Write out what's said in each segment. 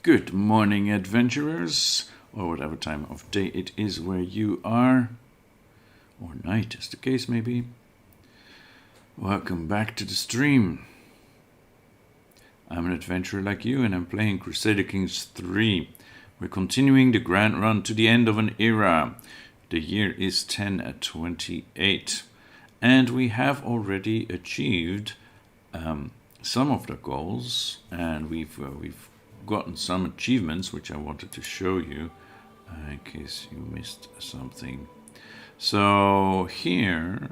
Good morning, adventurers, or whatever time of day it is where you are, or night as the case may be. Welcome back to the stream. I'm an adventurer like you, and I'm playing Crusader Kings 3. We're continuing the grand run to the end of an era. The year is 1028, and we have already achieved some of the goals, and we've gotten some achievements which I wanted to show you in case you missed something. So here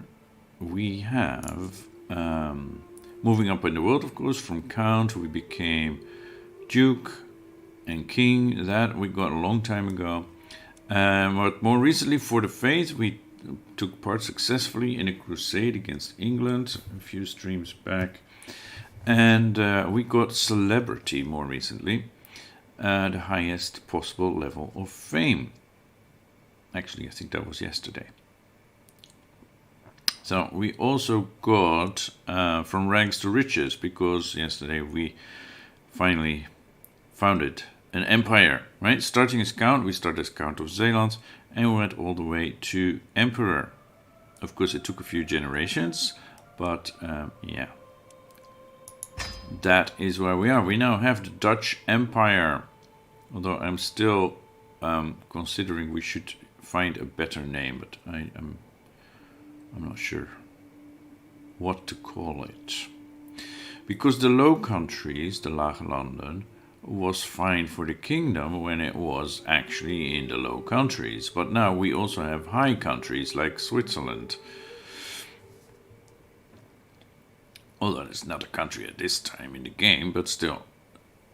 we have moving up in the world, of course. From Count we became Duke and King. That we got a long time ago. But more recently, for the Faith, we took part successfully in a crusade against England a few streams back. And we got Celebrity more recently, the highest possible level of fame. Actually, I think that was yesterday. So we also got From Rags to Riches, because yesterday we finally founded an empire, right? Starting as Count, we started as Count of Zeeland, and we went all the way to Emperor. Of course, it took a few generations, but yeah. That is where we are. We now have the Dutch Empire. Although I'm still considering we should find a better name, but I'm not sure what to call it. Because the Low Countries, the Lage Landen, was fine for the kingdom when it was actually in the Low Countries. But now we also have high countries like Switzerland. Although it's not a country at this time in the game, but still,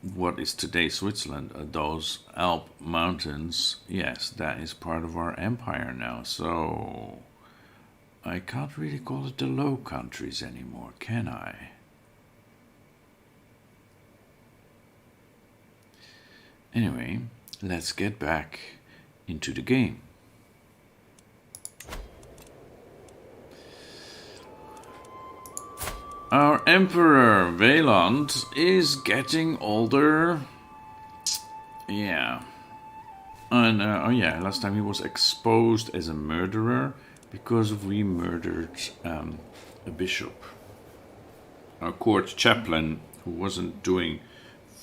what is today Switzerland? Those Alp mountains, yes, that is part of our empire now. So I can't really call it the Low Countries anymore, can I? Anyway, let's get back into the game. Our Emperor Wayland is getting older. Yeah. And oh yeah, last time he was exposed as a murderer because we murdered a bishop. Our court chaplain, who wasn't doing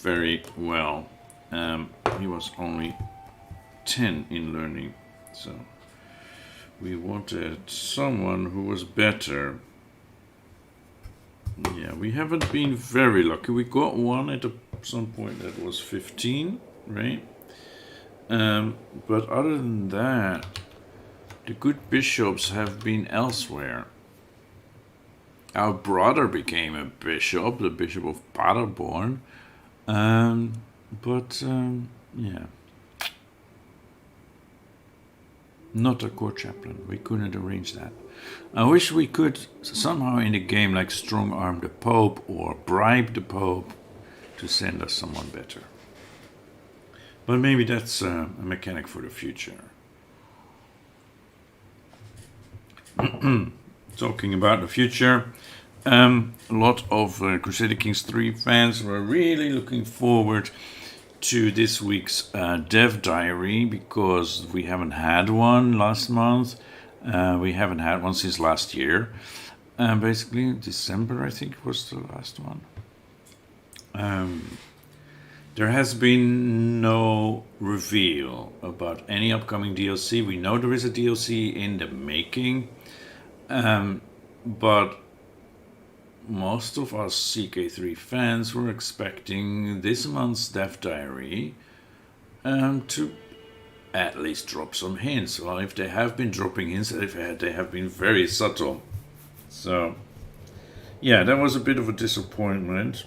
very well. He was only 10 in learning. So we wanted someone who was better. Yeah, we haven't been very lucky. We got one at some point that was 15, right? But other than that, the good bishops have been elsewhere. Our brother became a bishop, the Bishop of Paderborn. Yeah. Not a court chaplain. We couldn't arrange that. I wish we could somehow in the game like strong arm the Pope or bribe the Pope to send us someone better. But maybe that's a mechanic for the future. Talking about the future, a lot of Crusader Kings 3 fans were really looking forward to this week's dev diary, because we haven't had one last month. We haven't had one since last year. Basically, December, I think, was the last one. There has been no reveal about any upcoming DLC. We know there is a DLC in the making, but most of us CK3 fans were expecting this month's dev diary to at least drop some hints. Well, if they have been dropping hints, they have been very subtle. So, yeah, that was a bit of a disappointment.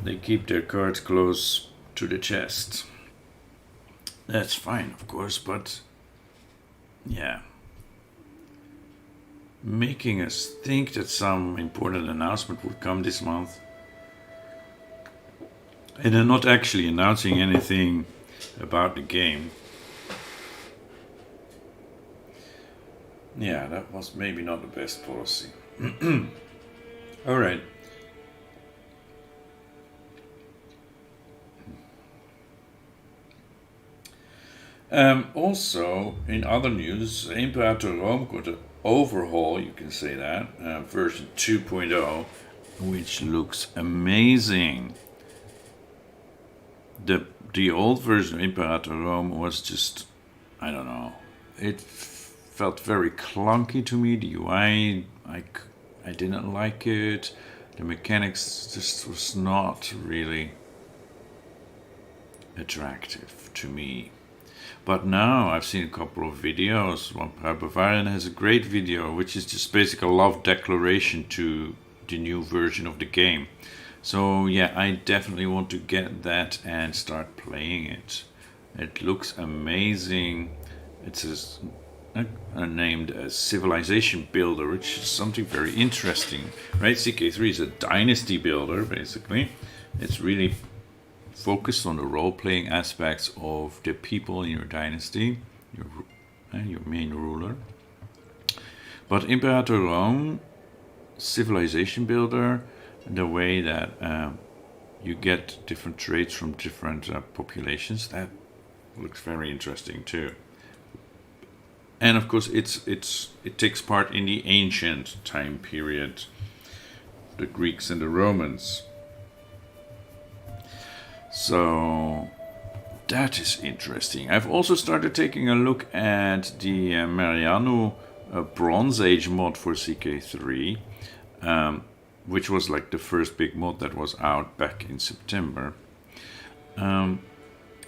They keep their cards close to the chest. That's fine, of course, but yeah. Making us think that some important announcement would come this month, and they're not actually announcing anything about the game. Yeah, that was maybe not the best policy. Alright. Also, in other news, Imperator Rome got an overhaul, you can say that, version 2.0, which looks amazing. The old version of Imperator Rome was just, I don't know, it felt very clunky to me. The UI, I didn't like it. The mechanics just was not really attractive to me. But now I've seen a couple of videos. One Bavarian has a great video, which is just basically a love declaration to the new version of the game. So yeah, I definitely want to get that and start playing it. It looks amazing. It's named as Civilization Builder, which is something very interesting, right? CK3 is a dynasty builder, basically. It's really focused on the role-playing aspects of the people in your dynasty, your main ruler. But Imperator Rome, Civilization Builder, the way that you get different traits from different populations, that looks very interesting too. And of course, it takes part in the ancient time period, the Greeks and the Romans. So that is interesting. I've also started taking a look at the Mariano Bronze Age mod for CK3, which was like the first big mod that was out back in September. And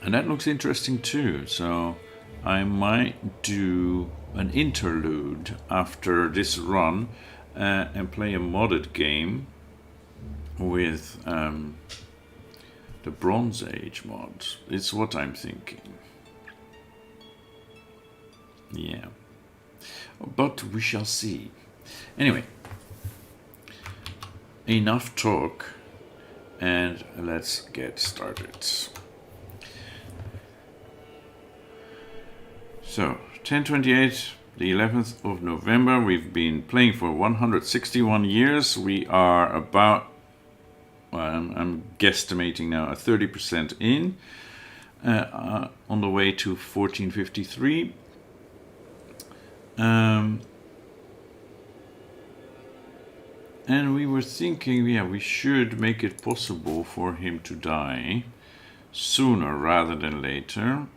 that looks interesting too. So I might do an interlude after this run and play a modded game with the Bronze Age mod. It's what I'm thinking. Yeah. But we shall see. Anyway, enough talk and let's get started. So, 1028, the 11th of November, we've been playing for 161 years. We are about, well, I'm guesstimating now, 30% in, on the way to 1453. And we were thinking, yeah, we should make it possible for him to die sooner rather than later.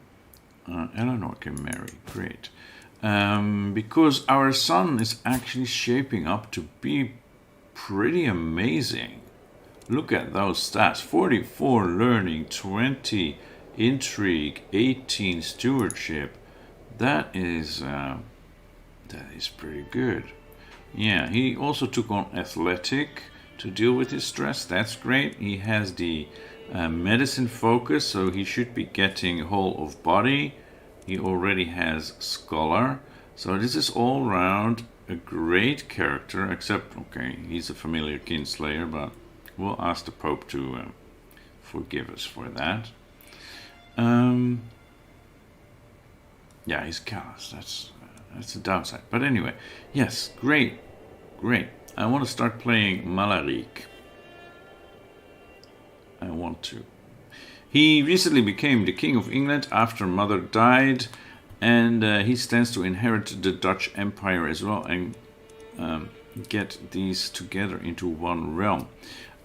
Eleanor can marry, great. Because our son is actually shaping up to be pretty amazing. Look at those stats, 44 learning, 20 intrigue, 18 stewardship. That is pretty good. Yeah, he also took on athletic to deal with his stress. That's great. He has the medicine focus, so he should be getting whole of body. He already has scholar. So this is all round a great character, except, okay, he's a familiar kinslayer, but we'll ask the Pope to forgive us for that. Yeah, he's callous. That's the downside. But anyway, yes, great. I want to start playing Malaric. I want to. He recently became the King of England after Mother died, and he stands to inherit the Dutch Empire as well and get these together into one realm.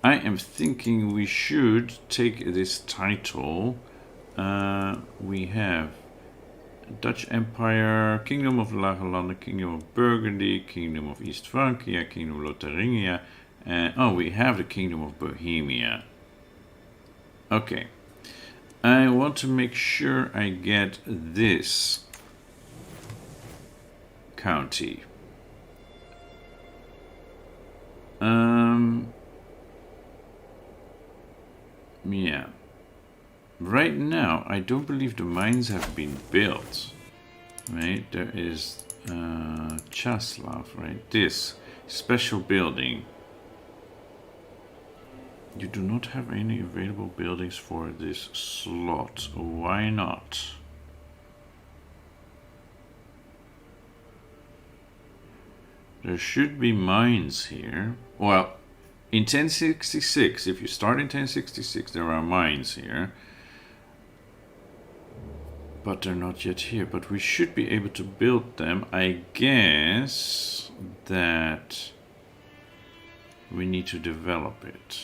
I am thinking we should take this title. We have Dutch Empire, Kingdom of Lage Kingdom of Burgundy, Kingdom of East Francia, Kingdom of Lotharingia, and we have the Kingdom of Bohemia. Okay, I want to make sure I get this county. Yeah. Right now, I don't believe the mines have been built. Right, there is Chaslav, right? This special building. You do not have any available buildings for this slot. Why not? There should be mines here. Well, in 1066, if you start in 1066, there are mines here. But they're not yet here. But we should be able to build them. I guess that we need to develop it.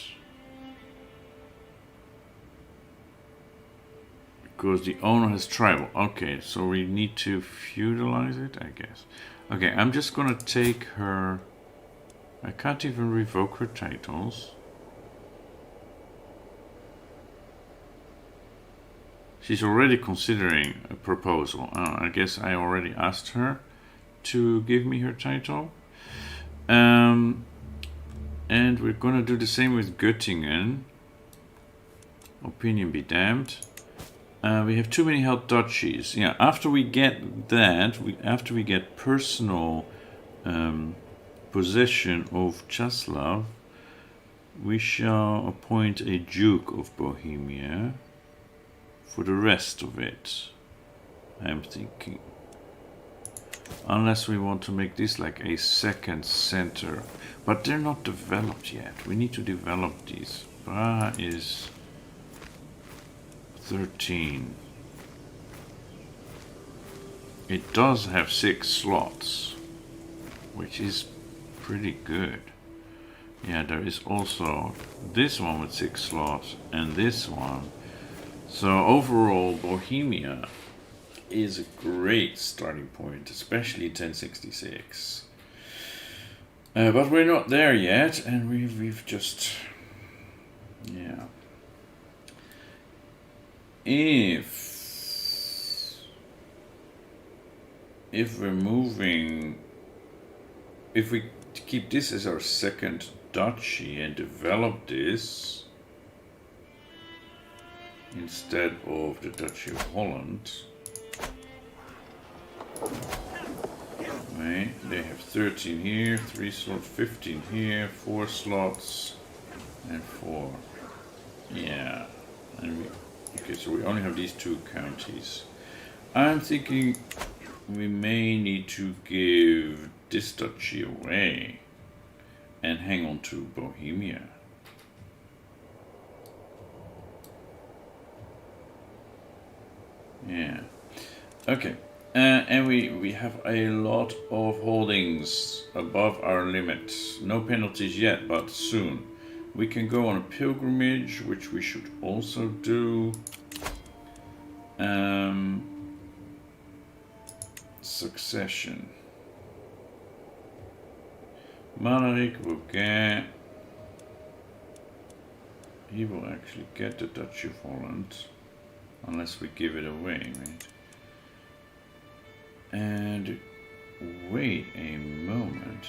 Because the owner has tribal. Okay, so we need to feudalize it, I guess. Okay, I'm just gonna take her. I can't even revoke her titles. She's already considering a proposal. I guess I already asked her to give me her title. And we're gonna do the same with Göttingen. Opinion be damned. We have too many held duchies. Yeah, after we get that, after we get personal possession of Czeslaw, we shall appoint a Duke of Bohemia for the rest of it, I'm thinking. Unless we want to make this like a second center. But they're not developed yet. We need to develop these. Praha is 13. It does have 6 slots, which is pretty good. Yeah, there is also this one with 6 slots and this one. So overall, Bohemia is a great starting point, especially 1066. But we're not there yet, and we've just, yeah. If we're moving, if we keep this as our second duchy and develop this instead of the Duchy of Holland, right? They have 13 here, 3 slots, 15 here, 4 slots, and 4. Yeah, and we, okay, so we only have these 2 counties. I'm thinking we may need to give this duchy away and hang on to Bohemia. Yeah. Okay. And we have a lot of holdings above our limit. No penalties yet, but soon. We can go on a pilgrimage, which we should also do. Succession. Malaric will get... He will actually get the Duchy of Holland. Unless we give it away, right? And wait a moment.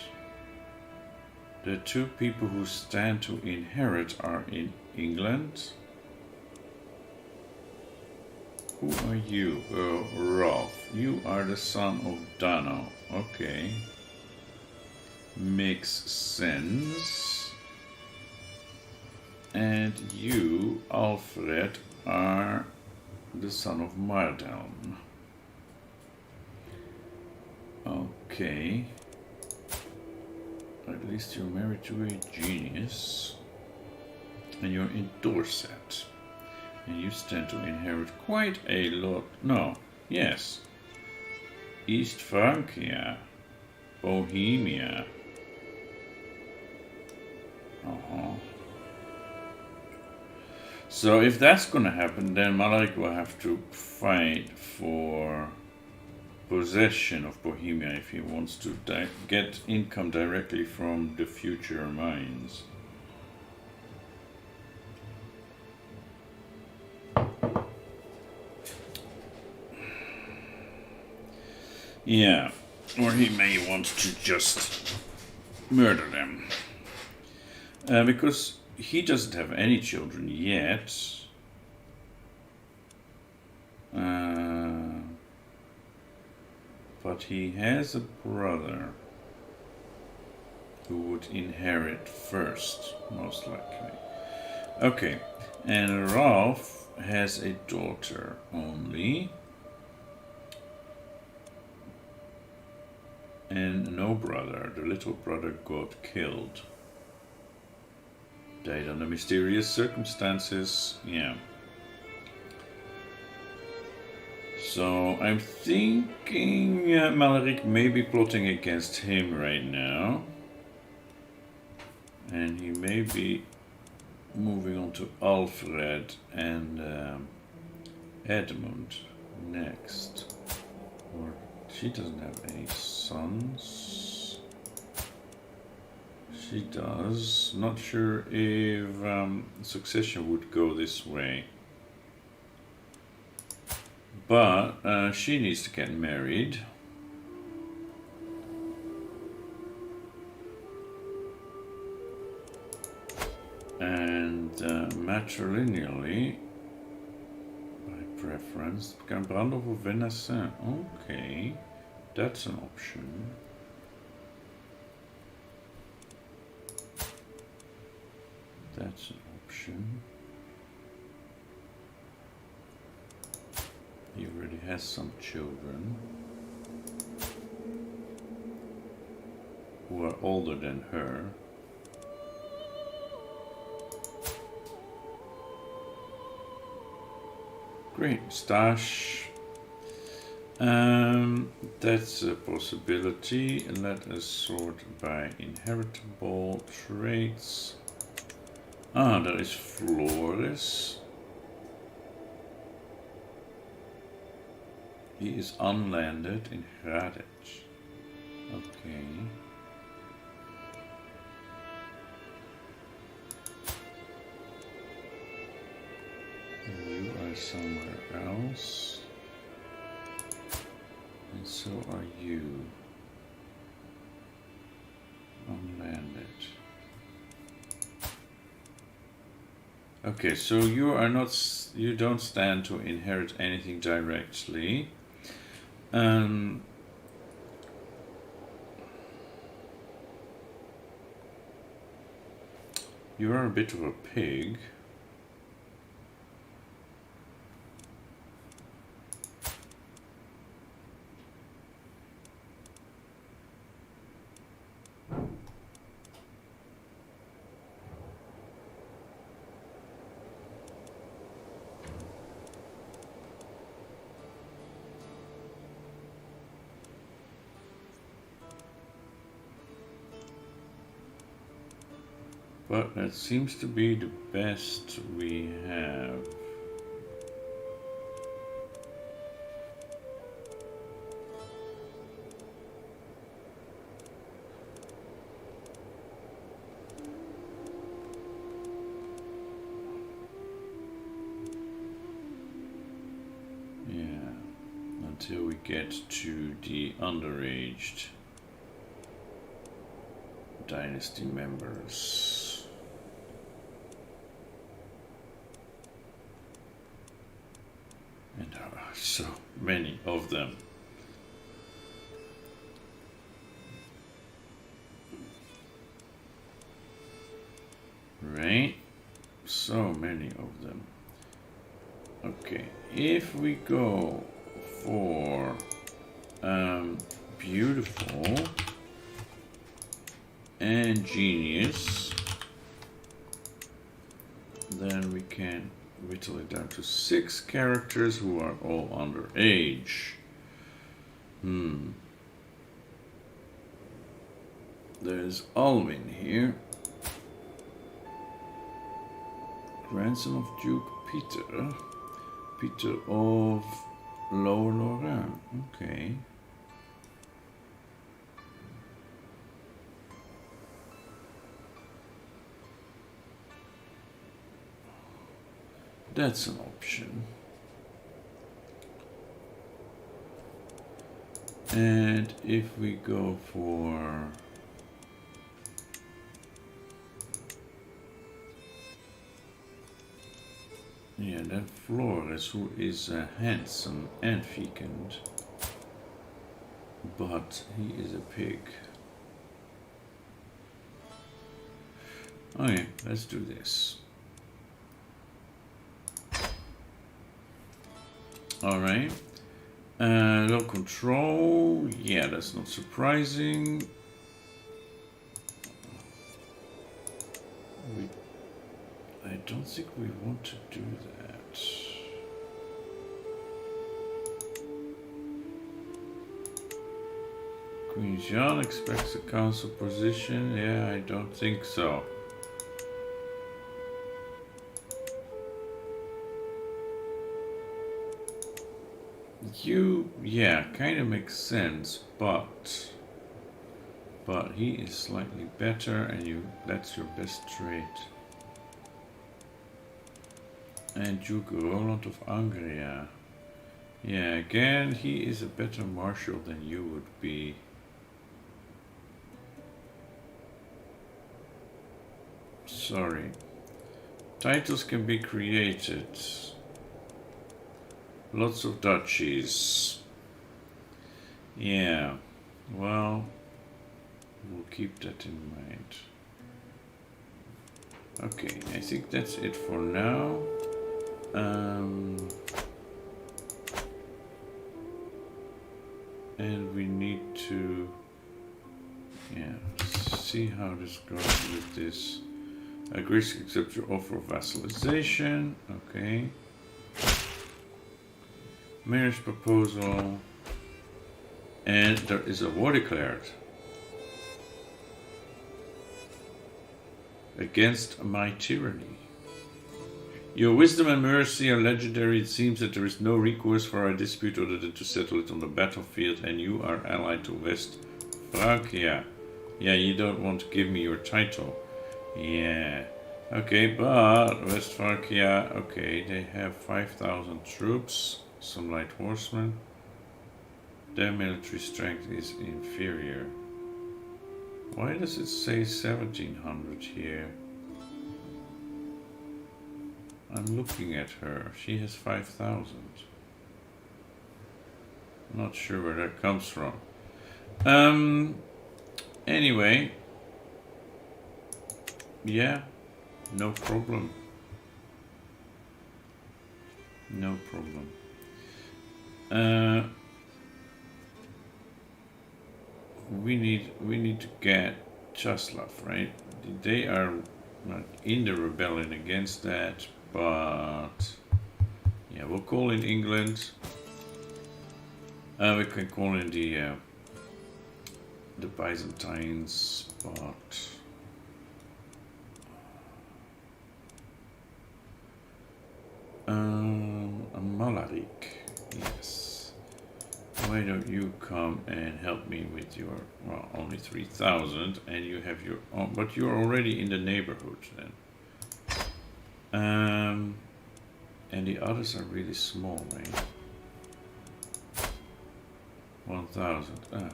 The 2 people who stand to inherit are in England. Who are you? Rolf. You are the son of Dano. Okay. Makes sense. And you, Alfred, are the son of Mardelm. Okay. At least you're married to a genius. And you're in Dorset. And you stand to inherit quite a lot. No, yes. East Francia. Bohemia. So if that's gonna happen, then Malaric will have to fight for possession of Bohemia if he wants to get income directly from the future mines. Yeah, or he may want to just murder them. Because he doesn't have any children yet. But he has a brother who would inherit first, most likely. Okay, and Ralph has a daughter only. And no brother. The little brother got killed. Died under mysterious circumstances. Yeah. So I'm thinking Malaric may be plotting against him right now. And he may be moving on to Alfred and Edmund next. Or she doesn't have any sons. She does. Not sure if succession would go this way. But she needs to get married. And matrilineally, by preference, kan branden voor Venassin. Okay, that's an option. That's an option. He already has some children who are older than her. Great, moustache. That's a possibility. Let us sort by inheritable traits. Ah, there is Flores. He is unlanded in Hradec. Okay. You are somewhere else. And so are you. Unlanded. Okay, so you are not, you don't stand to inherit anything directly. You are a bit of a pig. But that seems to be the best we have. Yeah, until we get to the underaged dynasty members. And there are so many of them. Right? So many of them. Okay, if we go for beautiful and genius, then we can whittle it down to 6 characters who are all underage. There's Alwyn here, grandson of Duke Peter, Peter of Lower Lorraine. Okay. That's an option. And if we go for then Flores, who is handsome and fecund, but he is a pig. Okay, let's do this. Alright. Low control. Yeah, that's not surprising. I don't think we want to do that. Queen Jean expects a council position. Yeah, I don't think so. Yeah, kind of makes sense, but he is slightly better, and that's your best trait. And Duke Roland of Angria. Yeah, again, he is a better marshal than you would be. Sorry. Titles can be created. Lots of duchies. Yeah, well, we'll keep that in mind. Okay, I think that's it for now. And we need to, see how this goes with this. Agrees to accept your offer of vassalization. Okay. Marriage proposal. And there is a war declared. Against my tyranny. Your wisdom and mercy are legendary. It seems that there is no recourse for our dispute other than to settle it on the battlefield, and you are allied to Westphrakia. Yeah, you don't want to give me your title. Yeah. Okay, but Westphrakia, okay, they have 5,000 troops, some light horsemen. Their military strength is inferior. Why does it say 1,700 here? I'm looking at her. She has 5,000. Not sure where that comes from. Anyway. Yeah, no problem. No problem. We need to get Chaslav, right? They are not in the rebellion against that, but yeah, we'll call in England. We can call in the Byzantines, but Malaric, yes. Why don't you come and help me with your, well, only 3,000, and you have your own, but you're already in the neighborhood then. And the others are really small, right? 1,000, okay.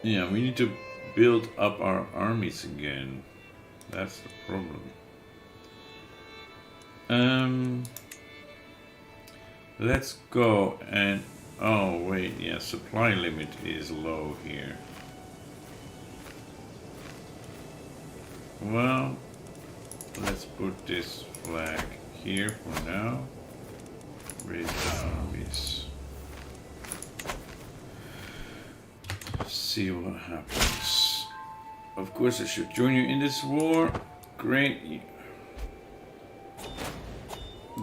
Yeah, we need to build up our armies again. That's the problem. Let's go and, oh wait, yeah, supply limit is low here. Well, let's put this flag here for now. Raise the armies. See what happens. Of course I should join you in this war. Great.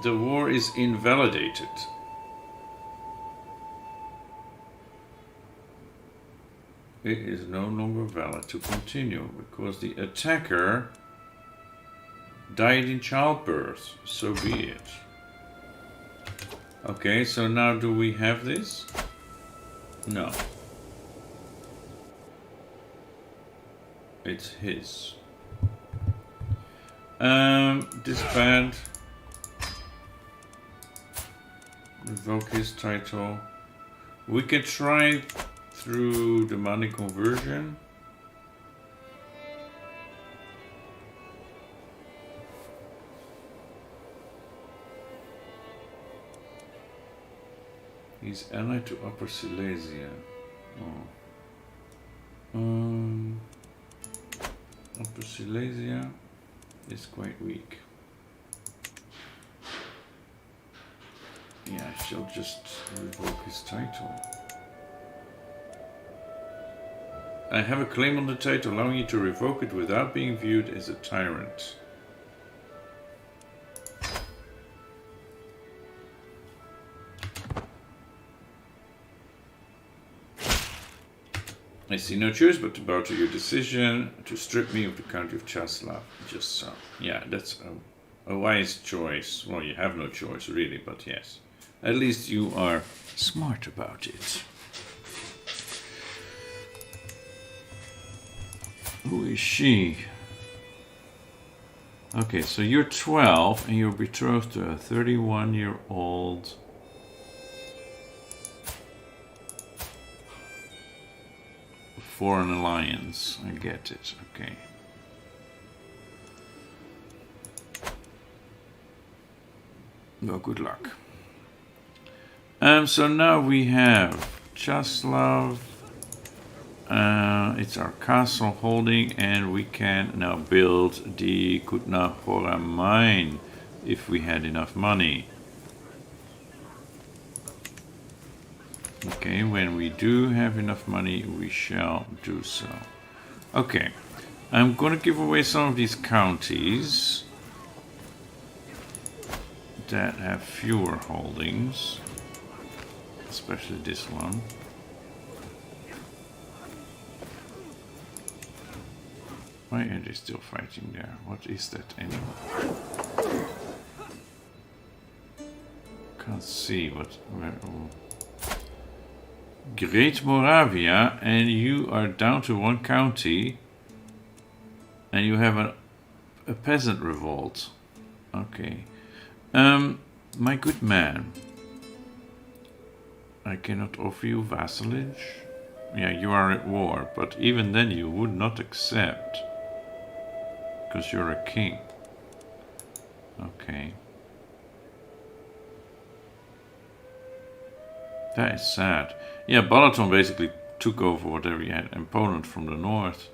The war is invalidated. It is no longer valid to continue because the attacker died in childbirth. So be it. Okay, so now do we have this? No. It's his. Disband. Revoke his title. We can try through the money conversion. He's allied to Upper Silesia. Oh. Upper Silesia is quite weak. Yeah, I shall just revoke his title. I have a claim on the title allowing you to revoke it without being viewed as a tyrant. I see no choice but to bow to your decision to strip me of the county of Chaslav. Just so. Yeah, that's a wise choice. Well, you have no choice, really, but yes. At least you are smart about it. Who is she? Okay, so you're 12 and you're betrothed to a 31-year-old foreign alliance. I get it. Okay. Well, good luck. So now we have Chaslav. It's our castle holding, and we can now build the Kutna Hora mine if we had enough money. Okay, when we do have enough money, we shall do so. Okay, I'm going to give away some of these counties that have fewer holdings, especially this one. Why are they still fighting there? What is that anyway? Can't see what. Where, oh. Great Moravia, and you are down to one county, and you have a peasant revolt. Okay. My good man, I cannot offer you vassalage. Yeah, you are at war, but even then you would not accept. Because you're a king. Okay. That is sad. Yeah, Balaton basically took over whatever you had in Poland from the north.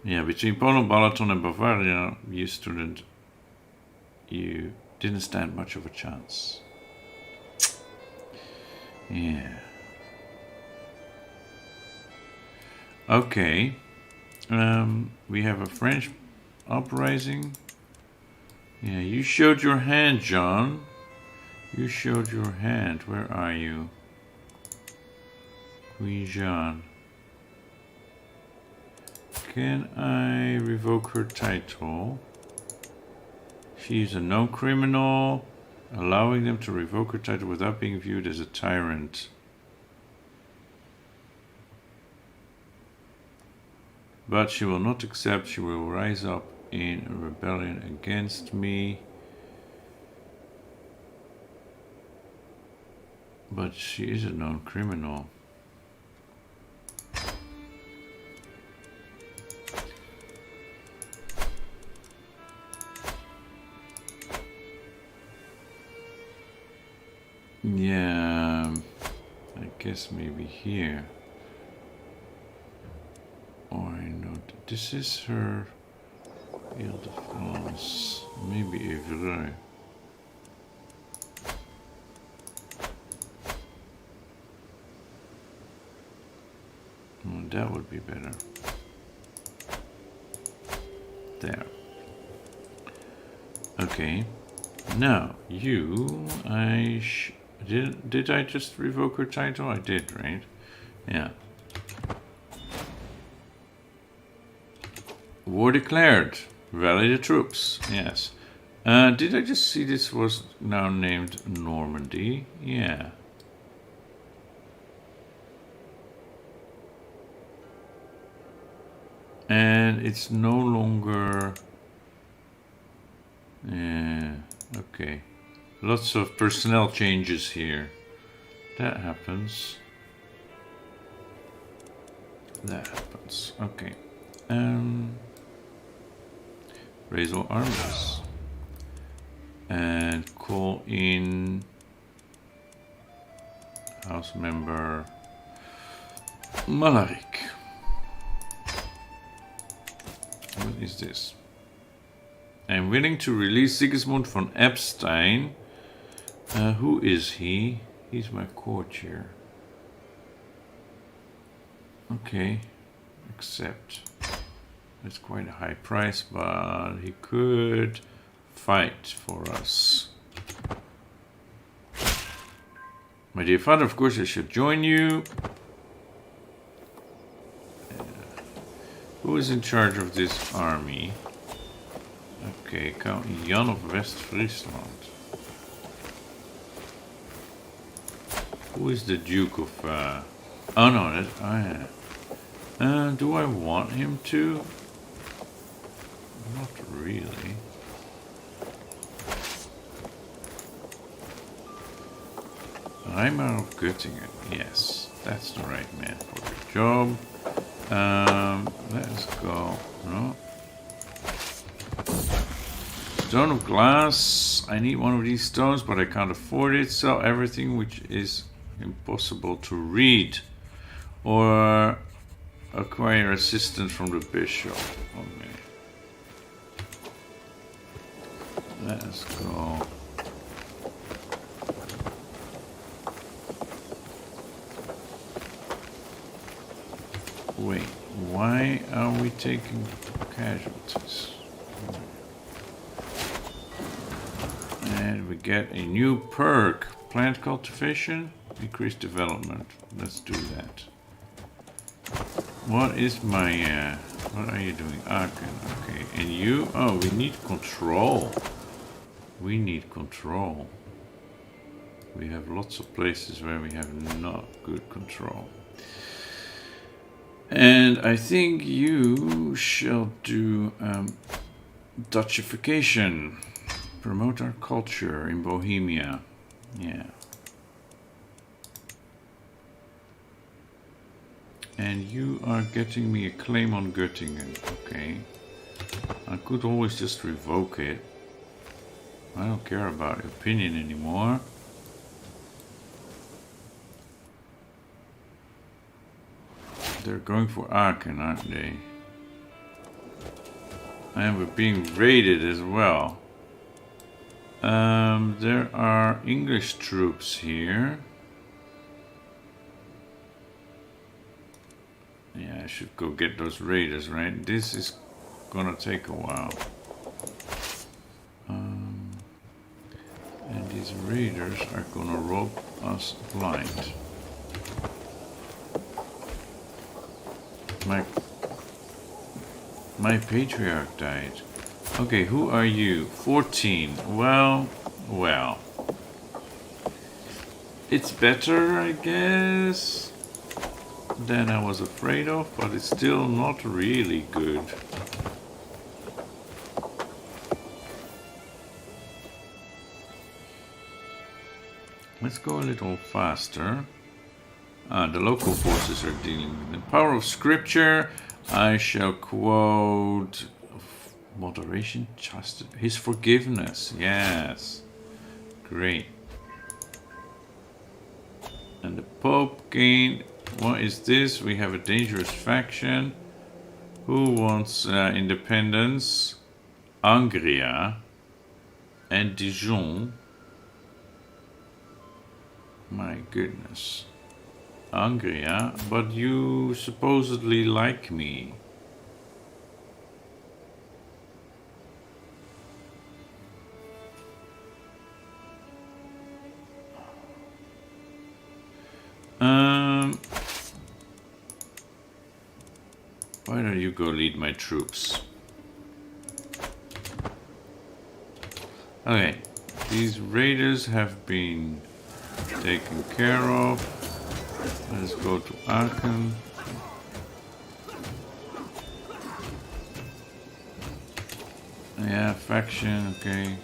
Yeah, between Poland, Balaton and Bavaria, you didn't stand much of a chance. Yeah. Okay. We have a French uprising. Yeah, you showed your hand, John. You showed your hand. Where are you? Queen Jean. Can I revoke her title? She's a known criminal. Allowing them to revoke her title without being viewed as a tyrant. But she will not accept. She will rise up in a rebellion against me. But she is a known criminal. Yeah, I guess maybe here. Or I know this is her Ile-de-France, maybe Evreux. That would be better. There. Okay. Now you, did I just revoke her title? I did, right? Yeah. War declared. Rally the troops. Yes. Did I just see this was now named Normandy? Yeah. And it's no longer... Yeah, okay. Lots of personnel changes here. That happens. That happens. Okay. Raise all armies. And call in House Member Malaric. What is this? I'm willing to release Sigismund von Epstein. Who is he? He's my courtier. Okay, accept. That's quite a high price, but he could fight for us. My dear father, of course I should join you. Who is in charge of this army? Okay, Count Jan of West Friesland. Who is the Duke of... oh no, that... do I want him to? Not really. Reimer of Göttingen. Yes, that's the right man for the job. Let's go. No. Stone of glass. I need one of these stones, but I can't afford it. Sell everything which is impossible to read. Or acquire assistance from the bishop. Okay. Let's go. Wait, why are we taking casualties? And we get a new perk. Plant cultivation, increased development. Let's do that. What is my, what are you doing? Aachen, okay. And you? Oh, we need control. We need control. We have lots of places where we have not good control. And I think you shall do Dutchification. Promote our culture in Bohemia. Yeah. And you are getting me a claim on Göttingen. Okay. I could always just revoke it. I don't care about opinion anymore. They're going for Aachen, aren't they? And we're being raided as well. There are English troops here. Yeah, I should go get those raiders, right? This is gonna take a while. And these raiders are gonna rob us blind. My patriarch died. Okay, who are you? 14. Well. It's better, I guess, than I was afraid of, but it's still not really good. Let's go a little faster. The local forces are dealing with the power of scripture. I shall quote moderation, justice, his forgiveness. Yes, great. And the Pope gained. What is this? We have a dangerous faction. Who wants independence? Angria and Dijon. My goodness. Angria, but you supposedly like me. Why don't you go lead my troops? Okay, these raiders have been taken care of. Let's go to Aachen. Yeah, faction, okay.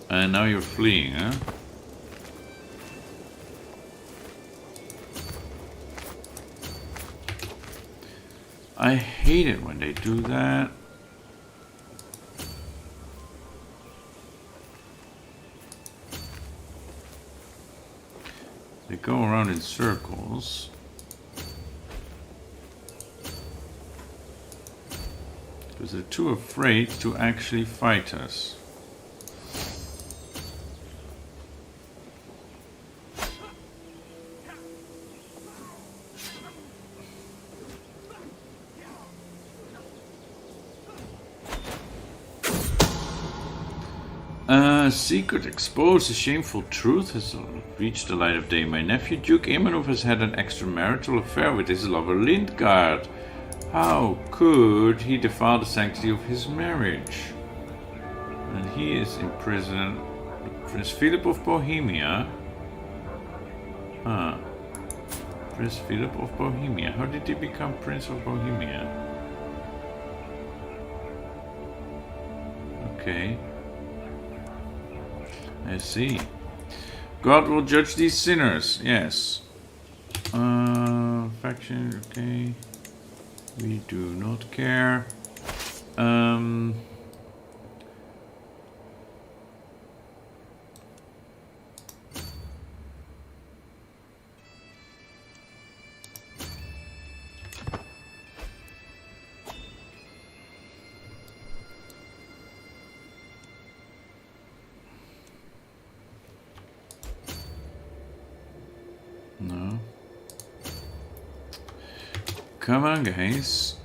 And now you're fleeing, huh? I hate it when they do that. They go around in circles. Because they're too afraid to actually fight us. Secret exposed. A shameful truth has reached the light of day. My nephew Duke Imanov has had an extramarital affair with his lover Lindgard. How could he defile the sanctity of his marriage? And he is in prison. Prince Philip of Bohemia. Prince Philip of Bohemia. How did he become Prince of Bohemia? Okay. I see. God will judge these sinners. Yes. Faction. Okay. We do not care. No. Come on, guys.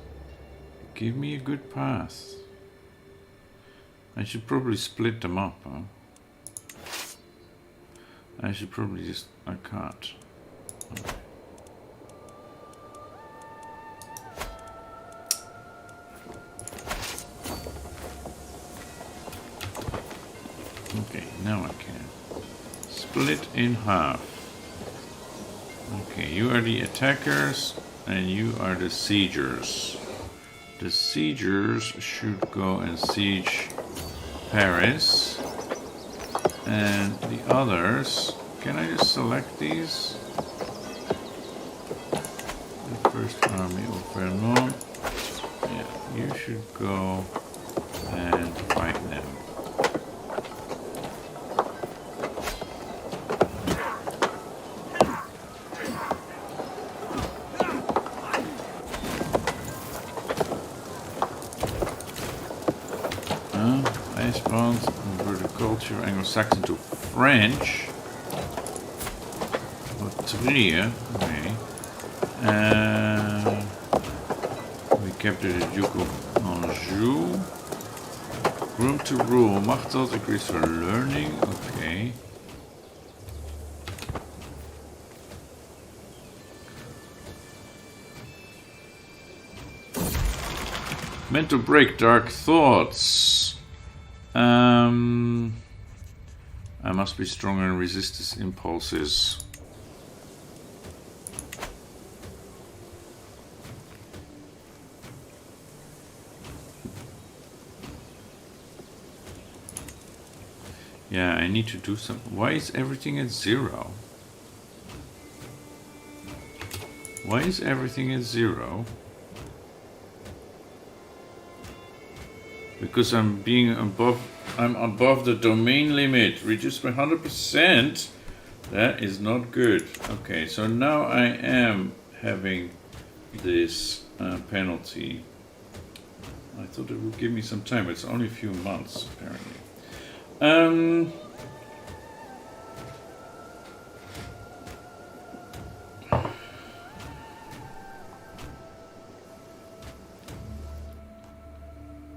Give me a good path. I should probably split them up, huh? I should probably just... I can't. Okay. Okay, now I can. Split in half. Okay, you are the attackers and you are the siegers. The siegers should go and siege Paris. And the others, can I just select these? The first army of Vernon. Yeah, you should go and fight them. I spawned converted culture Anglo-Saxon to French. Trier, okay. We captured the Duke of Anjou. Room to rule. Machteld increase for learning, okay. Mental break, dark thoughts. I must be stronger and resist his impulses. Yeah, I need to do something. Why is everything at 0? Why is everything at 0? Because I'm above the domain limit, reduced by 100%. That is not good. Okay, so now I am having this penalty. I thought it would give me some time, but it's only a few months apparently.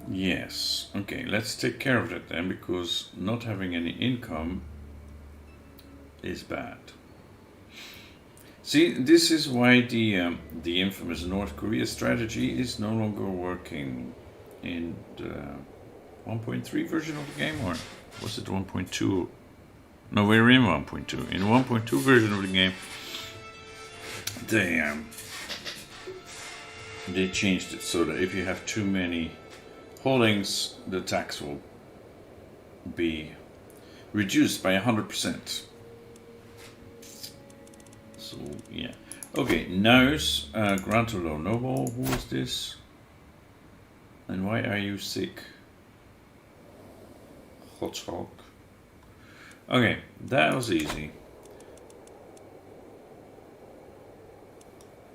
Yes, okay, let's take care of that then, because not having any income is bad. See, this is why the infamous North Korea strategy is no longer working in the 1.3 version of the game, or was it 1.2? No, we're in 1.2. In 1.2 version of the game, they changed it so that if you have too many holdings, the tax will be reduced by 100%. So yeah. Okay, now's grant to low noble. Who is this? And why are you sick? Godschalk. Okay, that was easy.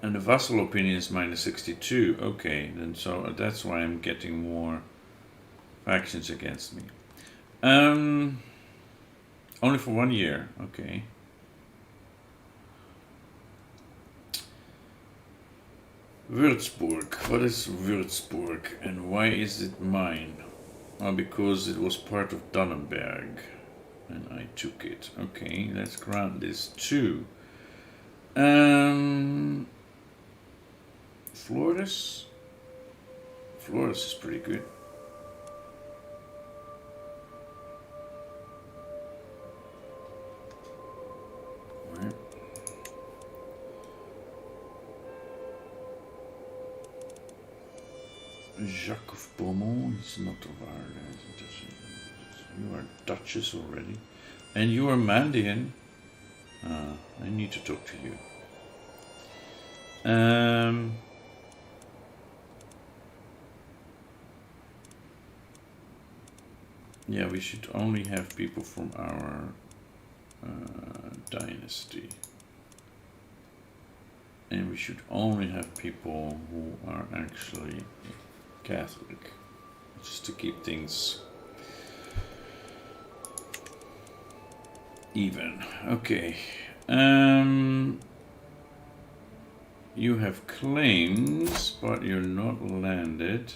And the vassal opinion is minus 62. Okay, then so that's why I'm getting more factions against me. Only for 1 year. Okay. Würzburg. What is Würzburg and why is it mine? Because it was part of Dannenberg and I took it. Okay, let's grant this too. Flores? Flores is pretty good. Where? Jacques of Beaumont is not of Ireland. You are Duchess already. And you are Mandian. I need to talk to you. Yeah, we should only have people from our dynasty. And we should only have people who are actually Catholic. Just to keep things even. Okay. You have claims, but you're not landed.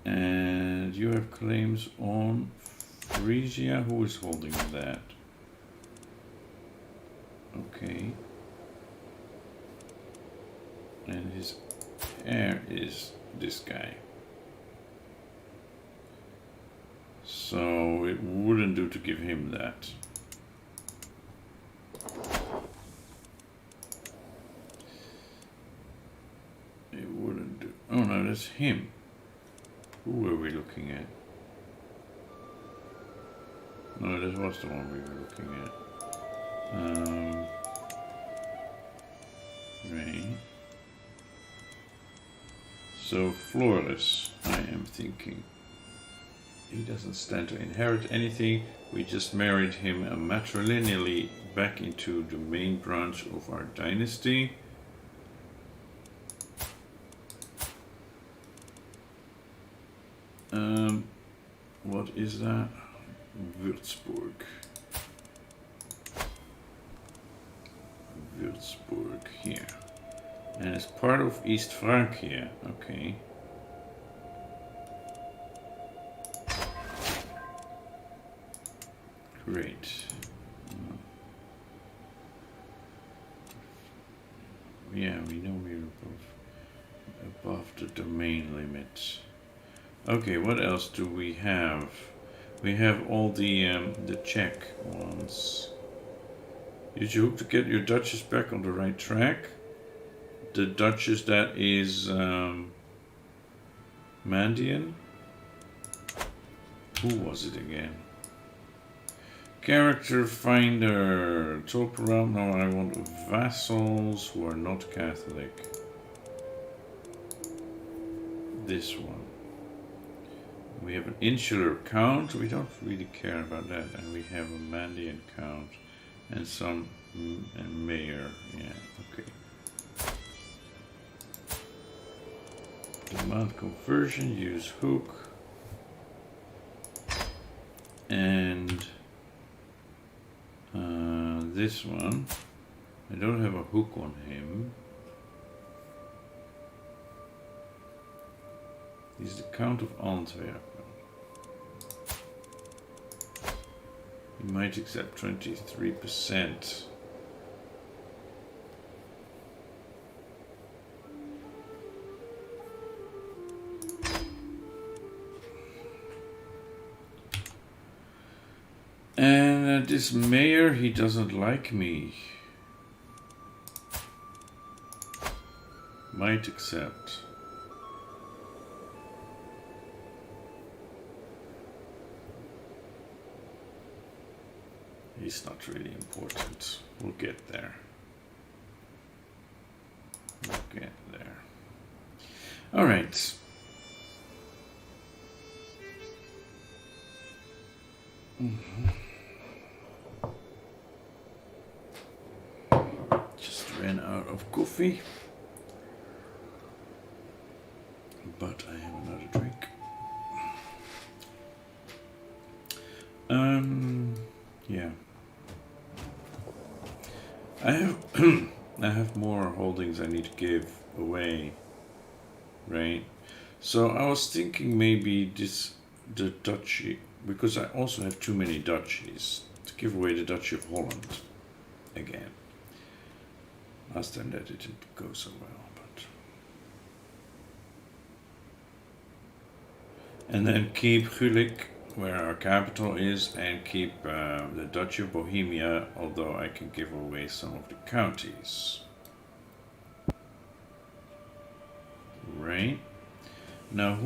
And you have claims on Frisia. Who is holding that? Okay. And his heir is this guy. So it wouldn't do to give him that. It wouldn't do. Oh no, that's him. Who were we looking at? No, that was the one we were looking at. Right. So Flores, I am thinking. He doesn't stand to inherit anything. We just married him matrilineally back into the main branch of our dynasty. What is that? Würzburg. Würzburg here. And it's part of East Francia. Okay. Great. Yeah, we know we're above the domain limit. Okay, what else do we have? We have all the Czech ones. Use your hook to get your Duchess back on the right track. The Duchess that is Mandian. Who was it again? Character finder. Top around. No, I want vassals who are not Catholic. This one. We have an insular count. We don't really care about that. And we have a Mandian count. And some and mayor. Yeah, okay. Demand conversion. Use hook. And this one. I don't have a hook on him. He's the Count of Antwerp. He might accept 23%. And this mayor, he doesn't like me. Might accept. He's not really important. We'll get there. We'll get there. All right. Just ran out of coffee. But I have another drink. Yeah. I have more holdings I need to give away, right? So I was thinking maybe the duchy, because I also have too many duchies, to give away the Duchy of Holland again. Last time that didn't go so well, but... And then keep Gulik, where our capital is, and keep the Duchy of Bohemia, although I can give away some of the counties. Right. Now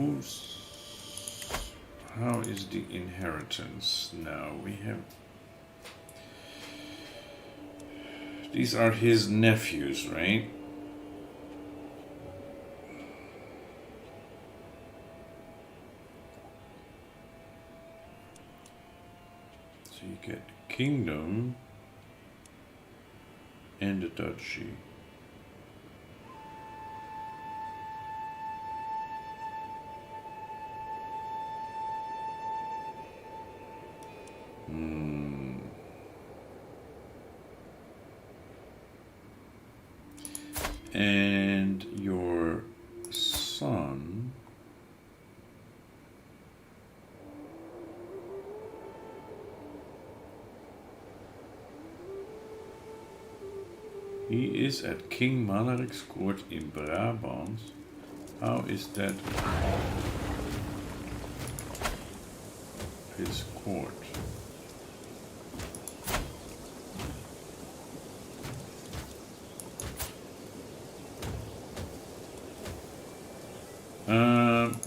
how is the inheritance now? We have... These are his nephews, right? So you get the kingdom and the duchy. And your son he is at King Malarik's court in Brabant. How is that his court?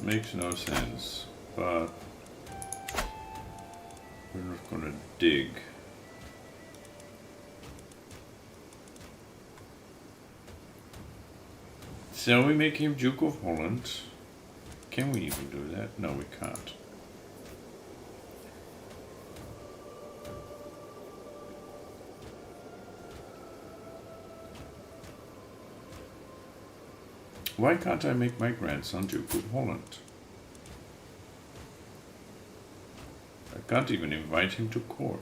Makes no sense, but we're not gonna dig. Shall we make him Duke of Holland? Can we even do that? No, we can't. Why can't I make my grandson Duke of Holland? I can't even invite him to court.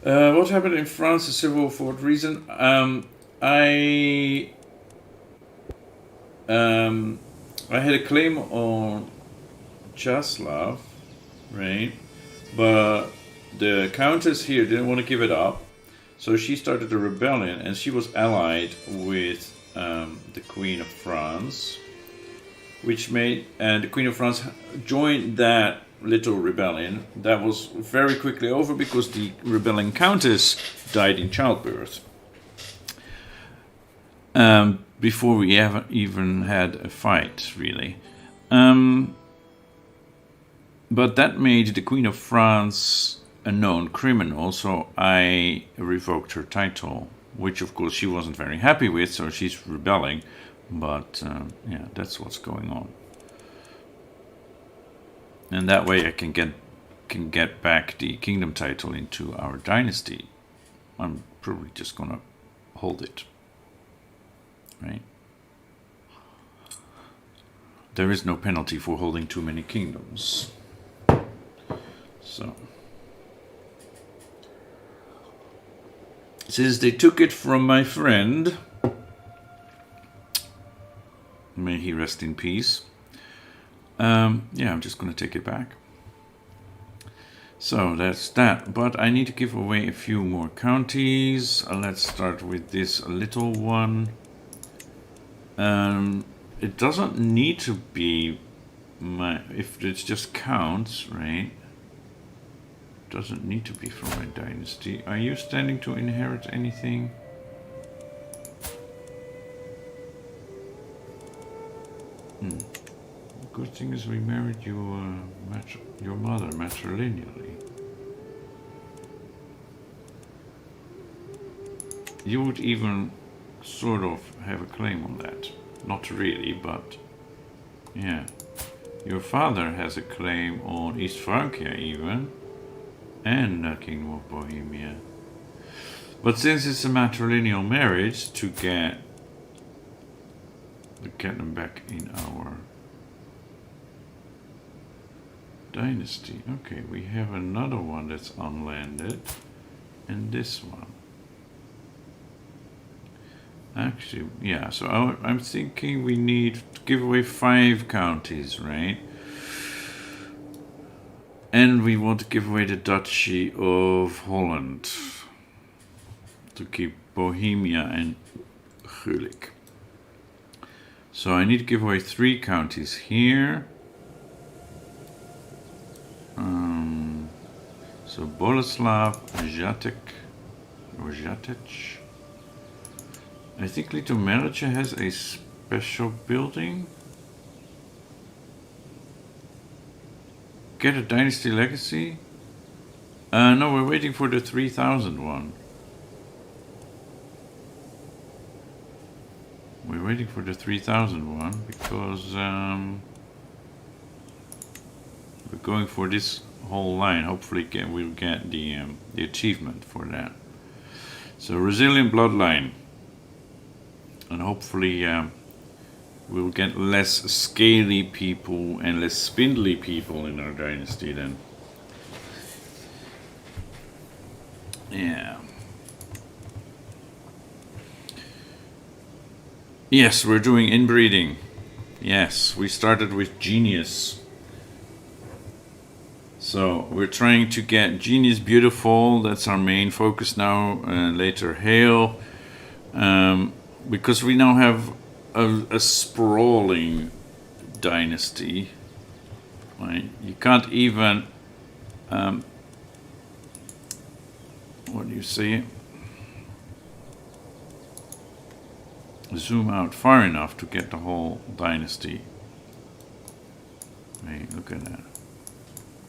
What happened in France? The civil war for what reason? I had a claim on Chaslav, right? But the countess here didn't want to give it up, so she started a rebellion, and she was allied with the Queen of France, which made the Queen of France joined that little rebellion. That was very quickly over because the rebelling countess died in childbirth. Before we ever even had a fight, really. But that made the Queen of France a known criminal, so I revoked her title, which of course she wasn't very happy with, so she's rebelling. But yeah, that's what's going on. And that way I can get back the kingdom title into our dynasty. I'm probably just gonna hold it. Right? There is no penalty for holding too many kingdoms. So, since they took it from my friend, may he rest in peace. Yeah, I'm just going to take it back. So that's that. But I need to give away a few more counties. Let's start with this little one. It doesn't need to be if it just counts, right? It doesn't need to be from my dynasty. Are you standing to inherit anything? Good thing is we married your mother matrilineally. You would even sort of have a claim on that. Not really, but yeah. Your father has a claim on East Francia even, and the Kingdom of Bohemia. But since it's a matrilineal marriage, to get them back in our Dynasty. Okay, we have another one that's unlanded. And this one. Actually, yeah, so I'm thinking we need to give away 5 counties, right? And we want to give away the Duchy of Holland to keep Bohemia and Gulik. So I need to give away 3 counties here. So Boleslav, Žatec, or Žatec. I think Litomerice has a special building. Get a dynasty legacy? No, we're waiting for the 3000 one. We're waiting for the 3000 one because we're going for this whole line. Hopefully we'll get the achievement for that. So resilient bloodline. And hopefully we'll get less scaly people and less spindly people in our dynasty then. Yeah. Yes, we're doing inbreeding. Yes, we started with genius. So we're trying to get genius beautiful. That's our main focus now. Later hail. Because we now have a sprawling dynasty, right? You can't even, what do you say? Zoom out far enough to get the whole dynasty. Right, look at that.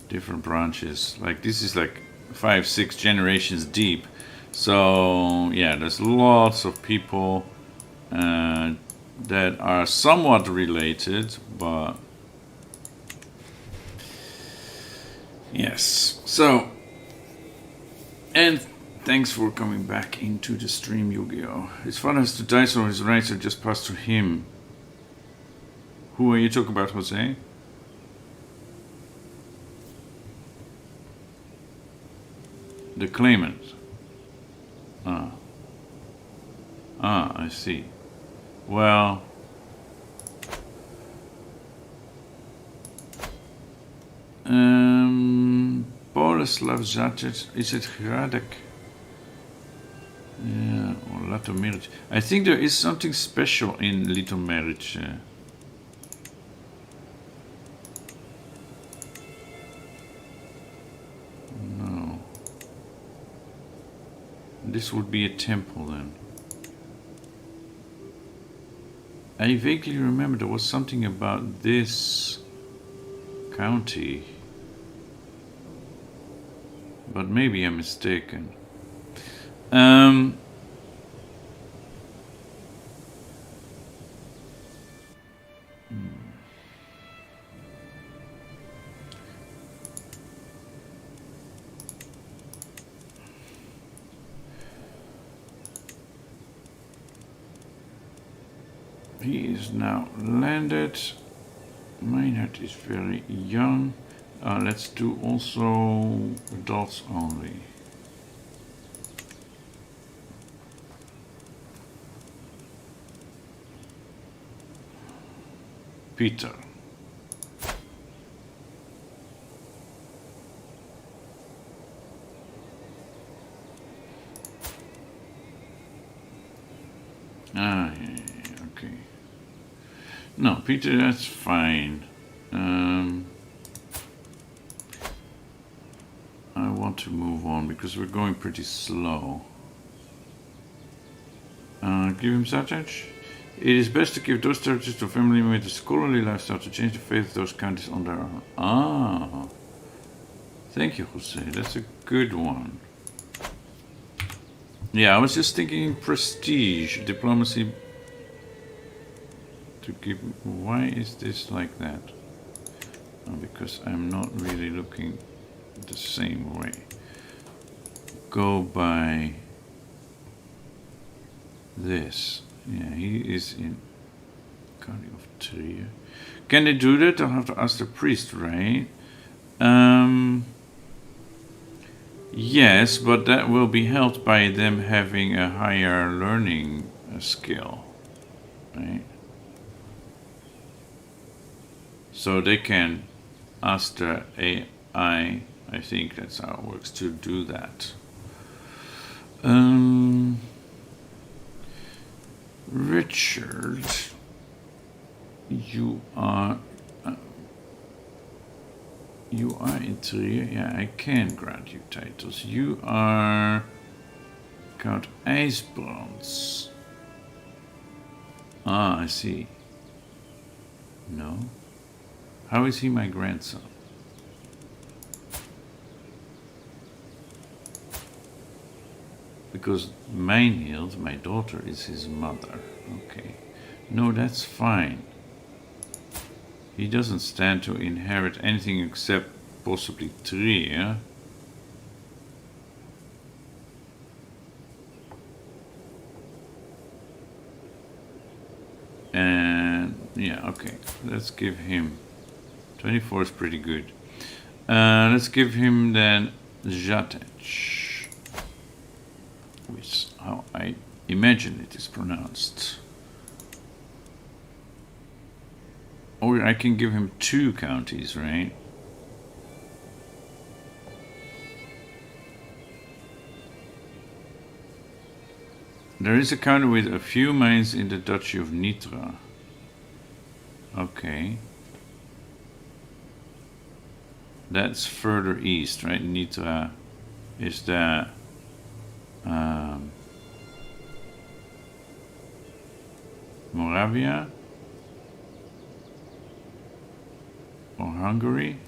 Different branches. Like this is like 5-6 generations deep. So yeah, there's lots of people that are somewhat related, but yes. So, and thanks for coming back into the stream, Yu-Gi-Oh! His father has to die, so his rights are just passed to him. Who are you talking about, Jose? The claimant. I see. Well, Boleslav Žatec, is it Hradec? Yeah, or Litomerice. I think there is something special in Litomerice. No. This would be a temple then. I vaguely remember there was something about this county, but maybe I'm mistaken. He is now landed. Meinhard is very young. Let's do also adults only. Peter. Yeah, okay. No, Peter, that's fine. I want to move on because we're going pretty slow. Give him Zatach. It is best to give those territories to a family with a scholarly lifestyle to change the fate of those counties on their own. Ah. Thank you, Jose. That's a good one. Yeah, I was just thinking prestige, diplomacy. To give. Why is this like that? Because I'm not really looking the same way. Go by this. Yeah, he is in County of Trier. Can they do that? I'll have to ask the priest, right? Yes, but that will be helped by them having a higher learning skill, right? So they can ask the AI, I think that's how it works, to do that. Richard, you are interior. Yeah, I can grant you titles. You are Count IJsbrands. Ah, I see. No. How is he my grandson? Because Meinhild, my daughter, is his mother. Okay. No, that's fine. He doesn't stand to inherit anything except possibly Trier. And yeah, okay. Let's give him 24 is pretty good. Let's give him then Zatec, which is how I imagine it is pronounced. Or I can give him 2 counties, right? There is a county with a few mines in the Duchy of Nitra. Okay. That's further east, right? Nitra is the Moravia or Hungary,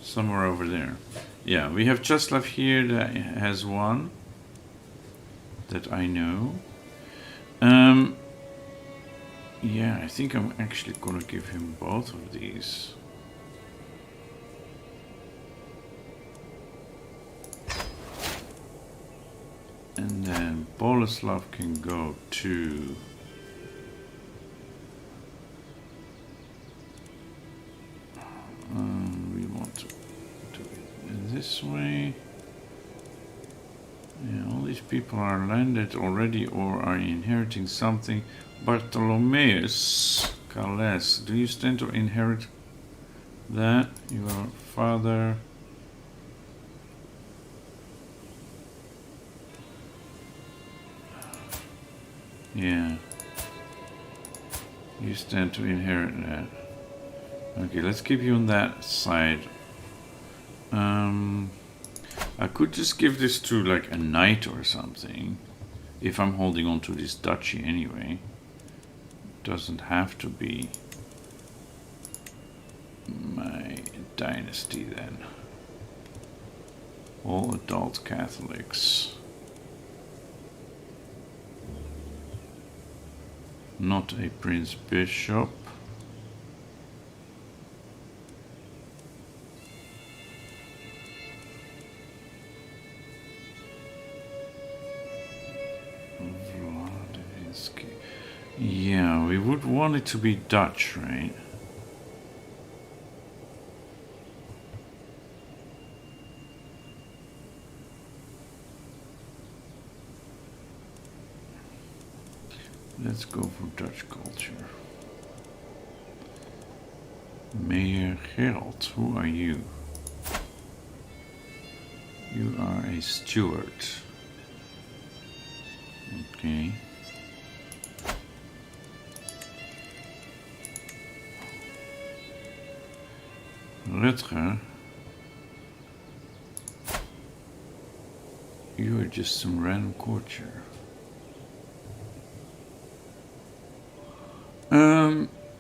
somewhere over there. Yeah, we have Czeslaw here that has 1 that I know. Yeah, I think I'm actually gonna give him both of these. And then Boleslav can go to we want to do it this way. Yeah, all these people are landed already or are inheriting something. Bartholomeus Calles, do you stand to inherit that? Your father. Yeah. You stand to inherit that. Okay, let's keep you on that side. I could just give this to like a knight or something. If I'm holding on to this duchy anyway. Doesn't have to be my dynasty then. All adult Catholics. Not a prince bishop. Yeah, we would want it to be Dutch, right? Let's go for Dutch culture. Mayor Gerald, who are you? You are a steward. Okay. Rutger, you are just some random courtier.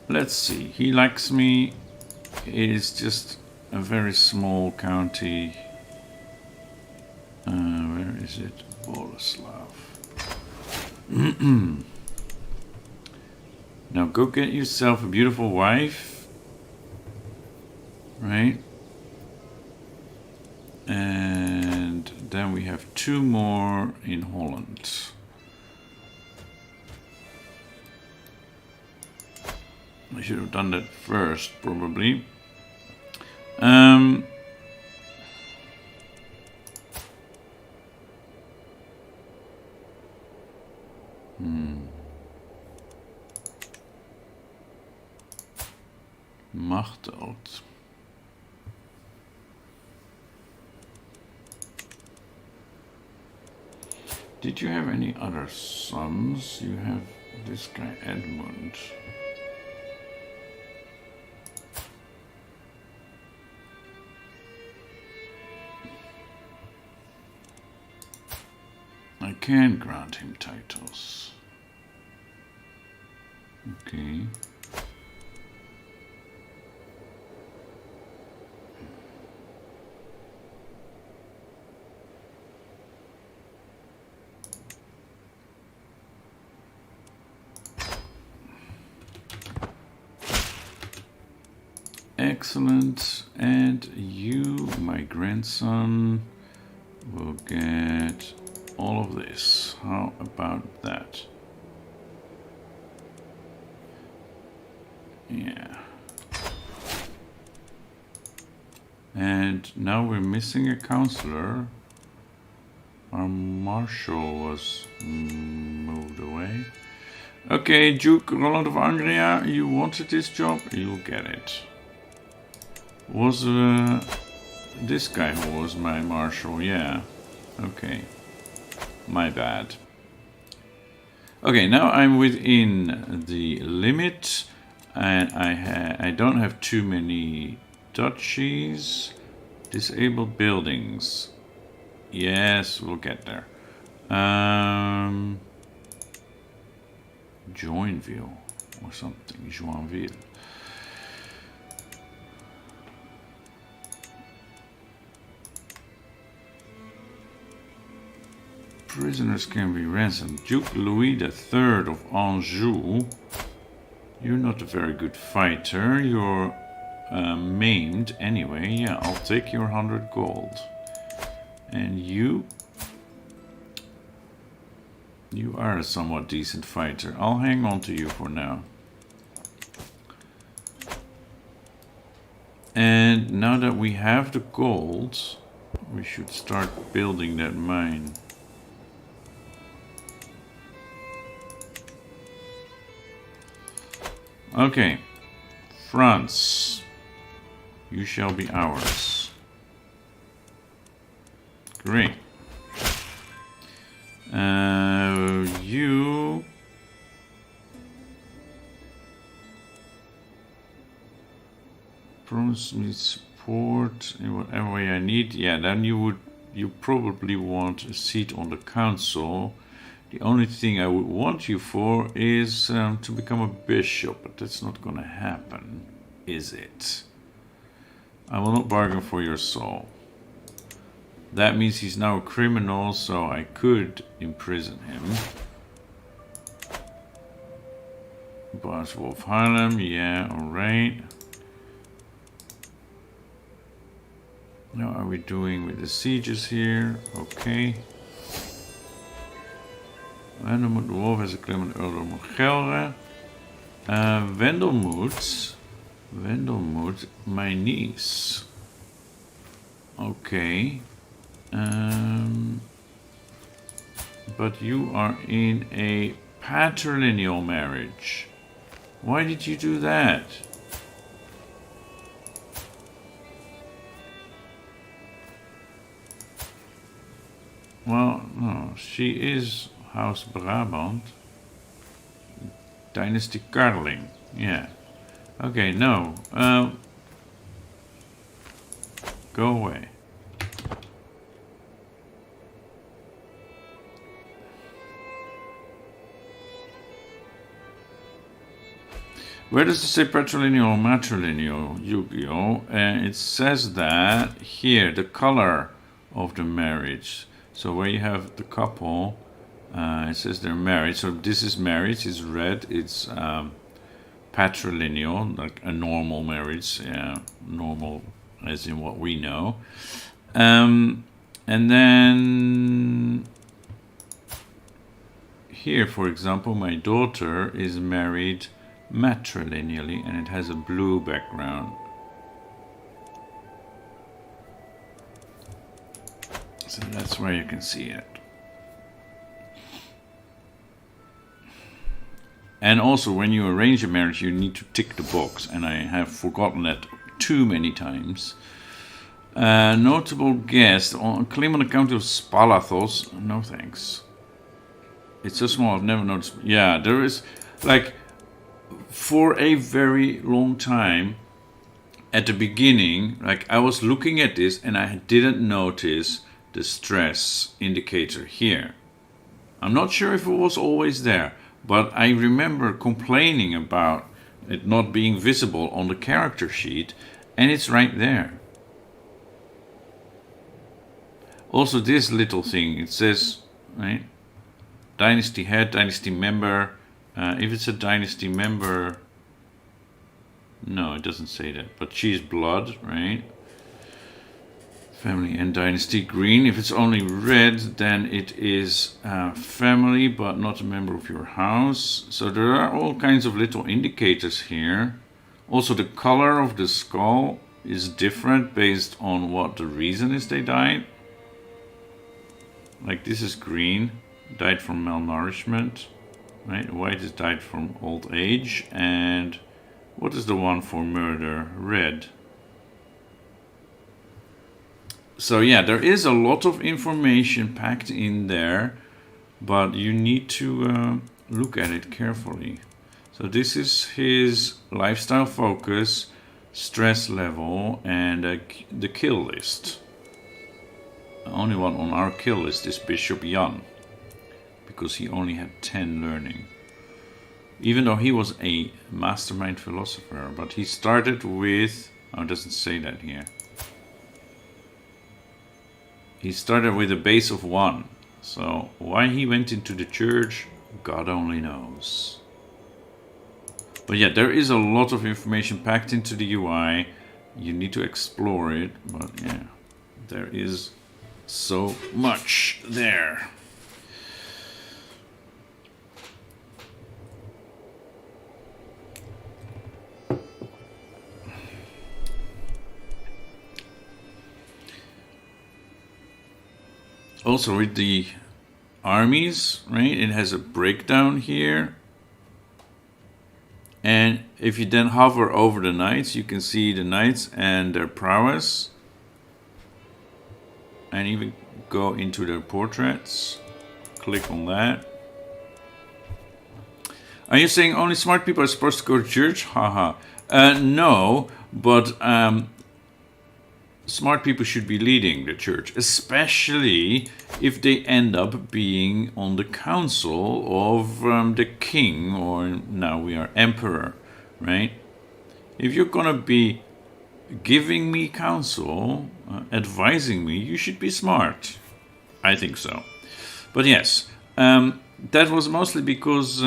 Let's see. He likes me. It is just a very small county. Where is it? Boleslav. Now go get yourself a beautiful wife. Right? And then we have 2 more in Holland. I should have done that first, probably. Machteld. Did you have any other sons? You have this guy Edmund. I can grant him titles. Okay. Excellent. And you, my grandson, will get all of this. How about that? Yeah. And now we're missing a counselor. Our marshal was moved away. Okay, Duke Roland of Angria, you wanted this job? You'll get it. Was this guy who was my marshal? Yeah. Okay. My bad. Okay, now I'm within the limit, and I don't have too many duchies. Disabled buildings. Yes, we'll get there. Joinville or something. Joinville. Prisoners can be ransomed. Duke Louis III of Anjou. You're not a very good fighter. You're maimed anyway. Yeah, I'll take your 100 gold. And you are a somewhat decent fighter. I'll hang on to you for now. And now that we have the gold, we should start building that mine. Okay, France, you shall be ours. Great. You promise me support in whatever way I need. Yeah, then you probably want a seat on the council. The only thing I would want you for is to become a bishop, but that's not going to happen, is it? I will not bargain for your soul. That means he's now a criminal, so I could imprison him. Boss Wolf Harlem, yeah, alright. Now are we doing with the sieges here? Okay. Wendelmoed de Wolf has a claimant Earl of Gelre. Wendelmoed, my niece. Okay. But you are in a patrilineal marriage. Why did you do that? Well, no, she is House Brabant. Dynasty Karling. Yeah. Okay, no. Go away. Where does it say patrilineal or matrilineal, Yu-Gi-Oh? It says that here, the color of the marriage. So where you have the couple, it says they're married. So this is marriage, it's red, it's patrilineal, like a normal marriage, normal as in what we know. And then here, for example, my daughter is married matrilineally and it has a blue background. So that's where you can see it. And also, when you arrange a marriage, you need to tick the box, and I have forgotten that too many times. Notable guest on claim on account of Spalathos. No thanks. It's so small, I've never noticed. Yeah, there is, like, for a very long time, at the beginning, like, I was looking at this and I didn't notice the stress indicator here. I'm not sure if it was always there, but I remember complaining about it not being visible on the character sheet, and it's right there. Also, this little thing, it says, right, Dynasty Head, Dynasty Member. If it's a Dynasty Member, no, it doesn't say that, but she's blood, right? Family and Dynasty Green. If it's only red, then it is family, but not a member of your house. So there are all kinds of little indicators here. Also, the color of the skull is different based on what the reason is they died. Like, this is green, died from malnourishment, right? White is died from old age. And what is the one for murder? Red. So yeah, there is a lot of information packed in there, but you need to look at it carefully. So this is his lifestyle focus, stress level, and the kill list. The only one on our kill list is Bishop Jan, because he only had 10 learning. Even though he was a mastermind philosopher, but he started with, oh, it doesn't say that here. He started with a base of 1. So why he went into the church, God only knows. But yeah, there is a lot of information packed into the UI. You need to explore it, but yeah, there is so much there. Also with the armies, right, it has a breakdown here. And if you then hover over the knights, you can see the knights and their prowess. And even go into their portraits. Click on that. Are you saying only smart people are supposed to go to church? Haha. No, but smart people should be leading the church, especially if they end up being on the council of the king, or now we are emperor, right? If you're gonna be giving me counsel, advising me, you should be smart. I think so. But yes, that was mostly because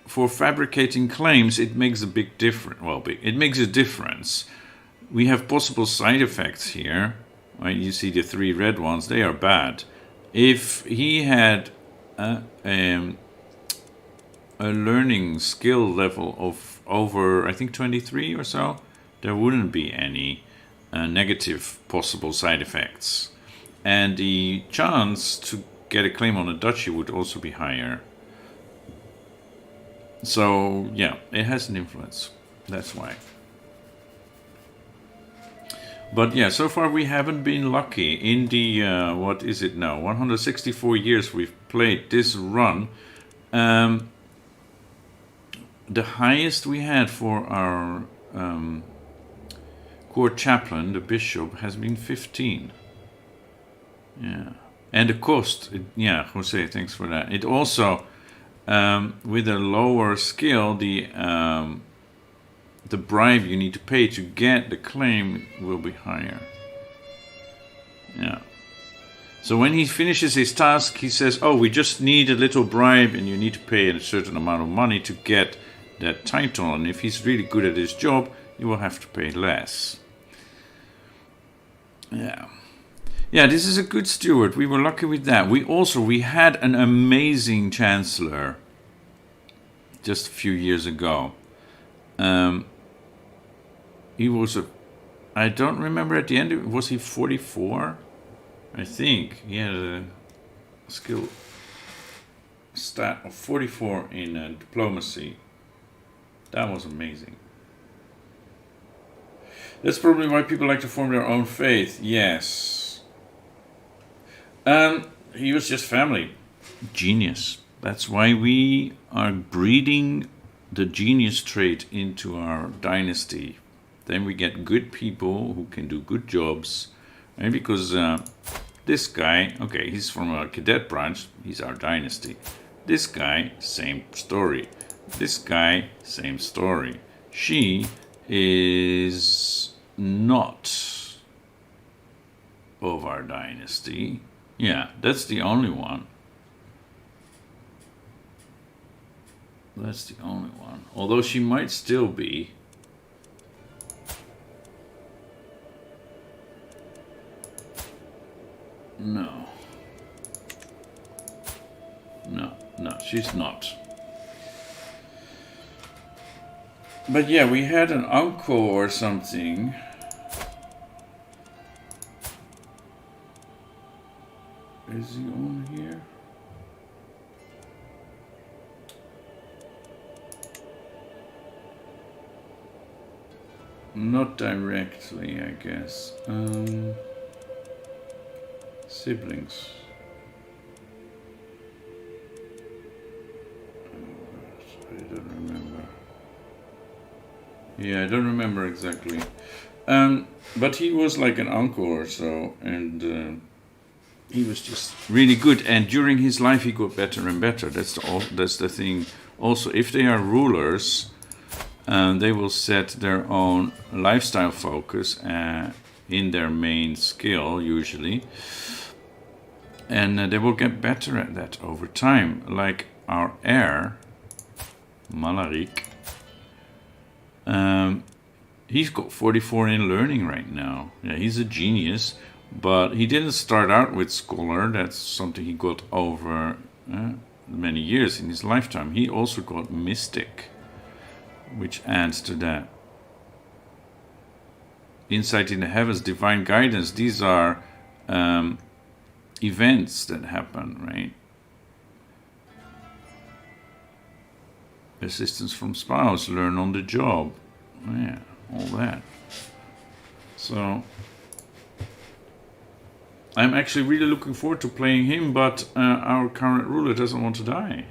for fabricating claims, it makes a big difference. Well, it makes a difference. We have possible side effects here. Right? You see the 3 red ones, they are bad. If he had a learning skill level of over, I think, 23 or so, there wouldn't be any negative possible side effects. And the chance to get a claim on a duchy would also be higher. So, yeah, it has an influence. That's why. But yeah, so far we haven't been lucky. In the, what is it now? 164 years we've played this run. The highest we had for our court chaplain, the bishop, has been 15. Yeah. And the cost, yeah, Jose, thanks for that. It also, with a lower skill, the bribe you need to pay to get the claim will be higher. Yeah. So when he finishes his task, he says, oh, we just need a little bribe and you need to pay a certain amount of money to get that title. And if he's really good at his job, you will have to pay less. Yeah. Yeah, this is a good steward. We were lucky with that. We had an amazing chancellor just a few years ago. He was I don't remember at the end, was he 44? I think he had a skill stat of 44 in diplomacy. That was amazing. That's probably why people like to form their own faith. Yes. He was just family. Genius. That's why we are breeding the genius trait into our dynasty. Then we get good people who can do good jobs. And because this guy, okay, he's from a cadet branch, he's our dynasty. This guy, same story. This guy, same story. She is not of our dynasty. Yeah, that's the only one. That's the only one. Although she might still be. No. No, she's not. But yeah, we had an uncle or something. Is he on here? Not directly, I guess. Siblings. I don't remember. Yeah, I don't remember exactly. But he was like an uncle or so, and he was just really good. And during his life, he got better and better. That's the thing. Also, if they are rulers, they will set their own lifestyle focus in their main skill usually, and they will get better at that over time. Like our heir, Malarik. He's got 44 in learning right now. Yeah, he's a genius, but he didn't start out with scholar. That's something he got over many years in his lifetime. He also got mystic, which adds to that. Insight in the heavens, divine guidance. These are events that happen, right? Assistance from spouse, learn on the job. Yeah, all that. So I'm actually really looking forward to playing him, but our current ruler doesn't want to die.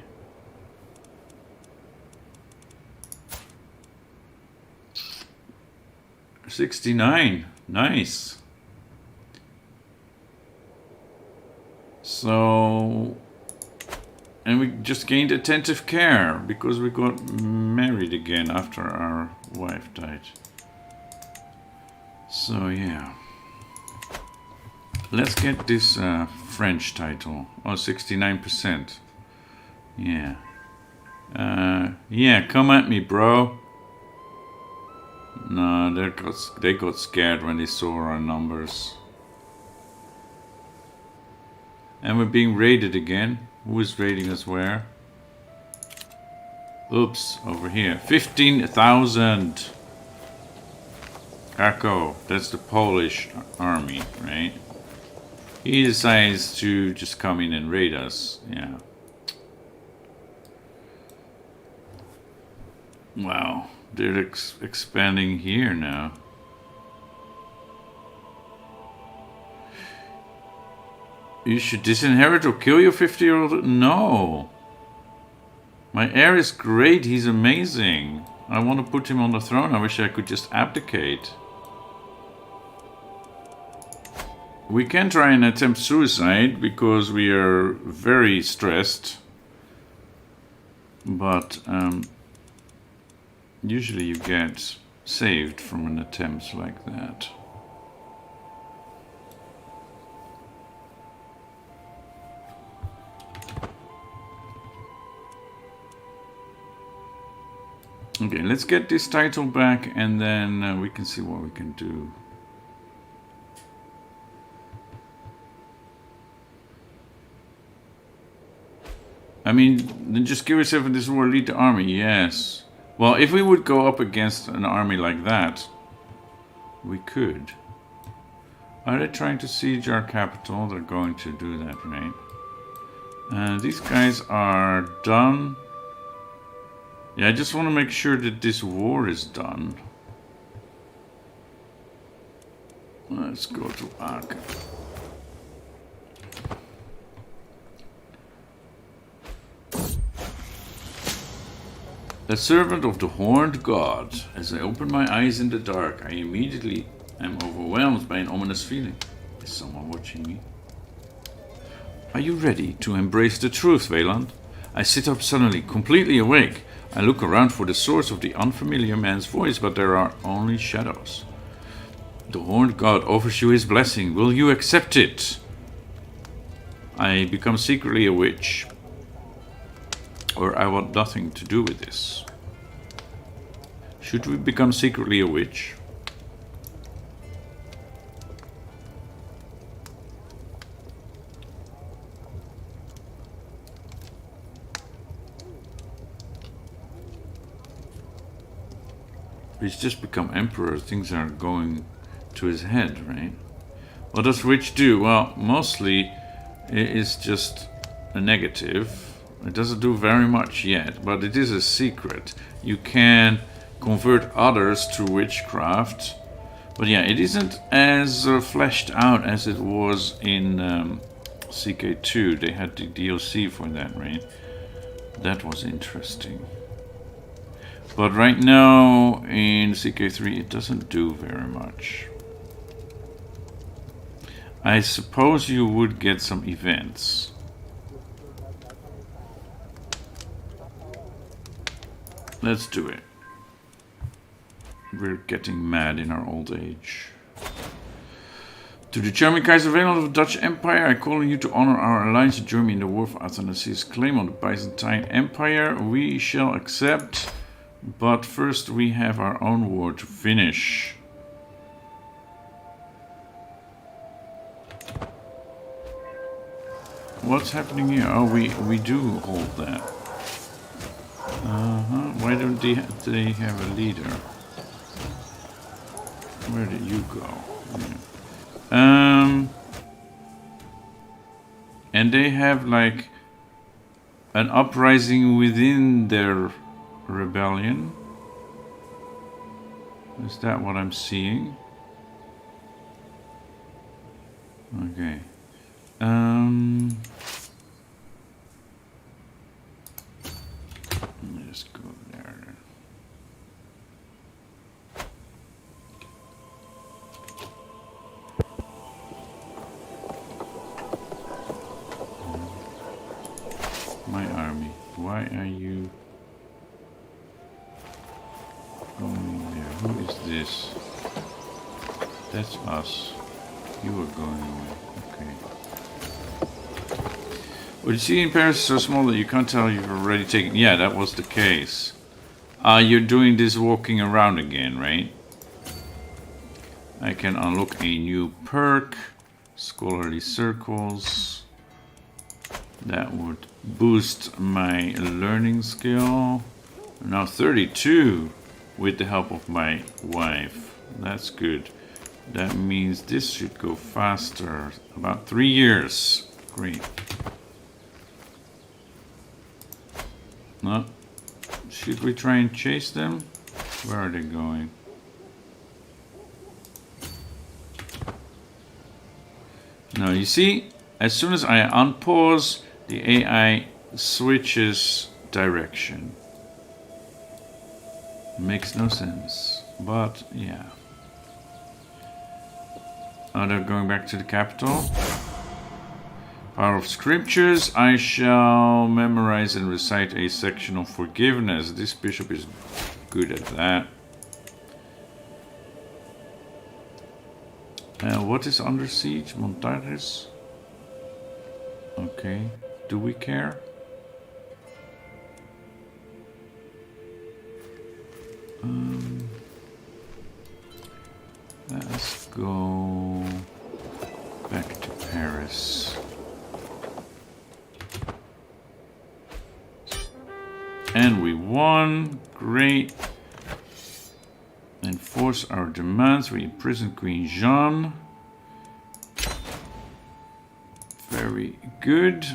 $69, nice. So, and we just gained attentive care because we got married again after our wife died. So yeah, let's get this French title. Oh, 69%. Yeah. Yeah, come at me, bro. No, they got scared when they saw our numbers. And we're being raided again. Who is raiding us where? Oops, over here. 15,000. Krakow, that's the Polish army, right? He decides to just come in and raid us. Yeah. Wow, they're expanding here now. You should disinherit or kill your 50-year-old? No. My heir is great. He's amazing. I want to put him on the throne. I wish I could just abdicate. We can try and attempt suicide because we are very stressed. But usually you get saved from an attempt like that. Okay, let's get this title back and then we can see what we can do. I mean, then just give yourself in this war, lead the army, yes. Well, if we would go up against an army like that, we could. Are they trying to siege our capital? They're going to do that, right? These guys are done. Yeah, I just want to make sure that this war is done. Let's go to Aachen. A servant of the horned god. As I open my eyes in the dark, I immediately am overwhelmed by an ominous feeling. Is someone watching me? Are you ready to embrace the truth, Wayland? I sit up suddenly, completely awake. I look around for the source of the unfamiliar man's voice, but there are only shadows. The horned god offers you his blessing. Will you accept it? I become secretly a witch. Or I want nothing to do with this. Should we become secretly a witch? He's just become emperor. Things are going to his head, right? What does witch do? Well, mostly it is just a negative. It doesn't do very much yet, but it is a secret. You can convert others to witchcraft. But yeah, it isn't as fleshed out as it was in CK2. They had the DLC for that, right? That was interesting. But right now in CK3 it doesn't do very much. I suppose you would get some events. Let's do it. We're getting mad in our old age. To the charming Kaiser Wayland of the Dutch Empire, I call on you to honor our alliance with Germany in the war for Athanasius' claim on the Byzantine Empire. We shall accept, but first we have our own war to finish. What's happening here? Oh, we do hold that. Why don't they have a leader? Where did you go? Yeah. And they have like an uprising within their rebellion. Is that what I'm seeing? Okay. Let's go there. My army. Why are you going there? Who is this? That's us. You are going away. Okay. What you see in Paris is so small that you can't tell you've already taken... Yeah, that was the case. You're doing this walking around again, right? I can unlock a new perk. Scholarly Circles. That would boost my learning skill. Now 32 with the help of my wife. That's good. That means this should go faster. About 3 years. Great. No. Should we try and chase them? Where are they going? Now you see, as soon as I unpause, the AI switches direction. Makes no sense, but yeah. Oh, they're going back to the capital. Power of Scriptures. I shall memorize and recite a section of forgiveness. This bishop is good at that. What is under siege? Montares. Okay. Do we care? Let's go back to Paris. And we won. Great. Enforce our demands. We imprison Queen Jeanne. Very good.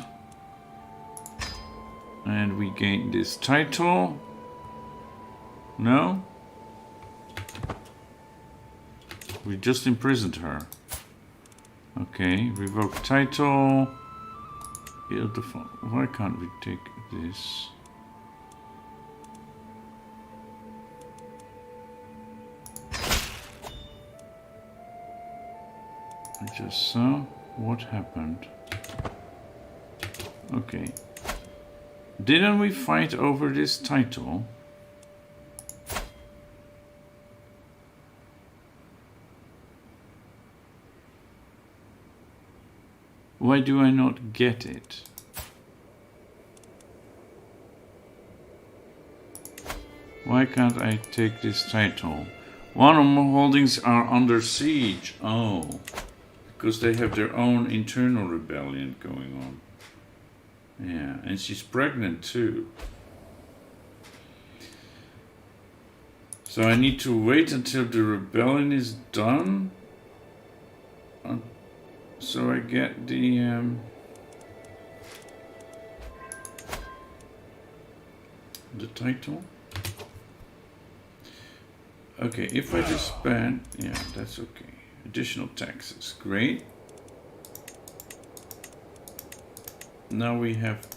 And we gain this title. No? We just imprisoned her. Okay, revoke title. Why can't we take this? Just so. What happened? Okay. Didn't we fight over this title? Why do I not get it? Why can't I take this title? One or more holdings are under siege. Oh, because they have their own internal rebellion going on. Yeah, and she's pregnant too. So I need to wait until the rebellion is done. So I get the title. Okay, if I just spend, yeah, that's okay. Additional taxes, great. Now we have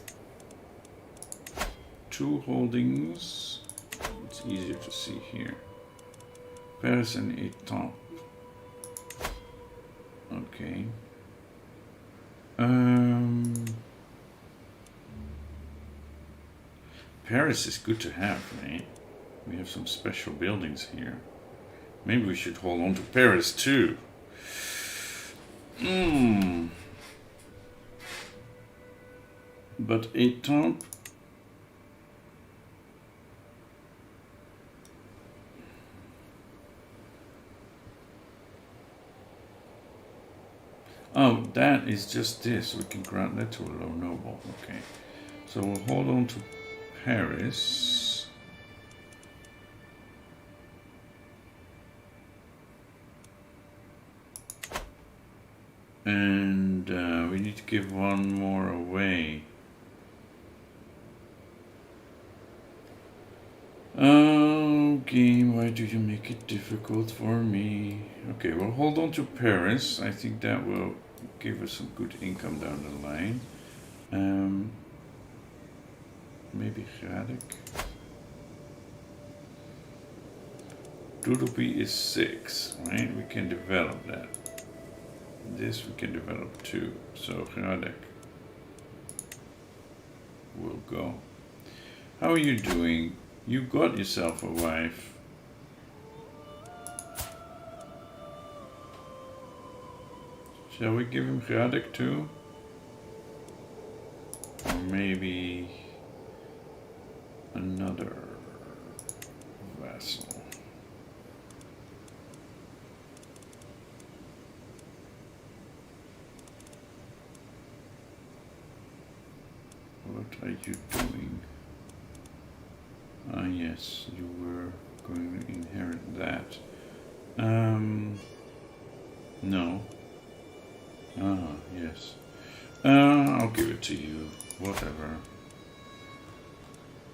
2 holdings. It's easier to see here. Paris and Étampes. Okay. Paris is good to have, right? We have some special buildings here. Maybe we should hold on to Paris too. But Étampes. Oh, that is just this. We can grant that to a low noble. Okay. So we'll hold on to Paris. And we need to give 1 more away. Oh, game, why do you make it difficult for me? Okay, we'll hold on to Paris. I think that will give us some good income down the line. Maybe Gradek. Doodleby is 6, right? We can develop that. This we can develop too. So Gradek will go. How are you doing? You got yourself a wife. Shall we give him Gradek too? Or maybe another vassal. What are you doing? Ah, yes, you were going to inherit that. No. Ah, yes. I'll give it to you. Whatever.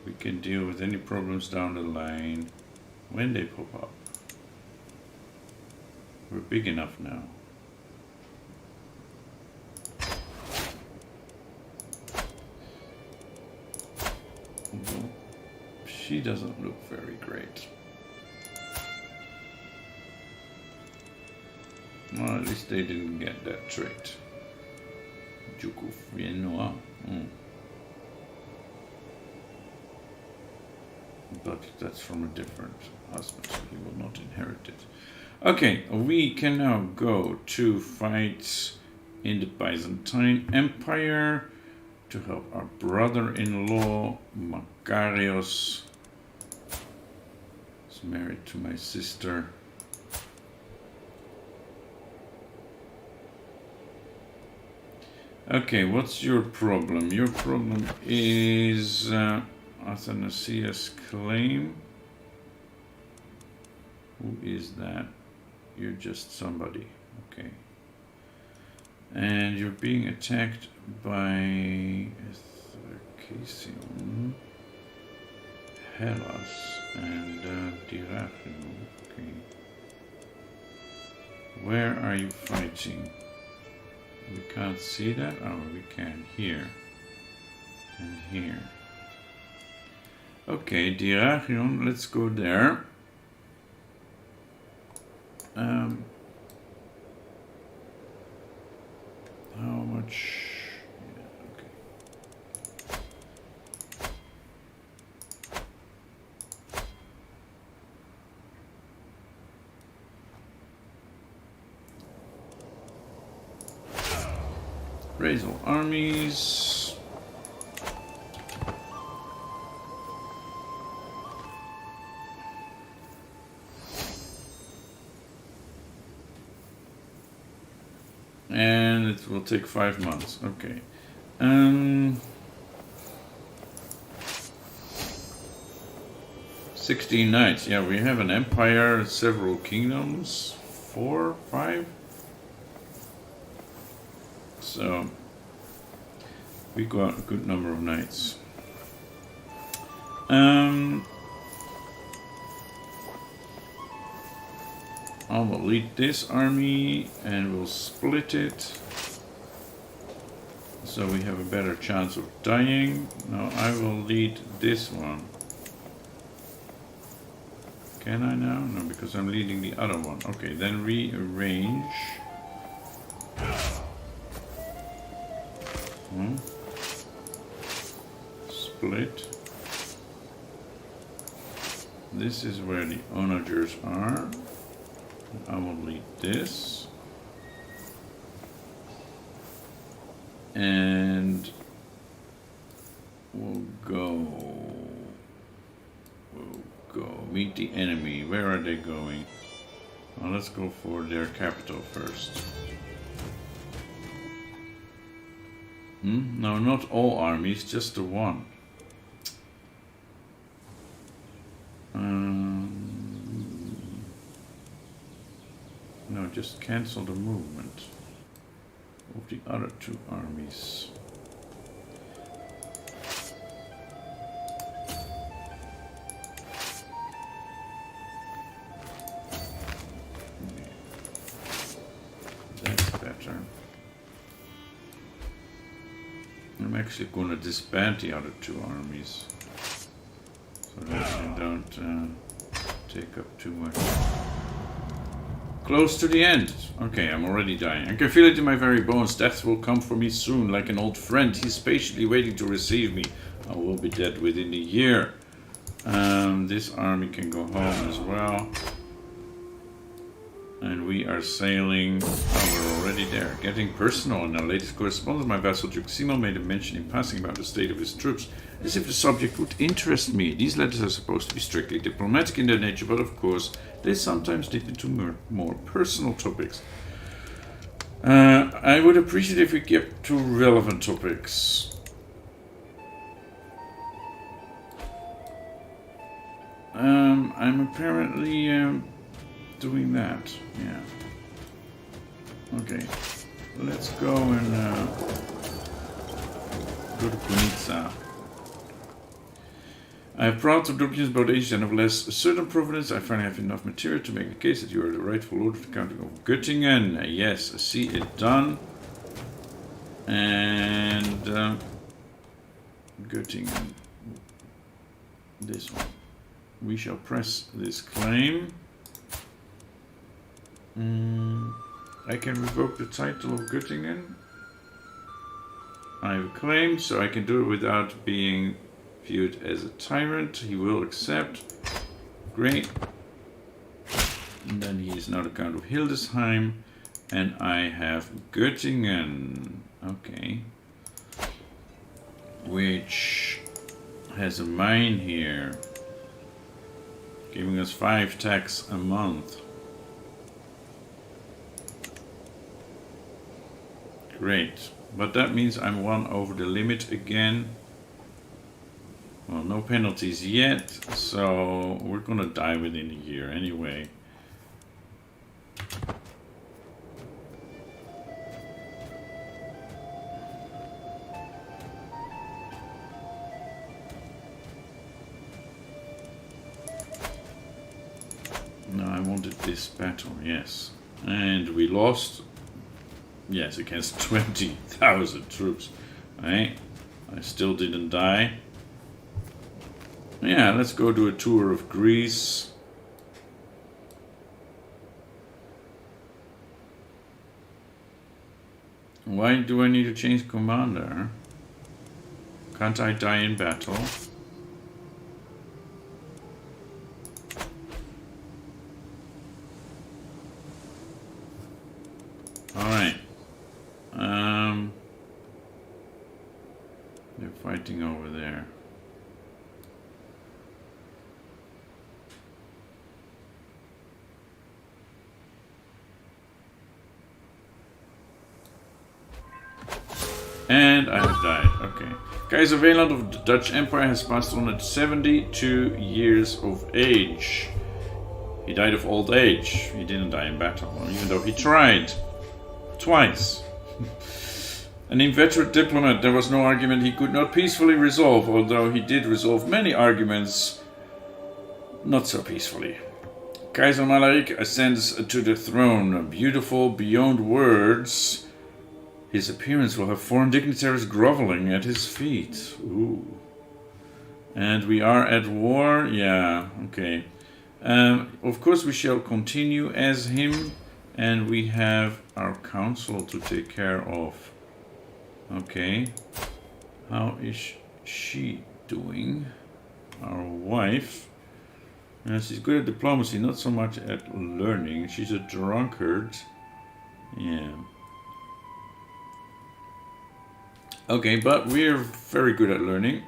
We can deal with any problems down the line when they pop up. We're big enough now. Although she doesn't look very great. Well, at least they didn't get that trait. Duke of Viennois. But that's from a different husband, so he will not inherit it. Okay, we can now go to fight in the Byzantine Empire to help our brother-in-law, Makarios. He's married to my sister. Okay, what's your problem? Your problem is Athanasius' claim. Who is that? You're just somebody. Okay. And you're being attacked by Circassian, Hellas, and Dyrrhachium. Okay. Where are you fighting? We can't see that? Oh, we can. Here. And here. Okay, Dyrrhachium, let's go there. How much? Yeah, okay. Raise all armies. And it will take 5 months. Okay. 16 knights. Yeah, we have an empire, several kingdoms. 4, 5. So we got a good number of knights. I will lead this army and we'll split it so we have a better chance of dying. Now I will lead this one. Can I now? No, because I'm leading the other one. Okay, then rearrange. Split. This is where the onagers are. I will lead this. And we'll go meet the enemy. Where are they going? Well, let's go for their capital first. No, not all armies, just the one. No, just cancel the movement of the other 2 armies. That's better. I'm actually going to disband the other 2 armies so that they don't take up too much. Close to the end. Okay, I'm already dying. I can feel it in my very bones. Death will come for me soon, like an old friend. He's patiently waiting to receive me. I will be dead within a year. This army can go home as well. And we are sailing. Oh, we're already there. Getting personal. In our latest correspondence, my vassal Duke Simon made a mention in passing about the state of his troops, as if the subject would interest me. These letters are supposed to be strictly diplomatic in their nature, but of course, they sometimes lead into more personal topics. I would appreciate if we get to relevant topics. I'm apparently doing that. Yeah. Okay. Let's go and go to Kunitsa. I have brought some documents about Asia and of less certain provenance. I finally have enough material to make the case that you are the rightful lord of the county of Göttingen. Yes, I see it done. And Göttingen. This one. We shall press this claim. I can revoke the title of Göttingen. I have a claim, so I can do it without being viewed as a tyrant. He will accept. Great. And then he is now the Count of Hildesheim. And I have Göttingen. Okay. Which has a mine here. Giving us 5 tax a month. Great. But that means I'm 1 over the limit again. Well, no penalties yet, so we're gonna die within a year anyway. wanted this battle, yes. And we lost, yes, against 20,000 troops. Right? I still didn't die. Yeah, let's go do a tour of Greece. Why do I need to change commander? Can't I die in battle? Alright. They're fighting over there. And I have died. Okay. Keizer Wieland of the Dutch Empire has passed on at 72 years of age. He died of old age. He didn't die in battle, even though he tried. Twice. An inveterate diplomat, there was no argument he could not peacefully resolve, although he did resolve many arguments not so peacefully. Keizer Malaric ascends to the throne, beautiful beyond words. His appearance will have foreign dignitaries groveling at his feet. Ooh. And we are at war? Yeah, okay. Of course we shall continue as him, and we have our council to take care of. Okay. How is she doing? Our wife. She's good at diplomacy, not so much at learning. She's a drunkard. Yeah. Okay, but we're very good at learning.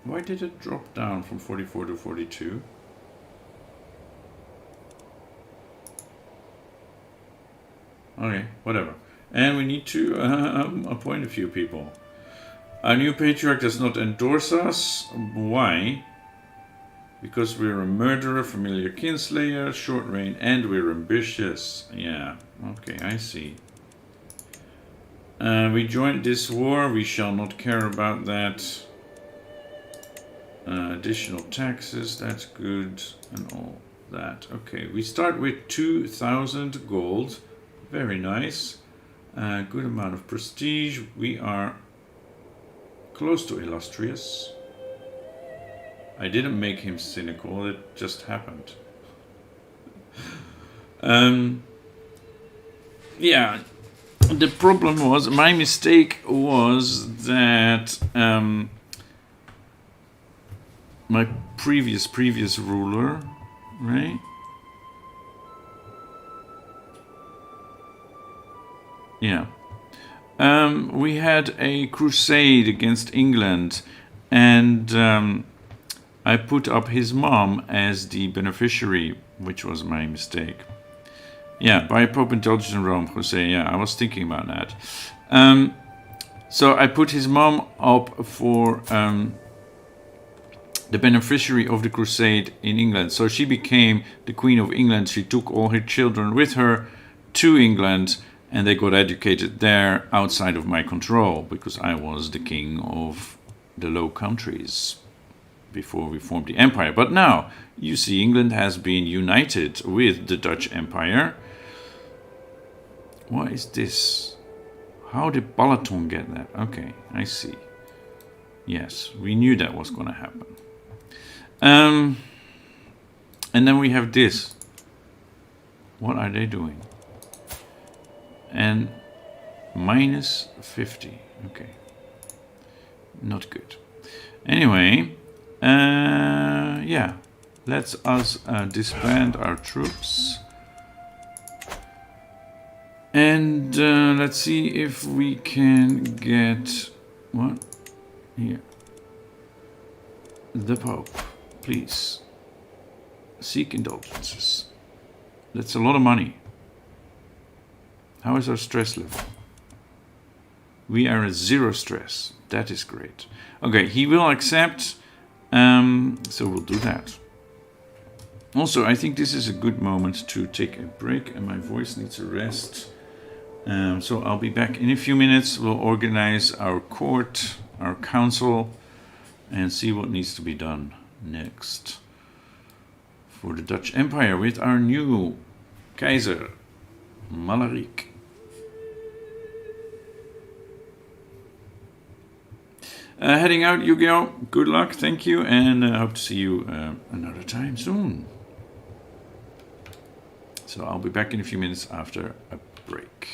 Why did it drop down from 44 to 42? Okay, whatever. And we need to appoint a few people. Our new patriarch does not endorse us. Why? Because we're a murderer, familiar kinslayer, short reign, and we're ambitious. Yeah, okay, I see. We joined this war. We shall not care about that. Additional taxes, that's good, and all that. Okay, we start with 2,000 gold. Very nice. Good amount of prestige. We are close to illustrious. I didn't make him cynical, it just happened. Yeah, the problem was, my mistake was that my previous ruler, right? Yeah. We had a crusade against England, and I put up his mom as the beneficiary, which was my mistake. Yeah, by Pope Indulgence in Rome, Jose, yeah, I was thinking about that. So I put his mom up for the beneficiary of the crusade in England. So she became the Queen of England. She took all her children with her to England, and they got educated there outside of my control, because I was the king of the Low Countries before we formed the empire. But now, you see, England has been united with the Dutch Empire. What is this? How did Balaton get that? Okay, I see. Yes, we knew that was going to happen. And then we have this. What are they doing? And minus 50. Okay. Not good. Anyway, yeah. Let's us disband our troops. And let's see if we can get... What? Here. The Pope. Please. Seek indulgences. That's a lot of money. How is our stress level? We are at 0 stress. That is great. Okay, he will accept. So we'll do that. Also, I think this is a good moment to take a break, and my voice needs a rest. So I'll be back in a few minutes. We'll organize our court, our council, and see what needs to be done next for the Dutch Empire with our new Keizer. Malariek. Heading out, Yu-Gi-Oh! Good luck, thank you, and I hope to see you another time soon. So I'll be back in a few minutes after a break.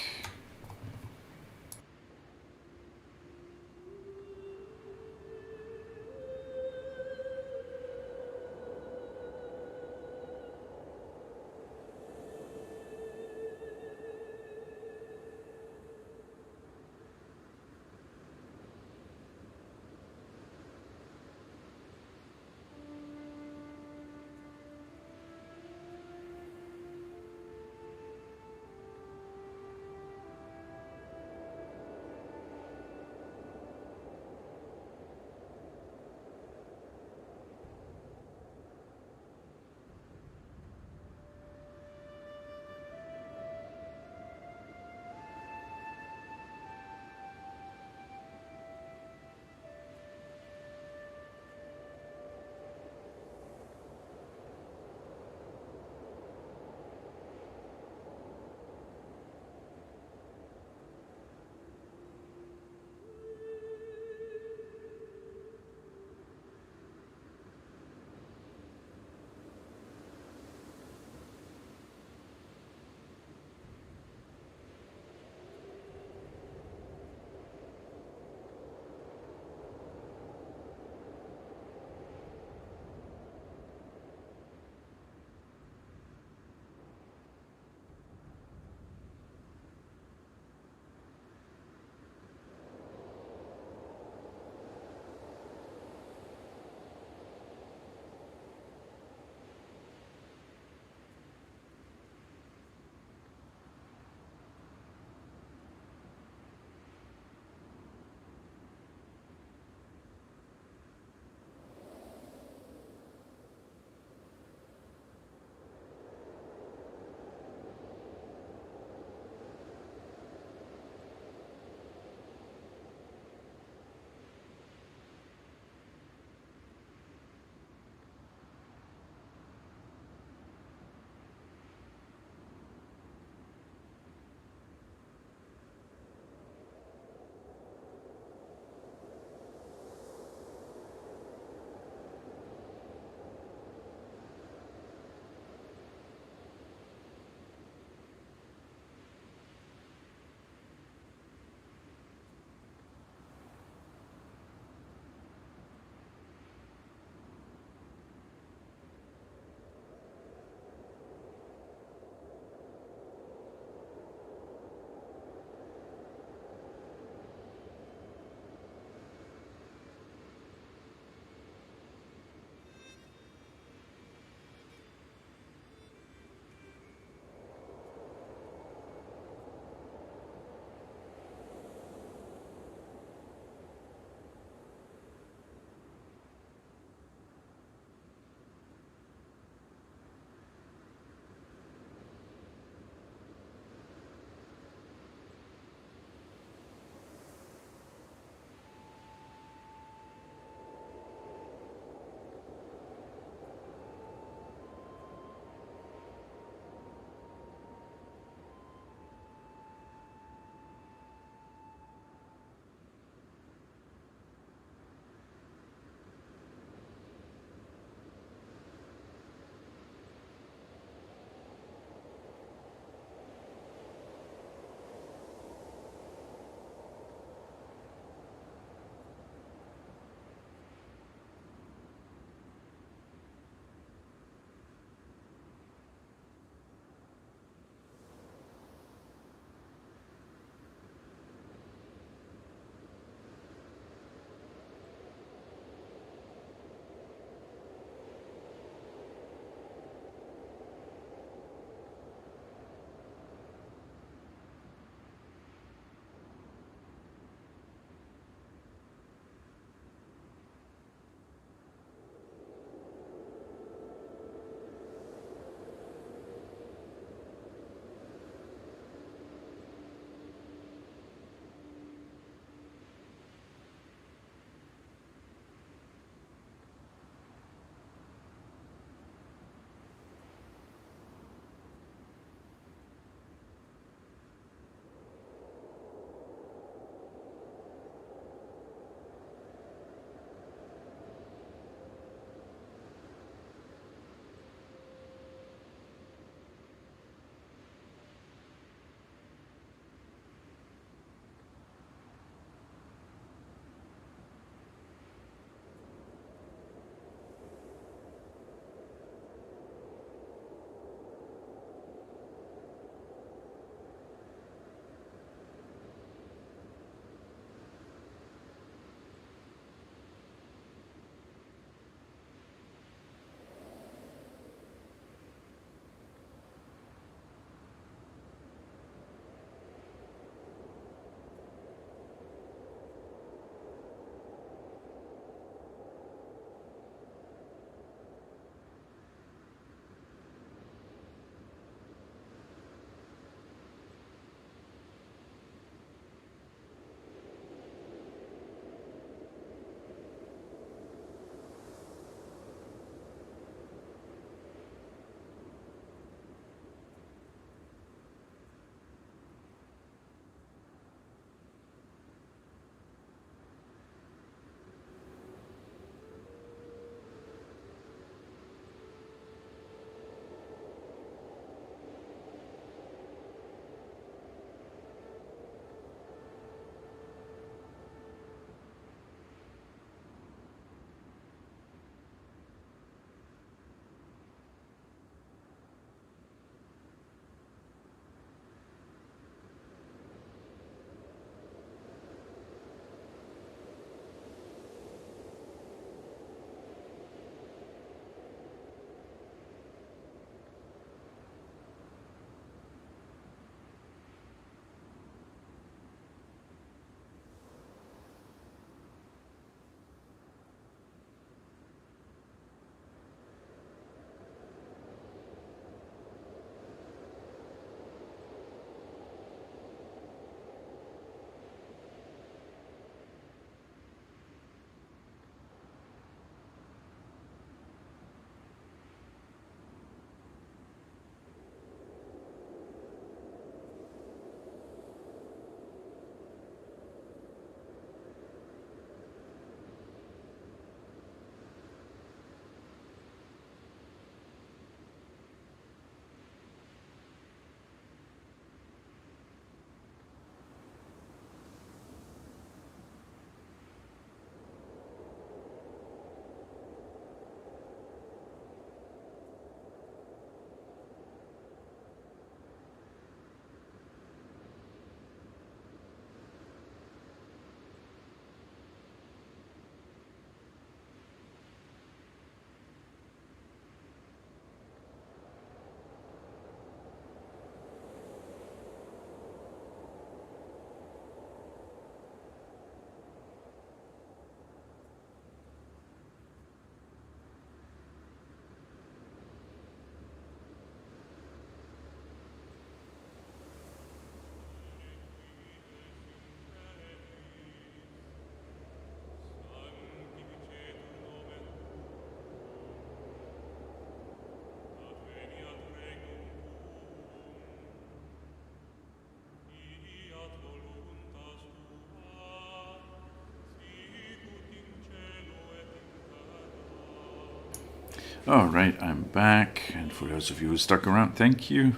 Alright, I'm back, and for those of you who stuck around, thank you.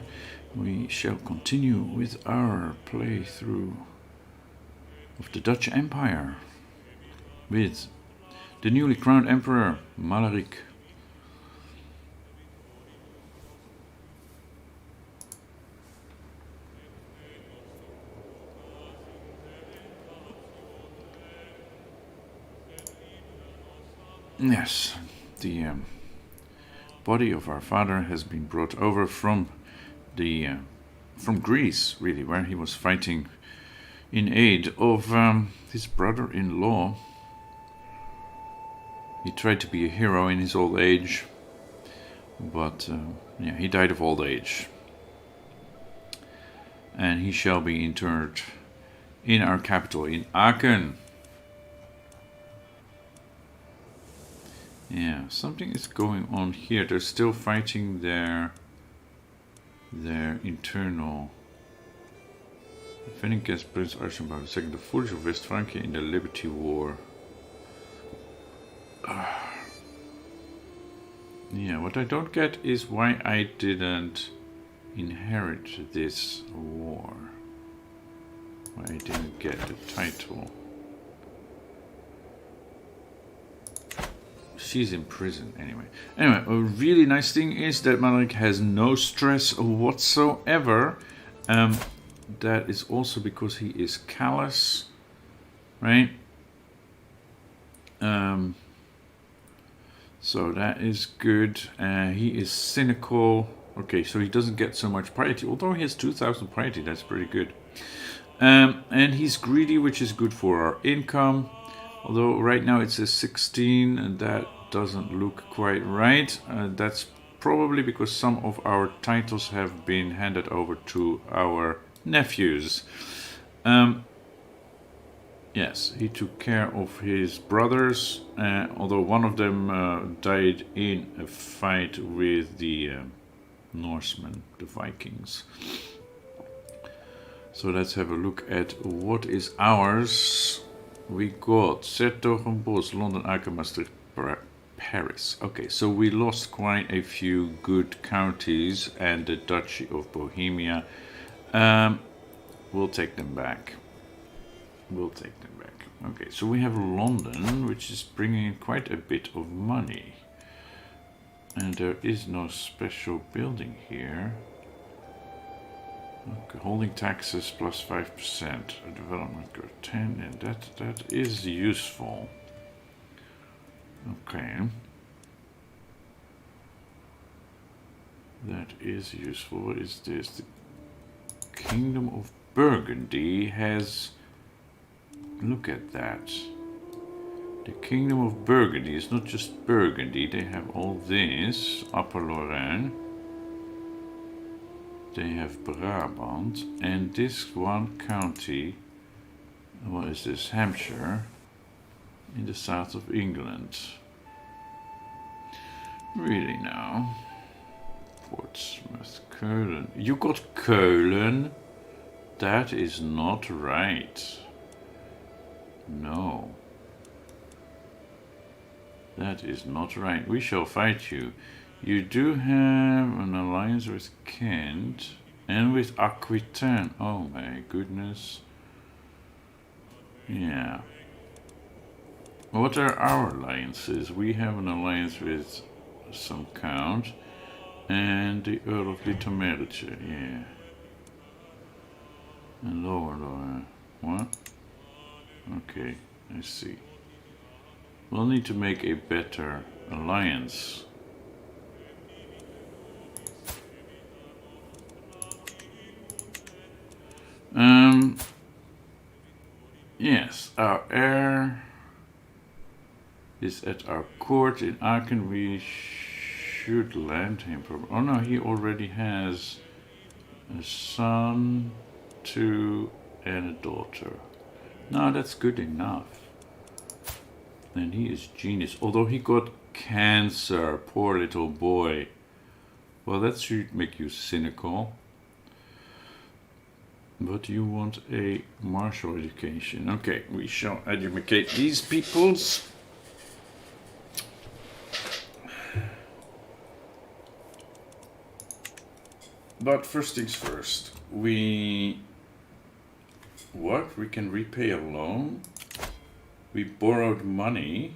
We shall continue with our playthrough of the Dutch Empire with the newly crowned Emperor, Malaric. Yes, the body of our father has been brought over from Greece, really, where he was fighting in aid of his brother-in-law. He tried to be a hero in his old age, but yeah, he died of old age. And he shall be interred in our capital, in Aachen. Yeah, something is going on here. They're still fighting their internal. Defending against Prince Archambault II, the foolish of West Francia in the Liberty War. Yeah, what I don't get is why I didn't inherit this war. Why I didn't get the title. She's in prison anyway. Anyway, a really nice thing is that Malaric has no stress whatsoever. That is also because he is callous, right? So that is good. He is cynical. Okay, so he doesn't get so much piety, although he has 2,000 piety. That's pretty good. And he's greedy, which is good for our income. Although right now it says 16, and that doesn't look quite right. That's probably because some of our titles have been handed over to our nephews. Yes, he took care of his brothers, although one of them died in a fight with the Norsemen, the Vikings. So let's have a look at what is ours. We got Zertogenbosch, London, Aachen, Maastricht, Paris. Okay, so we lost quite a few good counties and the Duchy of Bohemia. We'll take them back. We'll take them back. Okay, so we have London, which is bringing in quite a bit of money. And there is no special building here. Okay, holding taxes plus 5%, development growth 10, and that is useful. Okay. That is useful. What is this? The Kingdom of Burgundy has... Look at that. The Kingdom of Burgundy is not just Burgundy, they have all this. Upper Lorraine. They have Brabant, and this one county, what is this, Hampshire, in the south of England. Really now? Portsmouth, Keulen. You got Keulen? That is not right. No. That is not right. We shall fight you. You do have an alliance with Kent and with Aquitaine. Oh my goodness. Yeah. What are our alliances? We have an alliance with some count and the Earl of Litomerce. Yeah. And lower. What? Okay, I see. We'll need to make a better alliance. Yes, our heir is at our court in Aachen. We should land him. Oh no, he already has a son, 2, and a daughter. No, that's good enough. And he is genius. Although he got cancer, poor little boy. Well, that should make you cynical. But you want a martial education. Okay, we shall educate these peoples. But first things first, we can repay a loan. We borrowed money.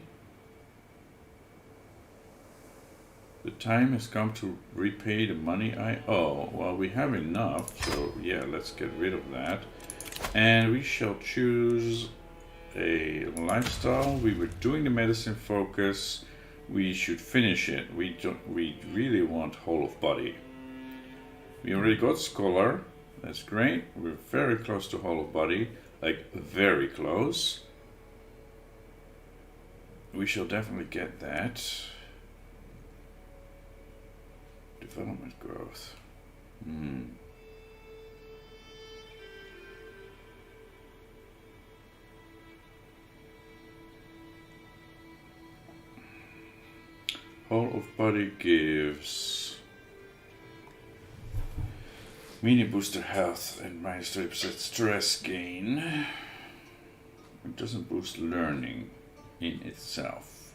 The time has come to repay the money I owe. Well, we have enough, so yeah, let's get rid of that. And we shall choose a lifestyle. We were doing the medicine focus. We should finish it. We really want whole of body. We already got scholar. That's great. We're very close to whole of body, like very close. We shall definitely get that. Development growth. Whole of body gives mini booster health and minus 30% stress gain. It doesn't boost learning in itself.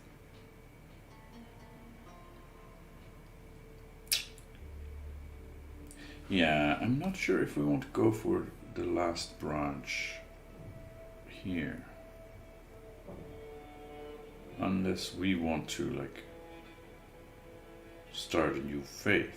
Yeah, I'm not sure if we want to go for the last branch here. Unless we want to, like, start a new faith.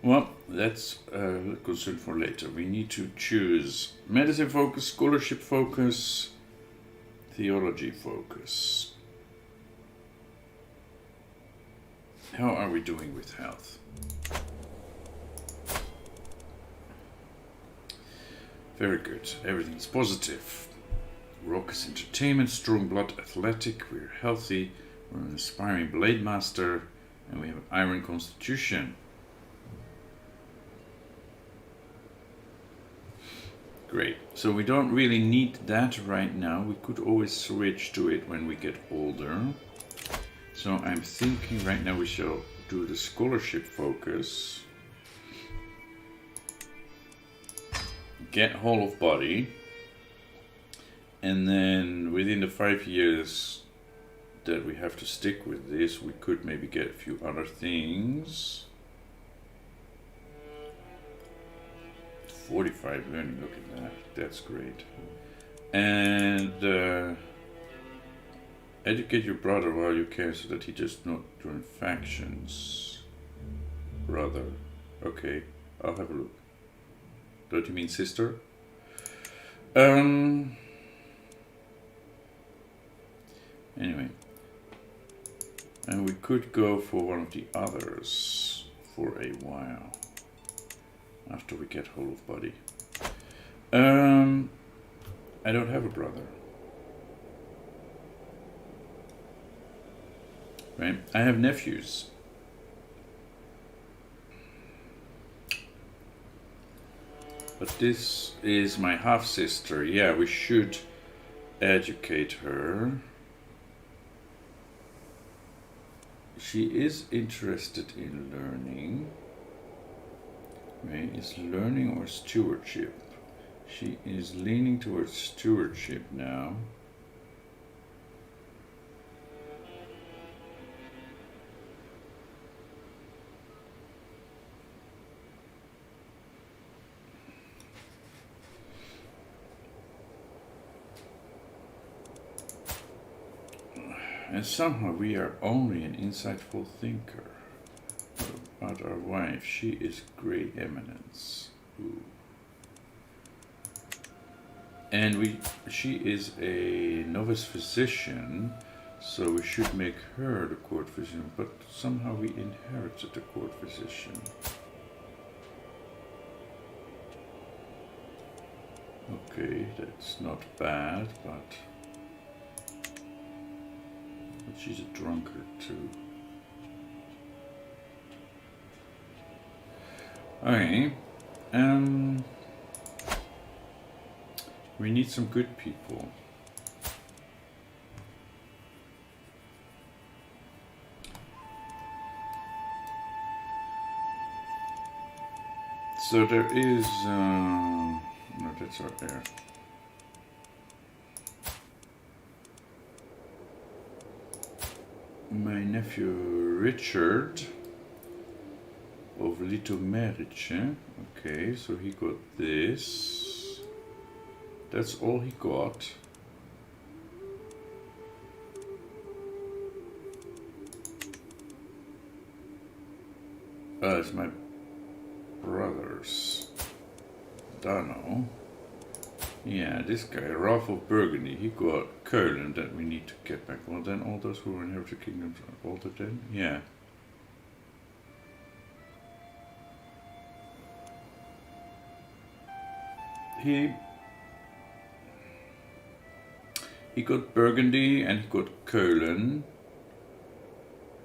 Well, that's a concern for later. We need to choose medicine focus, scholarship focus, theology focus. How are we doing with health? Very good. Everything's positive. Raucous entertainment, strong blood, athletic. We're healthy. We're an aspiring blade master, and we have iron constitution. Great. So we don't really need that right now. We could always switch to it when we get older. So I'm thinking right now we shall do the scholarship focus. Get whole of body. And then within the 5 years that we have to stick with this, we could maybe get a few other things. 45 learning, look at that, that's great. And educate your brother while you can so that he does not join factions. Brother, okay, I'll have a look. Don't you mean sister? Anyway, and we could go for one of the others for a while. After we get whole of body. I don't have a brother. Right? I have nephews. But this is my half-sister. Yeah, we should educate her. She is interested in learning. Right, is learning or stewardship? She is leaning towards stewardship now. And somehow we are only an insightful thinker. About our wife, she is great eminence. Ooh. And she is a novice physician, so we should make her the court physician, but somehow we inherited the court physician. Okay, that's not bad, but she's a drunkard too. Okay, we need some good people. So there is, no, that's our air. My nephew Richard of Litomerice. Okay, so he got this. That's all he got. It's my brother's. Dano. Yeah, this guy, Ralph of Burgundy, he got Köln that we need to get back. Well, then all those who were inherited kingdoms are altered then? Yeah. He got Burgundy and he got Köln,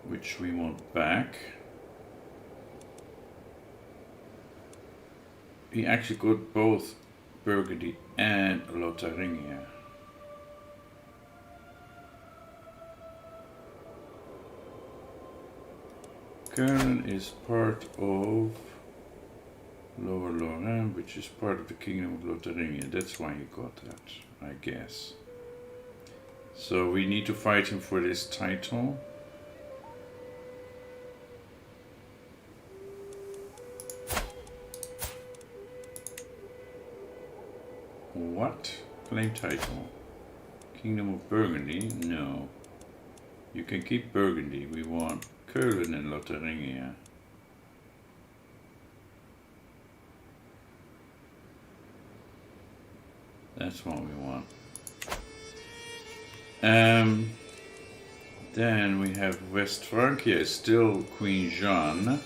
which we want back. He actually got both Burgundy and Lotharingia. Köln is part of Lower Lorraine, which is part of the Kingdom of Lotharingia. That's why he got that, I guess. So we need to fight him for this title. What? Claim title. Kingdom of Burgundy? No. You can keep Burgundy. We want Köln and Lotharingia. That's what we want. Then we have West Francia is still Queen Jeanne.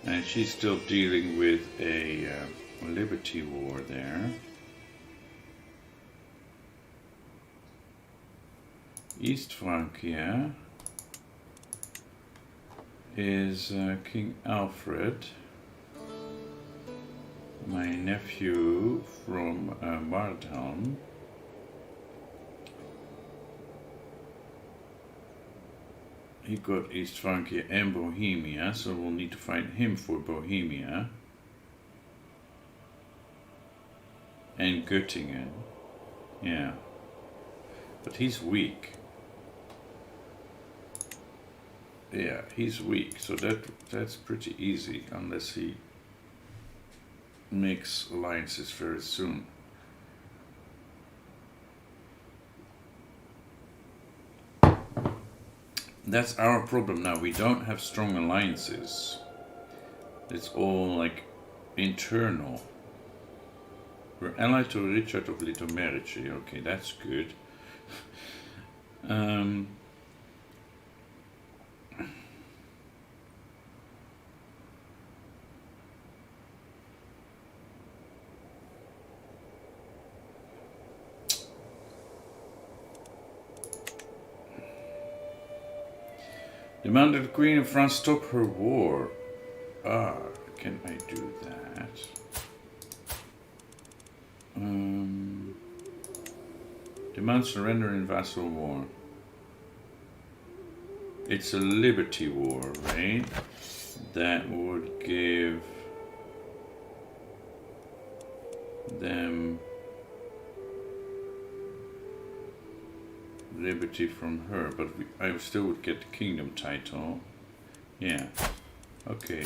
And she's still dealing with a liberty war there. East Francia is King Alfred, my nephew from Mardhelm. He got East Francia and Bohemia, so we'll need to fight him for Bohemia. And Göttingen. Yeah. But he's weak. Yeah, he's weak, so that's pretty easy, unless he makes alliances very soon. That's our problem now. We don't have strong alliances. It's all like internal. We're allied to Richard of Litomerice. Okay, that's good. Demand that the Queen of France stop her war. Ah, can I do that? Demand surrender in vassal war. It's a liberty war, right? That would give them liberty from her, but I still would get the kingdom title. Yeah. Okay.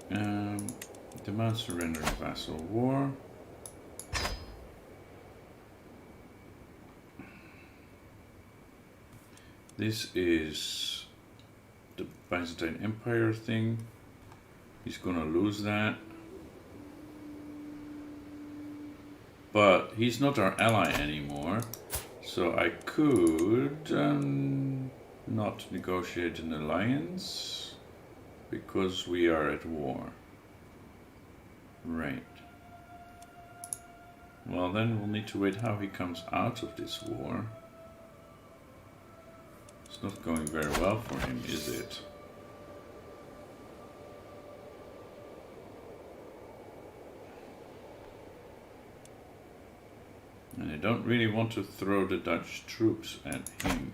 Demand surrender in vassal war. This is the Byzantine Empire thing. He's gonna lose that. But he's not our ally anymore. So I could not negotiate an alliance because we are at war. Right. Well, then we'll need to wait how he comes out of this war. It's not going very well for him, is it? And I don't really want to throw the Dutch troops at him.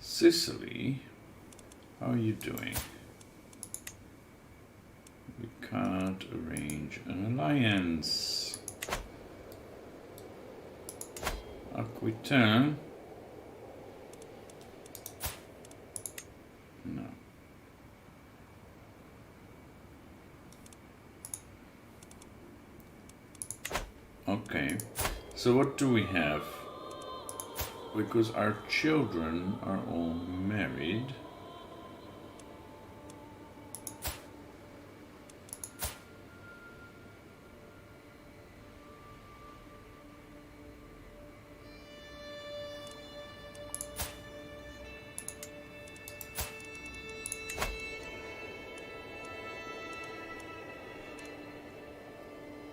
Sicily How are you doing? We can't arrange an alliance. Aquitaine. No. Okay, so what do we have? Because our children are all married.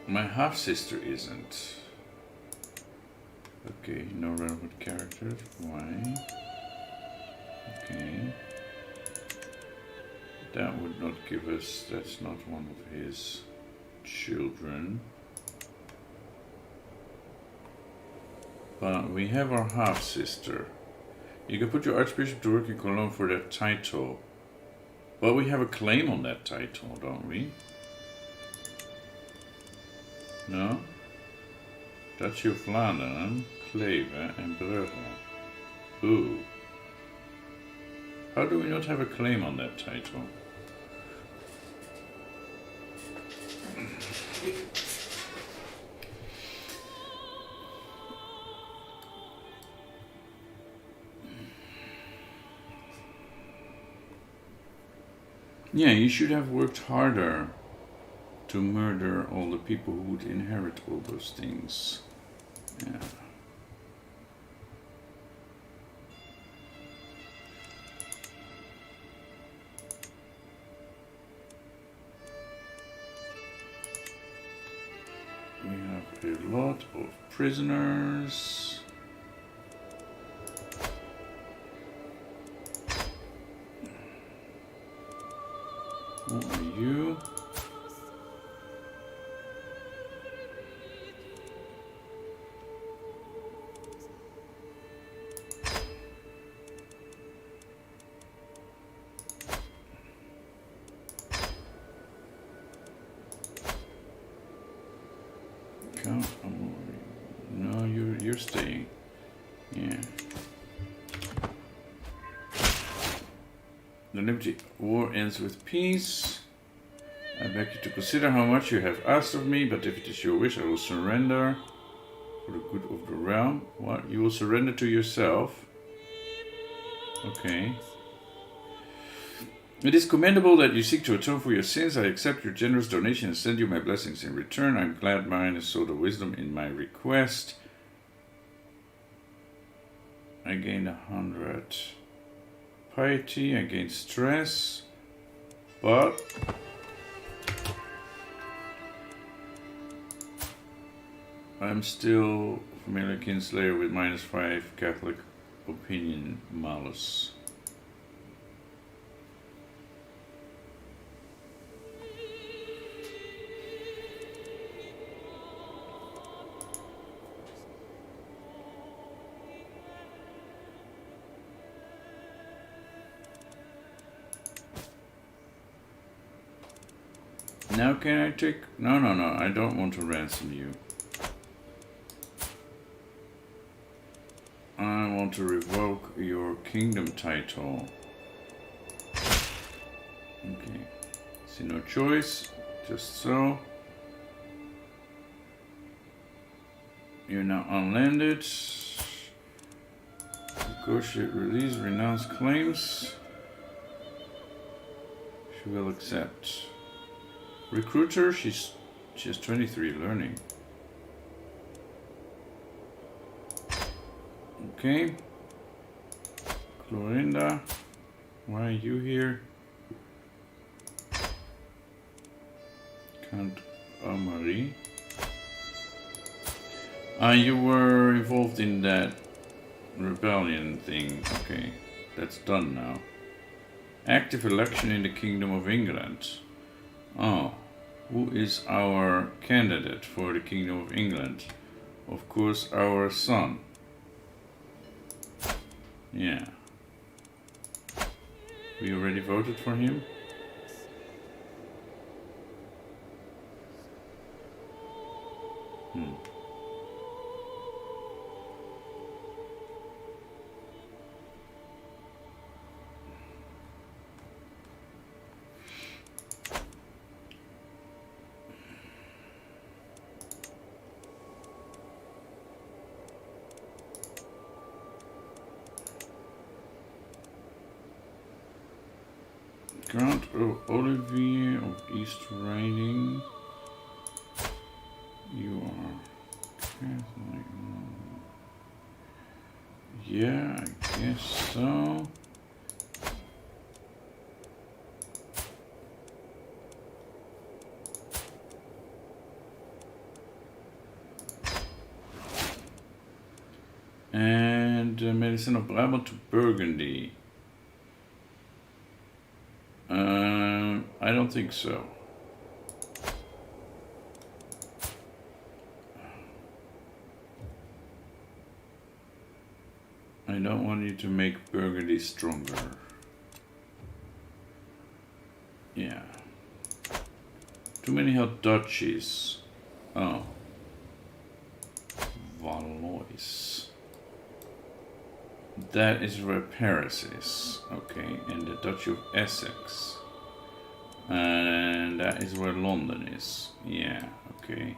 My half-sister isn't. Okay, no relevant characters. Why? Okay. That would not give us... That's not one of his children. But we have our half-sister. You can put your Archbishop to work in Cologne for that title. But we have a claim on that title, don't we? No? Duchy of Vlaanderen, Kleve and Brugge. Ooh. How do we not have a claim on that title? Yeah, you should have worked harder to murder all the people who would inherit all those things. Yeah. We have a lot of prisoners. Who are you? No, you're staying. Yeah. The Liberty War ends with peace. I beg you to consider how much you have asked of me, but if it is your wish, I will surrender for the good of the realm. What? You will surrender to yourself? Okay. It is commendable that you seek to atone for your sins. I accept your generous donation and send you my blessings in return. I'm glad mine has sought the wisdom in my request. I gained 100 piety, I gained stress, but I'm still familiar kinslayer with -5 Catholic opinion malus. Now can I take... No, I don't want to ransom you. I want to revoke your kingdom title. Okay. See, no choice. Just so. You're now unlanded. Negotiate release, renounce claims. She will accept. Recruiter, she has 23 learning. Okay. Clorinda, why are you here? Count Amari. You were involved in that rebellion thing. Okay, that's done now. Active election in the Kingdom of England. Oh, who is our candidate for the Kingdom of England? Of course, our son. Yeah. We already voted for him. Grant Olivier of East Riding. You are Catholic. Yeah, I guess so. And Medicine of Brabant to Burgundy. I don't think so. I don't want you to make Burgundy stronger. Yeah. Too many held duchies. Oh. Valois. That is where Paris is. Okay, and the Duchy of Essex. And that is where London is. Yeah, okay.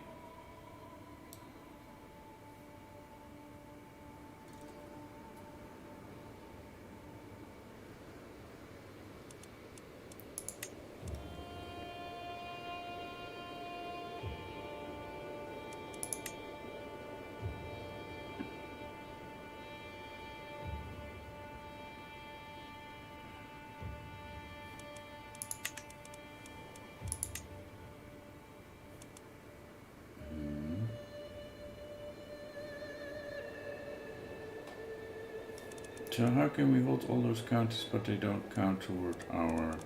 So how can we hold all those counties but they don't count toward our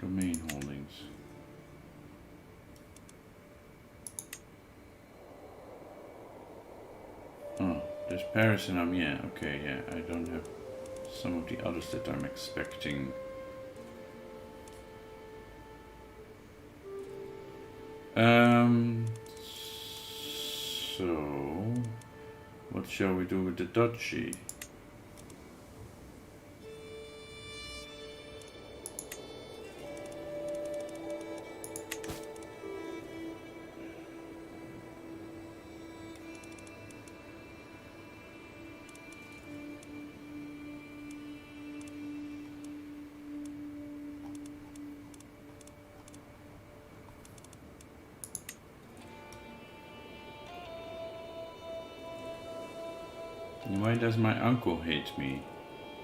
domain holdings? Oh, there's Paris and yeah, okay, yeah, I don't have some of the others that I'm expecting. So, what shall we do with the duchy? Why does my uncle hate me?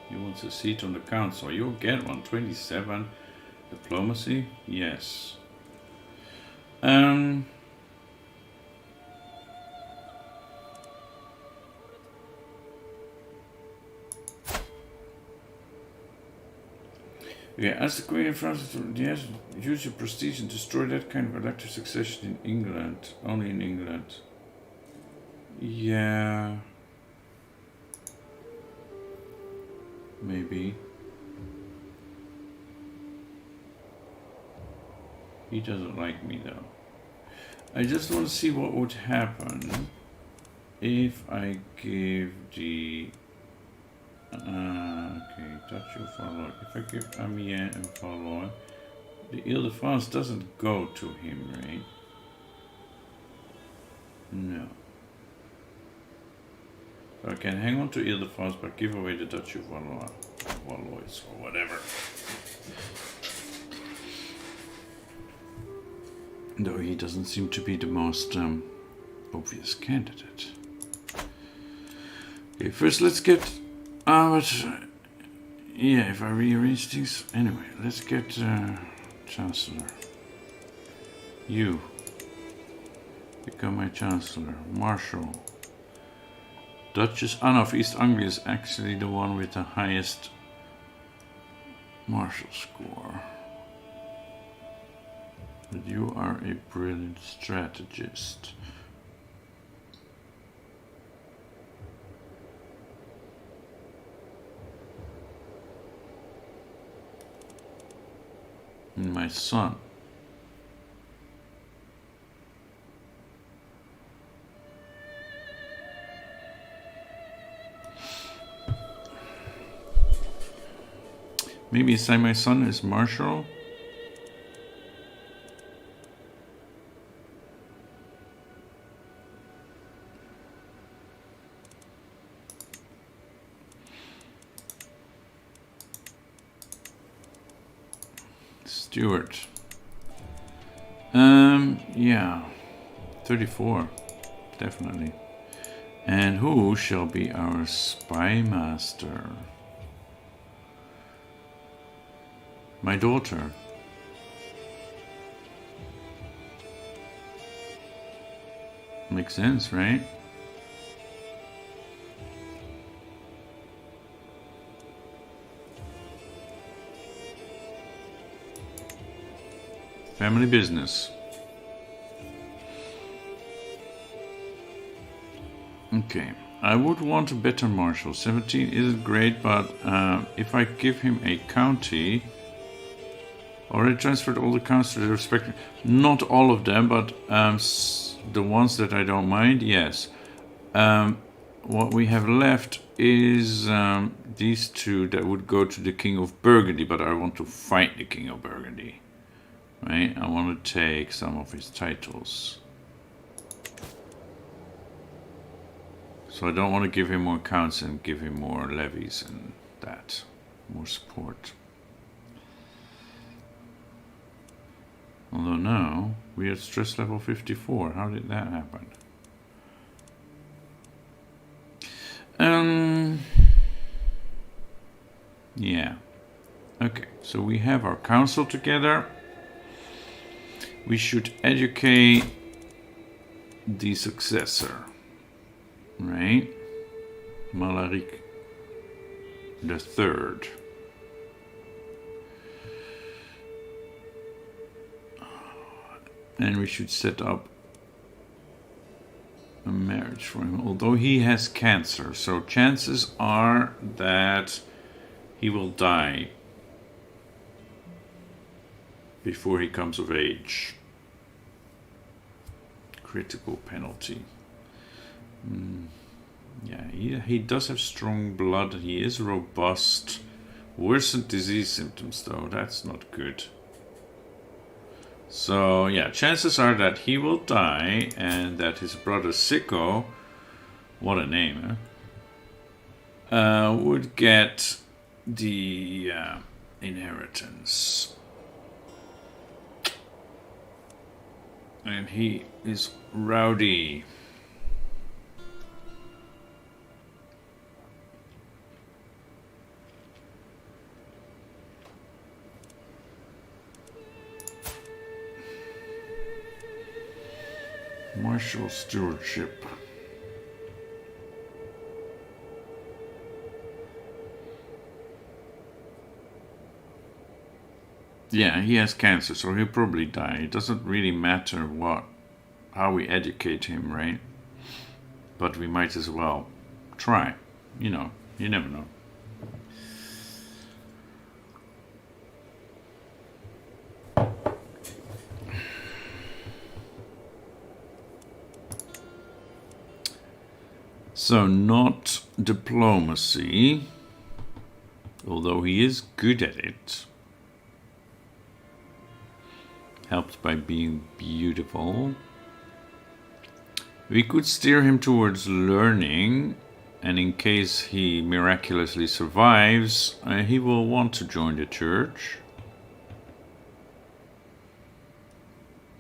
He wants a seat on the council. You'll get one. 27. Diplomacy? Yes. Yeah, as the Queen of France, yes, use your prestige and destroy that kind of elective succession in England. Only in England. Yeah. Maybe. He doesn't like me though. I just want to see what would happen if I give the okay, Duchy of Valois. If I give Amiens and Valois, the Ile-de-France doesn't go to him, right? No. So I can hang on to Ile-de-France but give away the Duchy of Valois. Valois or whatever. Though he doesn't seem to be the most obvious candidate. Okay, first let's get... but... yeah, if I rearrange things... Anyway, let's get Chancellor. You. Become my Chancellor. Marshal. Duchess Anna of East Anglia is actually the one with the highest marshal score. But you are a brilliant strategist. And my son. Maybe say my son is Marshall. Stewart. Yeah. 34. Definitely. And who shall be our spy master? My daughter. Makes sense, right? Family business. Okay, I would want a better marshal. 17 isn't great, but if I give him a county, already transferred all the counts to the respective. Not all of them, but the ones that I don't mind, yes. What we have left is these two that would go to the King of Burgundy, but I want to fight the King of Burgundy. Right? I want to take some of his titles. So I don't want to give him more counts and give him more levies and that. More support. Although now, we are stress level 54. How did that happen? Yeah. Okay, so we have our council together. We should educate the successor. Right? Malaric the third. And we should set up a marriage for him, although he has cancer, so chances are that he will die before he comes of age. Critical penalty. Yeah, he does have strong blood. He is robust. Worsened disease symptoms, though. That's not good. So, yeah, chances are that he will die and that his brother Sicko, what a name, would get the inheritance. And he is rowdy. Martial stewardship. Yeah, he has cancer, so he'll probably die. It doesn't really matter how we educate him, right? But we might as well try. You know, you never know. So not diplomacy, although he is good at it. Helped by being beautiful. We could steer him towards learning, and in case he miraculously survives, he will want to join the church.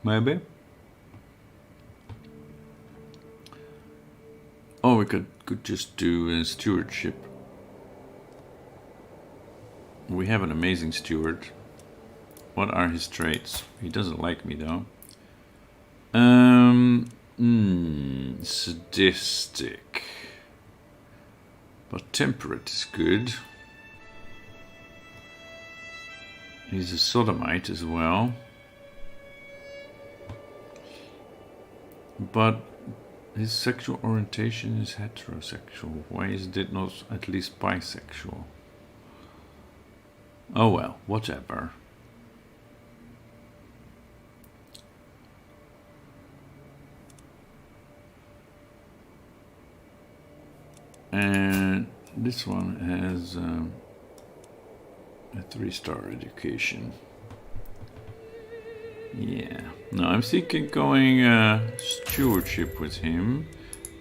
Maybe. Oh, we could just do stewardship. We have an amazing steward. What are his traits? He doesn't like me though. Sadistic. But temperate is good. He's a sodomite as well. But his sexual orientation is heterosexual. Why is it not at least bisexual? Oh well, whatever. And this one has a 3-star education. Yeah. No, I'm thinking going stewardship with him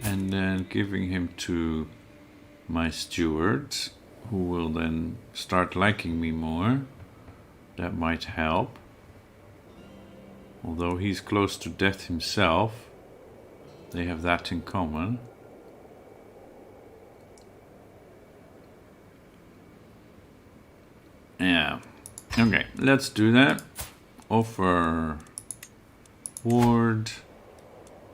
and then giving him to my stewards, who will then start liking me more. That might help. Although he's close to death himself, they have that in common. Yeah. Okay, let's do that. Offer ward.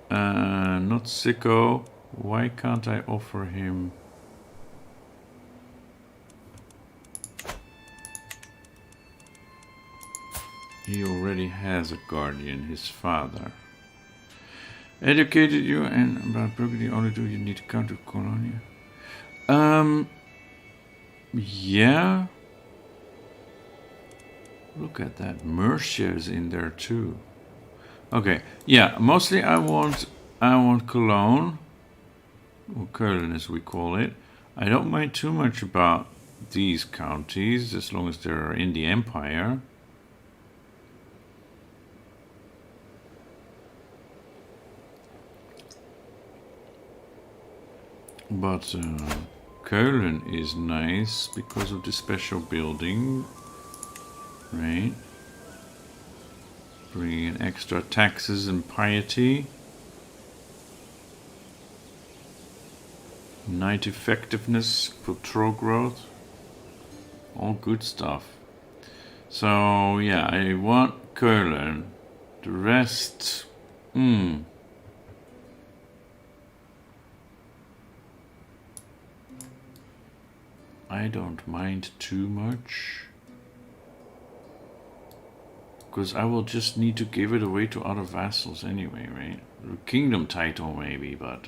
Not sicko. Why can't I offer him? He already has a guardian, his father. Educated you and about Burgundy, only do you need to count to Colonia? Yeah. Look at that. Mercia's in there too. Okay, yeah, mostly I want Cologne, or Köln as we call it. I don't mind too much about these counties, as long as they're in the Empire. But Köln is nice because of the special building, right? Bringing in extra taxes and piety. Knight effectiveness, patrol growth. All good stuff. So yeah, I want Köln. The rest, I don't mind too much. Because I will just need to give it away to other vassals anyway, right? A kingdom title maybe, but...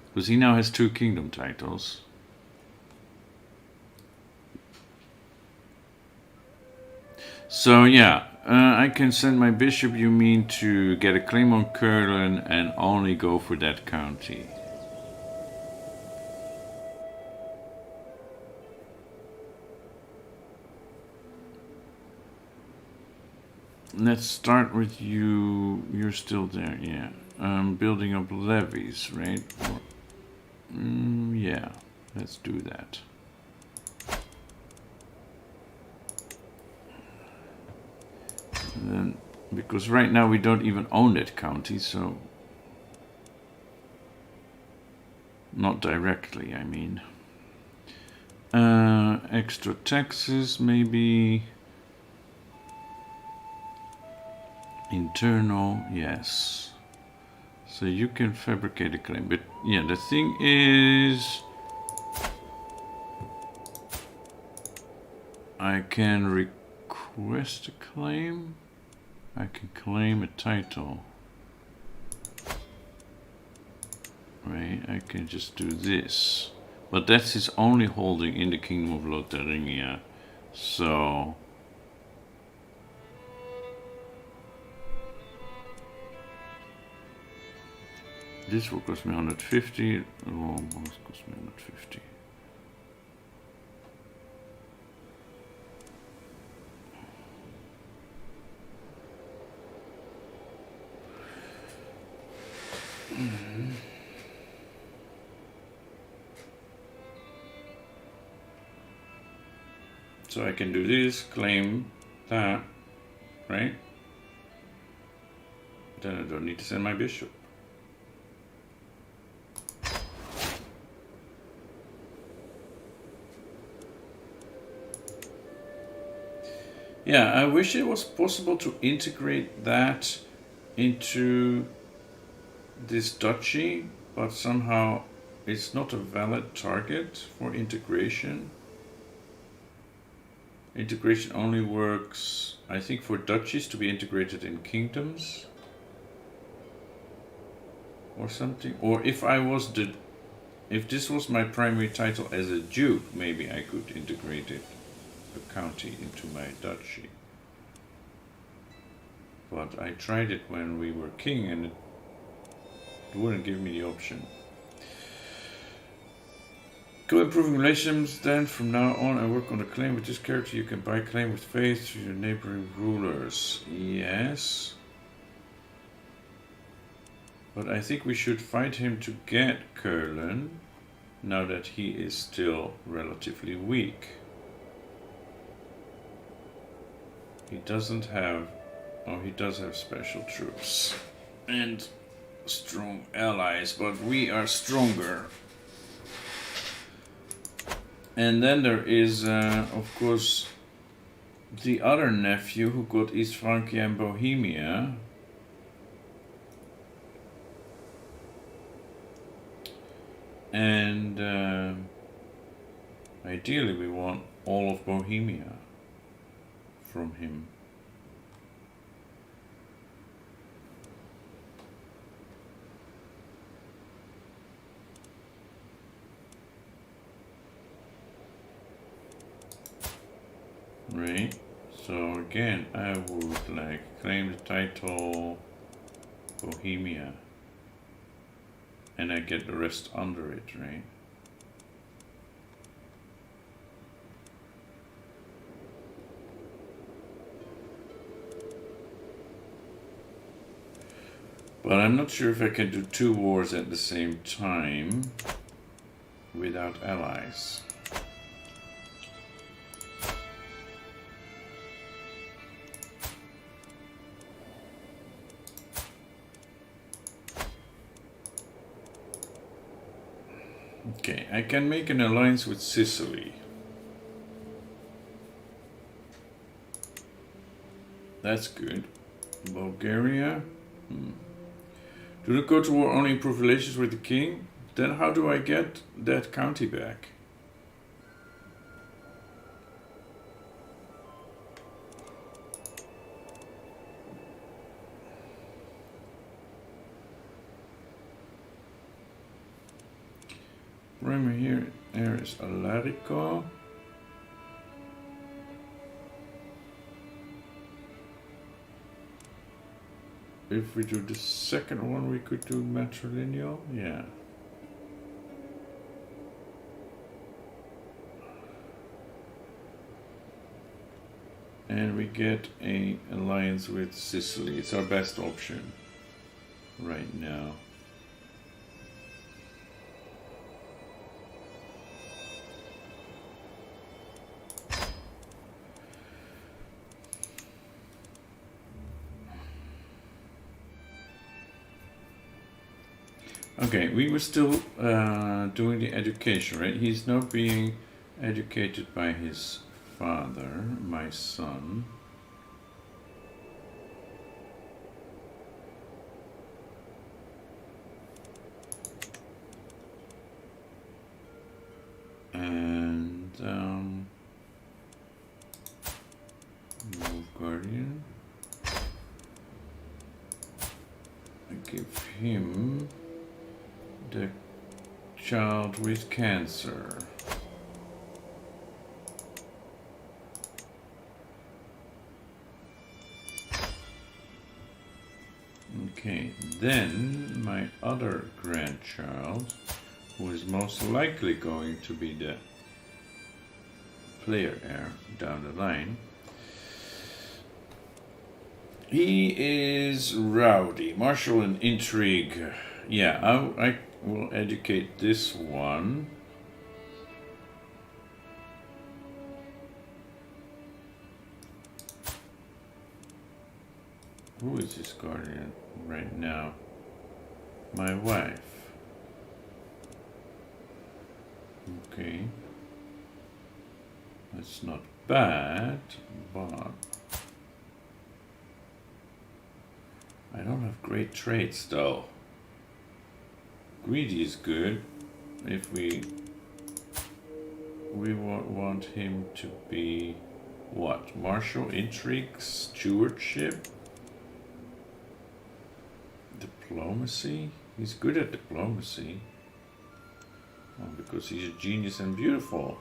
because he now has 2 kingdom titles. So yeah, I can send my bishop, you mean, to get a claim on Köln and only go for that county. Let's start with you. You're still there, yeah. Building up levies, right? Yeah, let's do that. And then, because right now we don't even own that county, so... not directly, I mean. Extra taxes, maybe... internal, yes. So you can fabricate a claim, but yeah, the thing is, I can request a claim. I can claim a title. Right, I can just do this. But that's his only holding in the Kingdom of Lotharingia. So... this will cost me 150. Oh, almost cost me 150. So I can do this, claim that, right? Then I don't need to send my bishop. Yeah, I wish it was possible to integrate that into this duchy, but somehow it's not a valid target for integration. Integration only works, I think, for duchies to be integrated in kingdoms or something. Or if this was my primary title as a duke, maybe I could integrate it, a county, into my duchy. But I tried it when we were king and it wouldn't give me the option. Go improving relations then. From now on, I work on a claim with this character. You can buy claim with faith to your neighboring rulers. Yes. But I think we should fight him to get Curlin, now that he is still relatively weak. He doesn't have... Oh, he does have special troops. And strong allies, but we are stronger. And then there is, of course, the other nephew who got East Francia and Bohemia. And ideally we want all of Bohemia from him. Right, so again, I would like claim the title Bohemia, and I get the rest under it, right? But I'm not sure if I can do 2 wars at the same time without allies. Okay, I can make an alliance with Sicily. That's good. Bulgaria. Do the go to war only improve relations with the king? Then how do I get that county back? Remember here, there is Alarico. If we do the second one, we could do matrilineal, yeah. And we get an alliance with Sicily. It's our best option right now. Okay, we were still doing the education, right? He's not being educated by his father, my son. And move guardian. I give him the child with cancer. Okay, then my other grandchild, who is most likely going to be the player heir down the line. He is rowdy, martial and intrigue. Yeah, I will educate this one. Who is his guardian right now? My wife. Okay. That's not bad, but I don't have great traits though. Greedy is good. If we want him to be what? Martial, intrigue, stewardship, diplomacy. He's good at diplomacy. Oh, because he's a genius and beautiful.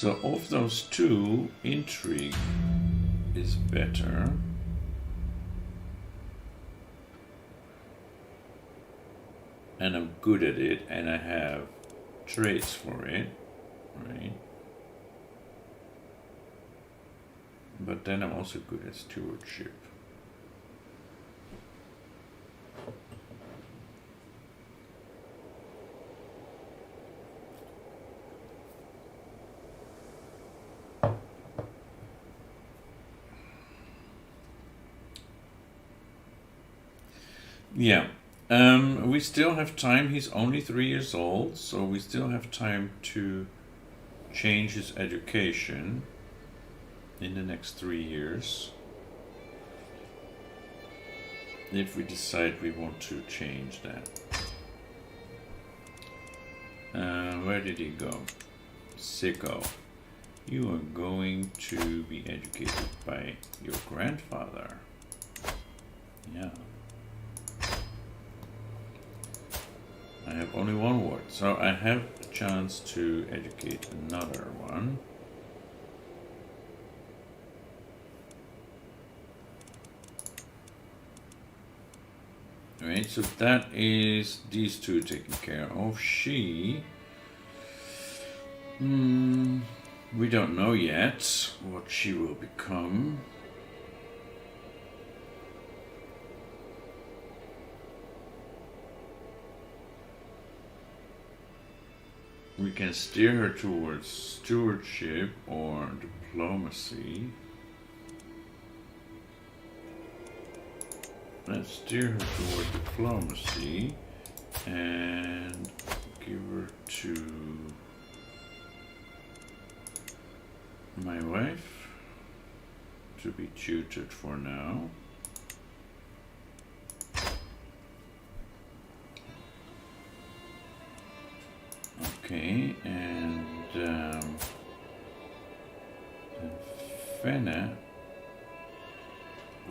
So of those two, intrigue is better. And I'm good at it, and I have traits for it, right? But then I'm also good at stewardship. Yeah. We still have time. He's only 3 years old, so we still have time to change his education in the next 3 years. If we decide we want to change that. Where did he go? Sicko. You are going to be educated by your grandfather. Yeah. I have only one ward, so I have a chance to educate another one. Right, so that is these two taken care of. She... we don't know yet what she will become. We can steer her towards stewardship or diplomacy. Let's steer her toward diplomacy and give her to my wife to be tutored for now. Okay, and Fenna.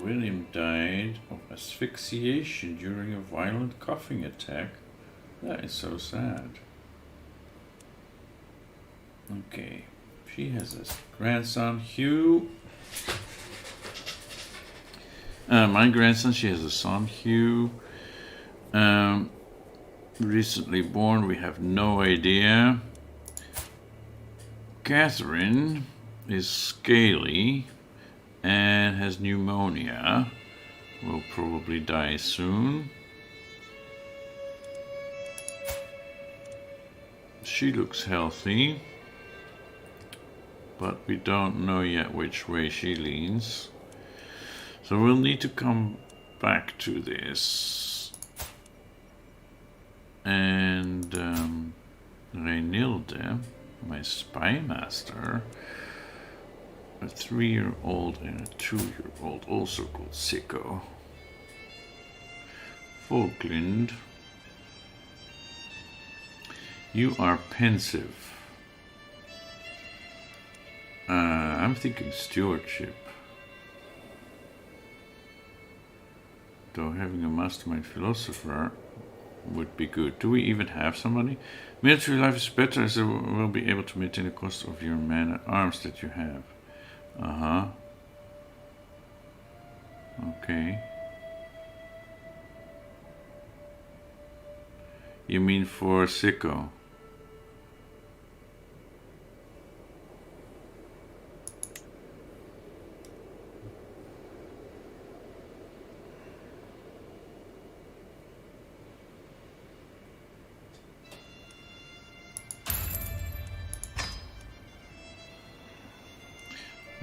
William died of asphyxiation during a violent coughing attack. That is so sad. Okay, she has a grandson, Hugh. My grandson, she has a son, Hugh. Recently born, we have no idea. Catherine is scaly and has pneumonia. Will probably die soon. She looks healthy, but we don't know yet which way she leans. So we'll need to come back to this. And Reinilde, my spy master, a 3-year-old and a 2-year-old, also called Sicko. Falkland, you are pensive. I'm thinking stewardship. Though having a mastermind philosopher would be good. Do we even have somebody? Military life is better as it will be able to maintain the cost of your man-at-arms that you have. Uh-huh. Okay. You mean for Sicko?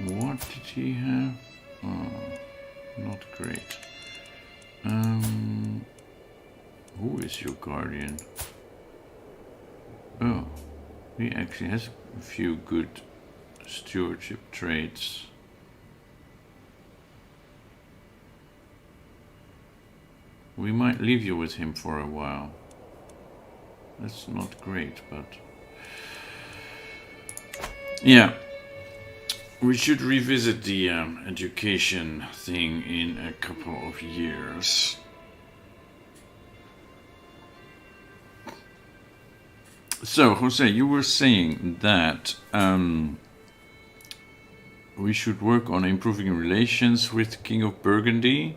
What did he have? Oh, not great. Who is your guardian? Oh, he actually has a few good stewardship traits. We might leave you with him for a while. That's not great, but... yeah. We should revisit the education thing in a couple of years. So, Jose, you were saying that we should work on improving relations with King of Burgundy.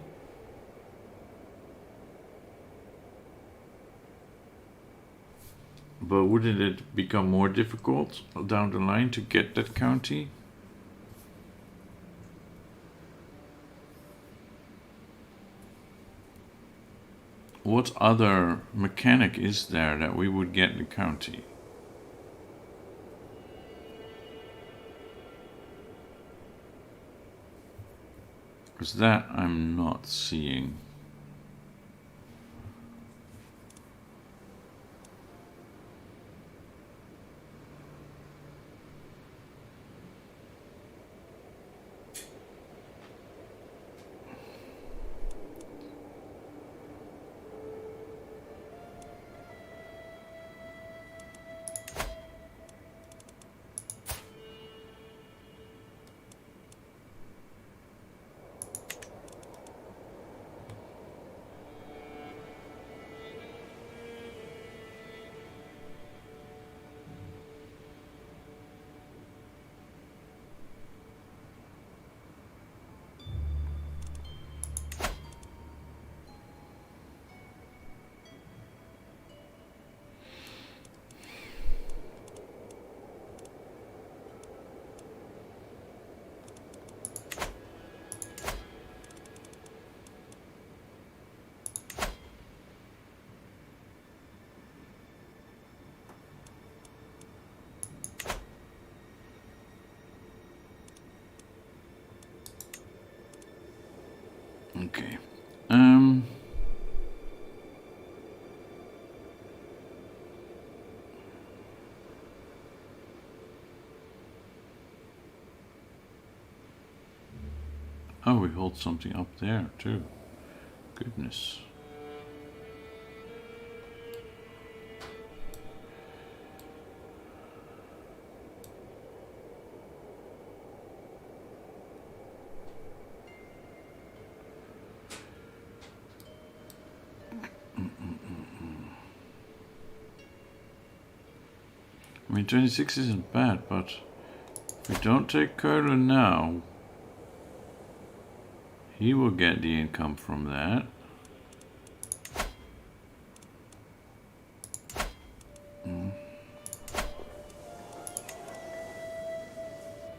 But wouldn't it become more difficult down the line to get that county? What other mechanic is there that we would get the county? Because that I'm not seeing. Okay. Oh, we hold something up there too. Goodness. I mean, 26 isn't bad, but if we don't take Curler now, he will get the income from that.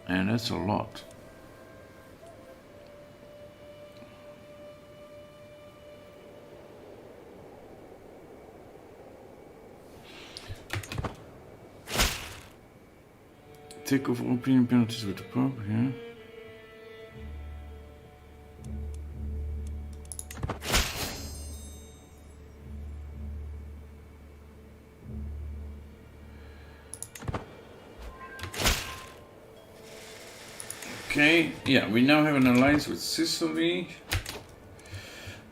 And that's a lot. Take off opinion penalties with the Pope, yeah. Okay, yeah, we now have an alliance with Sicily.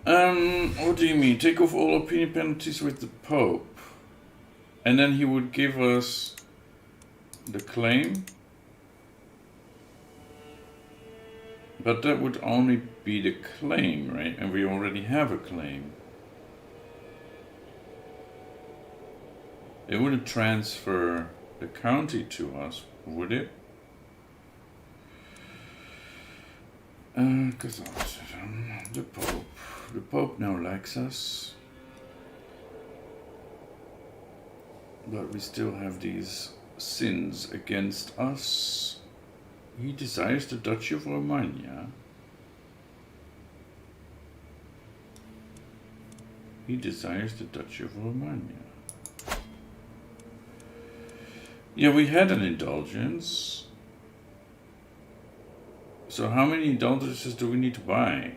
What do you mean? Take off all opinion penalties with the Pope. And then he would give us the claim. But that would only be the claim, right? And we already have a claim. It wouldn't transfer the county to us, would it? Catholicism, the Pope. The Pope now likes us. But we still have these sins against us. He desires the Duchy of Romagna. He desires the Duchy of Romagna. Yeah, we had an indulgence. So how many indulgences do we need to buy?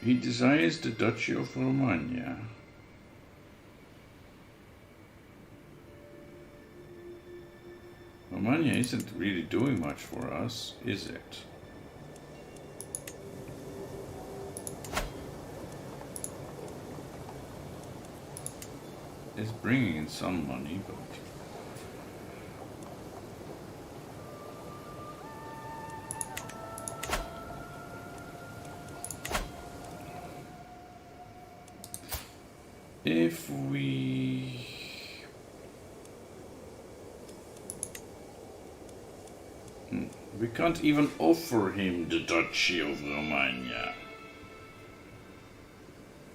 He desires the Duchy of Romagna. Romagna isn't really doing much for us, is it? It's bringing in some money, but... If we... We can't even offer him the Duchy of Romagna.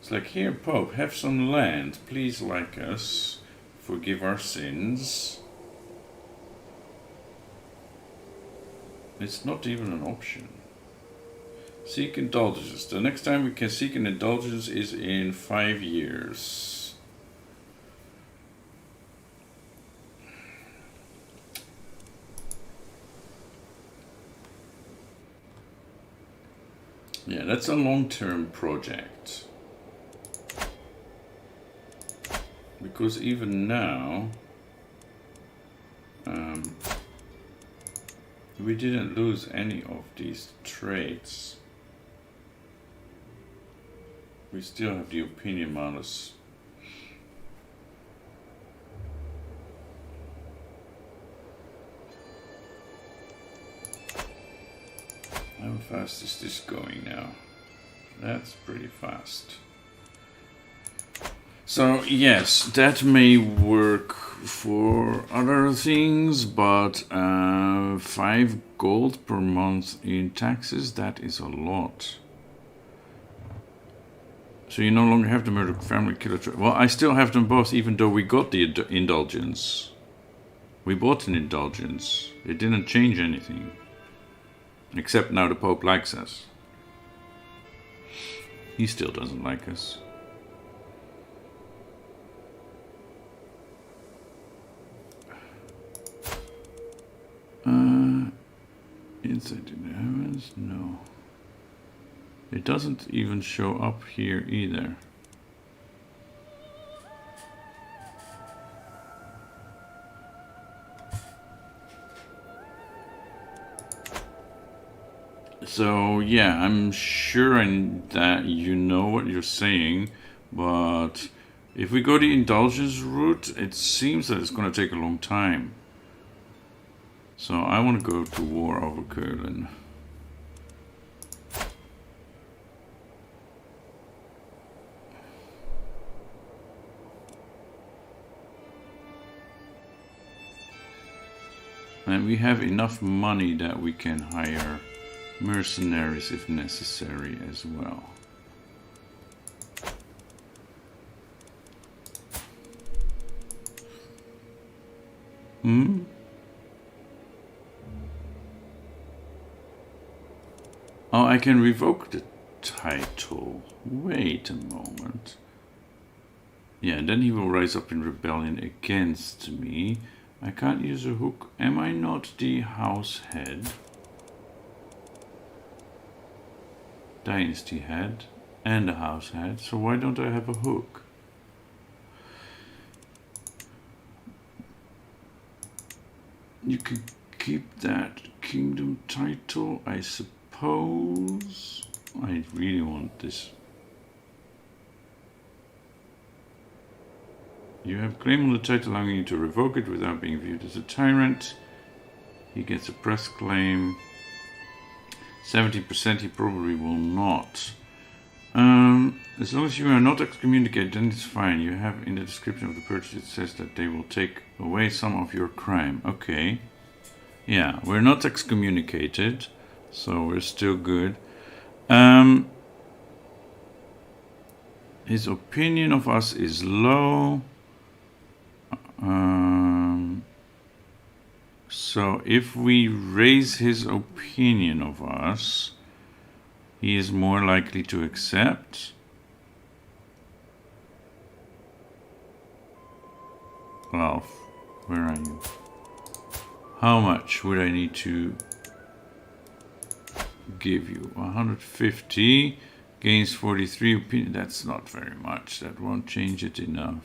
It's like, here, Pope, have some land. Please like us. Forgive our sins. It's not even an option. Seek indulgences. The next time we can seek an indulgence is in 5 years. Yeah, that's a long-term project. Because even now, we didn't lose any of these traits. We still have the opinion malus. How fast is this going now? That's pretty fast. So yes, that may work for other things, but 5 gold per month in taxes, that is a lot. So you no longer have the murder family killer. Well, I still have them both, even though we got the indulgence. We bought an indulgence. It didn't change anything. Except now the Pope likes us. He still doesn't like us. Inside in the heavens? No. It doesn't even show up here either. So yeah, I'm sure that you know what you're saying, but if we go the indulgence route, it seems that it's going to take a long time. So I want to go to war over Köln. And we have enough money that we can hire mercenaries if necessary as well. Oh, I can revoke the title. Wait a moment. Yeah, and then he will rise up in rebellion against me. I can't use a hook. Am I not the house head? Dynasty head and a house head. So why don't I have a hook? You can keep that kingdom title, I suppose. I really want this. You have claim on the title, allowing you to revoke it without being viewed as a tyrant. He gets a press claim. 70% he probably will not. As long as you are not excommunicated, then it's fine. You have in the description of the purchase, it says that they will take away some of your crime. Okay. Yeah, we're not excommunicated, so we're still good. His opinion of us is low. So if we raise his opinion of us, he is more likely to accept. Ralph, where are you? How much would I need to give you? 150 gains 43 opinion. That's not very much. That won't change it enough.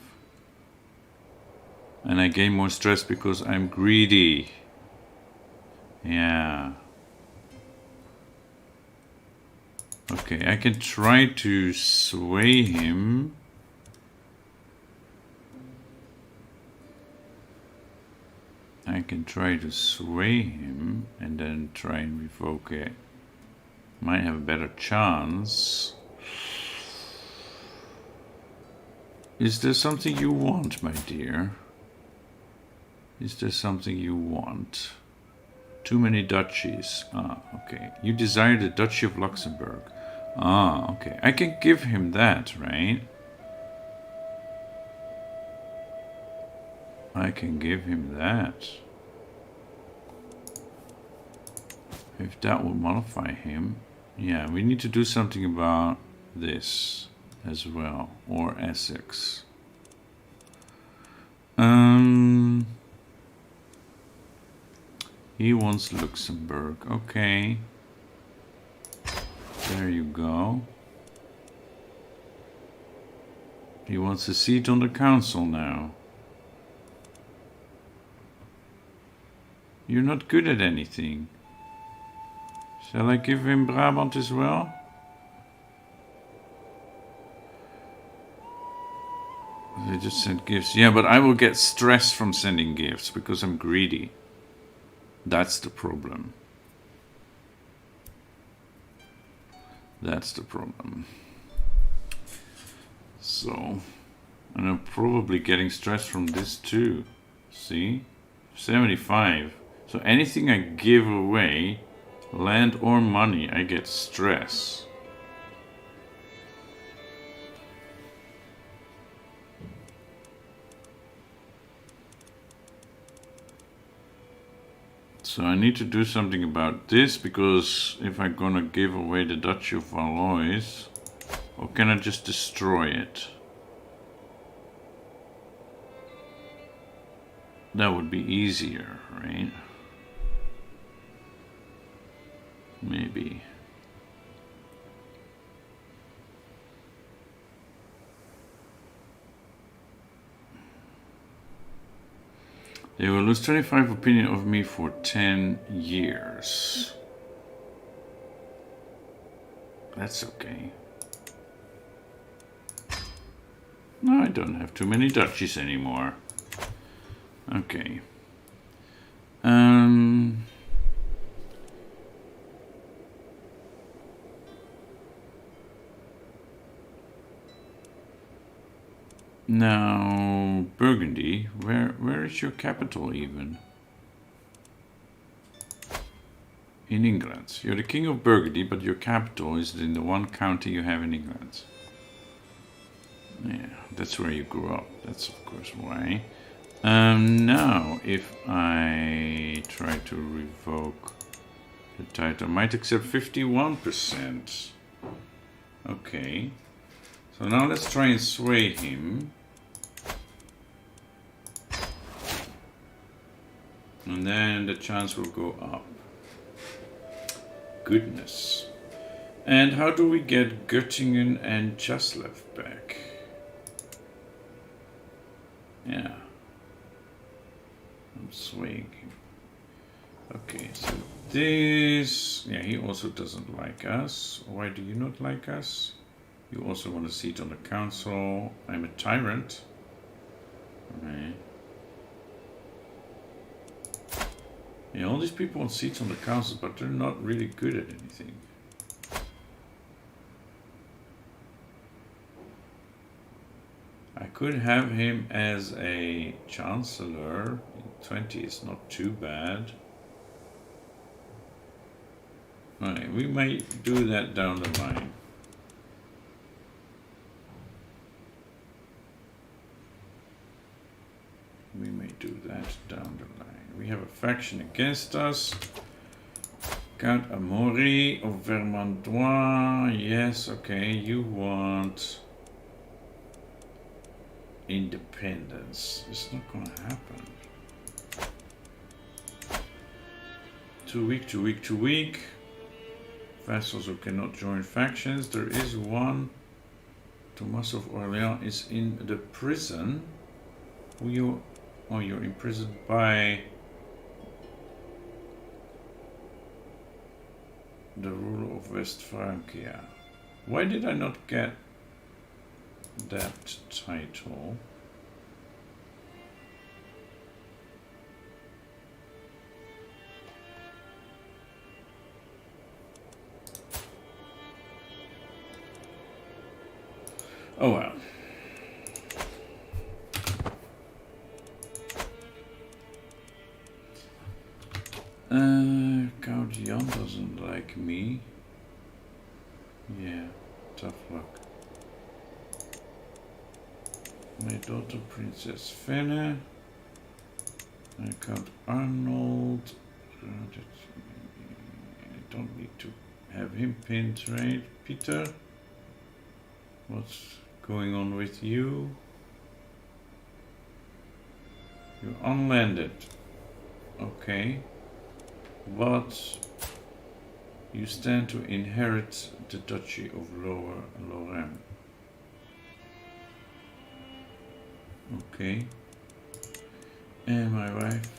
And I gain more stress because I'm greedy. Yeah. Okay, I can try to sway him. I can try to sway him and then try and revoke it. Might have a better chance. Is there something you want, my dear? Is there something you want? Too many duchies. Ah, okay. You desire the Duchy of Luxembourg. Ah, okay. I can give him that, right? I can give him that. If that will modify him. Yeah, we need to do something about this as well. Or Essex. He wants Luxembourg. Okay. There you go. He wants a seat on the council now. You're not good at anything. Shall I give him Brabant as well? They just sent gifts. Yeah, but I will get stress from sending gifts because I'm greedy. That's the problem. That's the problem. So, and I'm probably getting stress from this too. See? 75. So anything I give away, land or money, I get stress. So I need to do something about this, because if I'm gonna give away the Duchy of Valois, or can I just destroy it? That would be easier, right? Maybe. They will lose 25 opinion of me for 10 years. That's okay. No, I don't have too many duchies anymore. Okay. Now, Burgundy, where is your capital even? In England. You're the king of Burgundy, but your capital is in the one county you have in England. Yeah, that's where you grew up. That's of course why. Now, if I try to revoke the title, I might accept 51%. Okay. So now let's try and sway him. And then the chance will go up. Goodness. And how do we get Göttingen and Čáslav back? Yeah. I'm swaying him. Okay, so this... Yeah, he also doesn't like us. Why do you not like us? You also want a seat on the council. I'm a tyrant. Okay. Yeah, all these people want seats on the council, but they're not really good at anything. I could have him as a chancellor. 20 is not too bad. Right, we might do that down the line. We may do that down the line. We have a faction against us. Count Amaury of Vermandois. Yes, okay, you want independence. It's not gonna happen. Too weak, too weak, too weak. Vassals who cannot join factions. There is one. Thomas of Orléans is in the prison. Who you... Oh, you're imprisoned by the ruler of West Francia. Why did I not get that title? Oh well. Count Jan doesn't like me. Yeah, tough luck. My daughter, Princess Fenne. Count Arnold. I don't need to have him pinned, right? Peter, what's going on with you? You're unlanded. Okay. But you stand to inherit the Duchy of Lower Lorraine. Okay. And my wife?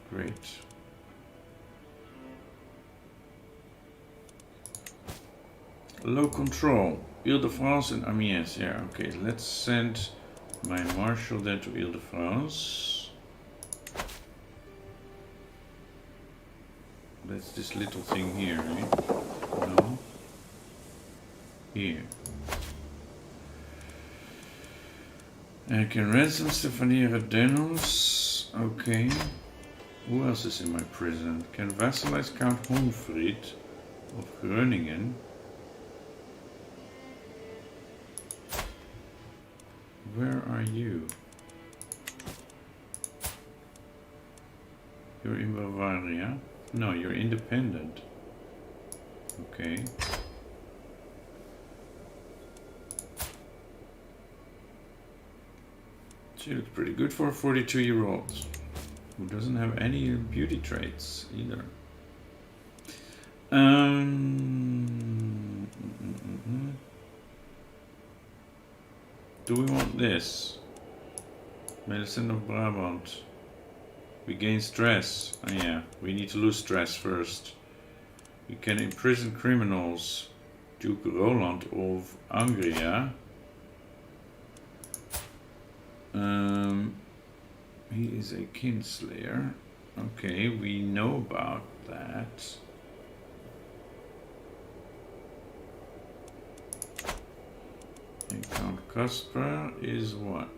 Great. Low control. Ile-de-France and Amiens. Yeah, okay. Let's send my marshal then to Ile-de-France. That's this little thing here, right? No. Here. I can ransom Stefania Redenus. Okay. Who else is in my prison? Can vassalize Count Honfried of Groningen. Where are you? You're in Bavaria? No, you're independent. Okay. She looks pretty good for a 42-year-old who doesn't have any beauty traits either. Do we want this? Medicine of Brabant. We gain stress. Oh yeah, we need to lose stress first. We can imprison criminals. Duke Roland of Angria. He is a kinslayer. Okay, we know about that. And Count Caspar is what?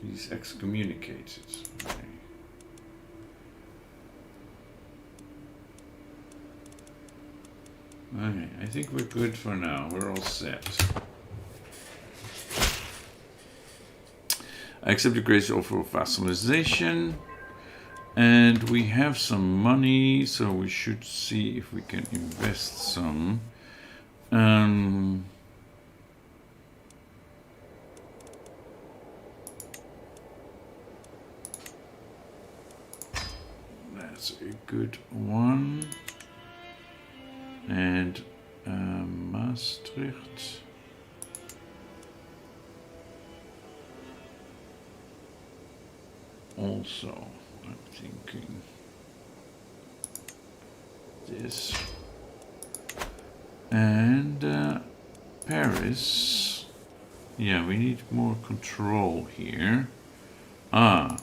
He's excommunicated. Okay. Okay, I think we're good for now. We're all set. I accept the grace offer of vassalization. And we have some money, so we should see if we can invest some. That's a good one. And Maastricht. Also, I'm thinking this. And Paris. Yeah, we need more control here. Ah,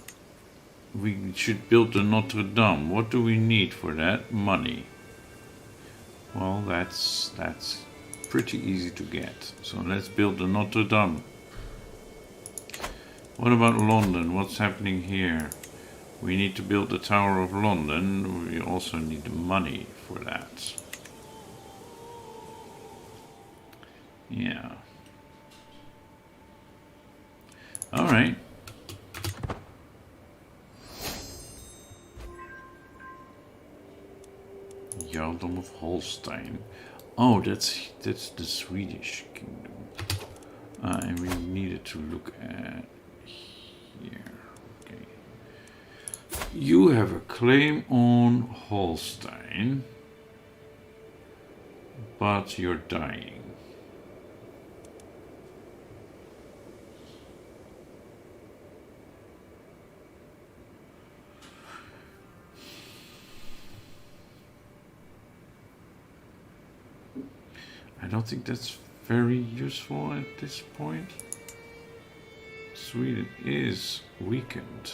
we should build the Notre Dame. What do we need for that? Money. Well, that's pretty easy to get. So let's build the Notre Dame. What about London? What's happening here? We need to build the Tower of London. We also need the money for that. Yeah. All right. Jarldom of Holstein. Oh, that's the Swedish kingdom. And we needed to look at here. Okay. You have a claim on Holstein, but you're dying. I don't think that's very useful at this point. Sweden is weakened.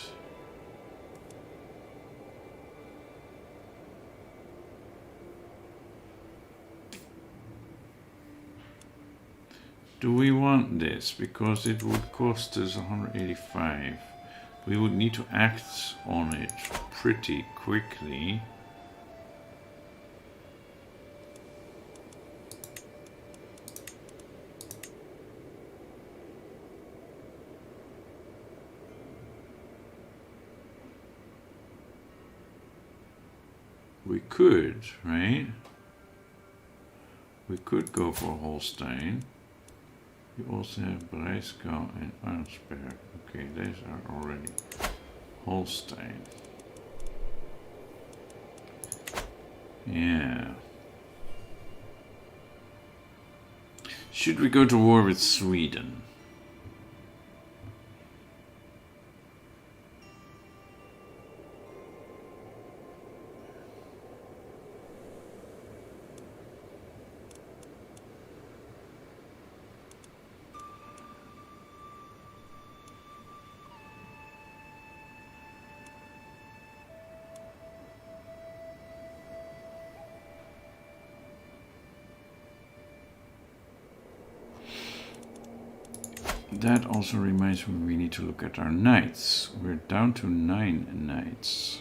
Do we want this? Because it would cost us 185. we would need to act on it pretty quickly. We could, right? We could go for Holstein. You also have Breisgau and Arnsberg. Okay, these are already Holstein. Yeah. Should we go to war with Sweden? That also reminds me we need to look at our knights. We're down to 9 knights.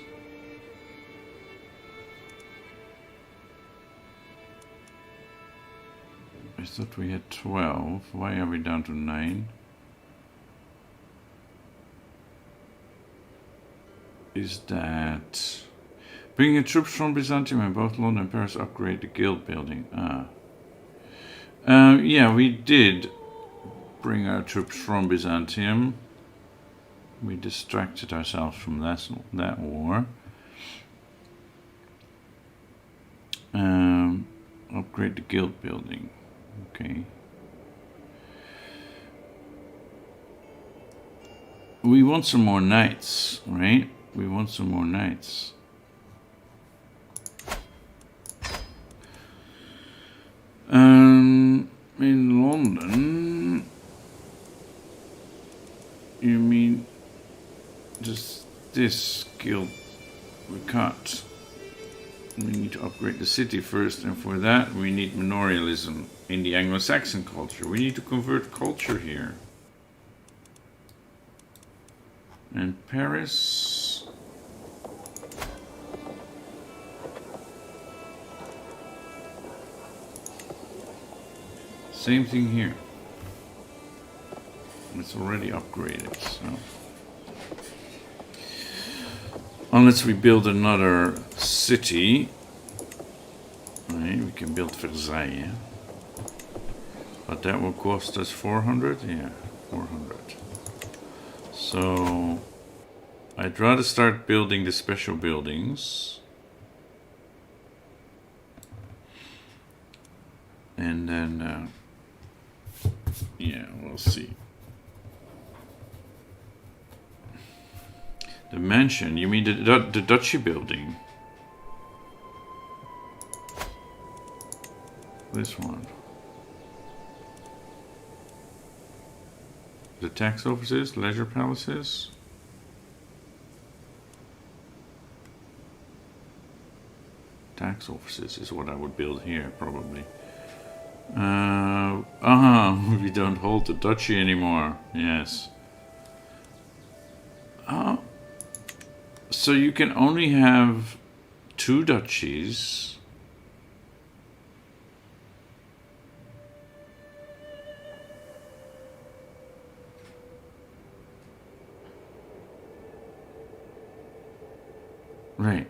I thought we had 12. Why are we down to 9? Is that... Bringing troops from Byzantium and both London and Paris upgrade the guild building. Yeah, we did bring our troops from Byzantium. We distracted ourselves from that war. Upgrade the guild building. Okay. We want some more knights, right? We want some more knights. In London, you mean just this guild we cut? We need to upgrade the city first, and for that we need manorialism in the Anglo-Saxon culture. We need to convert culture here. And Paris... Same thing here. It's already upgraded, so... Unless we build another city. Right, we can build Versailles. But that will cost us 400? Yeah, 400. So... I'd rather start building the special buildings. And then... yeah, we'll see. The mansion, you mean the duchy building? This one. The tax offices, leisure palaces. Tax offices is what I would build here, probably. We don't hold the duchy anymore. Yes. So you can only have 2 duchies. Right.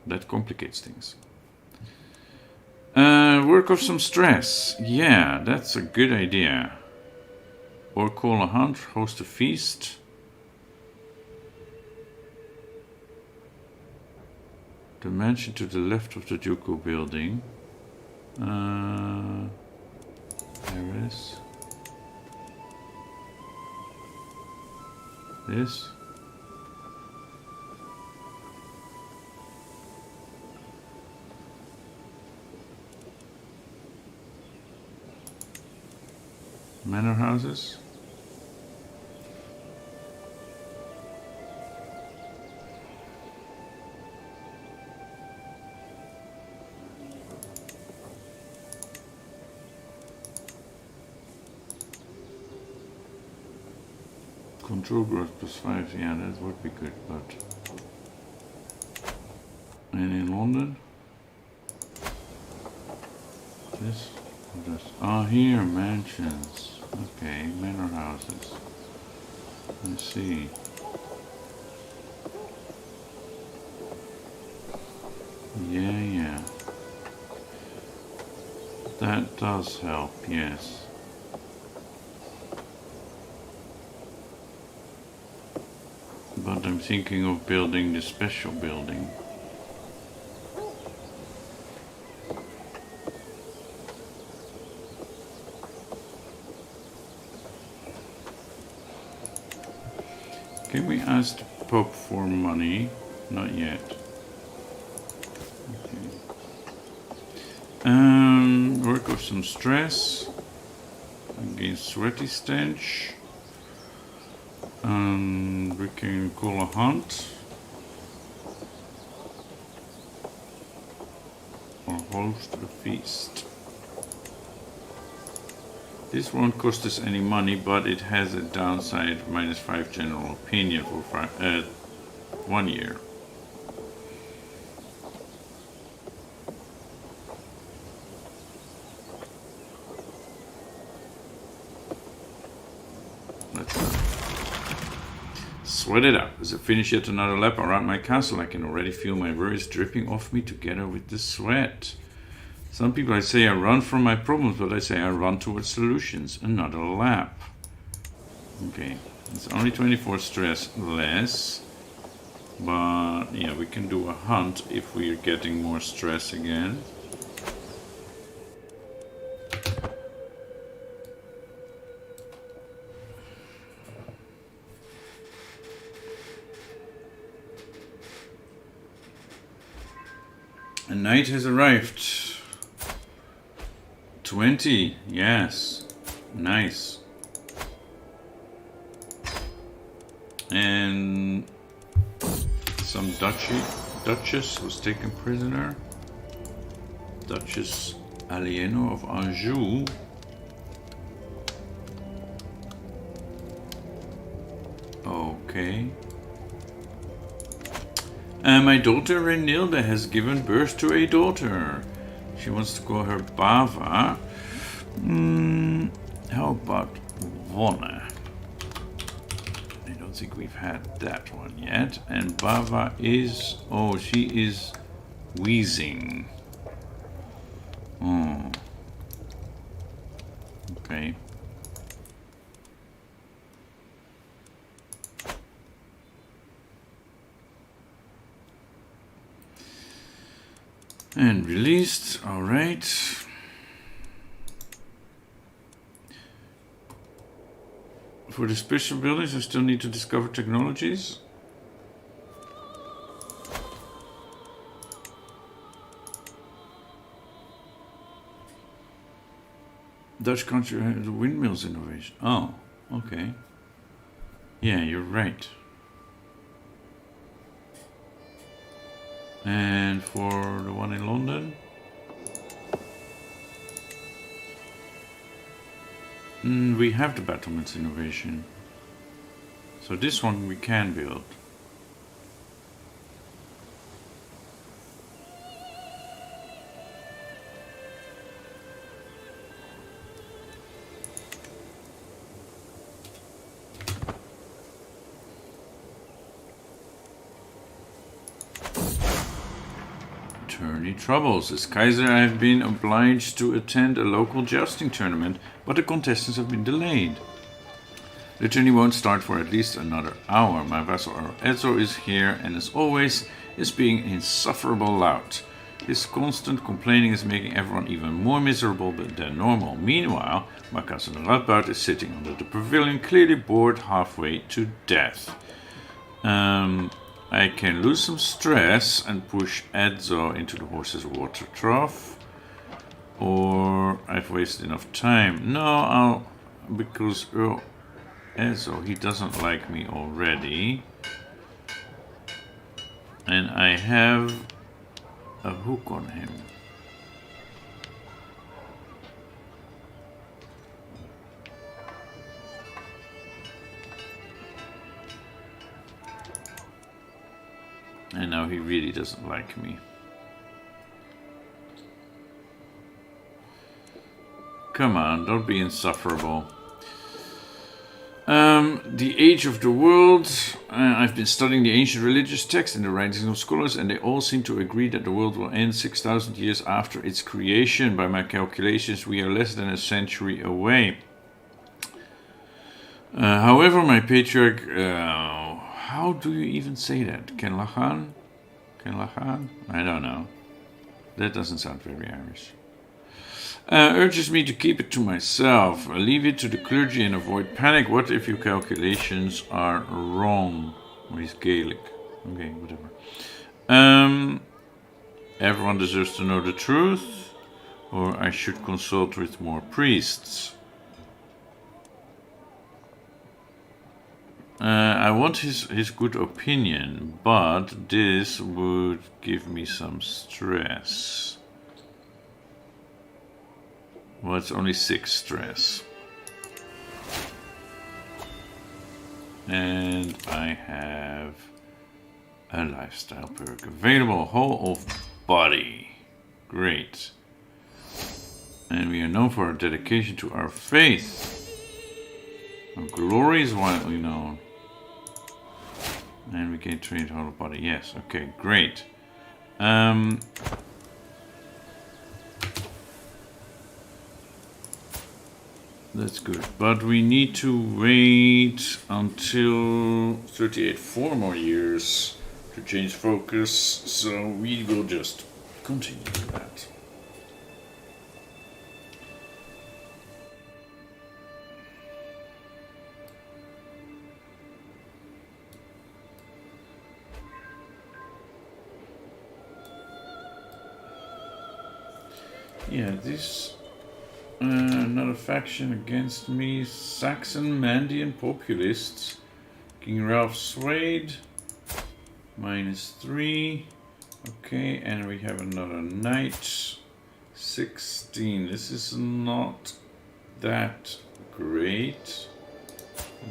That complicates things. Work off some stress. Yeah, that's a good idea. Or call a hunt, host a feast. The mansion to the left of the ducal building. Paris. This. Manor houses. Control growth +5, yeah, that would be good, but... And in London? This? This? Oh, here, mansions. Okay, manor houses. I see. Yeah. That does help, yes. But I'm thinking of building the special building. Can we ask the Pope for money? Not yet. Okay. Work off some stress. Against sweaty stench. We can call a hunt. Or host a feast. This won't cost us any money, but it has a downside -5 general opinion for 1 year. Let's go. Sweat it out. As I finish yet another lap around my castle, I can already feel my worries dripping off me together with the sweat. Some people I say I run from my problems, but I say I run towards solutions. Another lap. Okay, it's only 24 stress less. But yeah, we can do a hunt if we are getting more stress again. A night has arrived. 20, yes, nice. And some Duchess was taken prisoner. Duchess Alieno of Anjou. Okay. My daughter Renilde has given birth to a daughter. She wants to call her Bava. How about Wonne? I don't think we've had that one yet. And Bava is... oh, she is wheezing. Oh. Okay. And released, all right. For the special buildings, I still need to discover technologies. Dutch country has the windmills innovation. Oh, okay. Yeah, you're right. And for the one in London? We have the battlements innovation. So this one we can build. Attorney troubles. As Kaiser, I have been obliged to attend a local jousting tournament, but the contestants have been delayed. The tourney won't start for at least another hour. My vassal Edzo is here, and as always, is being insufferable loud. His constant complaining is making everyone even more miserable than normal. Meanwhile, my cousin Radboud is sitting under the pavilion, clearly bored halfway to death. I can lose some stress and push Edzo into the horse's water trough. Or I've wasted enough time. No, because Earl Edzo, he doesn't like me already. And I have a hook on him. And now he really doesn't like me. Come on, don't be insufferable. The age of the world. I've been studying the ancient religious texts and the writings of scholars, and they all seem to agree that the world will end 6,000 years after its creation. By my calculations, we are less than a century away. However, my patriarch... how do you even say that? Kenlachan? Kenlachan? I don't know. That doesn't sound very Irish. Urges me to keep it to myself. Leave it to the clergy and avoid panic. What if your calculations are wrong? Or he's Gaelic. Okay, whatever. Everyone deserves to know the truth, or I should consult with more priests. I want his good opinion, but this would give me some stress. Well, it's only 6 stress. And I have a lifestyle perk available. Whole of body. Great. And we are known for our dedication to our faith. Our glory is widely known. And we can train whole of body. Yes, okay, great. That's good, but we need to wait until 38, 4 more years to change focus, so we will just continue with that. Yeah, this... another faction against me, Saxon Mandian populists. King Ralph Swade, -3. Okay, and we have another knight, 16. This is not that great,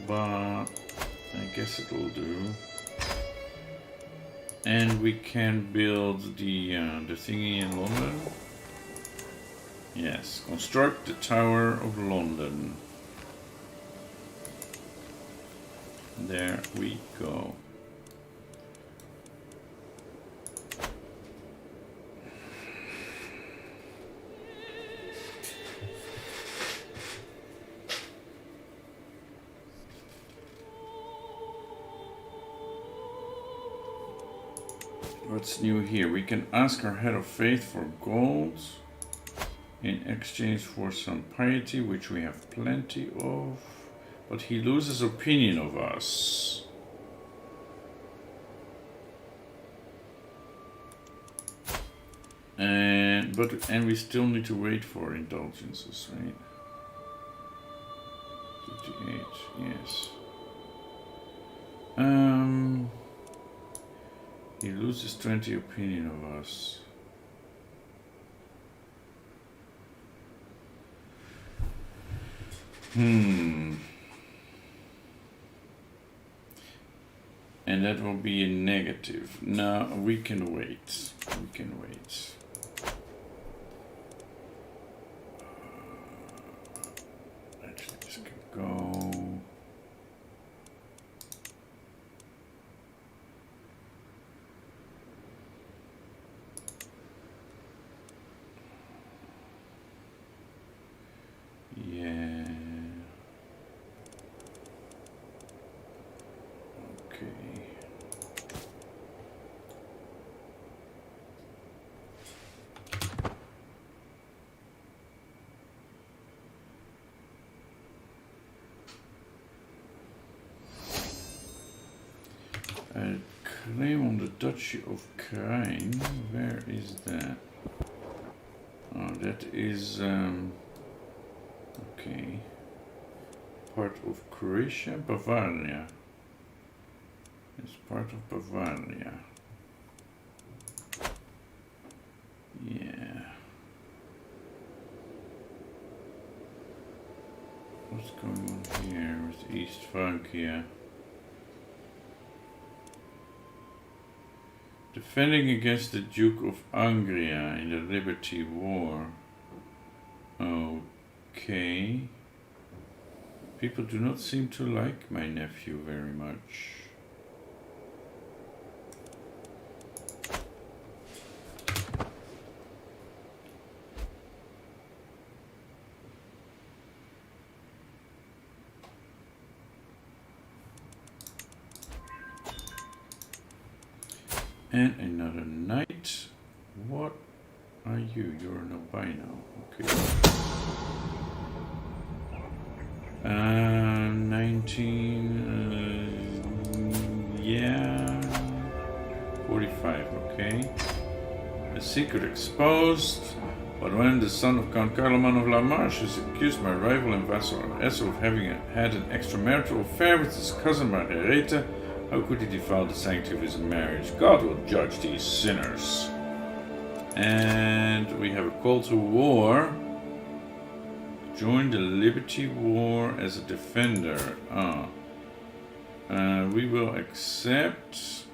but I guess it will do. And we can build the thingy in London. Yes, construct the Tower of London. There we go. What's new here? We can ask our head of faith for gold in exchange for some piety, which we have plenty of, but he loses opinion of us. And we still need to wait for indulgences, right? 58, yes. He loses 20 opinion of us. And that will be a negative. No, we can wait. We can wait. Actually, this can go. Yeah. Okay. A claim on the Duchy of Krain. Where is that? Oh, that is okay. Part of Croatia, Bavaria. It's part of Bavaria. Yeah. What's going on here with East Francia? Defending against the Duke of Angria in the Liberty War. Okay. People do not seem to like my nephew very much. And another knight. What are you? You're an albino. Okay. 19. Yeah. 45. Okay. The secret exposed. But when the son of Count Carloman of La Marche is accused my rival and vassal Esso of having had an extramarital affair with his cousin Margareta, how could he defile the sanctity of his marriage? God will judge these sinners. And we have a call to war. Join the Liberty War as a defender. We will accept.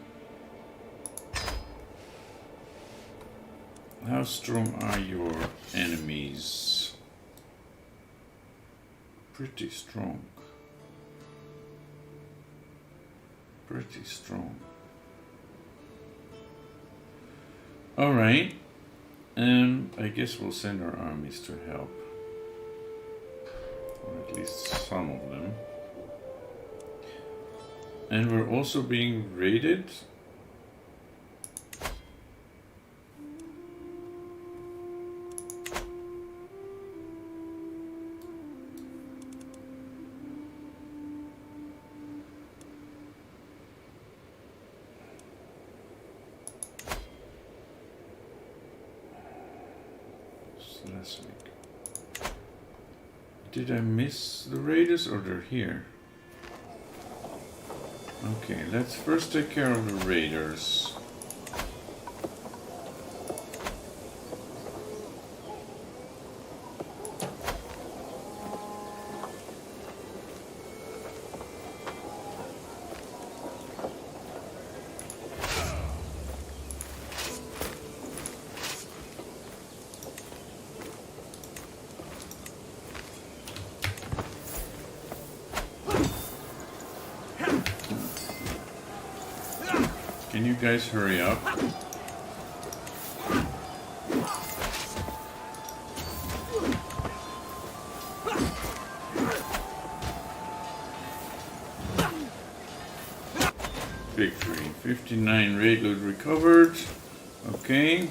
How strong are your enemies? Pretty strong. Pretty strong. Alright. I guess we'll send our armies to help. Or at least some of them. And we're also being raided. Last week. Did I miss the raiders or they're here? Okay, let's first take care of the raiders. Can you guys hurry up? Victory. 59 raid loot recovered. Okay.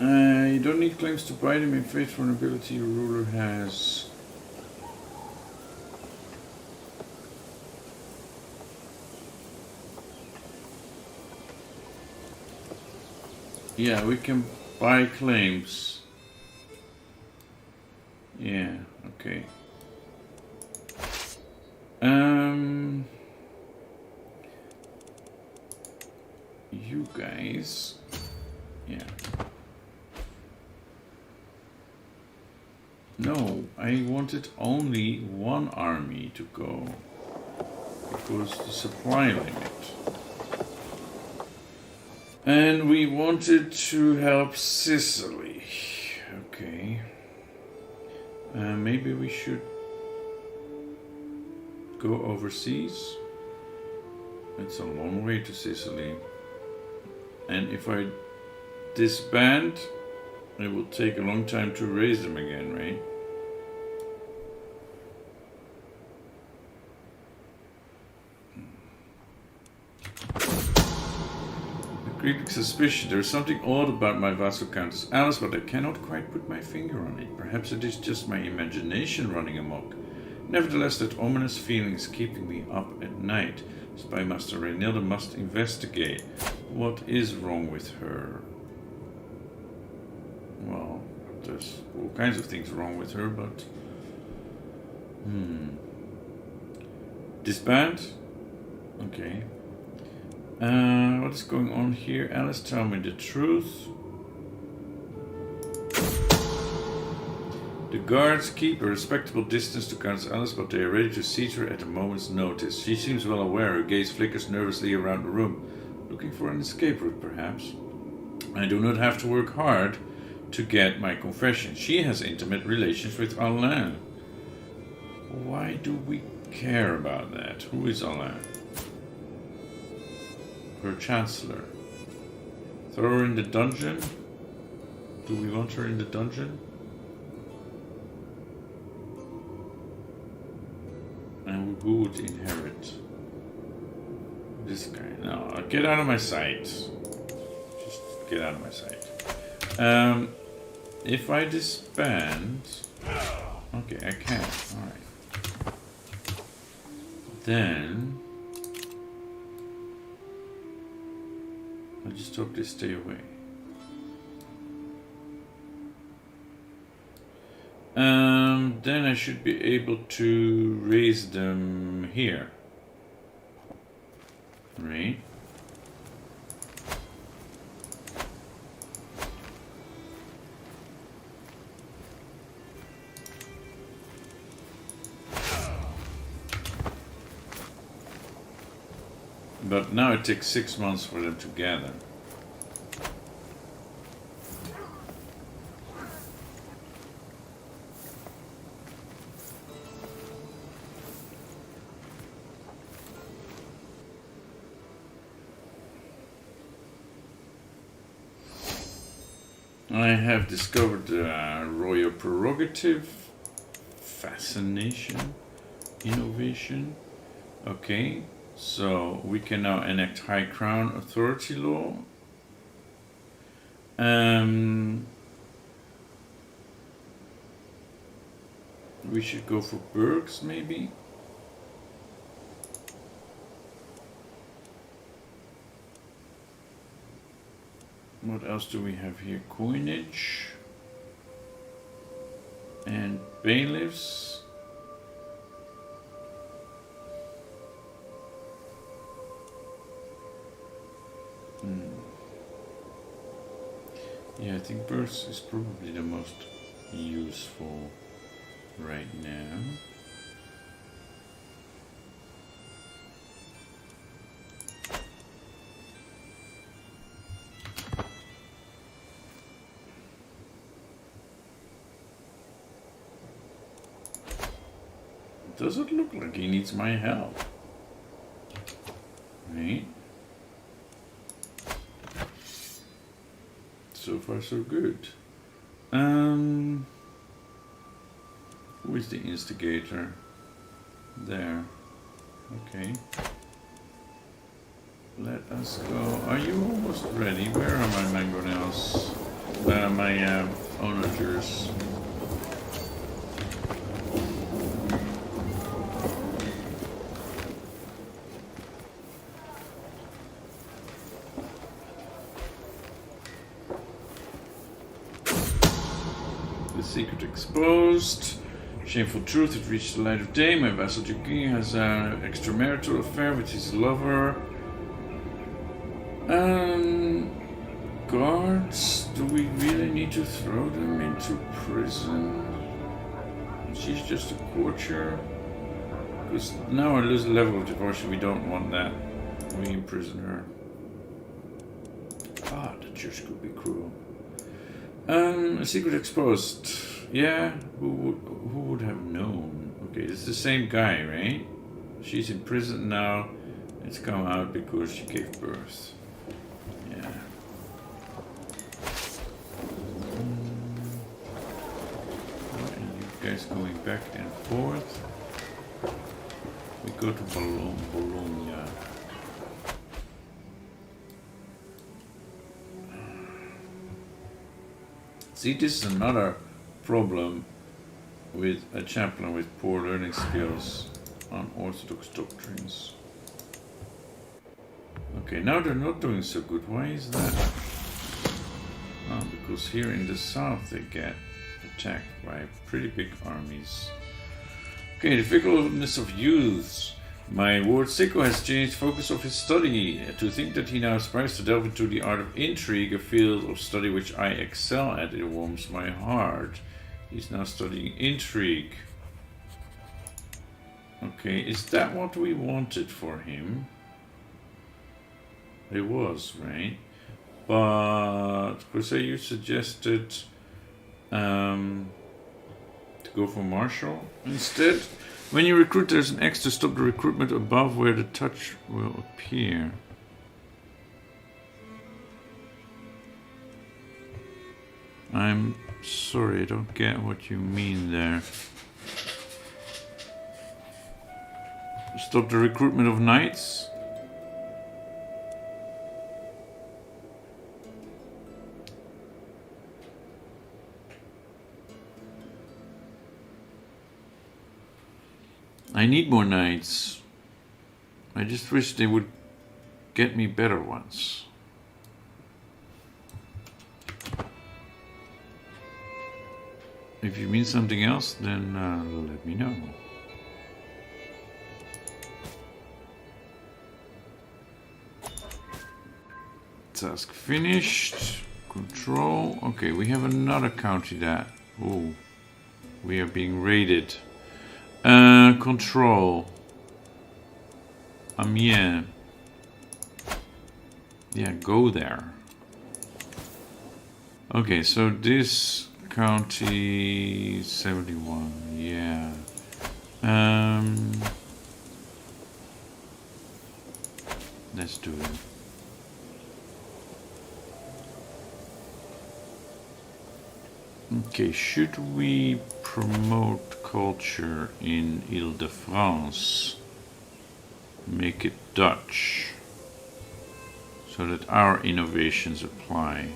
You don't need claims to buy them in faith for nobility. Your ruler has. Yeah, we can buy claims. Yeah, okay. You guys. Yeah. No, I wanted only one army to go. Because the supply limit. And we wanted to help Sicily. Okay. Maybe we should go overseas. It's a long way to Sicily. And if I disband, it will take a long time to raise them again, right? Great suspicion. There is something odd about my vassal Countess Alice, but I cannot quite put my finger on it. Perhaps it is just my imagination running amok. Nevertheless, that ominous feeling is keeping me up at night. Spymaster Reynilde must investigate. What is wrong with her? Well, there's all kinds of things wrong with her, but... Disband? Okay. What is going on here? Alice, tell me the truth. The guards keep a respectable distance to Countess Alice, but they are ready to seize her at a moment's notice. She seems well aware. Her gaze flickers nervously around the room. Looking for an escape route, perhaps. I do not have to work hard to get my confession. She has intimate relations with Alain. Why do we care about that? Who is Alain? Her chancellor. Throw her in the dungeon? Do we want her in the dungeon? And who would inherit? This guy. No, get out of my sight. Just get out of my sight. If I disband... Okay, I can. Alright. Then... I just hope they stay away. Then I should be able to raise them here. Right. But now it takes 6 months for them to gather. I have discovered royal prerogative, fascination, innovation. Okay, so we can now enact high crown authority law. We should go for burghs, maybe. What else do we have here? Coinage and bailiffs. Yeah, I think burghs is probably the most useful right now. Does it look like he needs my help? Right? So far so good. Who is the instigator? There. Okay. Let us go. Are you almost ready? Where are my mangonels? My onagers. Secret exposed. Shameful truth, it reached the light of day. My vassal Juki has an extramarital affair with his lover. Guards, do we really need to throw them into prison? She's just a courtier. Because now I lose a level of devotion, we don't want that. We imprison her. Ah, the church could be cruel. A secret exposed. Yeah, who would have known? Okay, it's the same guy, right? She's in prison now. It's come out because she gave birth. Yeah. And you guys going back and forth. We go to Bologna. See, this is another problem with a chaplain with poor learning skills on orthodox doctrines. Okay, now they're not doing so good. Why is that? Oh, because here in the south they get attacked by pretty big armies. Okay, the fickleness of youths. My ward Sicko has changed focus of his study. To think that he now aspires to delve into the art of intrigue, a field of study which I excel at, it warms my heart. He's now studying intrigue. Okay, is that what we wanted for him? It was, right? But Jose, you suggested to go for Marshall instead. When you recruit, there's an X to stop the recruitment above where the touch will appear. I'm sorry, I don't get what you mean there. Stop the recruitment of knights? I need more knights. I just wish they would get me better ones. If you mean something else, then let me know. Task finished. Control. Okay, we have another county that... Oh, we are being raided. Control. Amiens. Yeah, go there. Okay, so this county 71, yeah. Let's do it. Okay, should we promote culture in Ile-de-France? Make it Dutch, so that our innovations apply.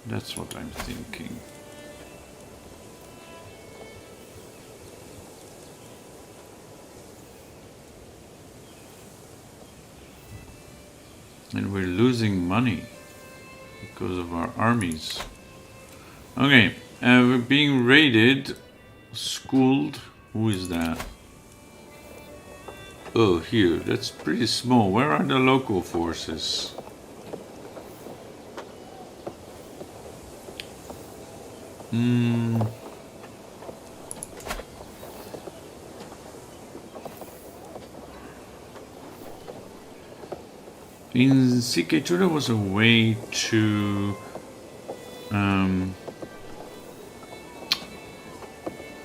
That's what I'm thinking. And we're losing money because of our armies. Okay, we're being raided. Schooled. Who is that? Oh, here. That's pretty small. Where are the local forces? In CK2 there was a way to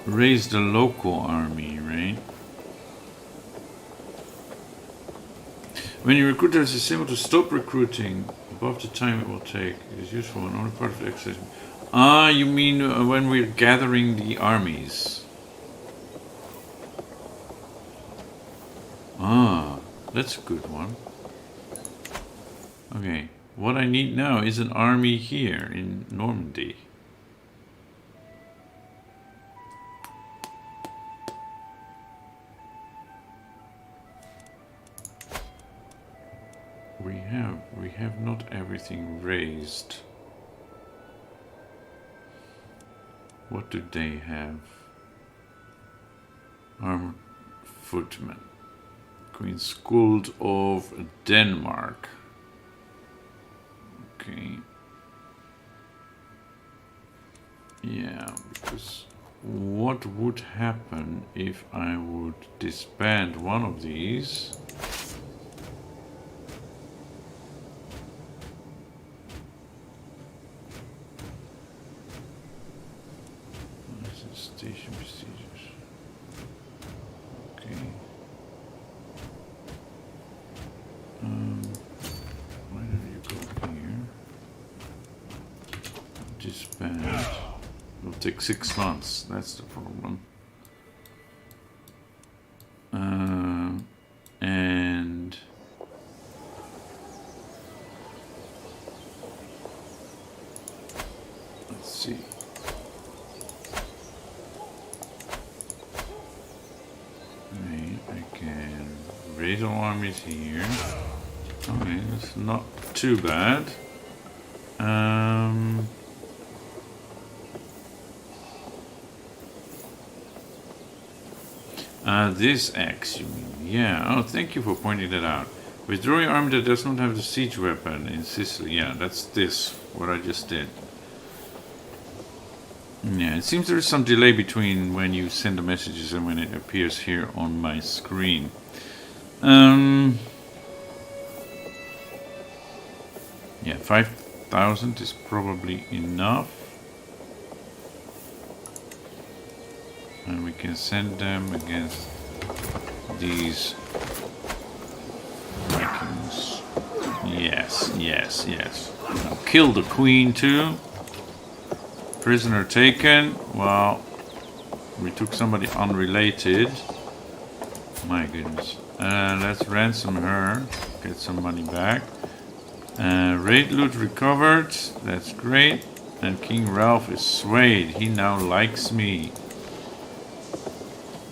raise the local army, right? When you recruit, there's a symbol to stop recruiting above the time it will take. It is useful in only part of the exercise. Ah, you mean when we're gathering the armies? Ah, that's a good one. Okay, what I need now is an army here in Normandy. We have not everything raised. What do they have? Armored footmen. Queen Skuld of Denmark. Okay. Yeah, because what would happen if I would disband one of these? Station procedures. Okay. Why don't you go here? Disband. It'll take 6 months. That's the problem. And let's see. I can raise all armies here. Okay, that's not too bad. This X, you mean? Yeah. Oh, thank you for pointing that out. Withdraw your army that does not have the siege weapon in Sicily. Yeah, that's this, what I just did. Yeah, it seems there is some delay between when you send the messages and when it appears here on my screen. 5,000 is probably enough. And we can send them against these Vikings. Yes, yes, yes. Now kill the queen too. Prisoner taken. Well, we took somebody unrelated. My goodness. Let's ransom her. Get some money back. Raid loot recovered. That's great. And King Ralph is swayed. He now likes me.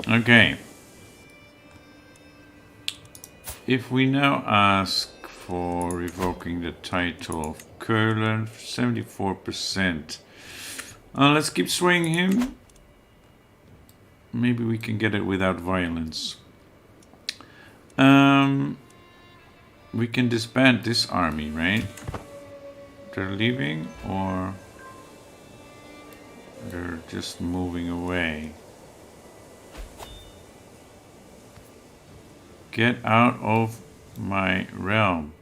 Okay. If we now ask for revoking the title of Curler, 74%. Let's keep swaying him. Maybe we can get it without violence. We can disband this army, right? They're leaving or they're just moving away. Get out of my realm.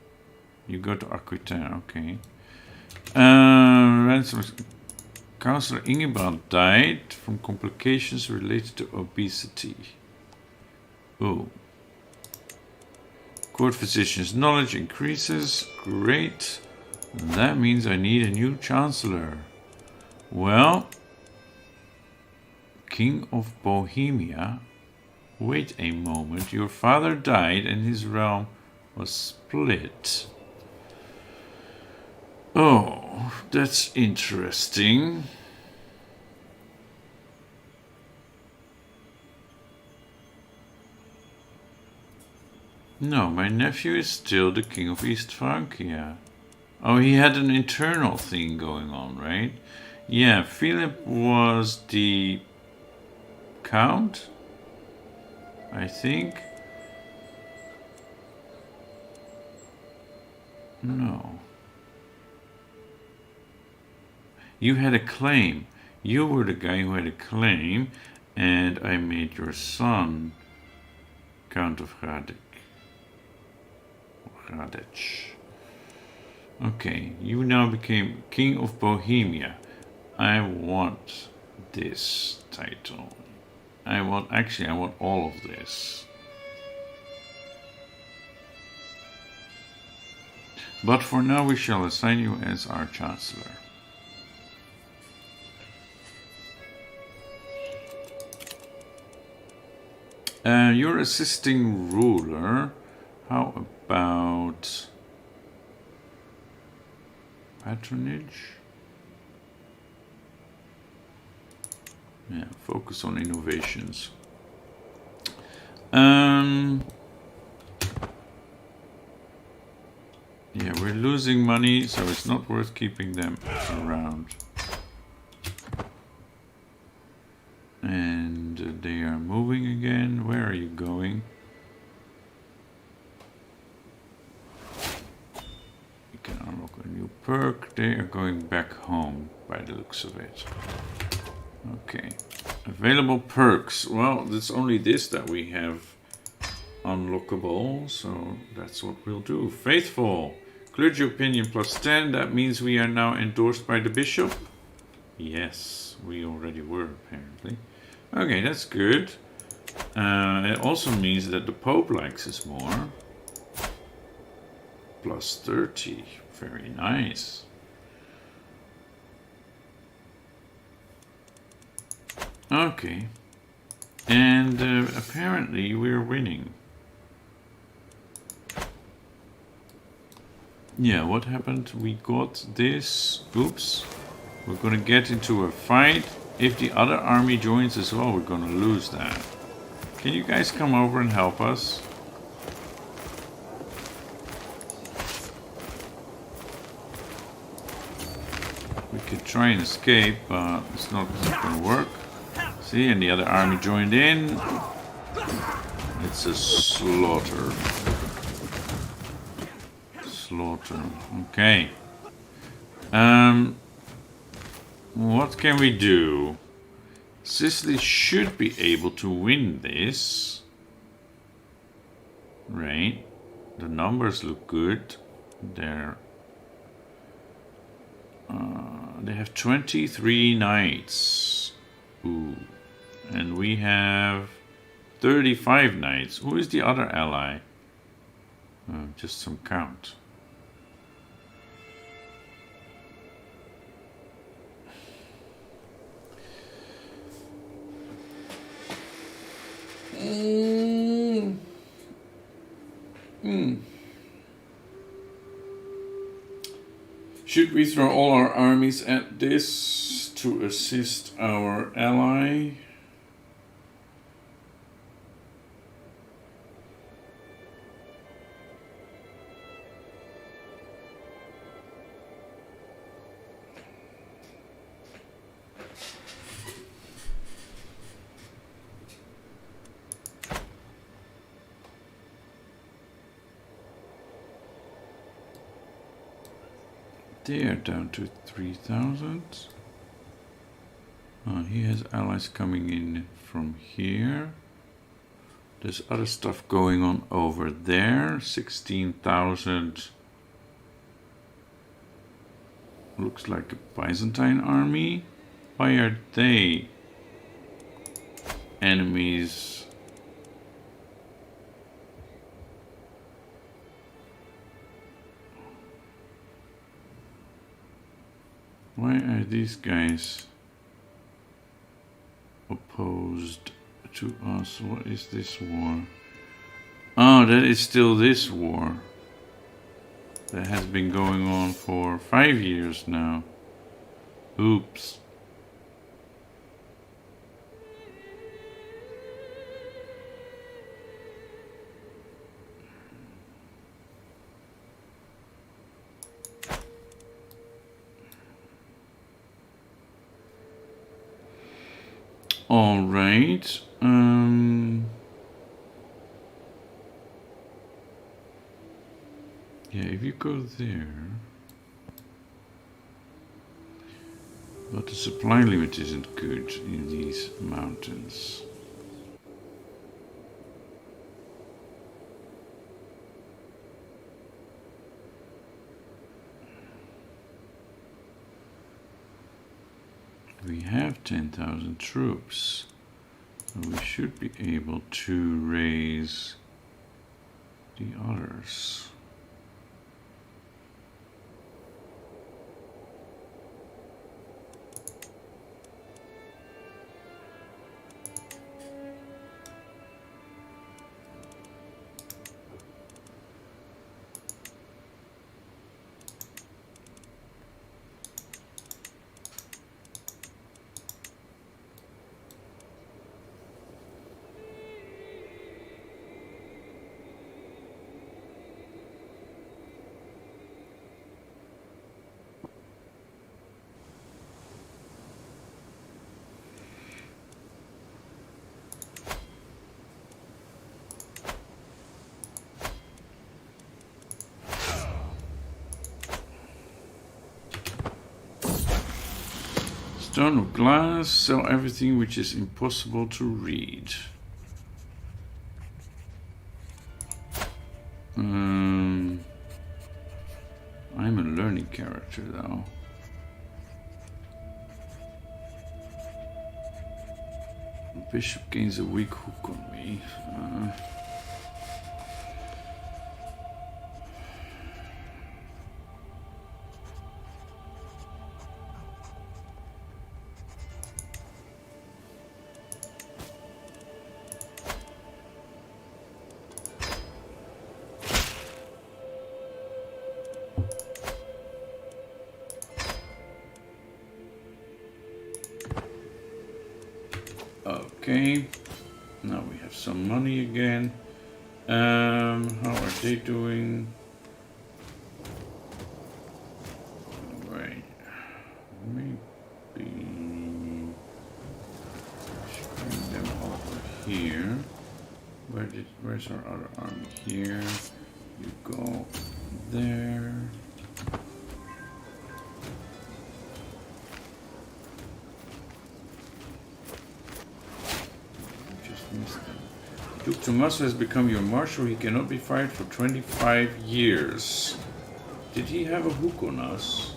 You go to Aquitaine, okay. Ransom. Councillor Ingebrand died from complications related to obesity. Oh. Court physician's knowledge increases. Great. That means I need a new chancellor. Well, King of Bohemia. Wait a moment. Your father died and his realm was split. Oh, that's interesting. No, my nephew is still the king of East Francia. Oh, he had an internal thing going on, right? Yeah, Philip was the count, I think. No. You had a claim. You were the guy who had a claim, and I made your son Count of Radek. Okay, you now became King of Bohemia. I want this title. I want all of this. But for now we shall assign you as our Chancellor. You're assisting ruler. How about patronage? Yeah, focus on innovations. Yeah, we're losing money, so it's not worth keeping them around. And they are moving again. Where are you going? You can unlock a new perk. They are going back home by the looks of it. Okay. Available perks. Well, it's only this that we have unlockable, so that's what we'll do. Faithful. Clergy opinion +10. That means we are now endorsed by the bishop. Yes, we already were, apparently. Okay, that's good. It also means that the Pope likes us more. +30. Very nice. Okay. And apparently we're winning. Yeah, what happened? We got this. Oops. We're gonna get into a fight. If the other army joins as well, we're gonna lose that. Can you guys come over and help us? We could try and escape, but it's not gonna work. See, and the other army joined in. It's a slaughter. Slaughter. Okay. What can we do? Sicily should be able to win this. Right. The numbers look good. They're They have 23 knights. Ooh. And we have 35 knights. Who is the other ally? Just some count. Should we throw all our armies at this to assist our ally? They are down to 3,000. He has allies coming in from here. There's other stuff going on over there. 16,000. Looks like a Byzantine army. Why are they enemies? Why are these guys opposed to us? What is this war? Oh, that is still this war. That has been going on for 5 years now. Oops. All right. Yeah, if you go there, but the supply limit isn't good in these mountains. We have 10,000 troops, so we should be able to raise the others. Stone of glass, sell everything which is impossible to read. I'm a learning character though. Bishop gains a weak hook on me. Okay, now we have some money again. How are they doing? Right, maybe bring them over here. Where's our other army? Here. You go there. Duke Tommaso has become your marshal. He cannot be fired for 25 years. Did he have a hook on us?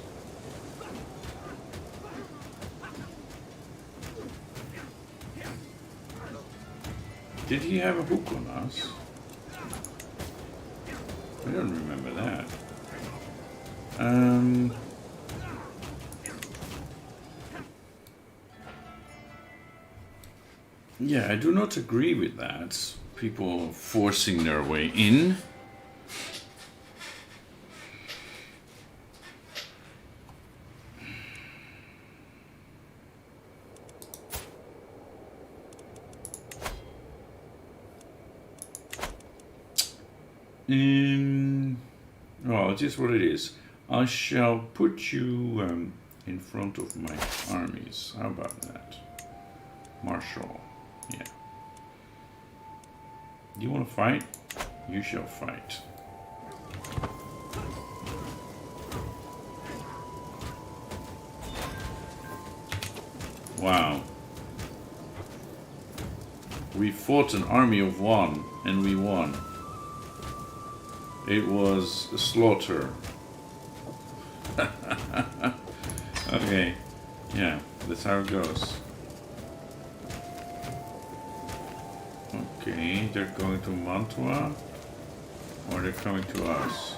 Did he have a hook on us? I don't remember that. Yeah, I do not agree with that. People forcing their way in. Well, it is what it is. I shall put you in front of my armies. How about that? Marshal. Yeah. You want to fight? You shall fight. Wow. We fought an army of one and we won. It was a slaughter. Okay. Yeah, that's how it goes. Okay, they're going to Mantua, or they're coming to us?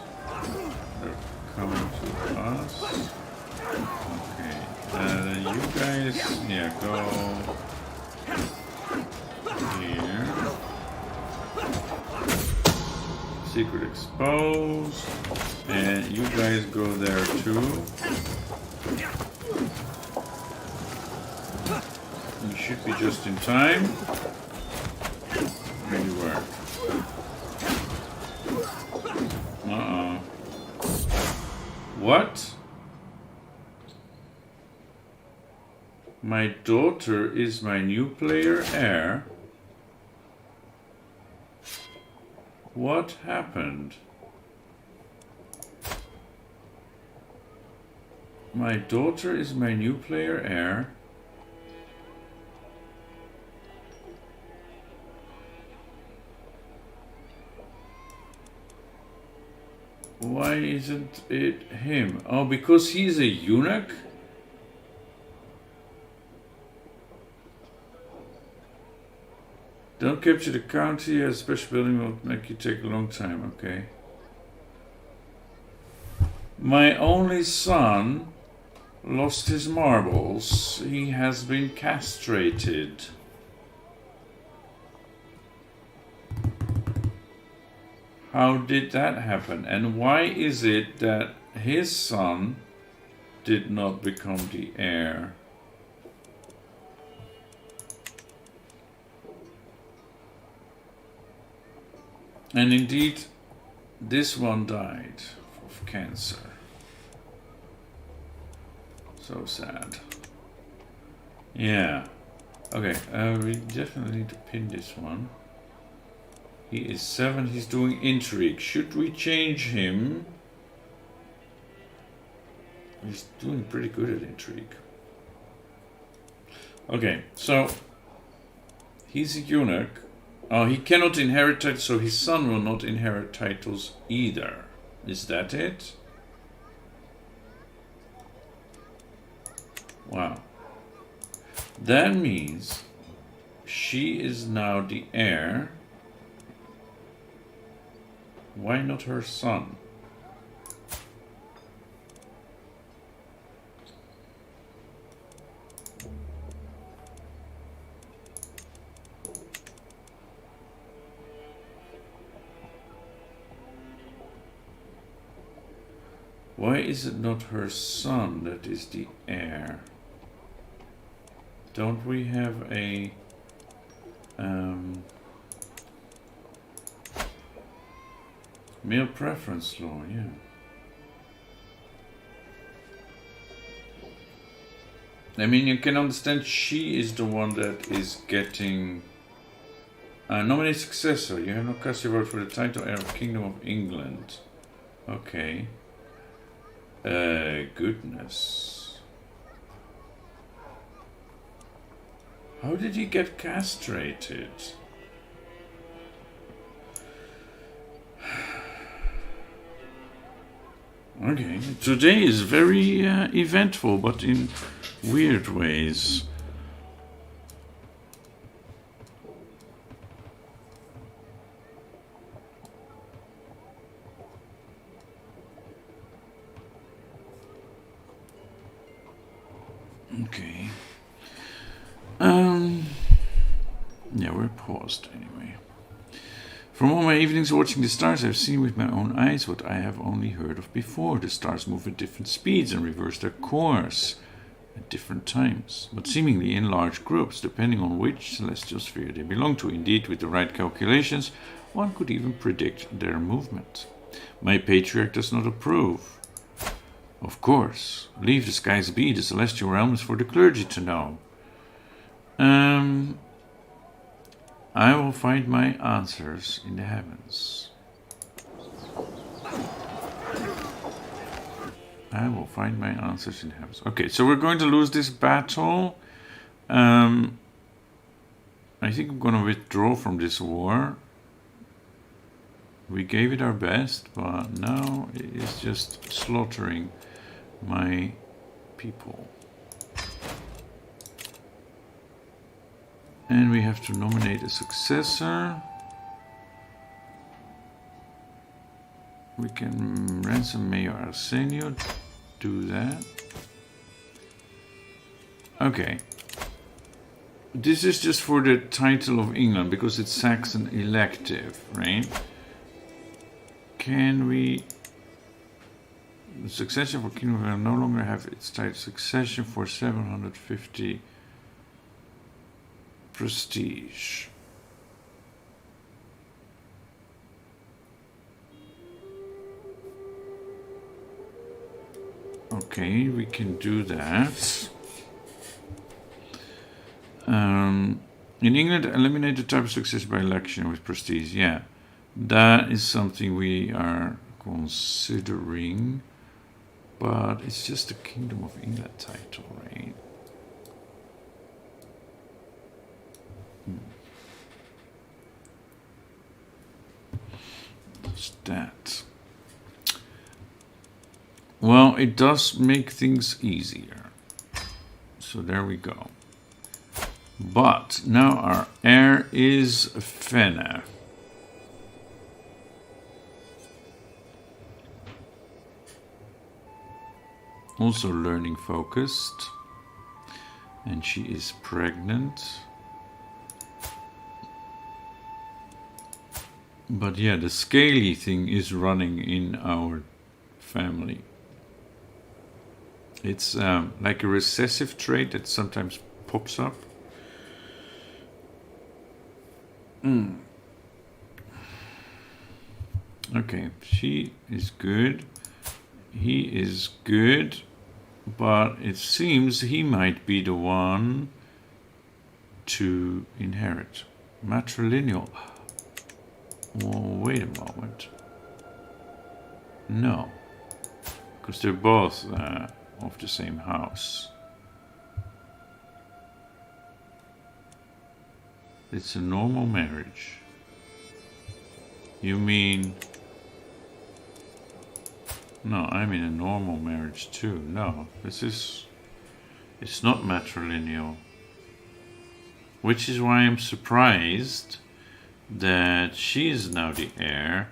They're coming to us. Okay, then you guys, yeah, go here. Secret exposed, and you guys go there too. You should be just in time. Where you were. What? My daughter is my new player heir? What happened? My daughter is my new player heir? Why isn't it him? Oh, because he's a eunuch? Don't capture the county. A special building will make you take a long time. Okay. My only son lost his marbles. He has been castrated. How did that happen? And why is it that his son did not become the heir? And indeed, this one died of cancer. So sad. Yeah. Okay, we definitely need to pin this one. He is 7, he's doing intrigue. Should we change him? He's doing pretty good at intrigue. Okay, so he's a eunuch. Oh, he cannot inherit titles, so his son will not inherit titles either. Is that it? Wow. That means she is now the heir. Why not her son? Why is it not her son that is the heir? Don't we have a male preference law? Yeah. I mean, you can understand she is the one that is getting nominate successor. You have no cast your vote for the title heir of Kingdom of England. Okay. Goodness. How did he get castrated? Okay, today is very eventful, but in weird ways. Okay. Yeah, we're paused anyway. From all my evenings watching the stars, I've seen with my own eyes what I have only heard of before. The stars move at different speeds and reverse their course at different times, but seemingly in large groups, depending on which celestial sphere they belong to. Indeed, with the right calculations, one could even predict their movement. My patriarch does not approve. Of course, leave the skies be. The celestial realm is for the clergy to know. I will find my answers in the heavens. I will find my answers in the heavens. Okay, so we're going to lose this battle. I think I'm going to withdraw from this war. We gave it our best, but now it is just slaughtering my people. And we have to nominate a successor. We can ransom Mayor Arsenio. Do that. Okay. This is just for the title of England because it's Saxon elective, right? Can we... The succession for Kingdom will no longer have its title. Succession for 750 prestige. Okay, we can do that. In England, eliminate the type of success by election with prestige. Yeah, that is something we are considering. But it's just the Kingdom of England title, right? What's that? Well, it does make things easier. So there we go. But now our heir is Fenna. Also learning focused. And she is pregnant. But yeah, the scaly thing is running in our family. It's like a recessive trait that sometimes pops up. Okay, she is good. He is good. But it seems he might be the one to inherit. Matrilineal. Oh, wait a moment. No. Because they're both of the same house. It's a normal marriage. You mean... No, I'm in a normal marriage too. No, this is... It's not matrilineal. Which is why I'm surprised that she is now the heir.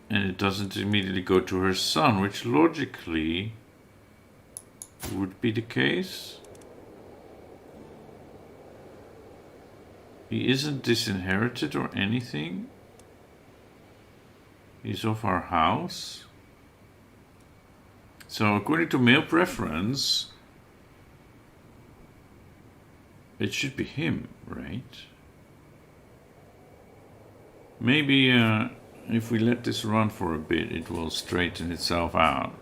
And it doesn't immediately go to her son, which logically would be the case. He isn't disinherited or anything. He's of our house. So according to male preference, it should be him, right? Maybe if we let this run for a bit, it will straighten itself out.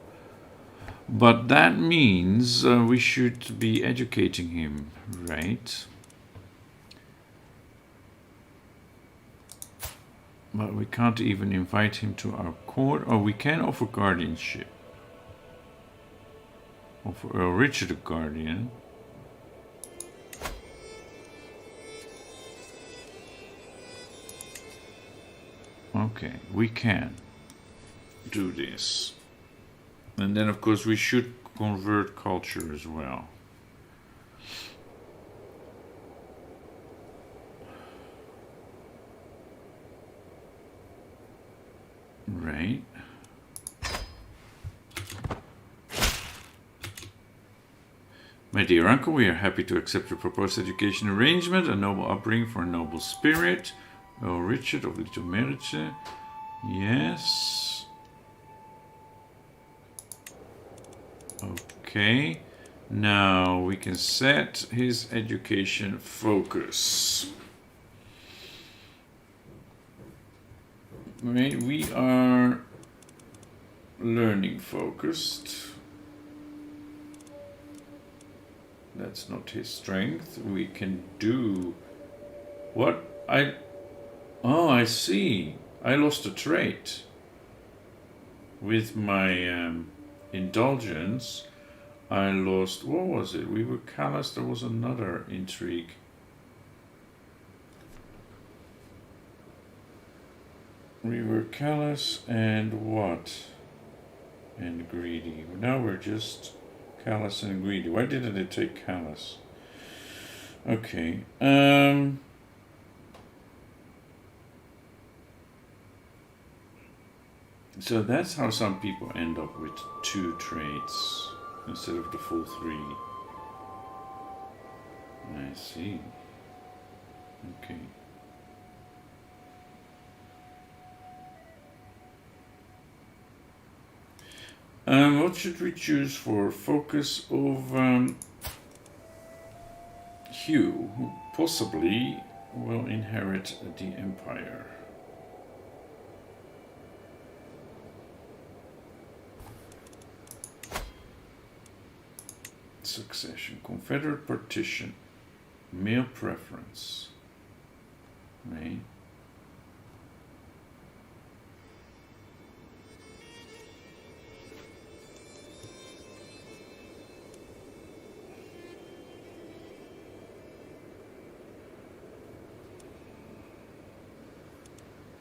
But that means we should be educating him, right? But we can't even invite him to our court. Oh, we can offer guardianship. Offer Earl Richard a guardian. Okay, we can do this. And then, of course, we should convert culture as well. Right. My dear uncle, we are happy to accept your proposed education arrangement, a noble upbringing for a noble spirit. Oh, Richard of Little Marriage. Yes. Okay. Now we can set his education focus. Right, we are learning focused. That's not his strength. We can do what oh, I see. I lost a trait with my indulgence. I lost, what was it? We were callous. There was another intrigue. We were callous and what? And greedy. Now we're just callous and greedy. Why didn't it take callous? Okay. So that's how some people end up with 2 traits instead of the full 3. I see. Okay. What should we choose for focus of Hugh, who possibly will inherit the empire? Succession, Confederate partition, male preference, right?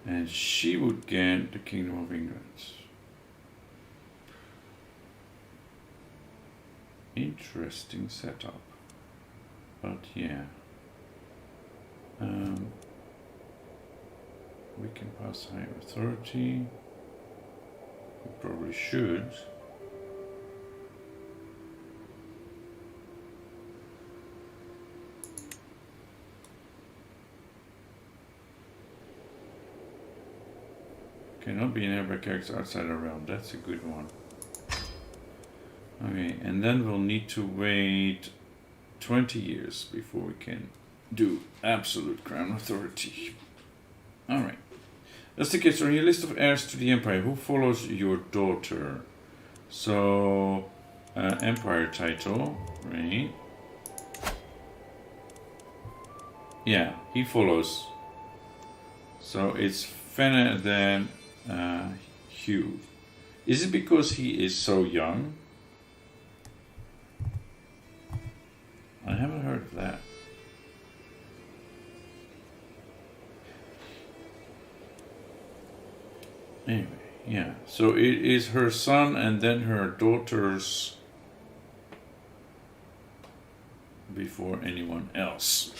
And she would get the Kingdom of England. Interesting setup, but yeah, we can pass higher authority. We probably should. Cannot be an airbag character outside our realm. That's a good one. Okay, and then we'll need to wait 20 years before we can do absolute crown authority. Alright. That's the case. So on your list of heirs to the empire, who follows your daughter? So, empire title, right? Yeah, he follows. So it's Fenna, then Hugh. Is it because he is so young? I haven't heard of that. Anyway, yeah. So it is her son and then her daughters before anyone else.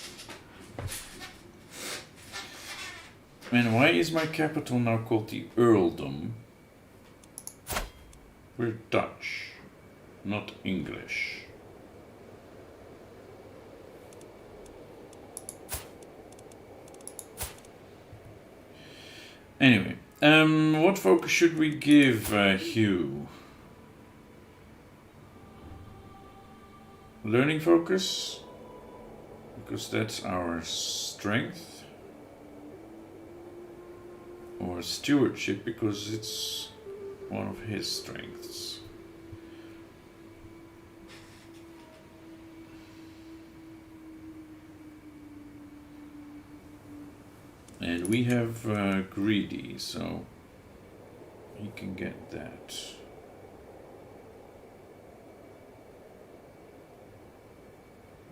And why is my capital now called the Earldom? We're Dutch, not English. Anyway, what focus should we give Hugh? Learning focus, because that's our strength. Or stewardship, because it's one of his strengths. And we have greedy, so he can get that.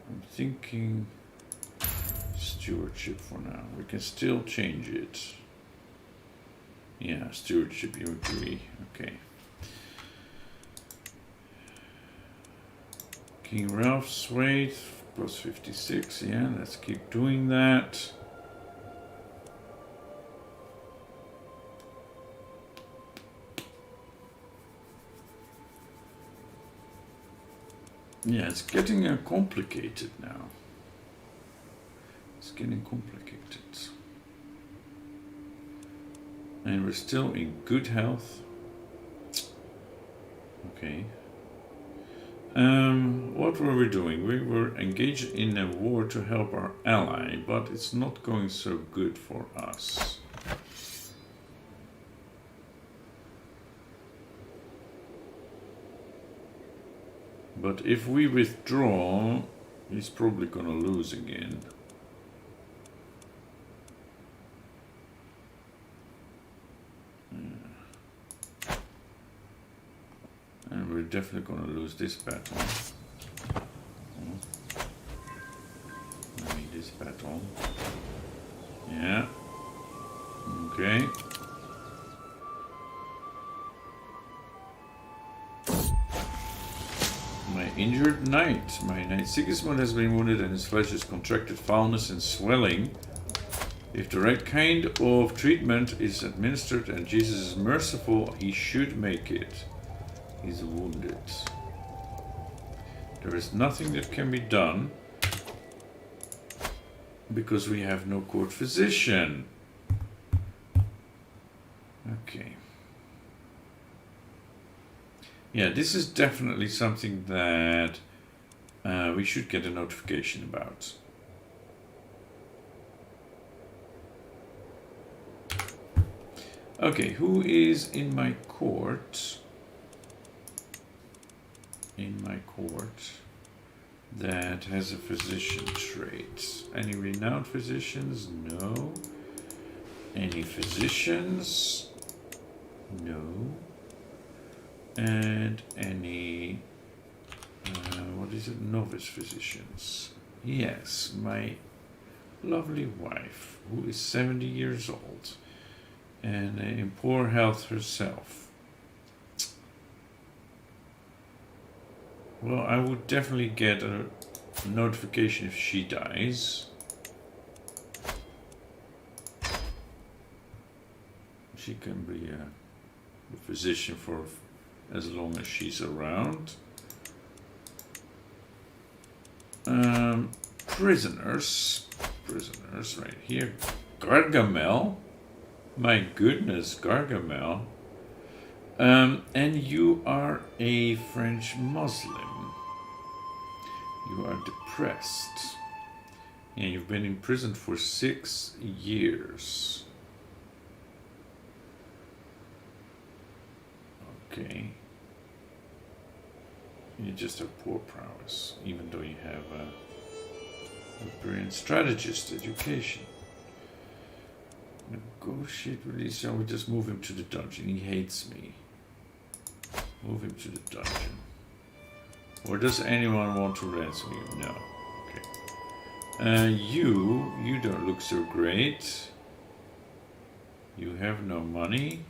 I'm thinking stewardship for now. We can still change it. Yeah, stewardship, you agree. Okay. King Ralph swayed, plus 56. Yeah, let's keep doing that. Yeah, it's getting complicated now. It's getting complicated. And we're still in good health. Okay. What were we doing? We were engaged in a war to help our ally, but it's not going so good for us. But if we withdraw, he's probably gonna lose again. And we're definitely gonna lose this battle. I mean this battle. Yeah. Okay. My injured knight. My knight Sigismund has been wounded and his flesh has contracted foulness and swelling. If the right kind of treatment is administered and Jesus is merciful, he should make it. He's wounded. There is nothing that can be done because we have no court physician. Okay. Yeah, this is definitely something that we should get a notification about. Okay, who is in my court? In my court that has a physician trait. Any renowned physicians? No. Any physicians? No. And any what is it? Novice physicians? Yes, my lovely wife, who is 70 years old and in poor health herself. Well, I would definitely get a notification if she dies. She can be a physician for as long as she's around. Prisoners right here. Gargamel. My goodness, Gargamel. And you are a French Muslim. You are depressed. And you've been in prison for 6 years. Okay. You just have poor prowess, even though you have a brilliant strategist education. Negotiate release. Shall we just move him to the dungeon? He hates me. Move him to the dungeon. Or does anyone want to ransom you? No. Okay. You don't look so great. You have no money.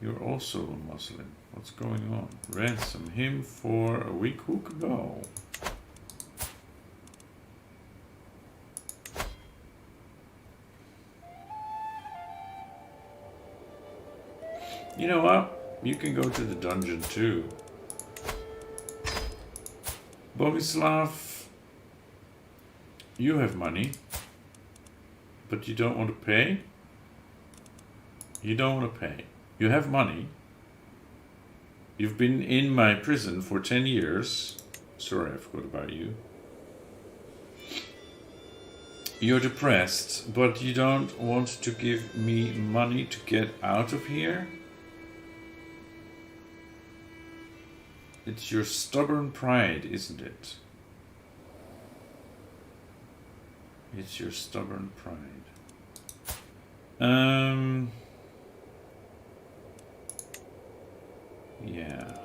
You're also a Muslim. What's going on? Ransom him for a weak hook bow. You know what? You can go to the dungeon too. Bogislav, you have money, but you don't want to pay? You don't want to pay. You have money. You've been in my prison for 10 years. Sorry, I forgot about you. You're depressed, but you don't want to give me money to get out of here? It's your stubborn pride, isn't it? It's your stubborn pride. Yeah.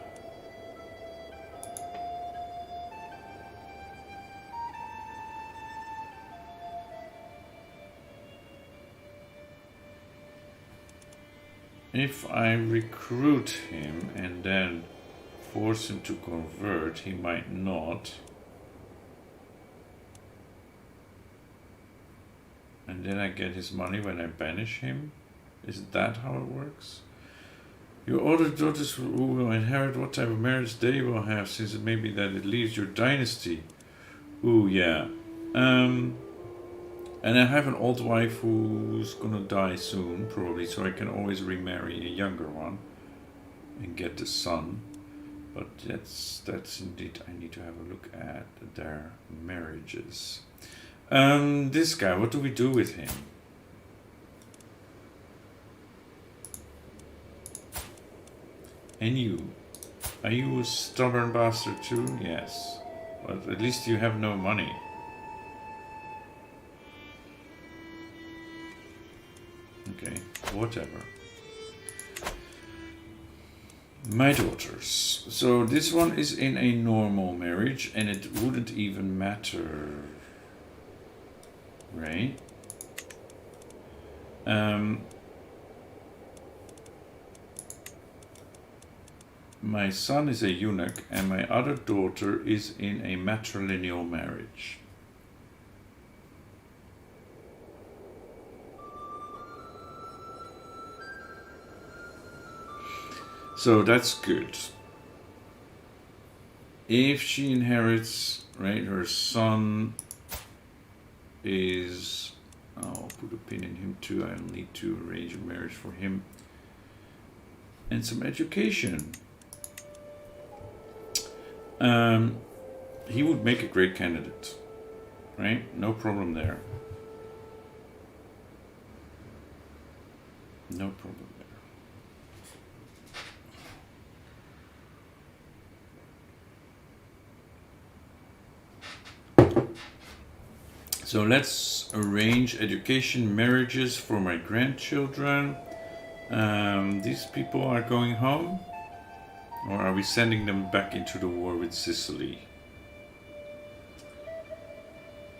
If I recruit him and then force him to convert, he might not. And then I get his money when I banish him? Is that how it works? Your older daughters who will inherit what type of marriage they will have, since it may be that it leaves your dynasty. Ooh, yeah. And I have an old wife who's gonna die soon, probably, so I can always remarry a younger one and get the son. But that's indeed, I need to have a look at their marriages. This guy, what do we do with him? And you? Are you a stubborn bastard too? Yes. But at least you have no money. Okay, whatever. My daughters. So this one is in a normal marriage and it wouldn't even matter. Right? My son is a eunuch and my other daughter is in a matrilineal marriage. So that's good. If she inherits, right, her son is, I'll put a pin in him too, I'll need to arrange a marriage for him. And some education. He would make a great candidate, right? No problem there. No problem there. So let's arrange education, marriages for my grandchildren. These people are going home, or are we sending them back into the war with Sicily?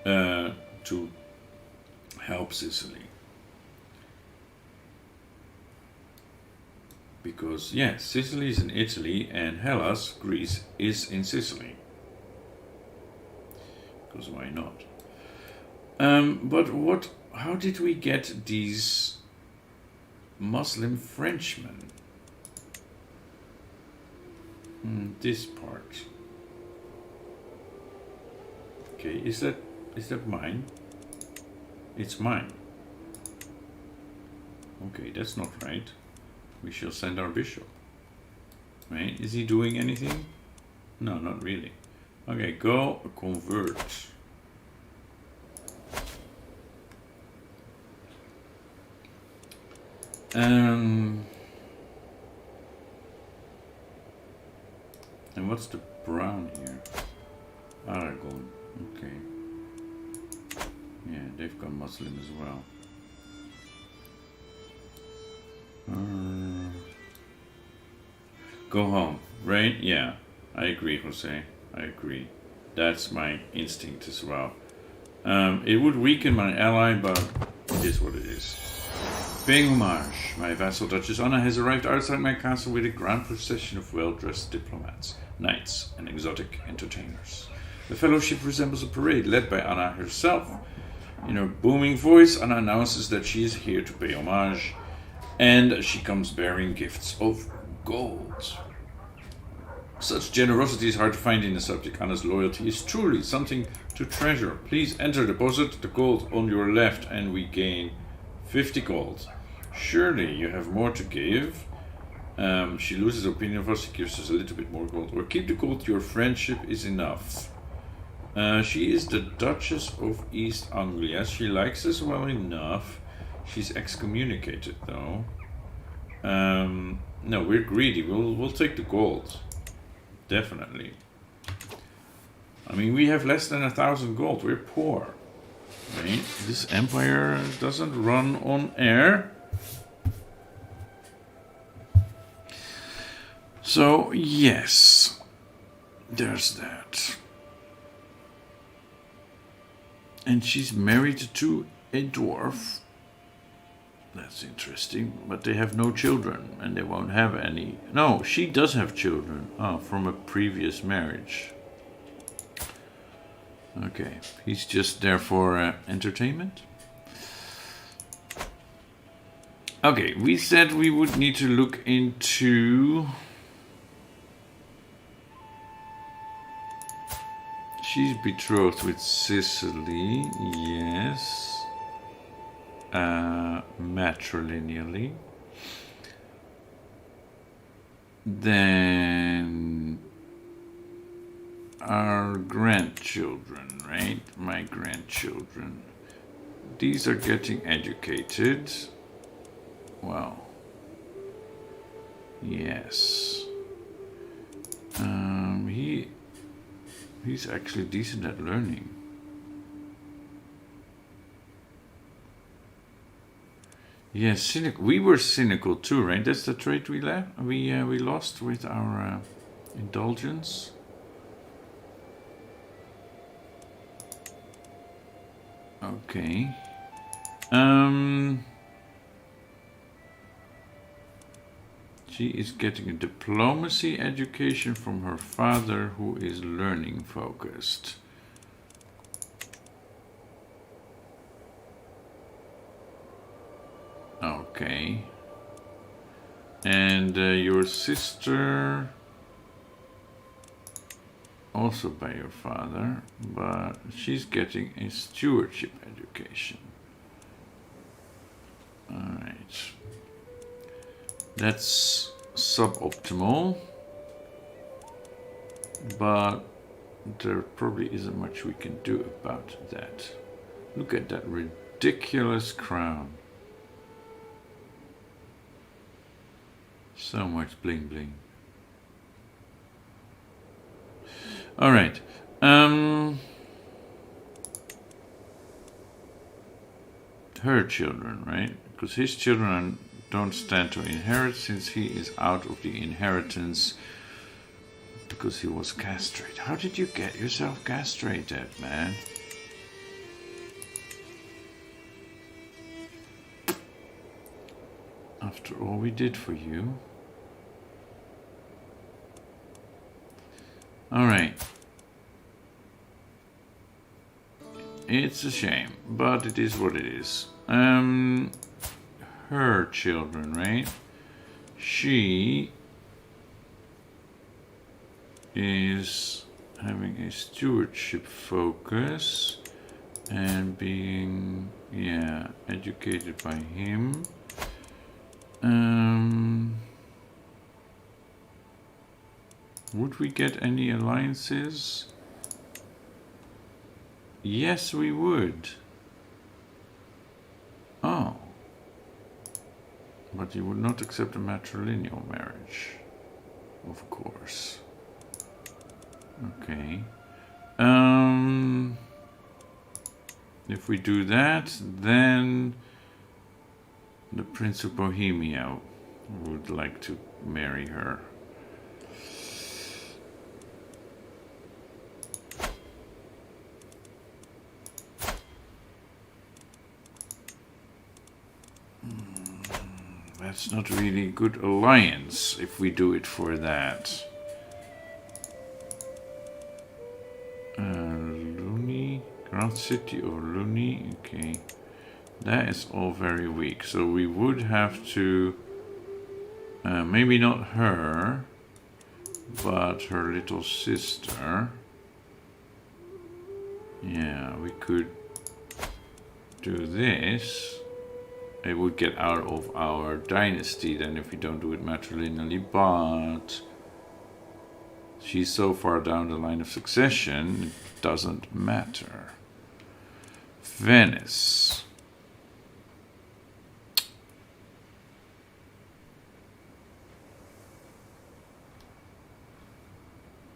To help Sicily. Because, yeah, Sicily is in Italy and Hellas, Greece, is in Sicily. Because why not? But how did we get these Muslim Frenchmen? This part. Okay, is that mine? It's mine. Okay, that's not right. We shall send our bishop. Right? Is he doing anything? No, not really. Okay, go convert. And what's the brown here? Aragon. Okay. Yeah, they've gone Muslim as well. Go home, right? Yeah, I agree, Jose. I agree. That's my instinct as well. It would weaken my ally, but it is what it is. Paying homage, my vassal Duchess Anna has arrived outside my castle with a grand procession of well-dressed diplomats, knights, and exotic entertainers. The fellowship resembles a parade led by Anna herself. In her booming voice, Anna announces that she is here to pay homage, and she comes bearing gifts of gold. Such generosity is hard to find in a subject. Anna's loyalty is truly something to treasure. Please enter, deposit the gold on your left, and we gain 50 gold. Surely you have more to give. She loses opinion of us, she gives us a little bit more gold. Or keep the gold, your friendship is enough. She is the Duchess of East Anglia. She likes us well enough. She's excommunicated though. No, we're greedy. We'll take the gold. Definitely. I mean, we have less than 1,000 gold. We're poor. Right? This empire doesn't run on air. So, yes. There's that. And she's married to a dwarf. That's interesting. But they have no children. And they won't have any. No, she does have children. Oh, from a previous marriage. Okay. He's just there for entertainment. Okay, we said we would need to look into... She's betrothed with Sicily, yes. Matrilineally. Then our grandchildren, right? My grandchildren. These are getting educated. Well, yes. He's actually decent at learning. Yes, cynical. We were cynical too, right? That's the trait we left. We lost with our indulgence. Okay. She is getting a diplomacy education from her father, who is learning focused. Okay. And your sister, also by your father, but she's getting a stewardship education. Alright. That's suboptimal, but there probably isn't much we can do about that. Look at that ridiculous crown. So much bling bling. Alright. Her children, right? Because his children don't stand to inherit, since he is out of the inheritance because he was castrated. How did you get yourself castrated, man? After all we did for you. Alright. It's a shame, but it is what it is. Her children, right? She is having a stewardship focus and being, yeah, educated by him. Would we get any alliances? Yes, we would. Oh. But you would not accept a matrilineal marriage. Of course. Okay. If we do that, then the Prince of Bohemia would like to marry her. That's not really a good alliance if we do it for that. Luni, Grand City of Luni, okay. That is all very weak, so we would have to, maybe not her, but her little sister. Yeah, we could do this. It would get out of our dynasty then if we don't do it matrilineally, but she's so far down the line of succession, it doesn't matter. Venice.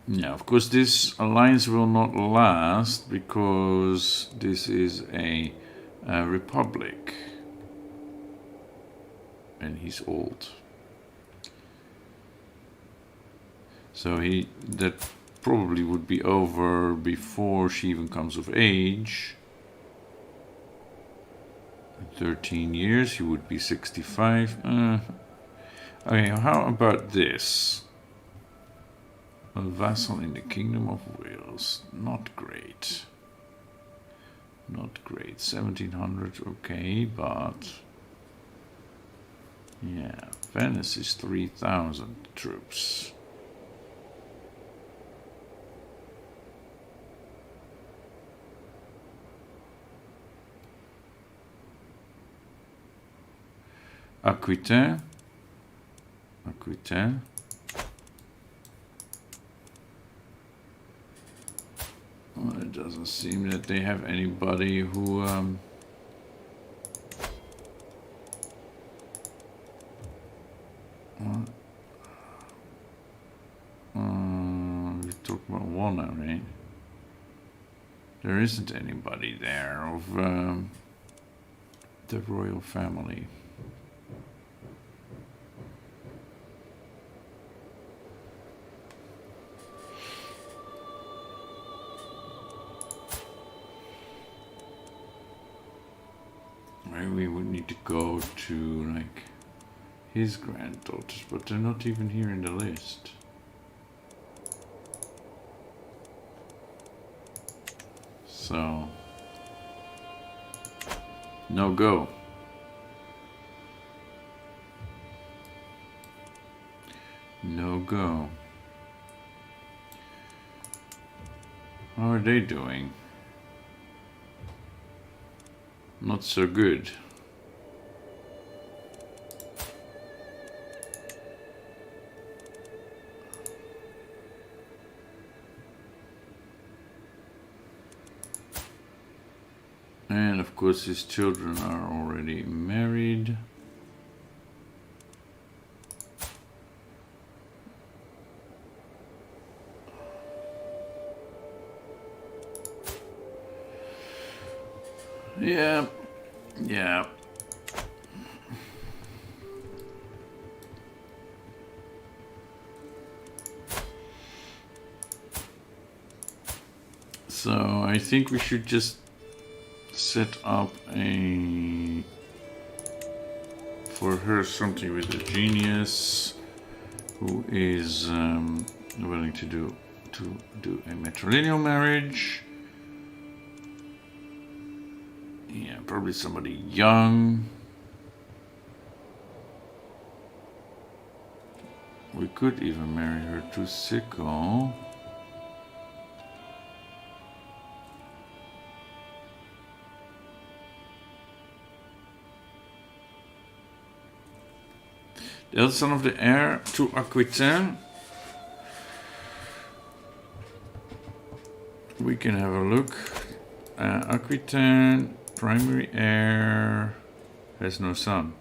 Yeah, of course this alliance will not last because this is a republic. And he's old. So that probably would be over before she even comes of age. 13 years, he would be 65. Okay, how about this? A vassal in the Kingdom of Wales. Not great. Not great. 1700, okay, but Yeah, Venice is 3,000 troops. Aquitaine. Aquitaine. Well, it doesn't seem that they have anybody who we talked about one now, right? There isn't anybody there of the royal family. Maybe we would need to go to like his granddaughters, but they're not even here in the list. So no go. No go. How are they doing? Not so good. And of course his children are already married. Yeah, yeah. So I think we should just set up for her something with a genius who is willing to do a matrilineal marriage. Yeah, probably somebody young. We could even marry her to Sickle. The other son of the heir to Aquitaine. We can have a look. Aquitaine, primary heir, has no son.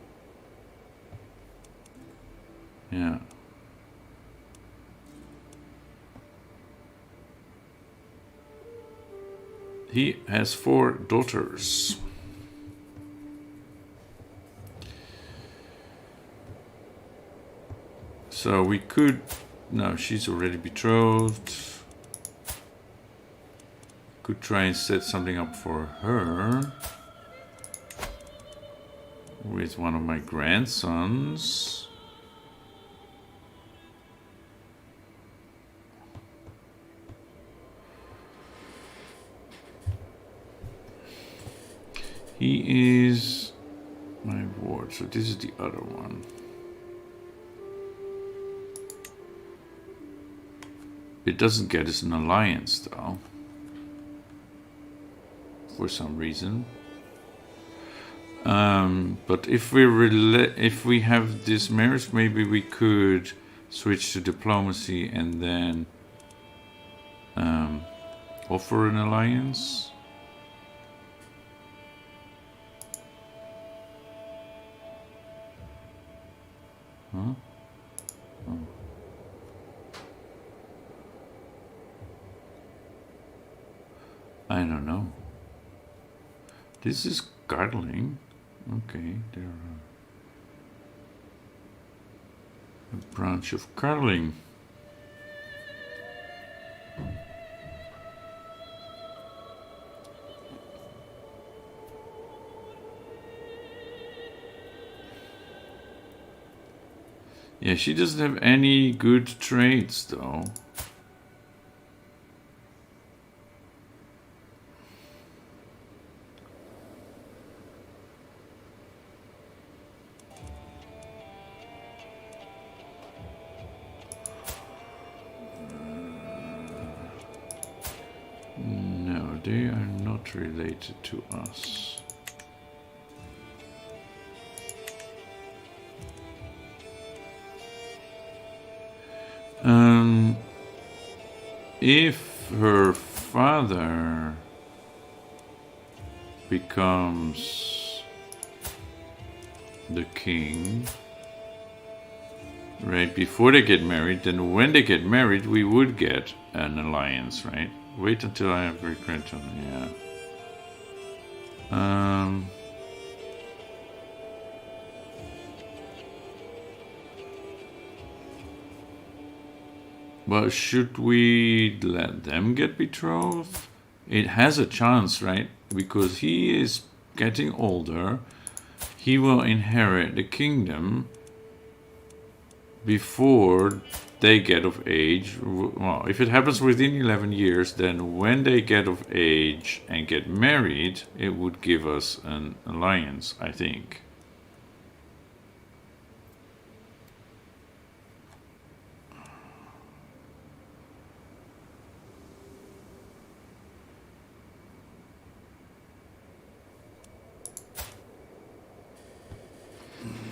Yeah. He has 4 daughters. So we could... No, she's already betrothed. Could try and set something up for her with one of my grandsons. He is my ward, so this is the other one. It doesn't get us an alliance though, for some reason. But if we have this marriage, maybe we could switch to diplomacy and then offer an alliance. Huh? Oh. I don't know. This is Gardeling. Okay, they're a branch of Gardeling. Yeah, she doesn't have any good traits though. they are not related to us. If her father becomes the king right before they get married, then when they get married we would get an alliance, right? Wait until I have great grandchildren. Yeah. But should we let them get betrothed? It has a chance, right? Because he is getting older. He will inherit the kingdom before they get of age. Well, if it happens within 11 years, then when they get of age and get married, it would give us an alliance, I think.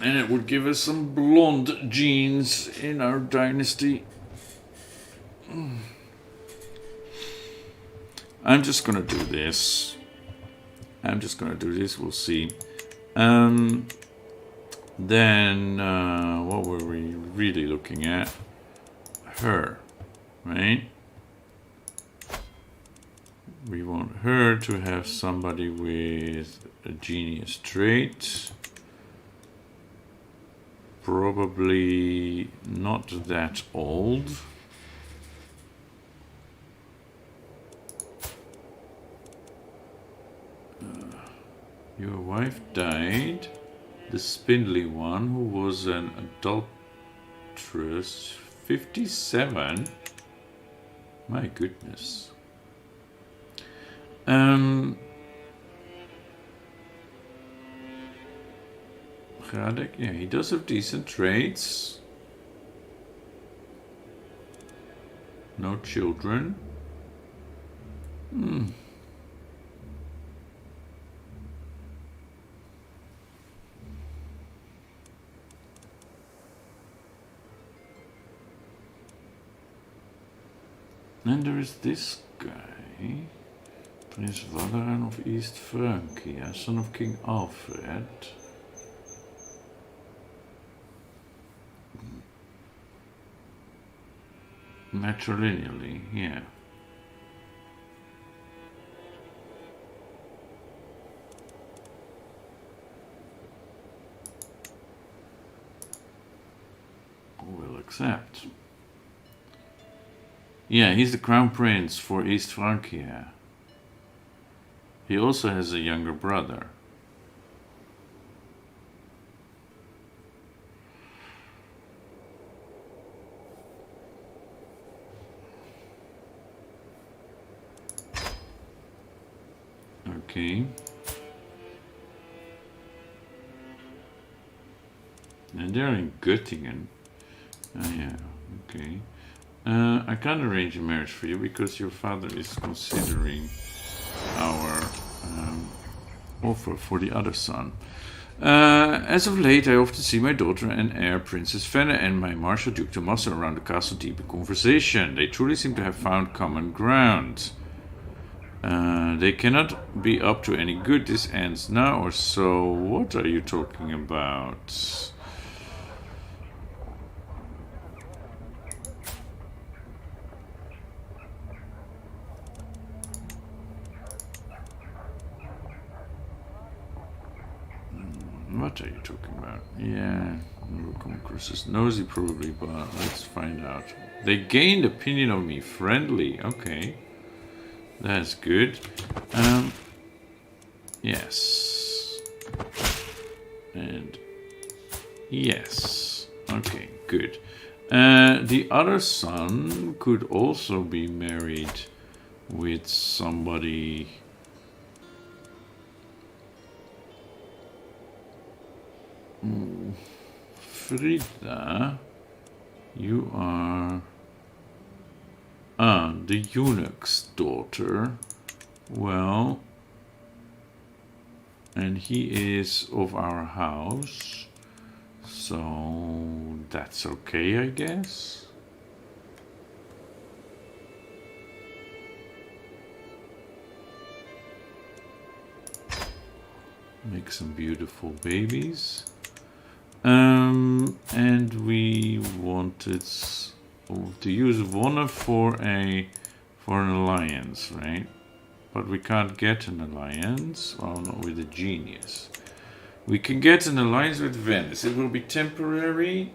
And it would give us some blonde genes in our dynasty. I'm just gonna do this. We'll see. Then, what were we really looking at? Her, right? We want her to have somebody with a genius trait. Probably not that old. Your wife died. The spindly one, who was an adulteress, 57. My goodness. Yeah, he does have decent traits. No children. And there is this guy, Prince Valoran of East Francia, son of King Alfred. Matrilineally, yeah. We'll accept. Yeah, he's the crown prince for East Francia. He also has a younger brother. Okay. And they're in Göttingen. Yeah, okay. I can't arrange a marriage for you because your father is considering our offer for the other son. As of late, I often see my daughter and heir, Princess Fenne, and my Marshal Duke Tommaso around the castle deep in conversation. They truly seem to have found common ground. They cannot be up to any good. This ends now or so. What are you talking about? What are you talking about? Yeah, we'll come across as nosy probably, but let's find out. They gained opinion of me. Friendly. Okay. That's good. Yes. And yes. Okay, good. The other son could also be married with somebody. Frida, you are the eunuch's daughter. Well, and he is of our house, so that's okay, I guess. Make some beautiful babies. And we wanted to use Wonne for an alliance, right? But we can't get an alliance. Well, not with a genius. We can get an alliance with Venice. It will be temporary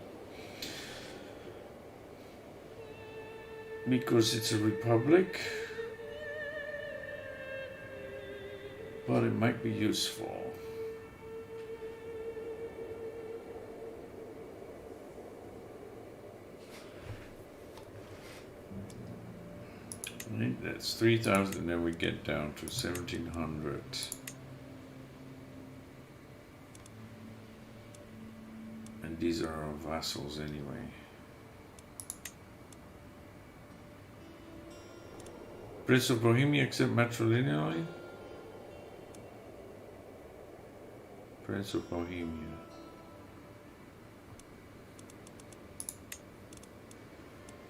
because it's a republic, but it might be useful. Right, that's 3,000, and then we get down to 1,700. And these are our vassals anyway. Prince of Bohemia accept matrilineally? Prince of Bohemia.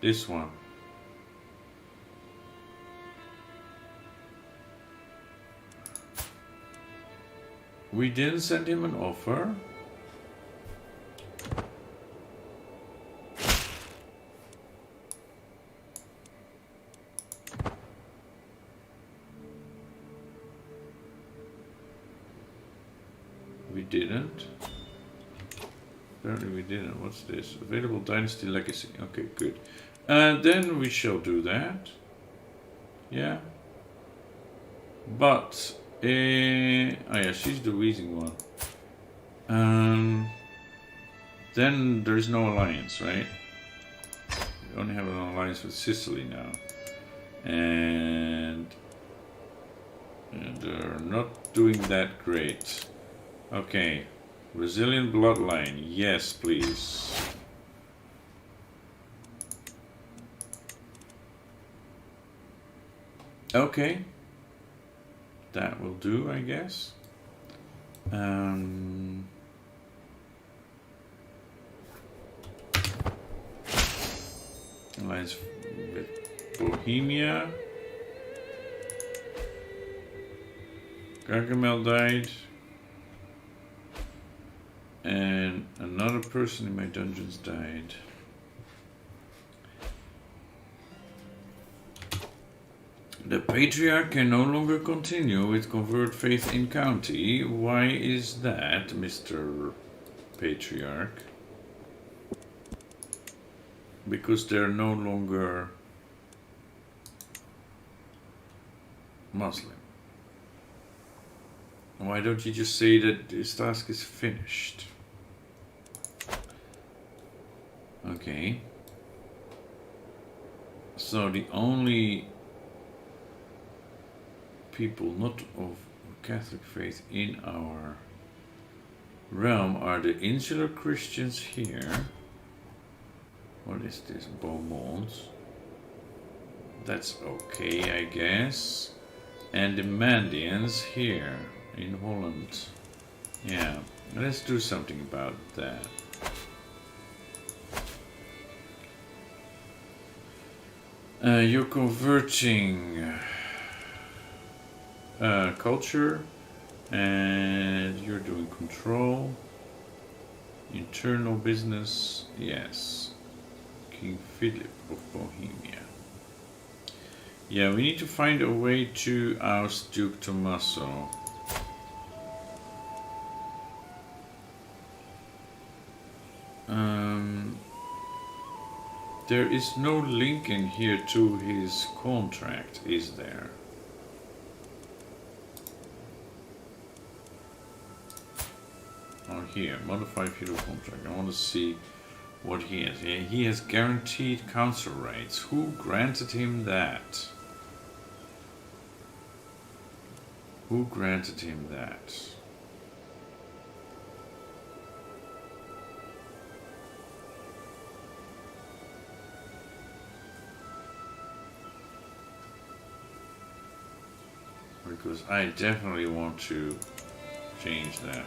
This one. We didn't send him an offer. We didn't. Apparently we didn't. What's this? Available Dynasty Legacy. Okay, good. Then we shall do that. Yeah. But oh yeah, she's the wheezing one. Then there's no alliance, right? We only have an alliance with Sicily now. And they're not doing that great. Okay. Brazilian bloodline. Yes, please. Okay. That will do, I guess. Alliance with Bohemia. Gargamel died. And another person in my dungeons died. The Patriarch can no longer continue with Convert Faith in County. Why is that, Mr. Patriarch? Because they're no longer Muslim. Why don't you just say that this task is finished? Okay. So the only people not of Catholic faith in our realm are the insular Christians here. What is this? Beaumont. That's okay, I guess. And the Mandians here in Holland. Yeah, let's do something about that. You're converting culture, and you're doing control. Internal business, yes. King Philip of Bohemia. Yeah, we need to find a way to oust Duke Tommaso. There is no link in here to his contract, is there? Oh, here, modify feudal contract. I want to see what he has. Yeah, he has guaranteed council rights. Who granted him that? Who granted him that? because I definitely want to change that.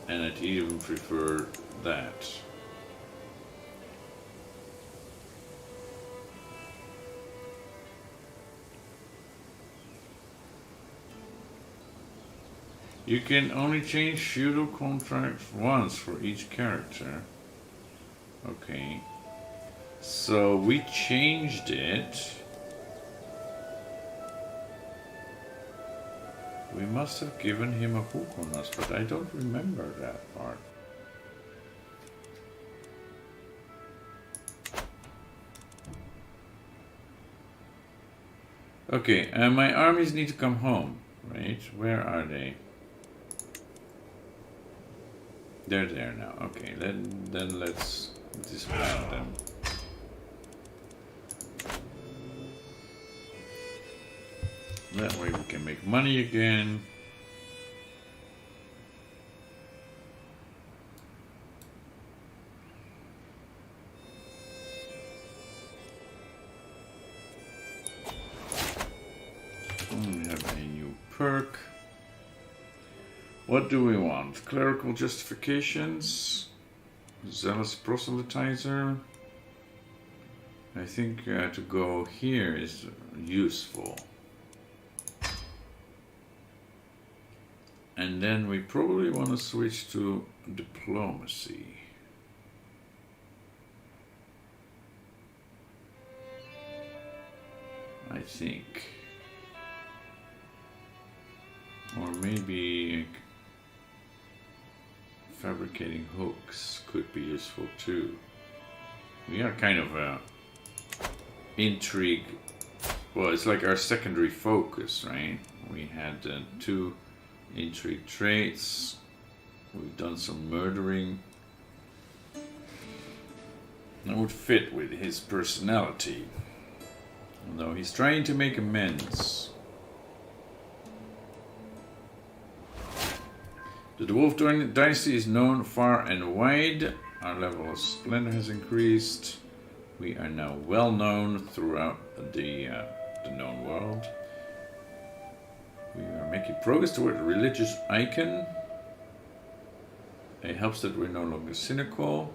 And I'd even prefer that. You can only change feudal contracts once for each character. Okay. So we changed it. We must have given him a hook on us, but I don't remember that part. Okay, my armies need to come home, right? Where are they? They're there now. Okay, then let's disband them. That way we can make money again. We have a new perk. What do we want? Clerical justifications? Zealous proselytizer? I think to go here is useful. And then we probably want to switch to diplomacy. I think. Or maybe fabricating hooks could be useful too. We are kind of a intrigue. Well, it's like our secondary focus, right? We had 2 intrigue traits. We've done some murdering. That would fit with his personality. Although he's trying to make amends. The Dwarf Dynasty is known far and wide. Our level of splendor has increased. We are now well known throughout the known world. We are making progress toward a religious icon. It helps that we're no longer cynical.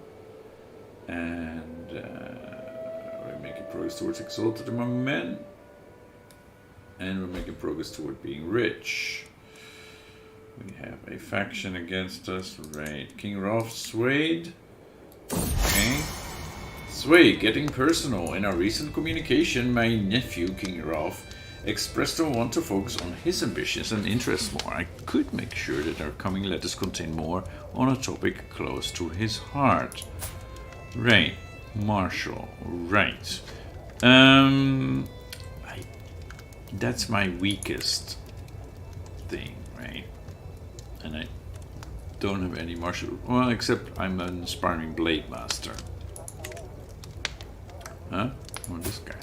And we're making progress towards exalted among men. And we're making progress toward being rich. We have a faction against us, right? King Rolf swayed. Okay. Sway, getting personal. In our recent communication, my nephew, King Rolf, expressed a want to focus on his ambitions and interests more. I could make sure that our coming letters contain more on a topic close to his heart. Right. Marshall. Right. That's my weakest thing, right? And I don't have any martial... Well, except I'm an aspiring blade master. Huh? Oh, this guy.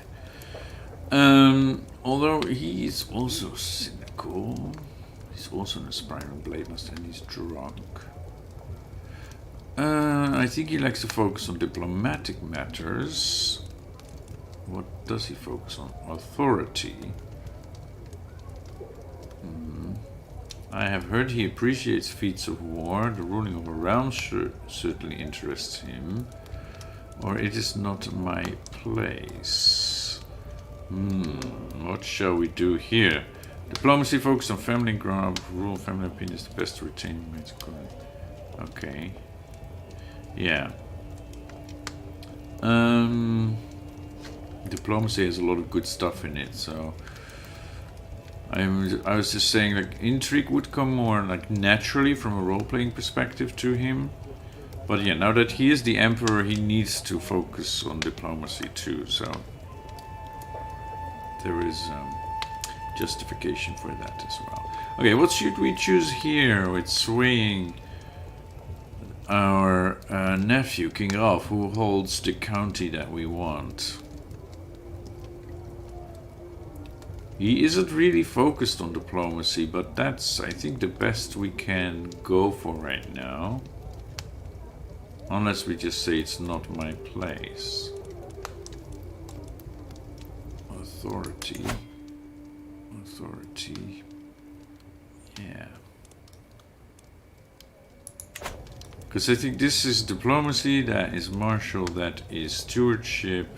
Although he's also cynical. He's also an aspiring blade master and he's drunk. I think he likes to focus on diplomatic matters. What does he focus on? Authority. I have heard he appreciates feats of war. The ruling of a realm certainly interests him. Or it is not my place. What shall we do here? Diplomacy focused on family and grown-up rule. Family opinion is the best to retain. Okay. Yeah. Diplomacy has a lot of good stuff in it, so... I was just saying, like, intrigue would come more like naturally from a role-playing perspective to him. But yeah, now that he is the emperor, he needs to focus on diplomacy too, so there is justification for that as well. Okay, what should we choose here with swaying our nephew, King Rolf, who holds the county that we want? He isn't really focused on diplomacy, but that's, I think, the best we can go for right now. Unless we just say it's not my place. Authority. Authority. Yeah. Because I think this is diplomacy, that is martial, that is stewardship.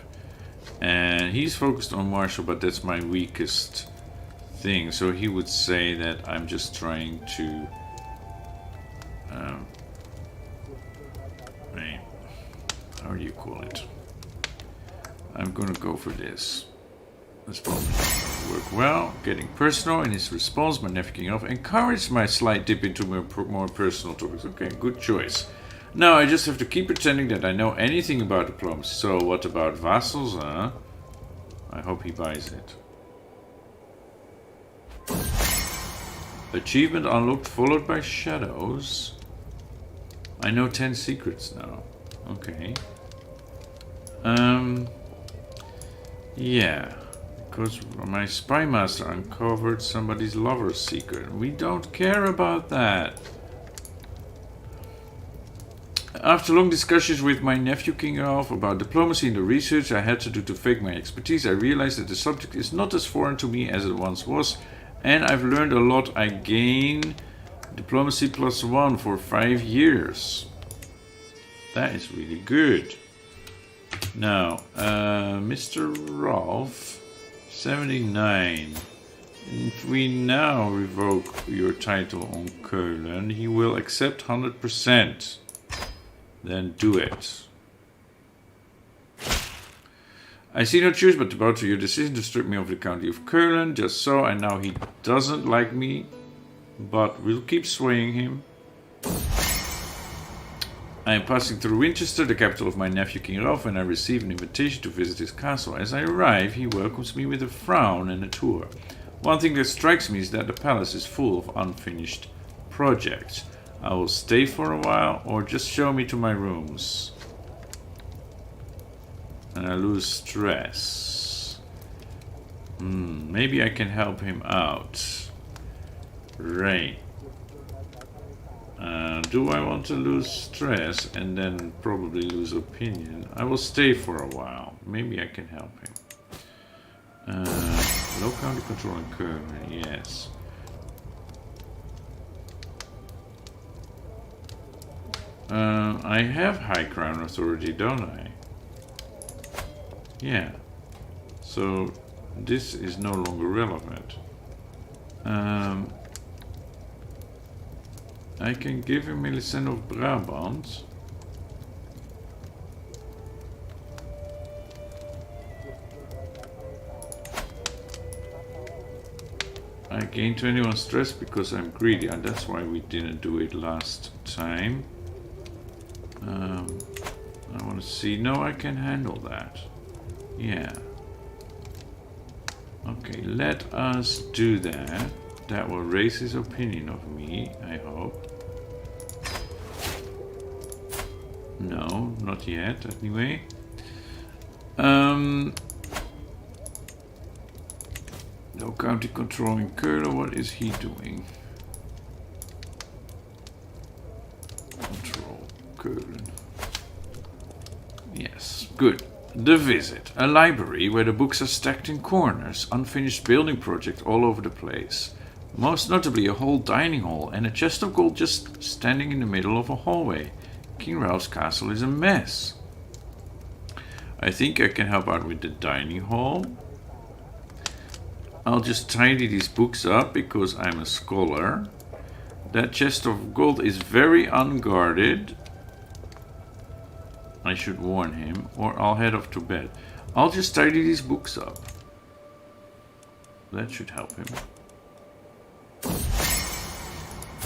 And he's focused on martial, but that's my weakest thing. So he would say that I'm just trying to... how do you call it? I'm gonna go for this. This probably work well. Getting personal in his response, my nephew King Elf encouraged my slight dip into more personal topics. Okay, good choice. Now I just have to keep pretending that I know anything about diplomacy. So what about vassals, huh? I hope he buys it. Achievement unlocked followed by shadows. I know 10 secrets now. Okay. Yeah. Because my spy master uncovered somebody's lover's secret. We don't care about that. After long discussions with my nephew King Elf about diplomacy and the research I had to do to fake my expertise, I realized that the subject is not as foreign to me as it once was, and I've learned a lot. I gain diplomacy +1 for 5 years. That is really good. Now, Mr. Rolf, 79. If we now revoke your title on Keulen, he will accept 100%. Then do it. I see no choice but to bow to your decision to strip me of the county of Keulen. Just so, and now he doesn't like me, but we'll keep swaying him. I am passing through Winchester, the capital of my nephew King Rolf, and I receive an invitation to visit his castle. As I arrive, he welcomes me with a frown and a tour. One thing that strikes me is that the palace is full of unfinished projects. I will stay for a while, or just show me to my rooms. And I lose stress. Maybe I can help him out. Right. Do I want to lose stress and then probably lose opinion? I will stay for a while. Maybe I can help him. Low county control and Keulen, yes. I have high crown authority, don't I? Yeah. So this is no longer relevant. I can give him Millicent of Brabant. I gain 21 stress because I'm greedy, and that's why we didn't do it last time. I want to see. No, I can handle that. Yeah. Okay, let us do that. That will raise his opinion of me, I hope. No, not yet, anyway. No county controlling Keulen, what is he doing? Control Keulen. Yes, good. The visit. A library where the books are stacked in corners. Unfinished building project all over the place. Most notably a whole dining hall and a chest of gold just standing in the middle of a hallway. King Ralph's castle is a mess. I think I can help out with the dining hall. I'll just tidy these books up because I'm a scholar. That chest of gold is very unguarded. I should warn him, or I'll head off to bed. I'll just tidy these books up. That should help him.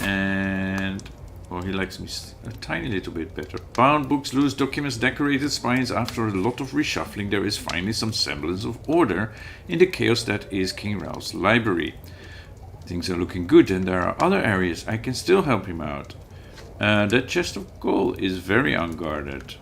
And well, he likes me a tiny little bit better. Bound books, loose documents, decorated spines. After a lot of reshuffling, there is finally some semblance of order in the chaos that is King Ralph's library. Things are looking good, and there are other areas I can still help him out. That chest of gold is very unguarded.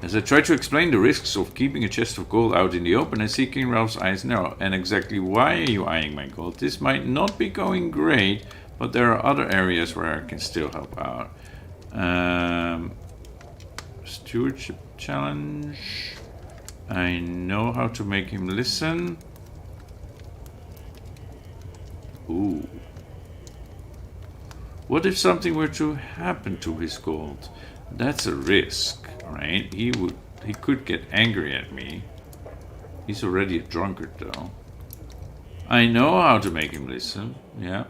As I try to explain the risks of keeping a chest of gold out in the open, I see King Ralph's eyes narrow. And exactly why are you eyeing my gold? This might not be going great, but there are other areas where I can still help out. Stewardship challenge. I know how to make him listen. Ooh. What if something were to happen to his gold? That's a risk, right? He could get angry at me. He's already a drunkard though. I know how to make him listen. Yeah.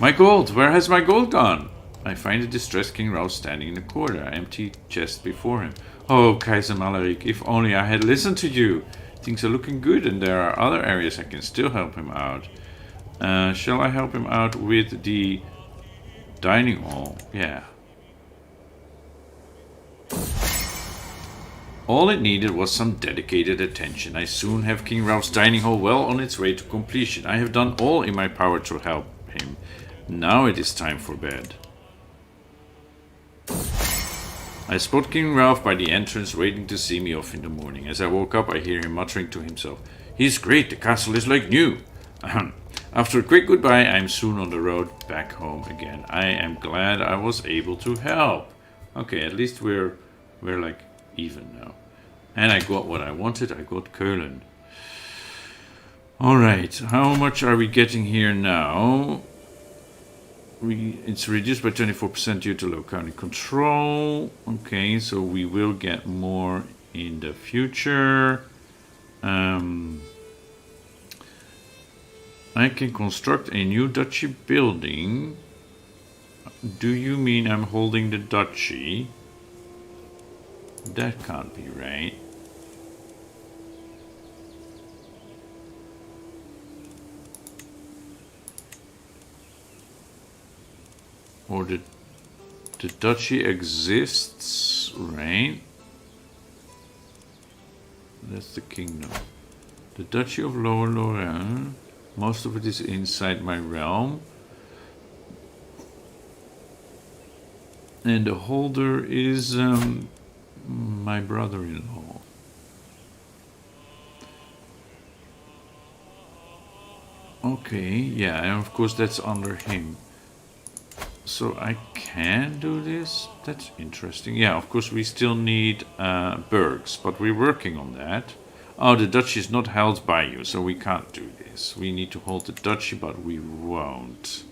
My gold! Where has my gold gone? I find the distressed King Ralph standing in the corner, empty chest before him. Oh, Kaiser Malaric, if only I had listened to you. Things are looking good and there are other areas I can still help him out. Shall I help him out with the dining hall? Yeah. All it needed was some dedicated attention. I soon have King Ralph's dining hall well on its way to completion. I have done all in my power to help him. Now it is time for bed. I spot King Ralph by the entrance waiting to see me off in the morning. As I woke up I hear him muttering to himself. He's great, the castle is like new. After a quick goodbye I am soon on the road back home again. I am glad I was able to help. Okay, at least we're like even now. And I got what I wanted, I got Köln. Alright, how much are we getting here now? It's reduced by 24% due to low county control. Okay, so we will get more in the future. I can construct a new duchy building. Do you mean I'm holding the duchy? That can't be right. Or the duchy exists, right? That's the kingdom. The Duchy of Lower Lorraine. Most of it is inside my realm. And the holder is my brother-in-law. Okay, yeah, and of course that's under him. So I can do this? That's interesting. Yeah, of course we still need burghs, but we're working on that. Oh, the duchy is not held by you, so we can't do this. We need to hold the duchy, but we won't.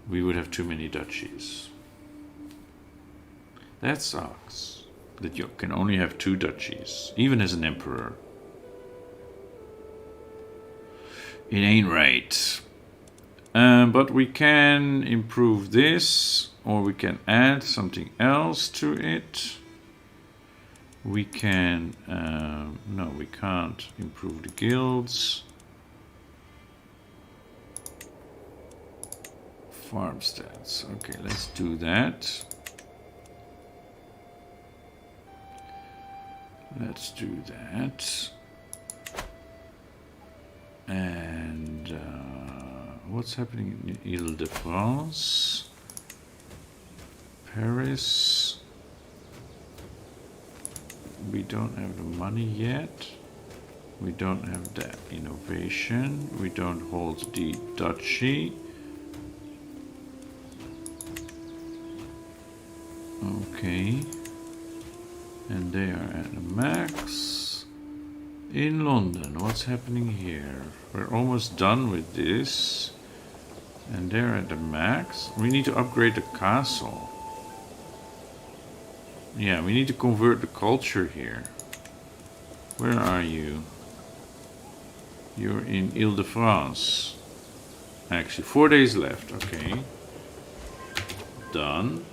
We would have too many duchies. That sucks. That you can only have 2 duchies, even as an emperor. It ain't right. But we can improve this, or we can add something else to it. We can, no, we can't improve the guilds. Farmsteads, okay, let's do that. Let's do that. And what's happening in Ile-de-France? Paris. We don't have the money yet. We don't have that innovation. We don't hold the duchy. Okay. And they are at the max. In London, what's happening here? We're almost done with this. And they're at the max. We need to upgrade the castle. Yeah, we need to convert the culture here. Where are you? You're in Ile-de-France. Actually, 4 days left. Okay. Done.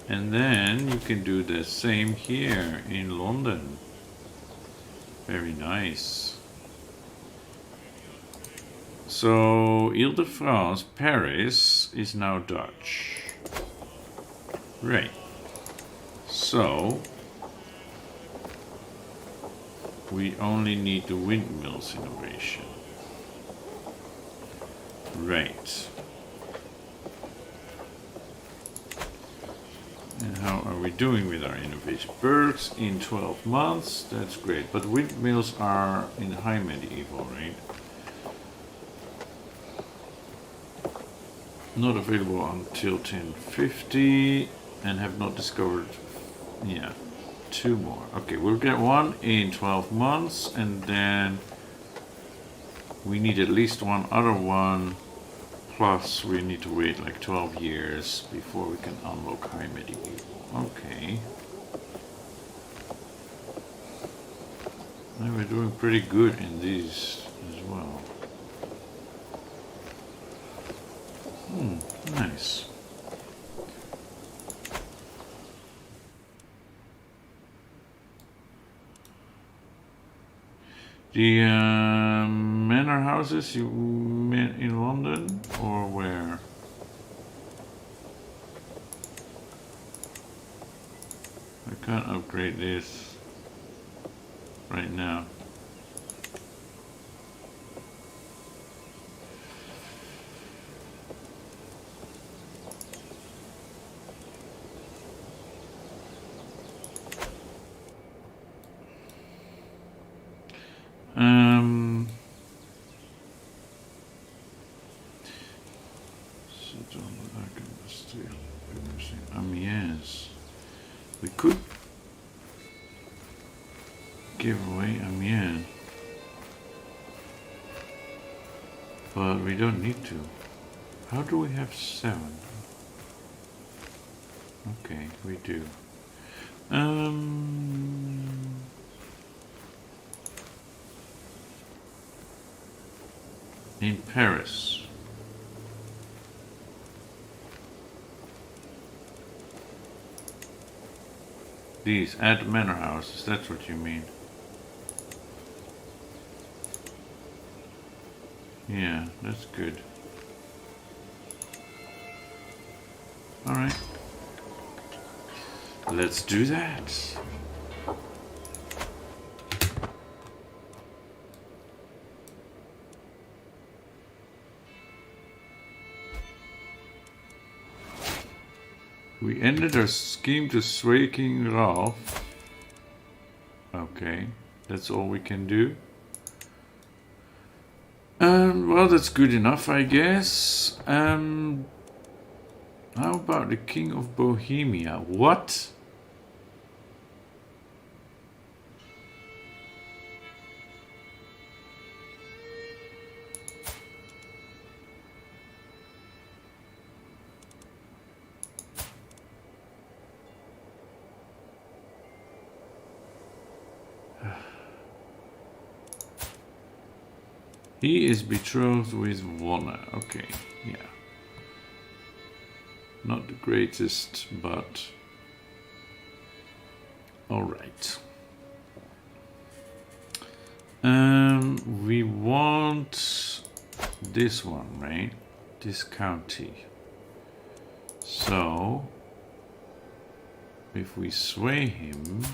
And then you can do the same here in London. Very nice. So, Ile-de-France, Paris is now Dutch. Right. So, we only need the windmills innovation. Right. And how are we doing with our innovation? Burghs in 12 months, that's great. But windmills are in high medieval, right? Not available until 1050 and have not discovered Yeah, 2 more. Okay, we'll get 1 in 12 months, and then we need at least 1 other one. Plus, we need to wait like 12 years before we can unlock high medieval. Okay. Now we're doing pretty good in these as well. Nice. The manor houses you meant in London or where? I can't upgrade this right now. Yes, we could give away Amiens, but we don't need to. How do we have 7? Okay, we do. In Paris. These, add manor houses, that's what you mean. Yeah, that's good. Alright. Let's do that. We ended our scheme to sway King Ralph. Okay, that's all we can do. Well, that's good enough, I guess. How about the King of Bohemia? What? He is betrothed with Wanna. Okay, yeah. Not the greatest, but alright. We want this one, right? This county. So, if we sway him,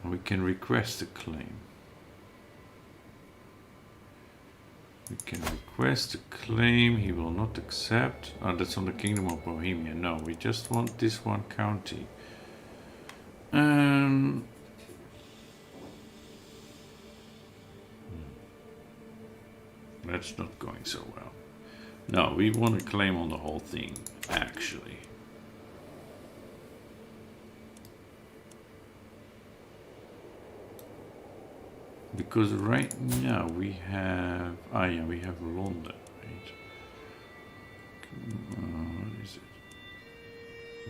we can request a claim. We can request a claim, he will not accept. Oh, that's on the Kingdom of Bohemia. No, we just want this one county. That's not going so well. No, we want a claim on the whole thing, actually. Because right now we have, we have London, right? What is it?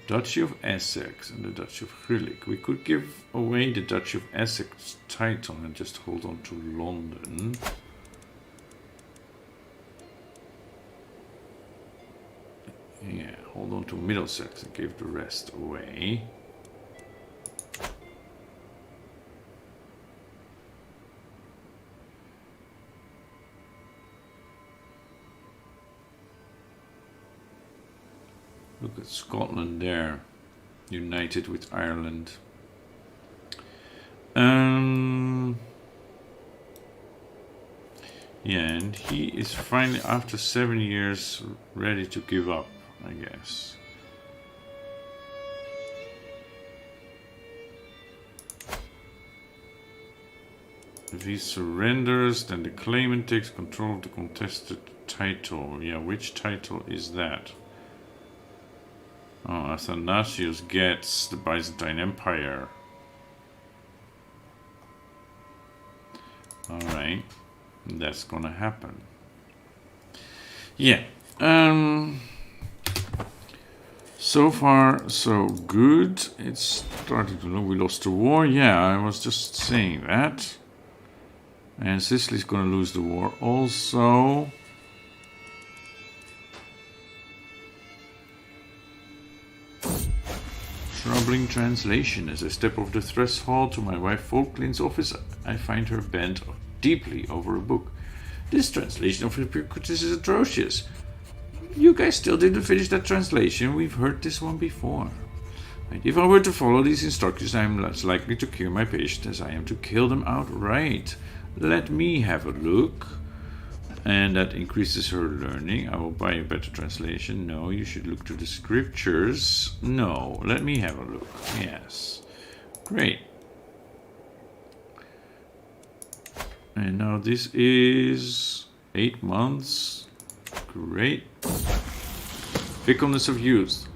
Duchy of Essex and the Duchy of Gulick. We could give away the Duchy of Essex title and just hold on to London. Yeah, hold on to Middlesex and give the rest away. Look at Scotland there, united with Ireland. Yeah, and he is finally, after 7 years, ready to give up, I guess. If he surrenders, then the claimant takes control of the contested title. Yeah, which title is that? Oh, Athanasius gets the Byzantine Empire. Alright. That's gonna happen. Yeah. So far, so good. It's starting to look. We lost the war. Yeah, I was just saying that. And Sicily's gonna lose the war also. Troubling translation. As I step over the threshold to my wife Falkland's office, I find her bent deeply over a book. This translation of Epictetus is atrocious. You guys still didn't finish that translation. We've heard this one before. If I were to follow these instructions, I am less likely to cure my patient as I am to kill them outright. Let me have a look. And that increases her learning. I will buy a better translation. No, you should look to the scriptures. No, let me have a look. Yes. Great. And now this is 8 months. Great. Fickleness of youth.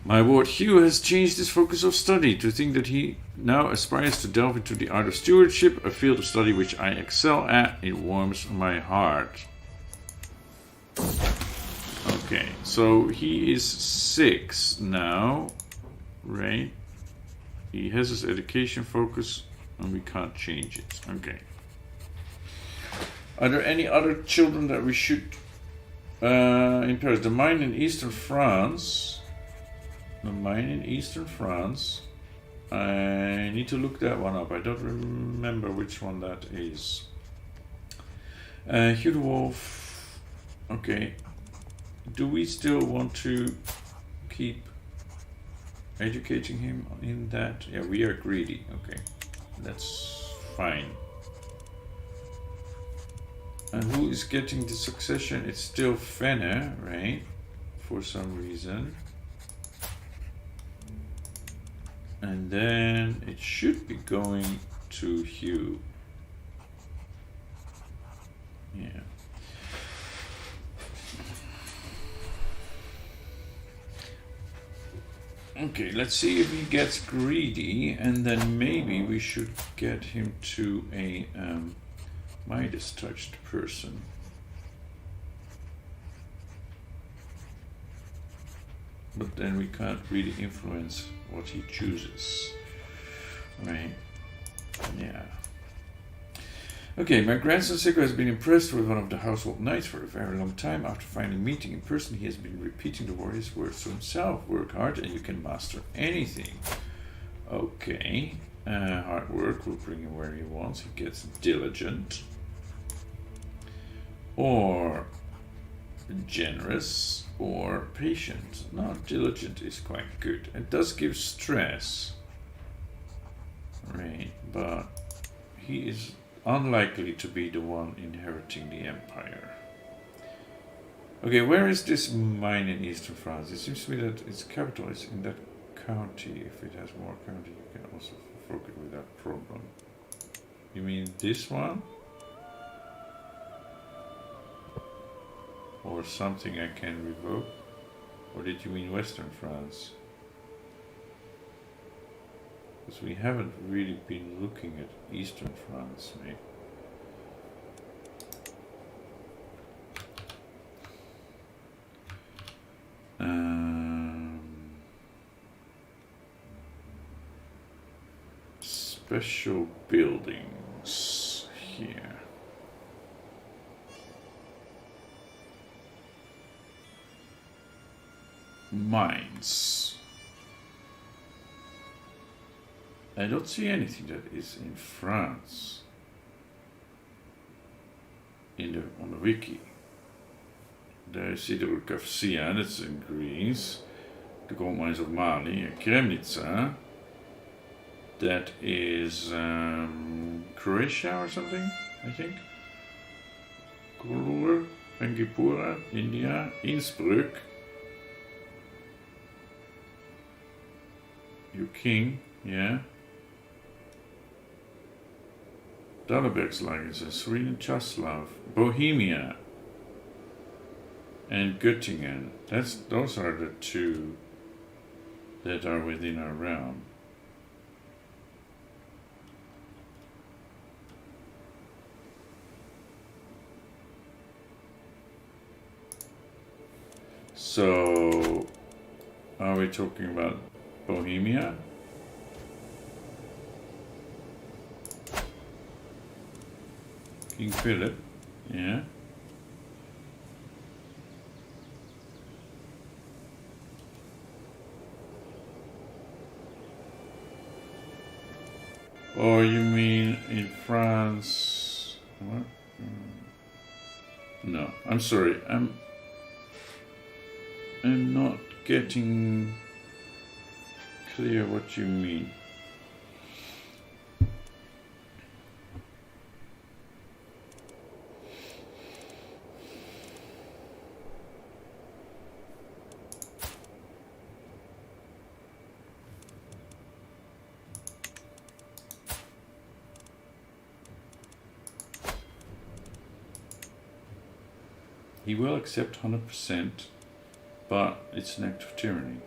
My ward Hugh has changed his focus of study. To think that he now aspires to delve into the art of stewardship, a field of study which I excel at, it warms my heart. Okay, so he is 6 now, right? He has his education focus and we can't change it. Okay. Are there any other children that we should in Paris? The mine in eastern France. The mine in eastern France. I need to look that one up. I don't remember which one that is. Hugh the Wolf. Okay. Do we still want to keep educating him in that? Yeah, we are greedy. Okay. That's fine. And who is getting the succession? It's still Fenne, right? For some reason. And then it should be going to Hugh. Yeah. Okay, let's see if he gets greedy, and then maybe we should get him to a Midas touched person. But then we can't really influence what he chooses. Right? Yeah. Okay, my grandson Siko has been impressed with one of the household knights for a very long time. After finally meeting in person, he has been repeating the warrior's words to himself. Work hard and you can master anything. Okay. Hard work will bring him where he wants. He gets diligent. Or generous or patient. Now, diligent is quite good. It does give stress, right? But he is unlikely to be the one inheriting the empire. Okay, where is this mine in eastern France? It seems to me that its capital is in that county. If it has more county, you can also focus without problem. You mean this one? Or something I can revoke? Or did you mean Western France? Because we haven't really been looking at Eastern France, mate. Special buildings here. Mines. I don't see anything that is in France on the wiki. There I see the Kafsia, that's in Greece. The gold mines of Mali and Kremnica. That is Croatia or something, I think. Kulur, Pengipura, India, Innsbruck. Your king, yeah. Dahlbergslagen says Sweden, Chaslav, Bohemia, and Göttingen. Those are the two that are within our realm. So, are we talking about Bohemia? King Philip, yeah. Or you mean in France? What? No, I'm sorry. I'm not getting clear what you mean. He will accept 100%, but it's an act of tyranny.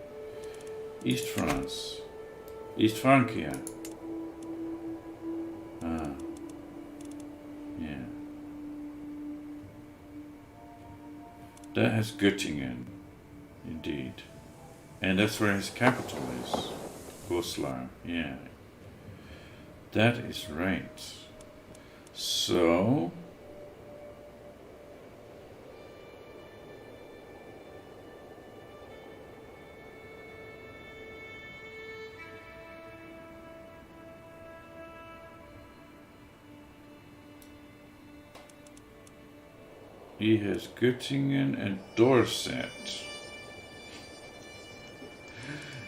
East France. East Francia. Ah. Yeah. That has Göttingen, indeed. And that's where his capital is. Goslar, yeah. That is right. So... he has Göttingen and Dorset.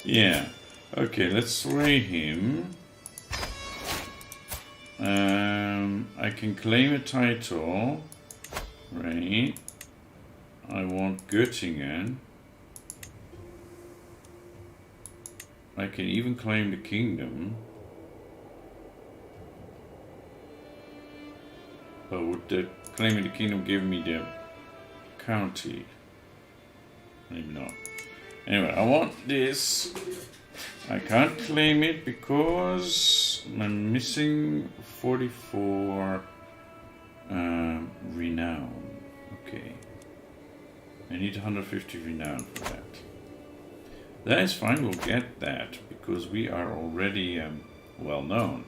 Yeah. Okay, let's sway him. I can claim a title. Right. I want Göttingen. I can even claim the kingdom. But would the claiming the kingdom give me the county? Maybe not. Anyway, I want this. I can't claim it because I'm missing 44 renown. Okay. I need 150 renown for that. That is fine, we'll get that because we are already well known.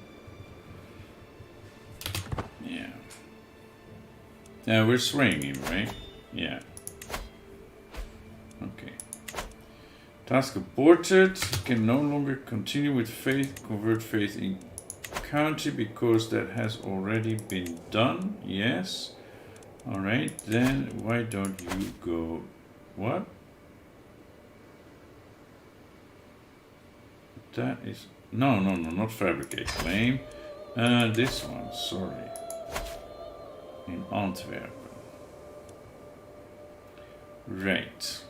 Yeah. Now we're swaying him, right? Yeah. Okay. Task aborted. Can no longer continue with faith. Convert faith in county because that has already been done. Yes. Alright, then why don't you go... What? That is... No, not fabricate claim. This one, sorry. In Antwerp. Right.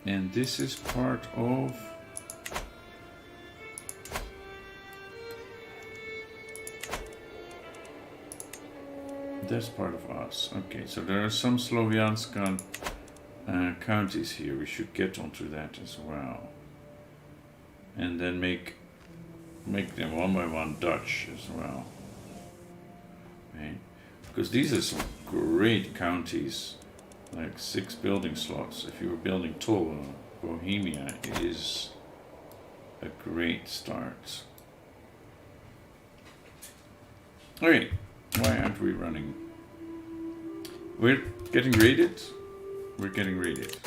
And this is part of... That's part of us. Okay, so there are some Slovianskan counties here. We should get onto that as well. And then make them one by one Dutch as well. Right? Because these are some great counties, like 6 building slots. If you were building tall, Bohemia is a great start. Okay, why aren't we running? We're getting raided? We're getting raided.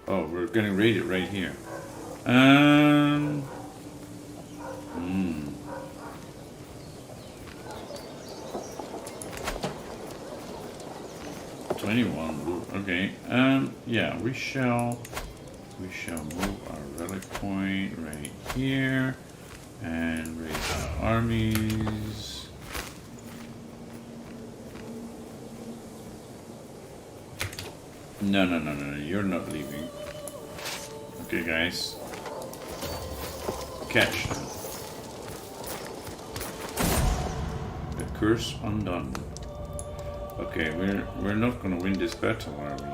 Oh, we're getting raided right here. 21. Okay. Yeah, we shall move our relic point right here and raise our armies. No, you're not leaving. Okay, guys. Catch them. The curse undone. Okay, we're not gonna win this battle, are we?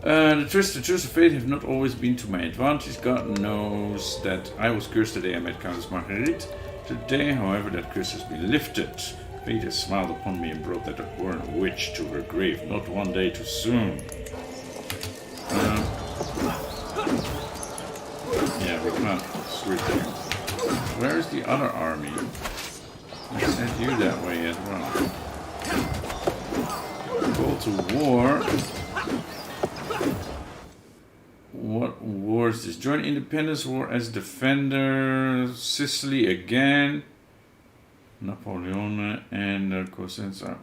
The twists of fate have not always been to my advantage. God knows that I was cursed the day I met Countess Marguerite. Today, however, that curse has been lifted. Fate has smiled upon me and brought that abhorrent witch to her grave. Not one day too soon. Yeah, we can't switch there. Where is the other army? I sent you that way as well. Call to war. What war is this? Join Independence War as defender. Sicily again. Napoleon and Cosenza.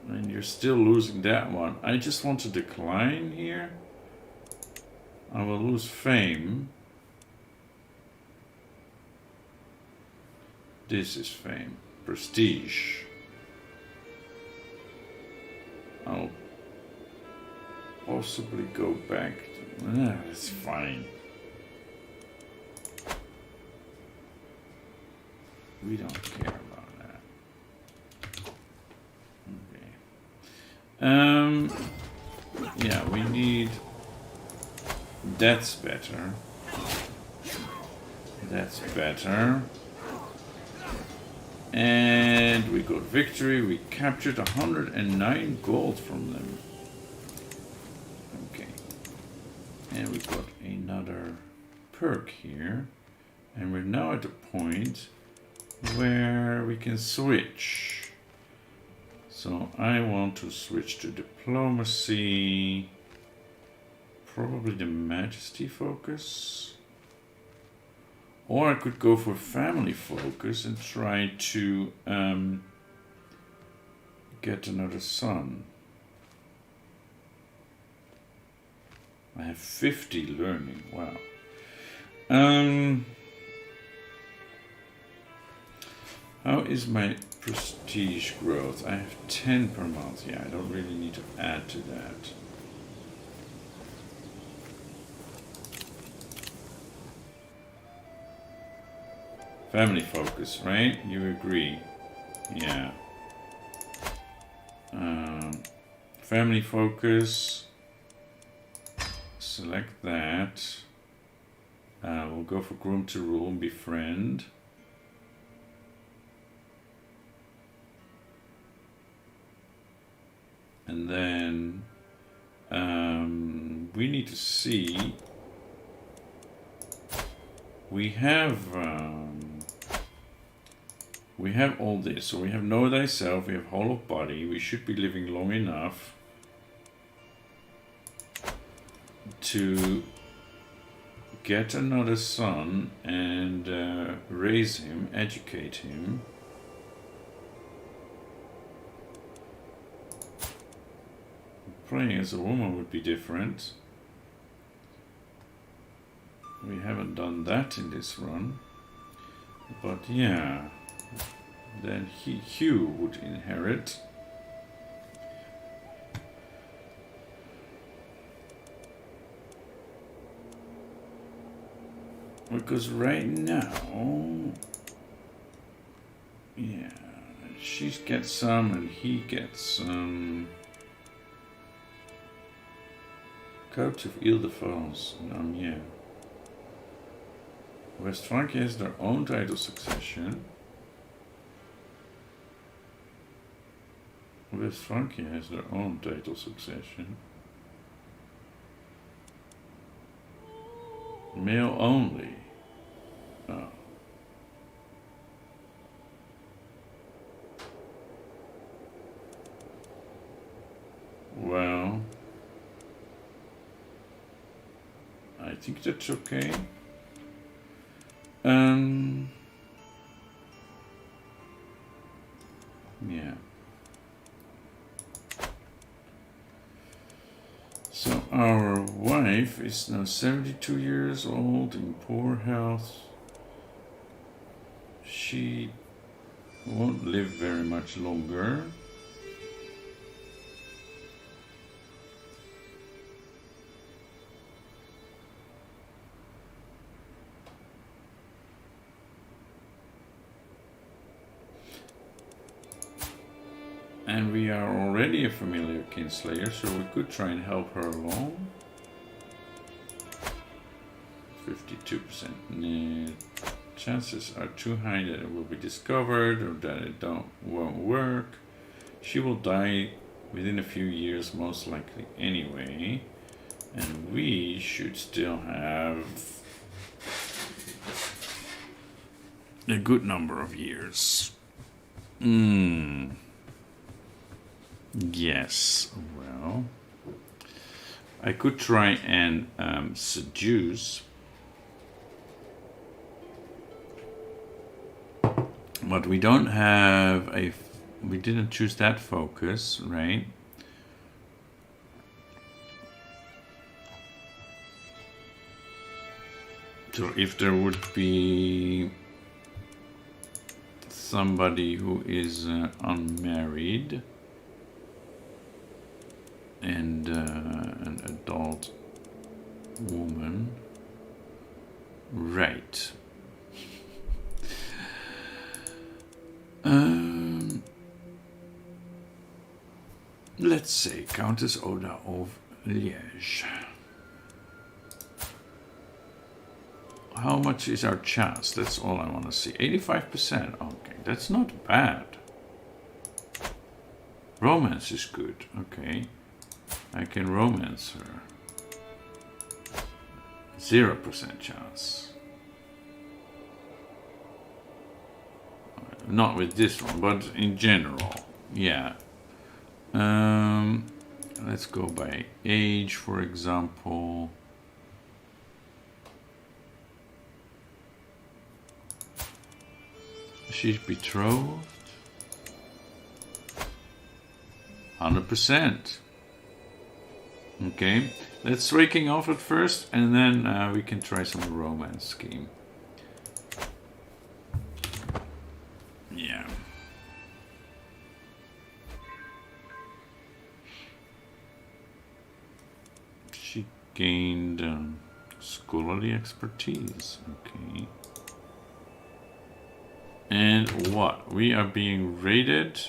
And you're still losing that one. I just want to decline here. I will lose fame. This is fame. Prestige. I'll possibly go back to... that's fine. We don't care about that. Okay. Yeah, we need... That's better. That's better. And we got victory. We captured 109 gold from them. Okay. And we got another perk here. And we're now at the point where we can switch. So I want to switch to diplomacy. Probably the Majesty focus. Or I could go for family focus and try to get another son. I have 50 learning, wow. How is my prestige growth? I have 10 per month. Yeah, I don't really need to add to that. Family focus, right? You agree? Yeah. Family focus. Select that. We'll go for groom to rule and befriend. And then we need to see. We have all this. So we have Know Thyself, we have Whole of Body. We should be living long enough to get another son and raise him, educate him. Playing as a woman would be different. We haven't done that in this run. But yeah, then Hugh would inherit. Because right now, yeah, she gets some and he gets some. Coach of Ile-de-France, yeah. West Francia has their own title succession. West Francia has their own title succession. Male only. Oh. Well, I think that's okay. Yeah. So our wife is now 72 years old in poor health. She won't live very much longer. And we are already a familiar kinslayer, so we could try and help her along. 52%. Nah, chances are too high that it will be discovered or that it won't work. She will die within a few years, most likely anyway. And we should still have a good number of years. Yes, well, I could try and seduce, but we don't have we didn't choose that focus, right? So if there would be somebody who is unmarried and an adult woman, right? Let's say Countess Oda of Liège. How much is our chance? That's all I want to see. 85%. Okay, that's not bad. Romance is good. Okay. I can romance her. 0% chance. Not with this one, but in general. Yeah. Let's go by age, for example. She's betrothed. 100%. Okay, let's raking off at first, and then we can try some romance scheme. Yeah. She gained scholarly expertise. Okay. And what? We are being rated.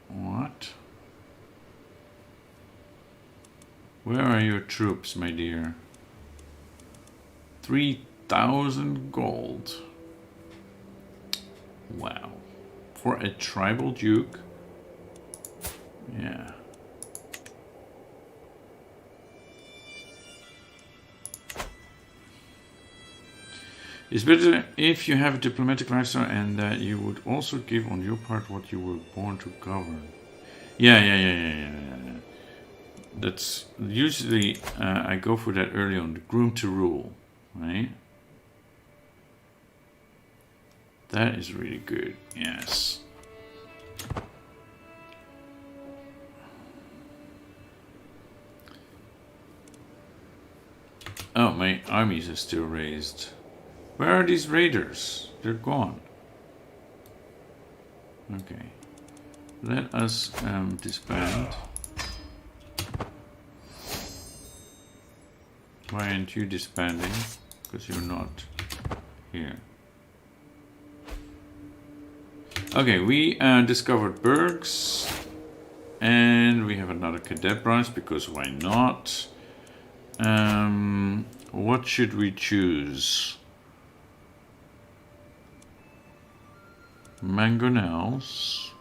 What? Where are your troops, my dear? 3,000 gold. Wow. For a tribal duke? Yeah. It's better if you have a diplomatic lifestyle and that you would also give on your part what you were born to govern. Yeah. That's usually, I go for that early on, the groom to rule, right? That is really good, yes. Oh, my armies are still raised. Where are these raiders? They're gone. Okay. Let us disband. Why aren't you disbanding? Because you're not here. Okay, we discovered Bergs. And we have another cadet branch, because why not? What should we choose? Mangonels.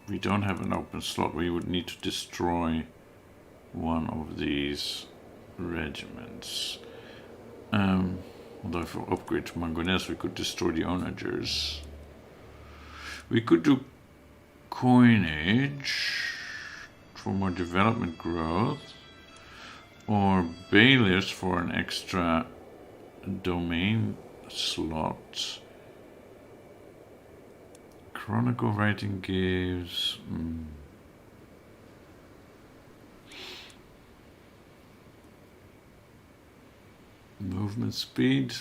We don't have an open slot. We would need to destroy one of these regiments. Although if we upgrade to Mangonels, we could destroy the onagers. We could do coinage for more development growth, or bailiffs for an extra domain slot. Chronicle writing gives movement speed.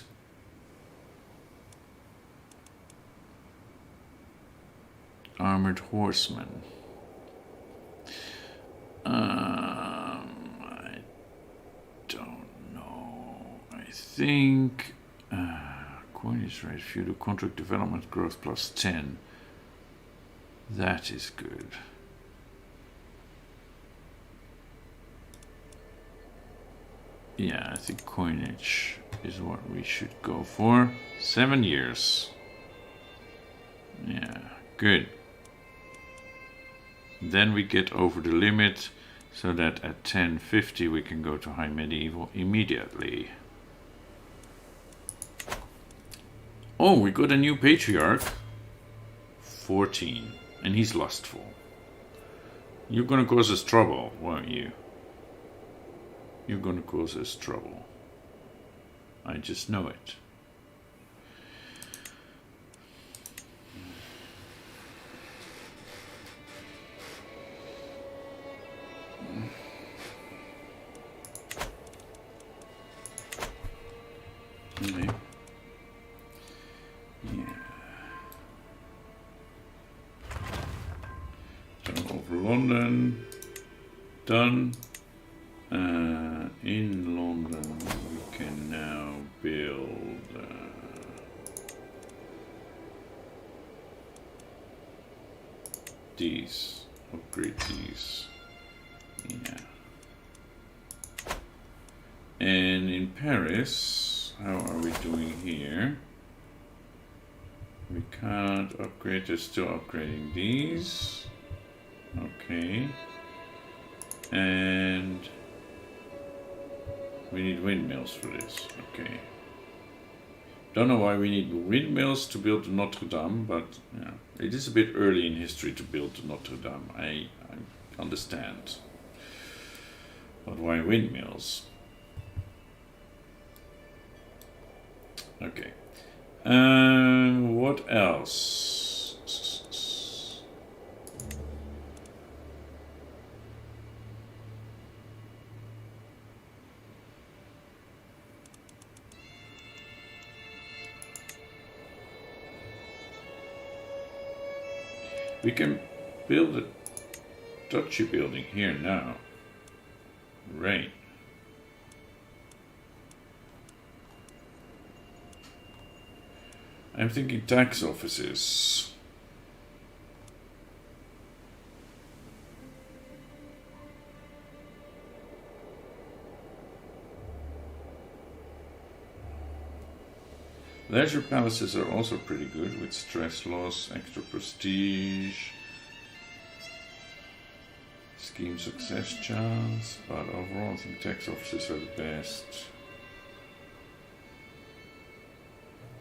Armored horsemen. I don't know. I think coinage rate, feudal contract development growth plus 10. That is good. Yeah, I think coinage is what we should go for. 7 years. Yeah, good. Then we get over the limit so that at 1050 we can go to high medieval immediately. Oh, we got a new patriarch. 14. And he's lustful. You're gonna cause us trouble, won't you? You're gonna cause us trouble. I just know it. Okay. Yeah. So over London, done. In London, we can now build these, upgrade these. Yeah. And in Paris, how are we doing here? We can't upgrade, they're still upgrading these. Okay. And we need windmills for this. Okay. Don't know why we need windmills to build the Notre Dame, but yeah, it is a bit early in history to build the Notre Dame. I understand. But why windmills? Okay. What else? We can build a duchy building here now. Right. I'm thinking tax offices. Leisure palaces are also pretty good with stress loss, extra prestige, scheme success chance, but overall I think tax offices are the best.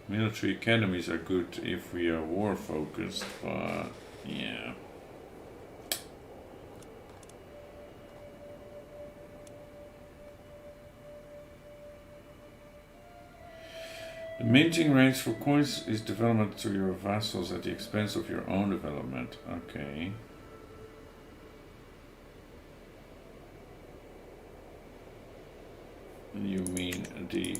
Military academies are good if we are war focused, but yeah. The minting rates for coins is development to your vassals at the expense of your own development. Okay. You mean the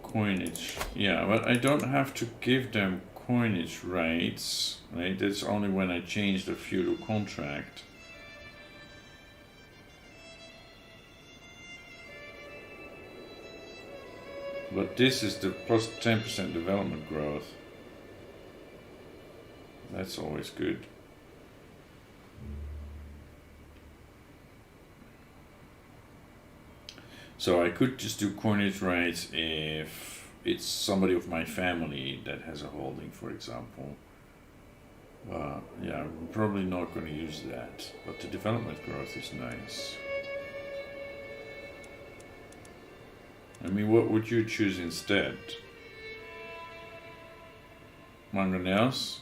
coinage? Yeah, but I don't have to give them coinage rates, right? That's only when I change the feudal contract. But this is the plus 10% development growth. That's always good. So I could just do coinage rates if it's somebody of my family that has a holding, for example. Yeah, I'm probably not going to use that, but the development growth is nice. I mean, what would you choose instead? Manganese?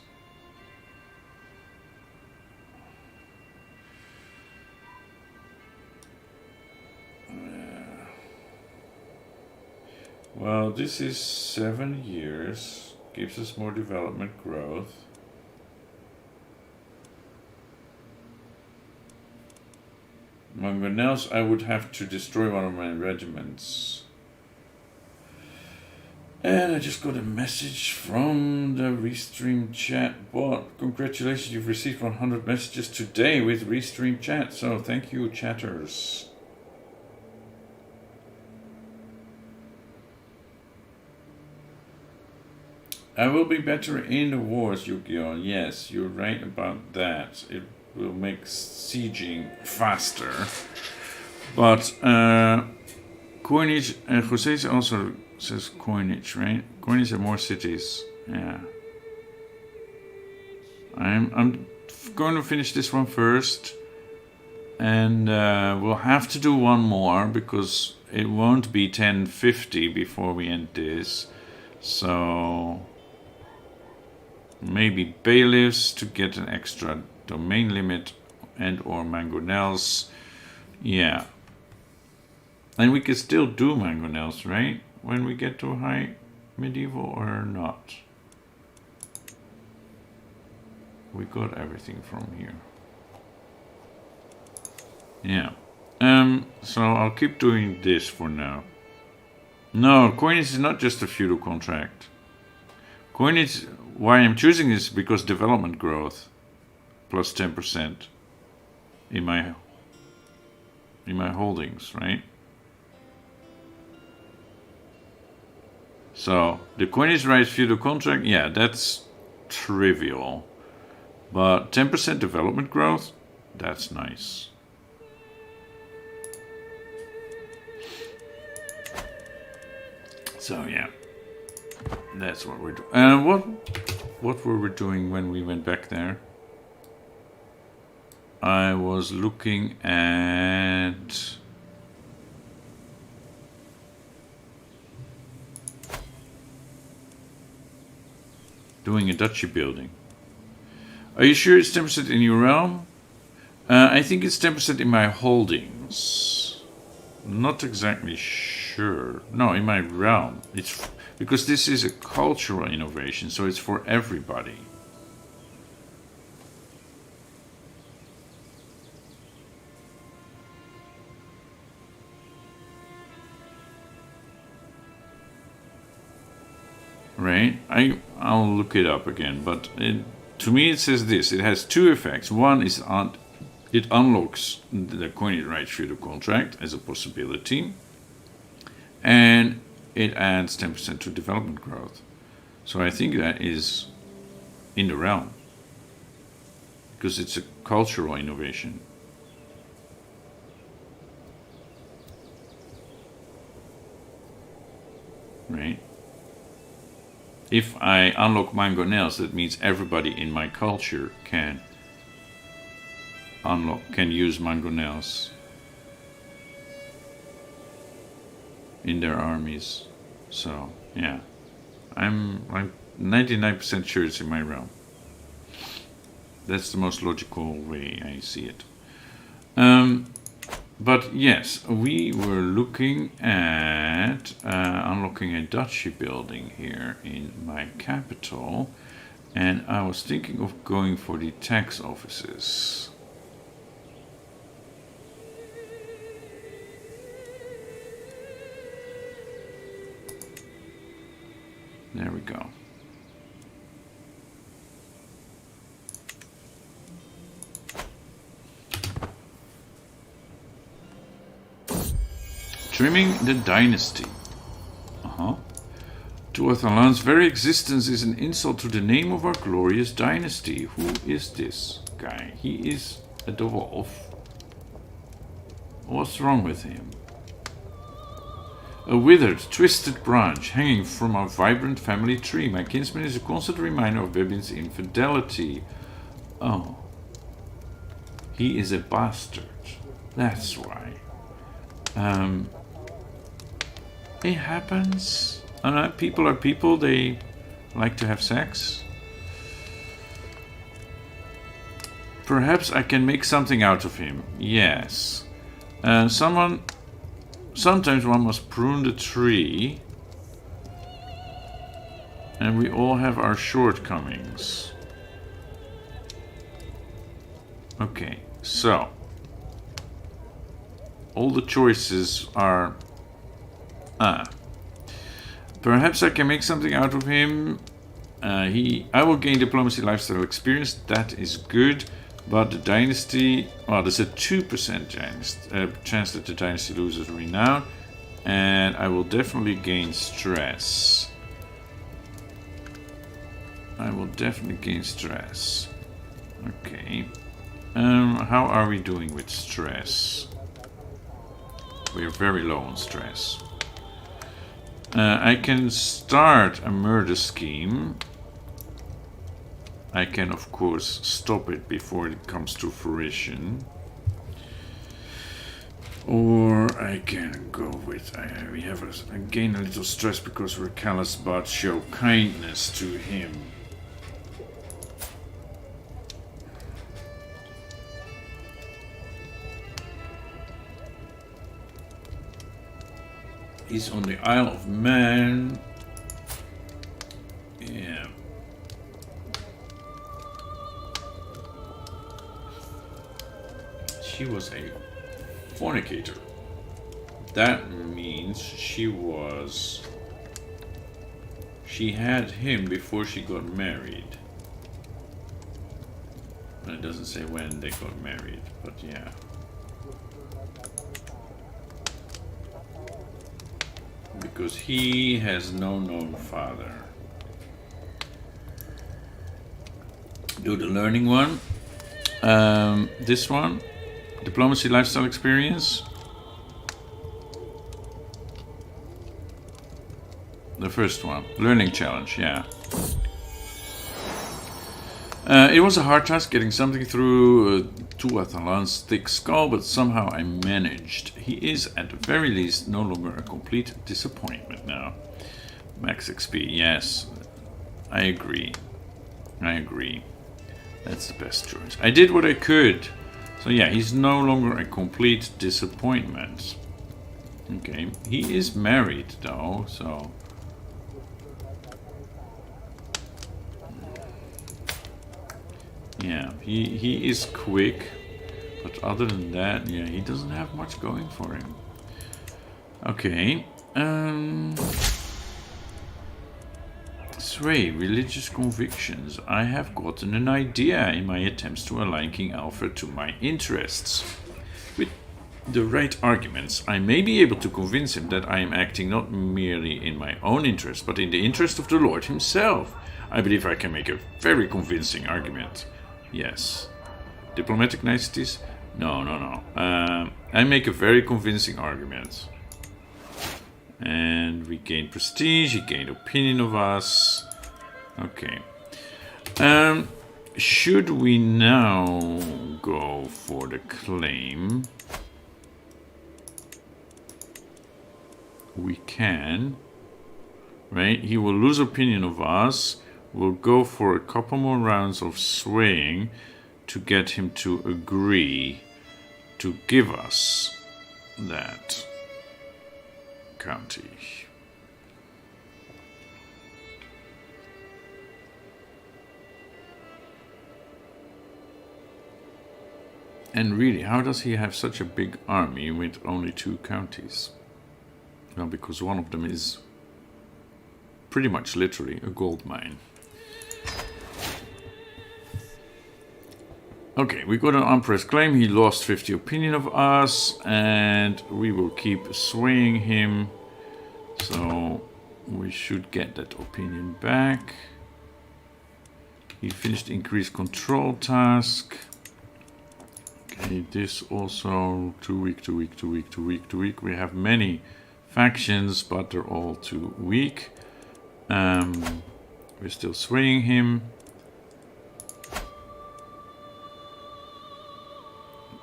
Well, this is 7 years, gives us more development growth. Manganese, I would have to destroy one of my regiments. And I just got a message from the Restream chat bot. Congratulations, you've received 100 messages today with Restream chat. So thank you, chatters. I will be better in the wars, Yu-Gi-Oh! Yes, you're right about that. It will make sieging faster. But coinage, Jose also says coinage, right? Coinage and more cities. Yeah. I'm going to finish this one first. And we'll have to do one more because it won't be 1050 before we end this. So maybe bailiffs to get an extra domain limit and or mangonels. Yeah. And we can still do mangonels, right? When we get to high medieval or not. We got everything from here. Yeah. So I'll keep doing this for now. No, coinage is not just a feudal contract. Coinage, why I'm choosing is because development growth plus 10% in my holdings, right? So the coinage rights feudal contract, yeah, that's trivial. But 10% development growth, that's nice. So yeah, that's what we're doing. And what were we doing when we went back there? I was looking at doing a duchy building. Are you sure it's 10% in your realm? I think it's 10% in my holdings. Not exactly sure. No, in my realm. It's because this is a cultural innovation, so it's for everybody. Right? I'll look it up again, but to me it says this. It has two effects. One is it unlocks the coinage rights feudal contract as a possibility, and it adds 10% to development growth. So I think that is in the realm because it's a cultural innovation. Right? If I unlock mangonels, that means everybody in my culture can use mangonels in their armies. So yeah, I'm 99% sure it's in my realm. That's the most logical way I see it. But yes, we were looking at unlocking a duchy building here in my capital, and I was thinking of going for the tax offices. There we go. Trimming the dynasty. Tuathalan's very existence is an insult to the name of our glorious dynasty. Who is this guy? He is a dwarf. What's wrong with him? A withered, twisted branch hanging from our vibrant family tree. My kinsman is a constant reminder of Bebin's infidelity. Oh. He is a bastard. That's why. It happens. People are people. They like to have sex. Perhaps I can make something out of him. Yes. Sometimes one must prune the tree. And we all have our shortcomings. Okay, so. All the choices are... Perhaps I can make something out of him. I will gain diplomacy lifestyle experience. That is good. But the dynasty... Well, there's a 2% chance that the dynasty loses renown. And I will definitely gain stress. I will definitely gain stress. Okay. How are we doing with stress? We're very low on stress. I can start a murder scheme. I can, of course, stop it before it comes to fruition. Or I can go with, we have a gain a little stress because we're callous, but show kindness to him. He's on the Isle of Man. Yeah. She was a fornicator. That means she had him before she got married. And it doesn't say when they got married, but yeah. Because he has no known father. Do the learning one. This one. Diplomacy lifestyle experience. The first one. Learning challenge, yeah. It was a hard task getting something through Tuathalan's thick skull, but somehow I managed. He is, at the very least, no longer a complete disappointment now. Max XP, yes. I agree. I agree. That's the best choice. I did what I could. So yeah, he's no longer a complete disappointment. Okay. He is married, though, so... Yeah, he is quick, but other than that, yeah, he doesn't have much going for him. Okay, Sway, religious convictions. I have gotten an idea in my attempts to align King Alfred to my interests. With the right arguments, I may be able to convince him that I am acting not merely in my own interest, but in the interest of the Lord himself. I believe I can make a very convincing argument. Yes. Diplomatic niceties? No. I make a very convincing argument. And we gain prestige, he gained opinion of us. Okay. Should we now go for the claim? We can. Right? He will lose opinion of us. We'll go for a couple more rounds of swaying to get him to agree to give us that county. And really, how does he have such a big army with only 2 counties? Well, because one of them is pretty much literally a gold mine. Okay, we got an unpressed claim. He lost 50 opinion of us, and we will keep swaying him. So we should get that opinion back. He finished increased control task. Okay, this also too weak. We have many factions, but they're all too weak. We're still swaying him.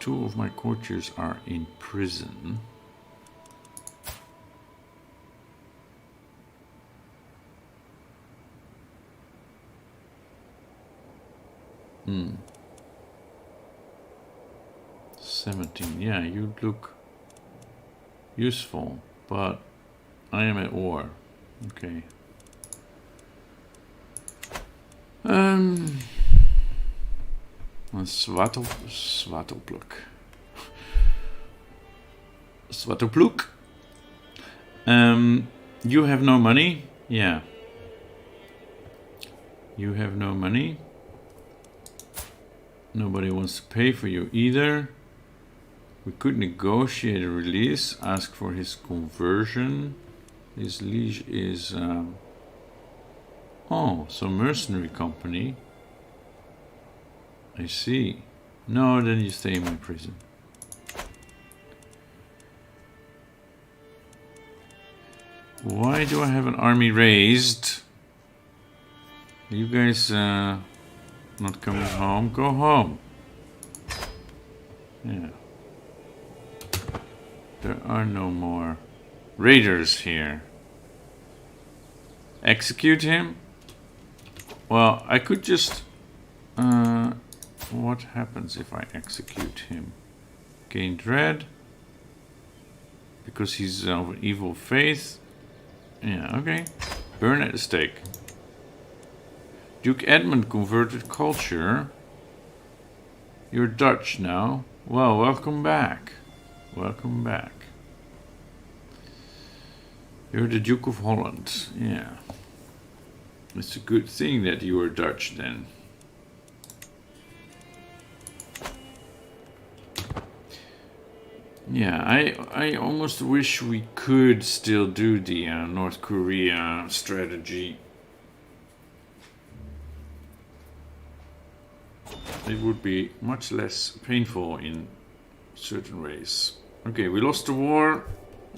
2 of my courtiers are in prison. Hmm. 17. Yeah, you look useful, but I am at war. Okay. Swatopluk. Swatopluk. You have no money? Yeah. You have no money. Nobody wants to pay for you either. We could negotiate a release, ask for his conversion. His liege is Oh, so mercenary company. I see. No, then you stay in my prison. Why do I have an army raised? Are you guys not coming home? Go home. Yeah. There are no more raiders here. Execute him? Well, I could just... what happens if I execute him? Gain dread. Because he's of evil faith. Yeah, okay. Burn at the stake. Duke Edmund converted culture. You're Dutch now. Well, welcome back. Welcome back. You're the Duke of Holland. Yeah. It's a good thing that you are Dutch then. Yeah, I almost wish we could still do the North Korea strategy. It would be much less painful in certain ways. Okay, we lost the war.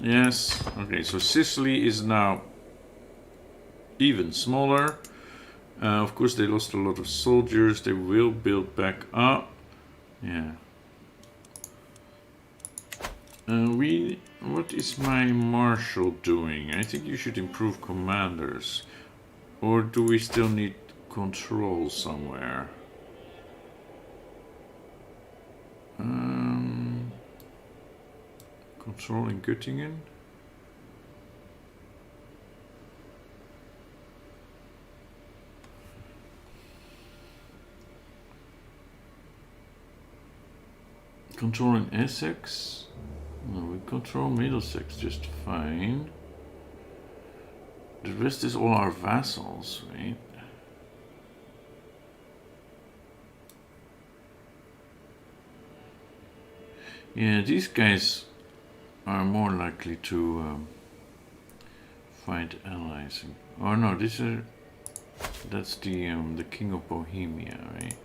Yes. Okay, so Sicily is now even smaller. Of course, they lost a lot of soldiers. They will build back up. Yeah. What is my marshal doing? I think you should improve commanders. Or do we still need control somewhere? Control in Göttingen? Control in Essex? No, we control Middlesex just fine. The rest is all our vassals, right? Yeah, these guys are more likely to find allies. Oh no, that's the King of Bohemia, right?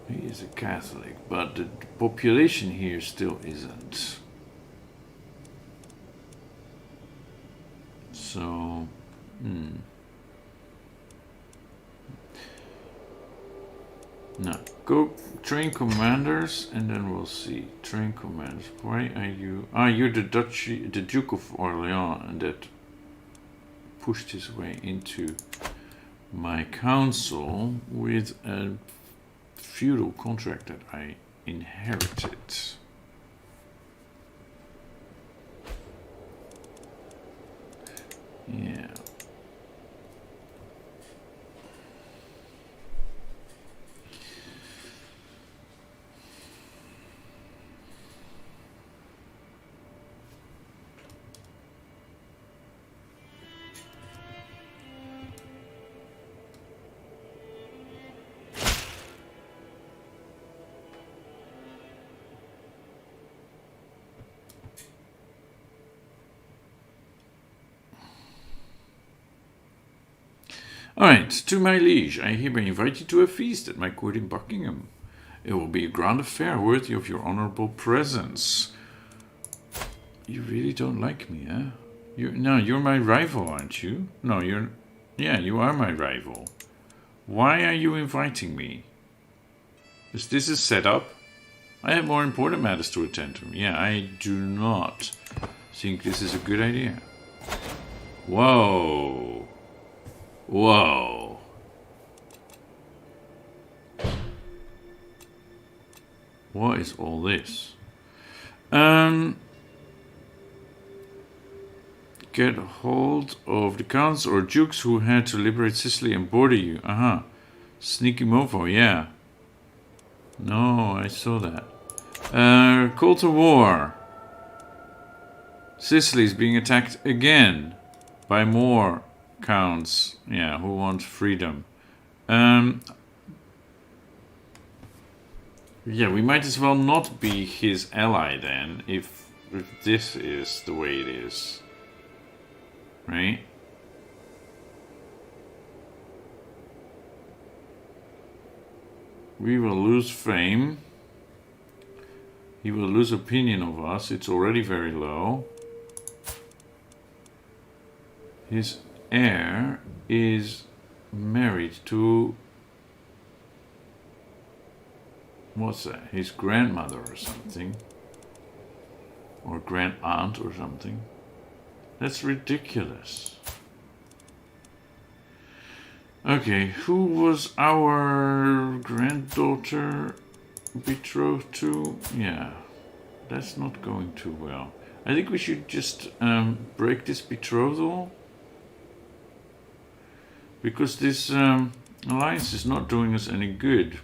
He is a Catholic, but the population here still isn't. So, now, go train commanders, and then we'll see. Train commanders. Why are you... Ah, you're the Duke of Orleans, and that pushed his way into my council with a feudal contract that I inherited. Yeah. Alright, to my liege, I hereby invite you to a feast at my court in Buckingham. It will be a grand affair worthy of your honorable presence. You really don't like me, eh? You're my rival, aren't you? No, yeah, you are my rival. Why are you inviting me? Is this a setup? I have more important matters to attend to. Yeah, I do not think this is a good idea. Whoa. Whoa. What is all this? Get hold of the counts or dukes who had to liberate Sicily and border you. Sneaky mofo, yeah. No, I saw that. Call to war. Sicily is being attacked again by more counts, yeah, who want freedom. Yeah, we might as well not be his ally then, if this is the way it is. Right? We will lose fame. He will lose opinion of us. It's already very low. His heir is married to... what's that? His grandmother or something. Or grand aunt or something. That's ridiculous. Okay, who was our granddaughter betrothed to? Yeah, that's not going too well. I think we should just break this betrothal. Because this alliance is not doing us any good.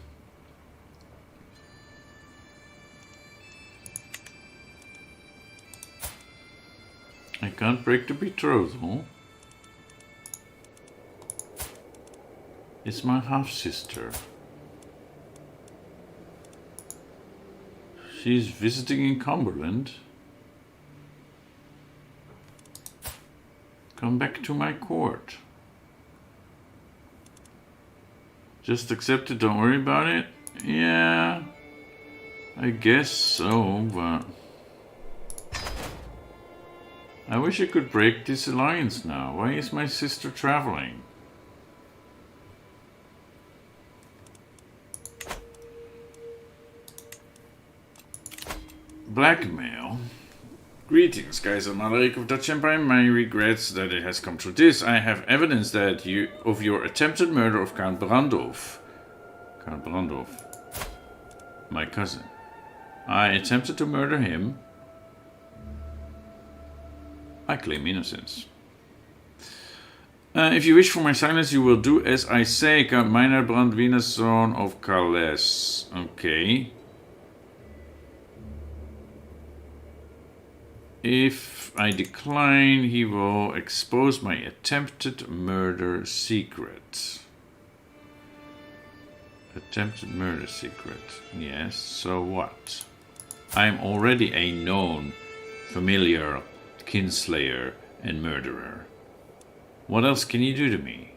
I can't break the betrothal. It's my half-sister. She's visiting in Cumberland. Come back to my court. Just accept it, don't worry about it? Yeah, I guess so, but... I wish I could break this alliance now. Why is my sister traveling? Blackmail. Greetings, guys of Malaric of Dutch Empire. My regrets that it has come to this. I have evidence that of your attempted murder of Count Brandolf. Count Brandolf. My cousin. I attempted to murder him. I claim innocence. If you wish for my silence, you will do as I say. Count Meiner Brandwienerzoon of Calais. Okay. If I decline, he will expose my attempted murder secret. Attempted murder secret. Yes, so what? I'm already a known familiar kinslayer and murderer. What else can you do to me?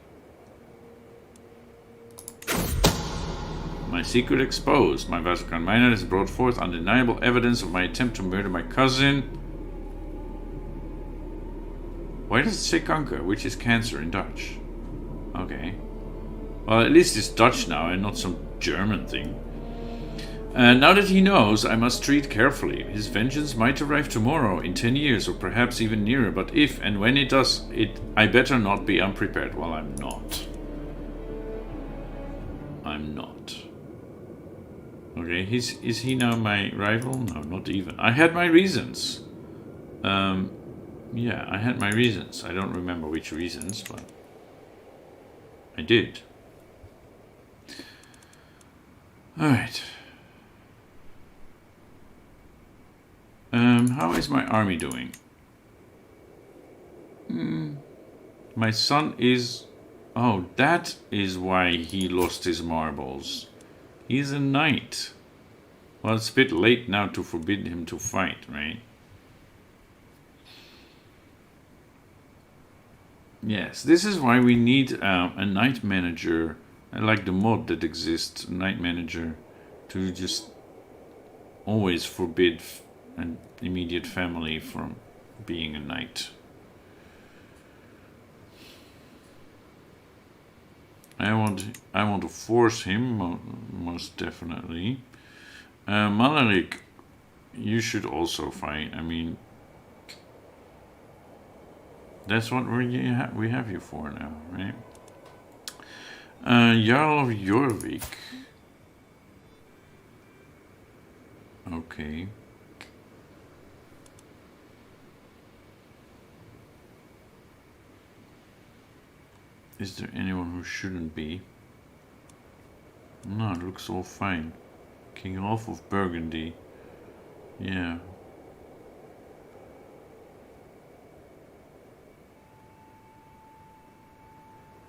My secret exposed. My vassal Count Meiner has brought forth undeniable evidence of my attempt to murder my cousin. Why does it say kanker, which is cancer in Dutch? Okay. Well, at least it's Dutch now and not some German thing. Now that he knows, I must treat carefully. His vengeance might arrive tomorrow, in 10 years, or perhaps even nearer. But if and when it does, I better not be unprepared. Well, I'm not. I'm not. Okay, is he now my rival? No, not even. I had my reasons. Yeah, I had my reasons. I don't remember which reasons, but I did. Alright. How is my army doing? My son is... Oh, that is why he lost his marbles. He's a knight. Well, it's a bit late now to forbid him to fight, right? Yes, this is why we need a knight manager. I like the mod that exists, knight manager, to just always forbid an immediate family from being a knight. I want to force him, most definitely. Malaric, you should also fight. I mean, that's what we have you for now, right? Jarl of Jorvik. Okay. Is there anyone who shouldn't be? No, it looks all fine. King Rolf of Burgundy. Yeah.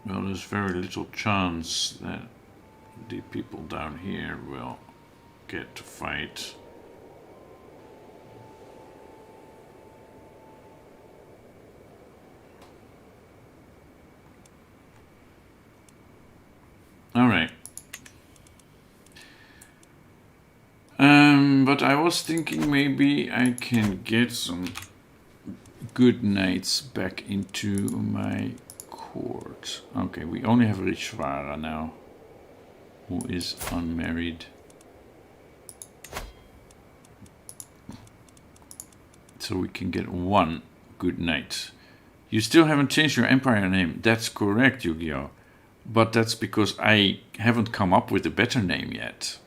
Well, there's very little chance that the people down here will get to fight. Alright. but I was thinking maybe I can get some good knights back into my court. Okay, we only have Rishvara now, who is unmarried. So we can get one good knight. You still haven't changed your empire name. That's correct, Yu-Gi-Oh! But that's because I haven't come up with a better name yet.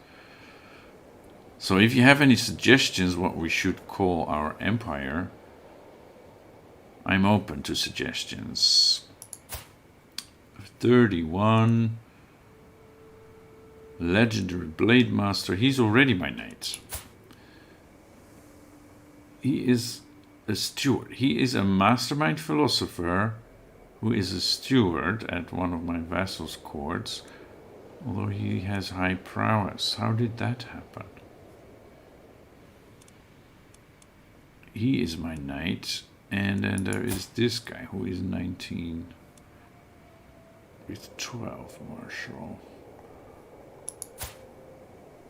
So if you have any suggestions what we should call our empire, I'm open to suggestions. 31. Legendary Blade Master. He's already my knight. He is a steward. He is a mastermind philosopher who is a steward at one of my vassals' courts, although he has high prowess. How did that happen? He is my knight, and then there is this guy who is 19 with 12 martial.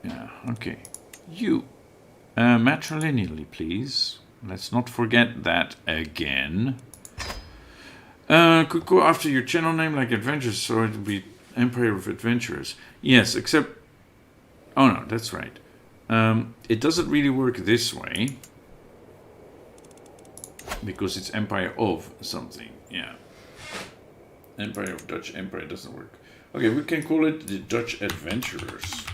Yeah, okay. You. Matrilineally, please. Let's not forget that again. Could go after your channel name like Adventures, so it would be Empire of Adventurers. Yes, except... Oh no, that's right. It doesn't really work this way. Because it's Empire of something, yeah. Empire of Dutch Empire doesn't work. Okay, we can call it the Dutch Adventurers.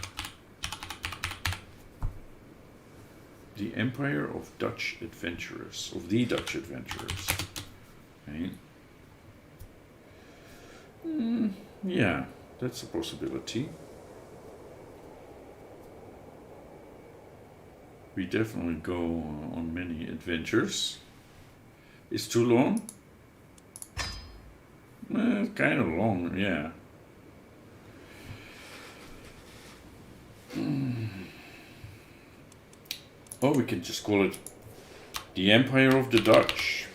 The Empire of Dutch Adventurers, of the Dutch Adventurers. Okay. Yeah, that's a possibility. We definitely go on many adventures. It's too long? Kind of long, yeah. Or we can just call it the Empire of the Dutch.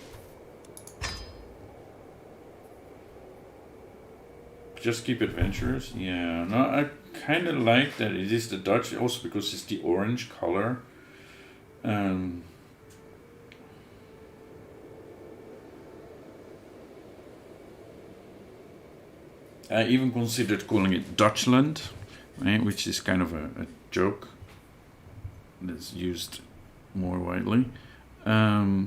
Just keep adventurers. Yeah, no, I kind of like that it is the Dutch, also because it's the orange color. I even considered calling it Dutchland, right, which is kind of a joke that's used more widely. I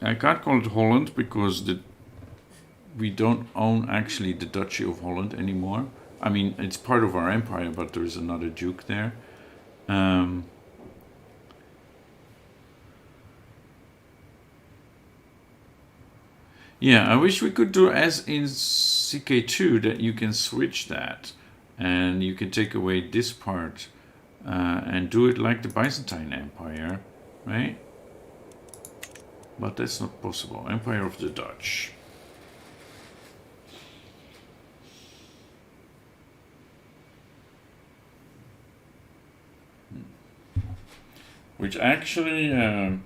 can't call it Holland because we don't own actually the Duchy of Holland anymore. I mean, it's part of our empire, but there's another duke there. Yeah, I wish we could do as in CK2 that you can switch that and you can take away this part and do it like the Byzantine Empire, right? But that's not possible. Empire of the Dutch. Which actually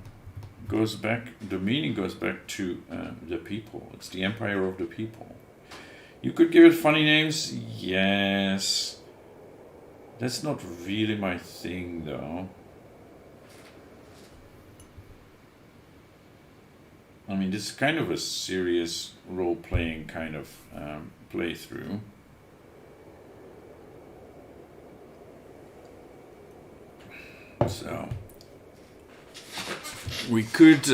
goes back, the meaning goes back to the people. It's the Empire of the people. You could give it funny names, yes. That's not really my thing though. I mean, this is kind of a serious role-playing kind of playthrough. So we could,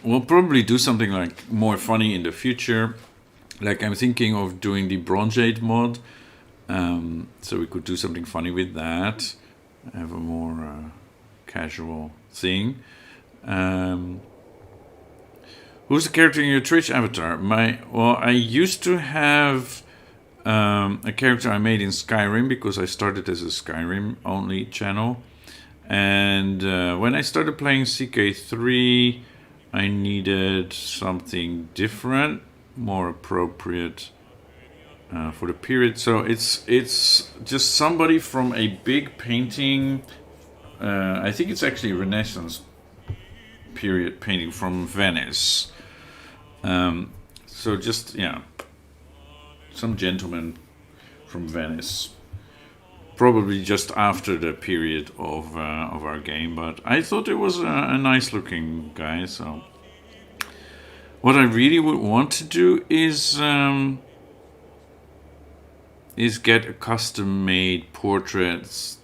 we'll probably do something like more funny in the future. Like I'm thinking of doing the Bronze Age mod. So we could do something funny with that. Have a more casual thing. Who's the character in your Twitch avatar? Well, I used to have a character I made in Skyrim because I started as a Skyrim only channel. And when I started playing CK3, I needed something different, more appropriate for the period. So it's just somebody from a big painting. I think it's actually Renaissance period painting from Venice. So just, yeah, some gentleman from Venice. probably just after the period of our game, but I thought it was a nice looking guy. So what I really would want to do is get a custom made portrait,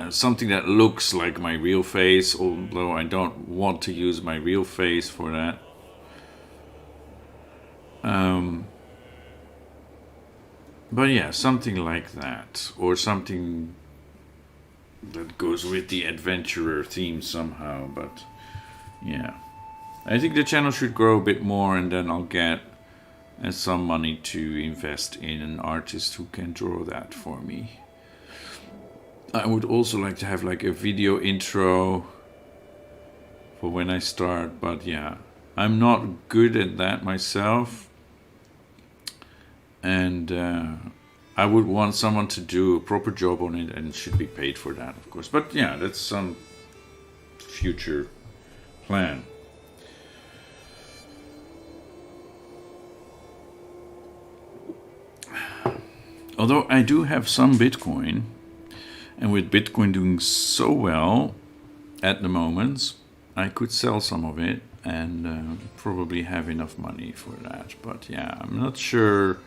something that looks like my real face, although I don't want to use my real face for that. But yeah, something like that, or something that goes with the adventurer theme somehow. But yeah, I think the channel should grow a bit more, and then I'll get some money to invest in an artist who can draw that for me. I would also like to have like a video intro for when I start, but yeah, I'm not good at that myself. And I would want someone to do a proper job on it and should be paid for that, of course. But yeah, that's some future plan. Although I do have some Bitcoin, and with Bitcoin doing so well at the moment, I could sell some of it and probably have enough money for that. But yeah, I'm not sure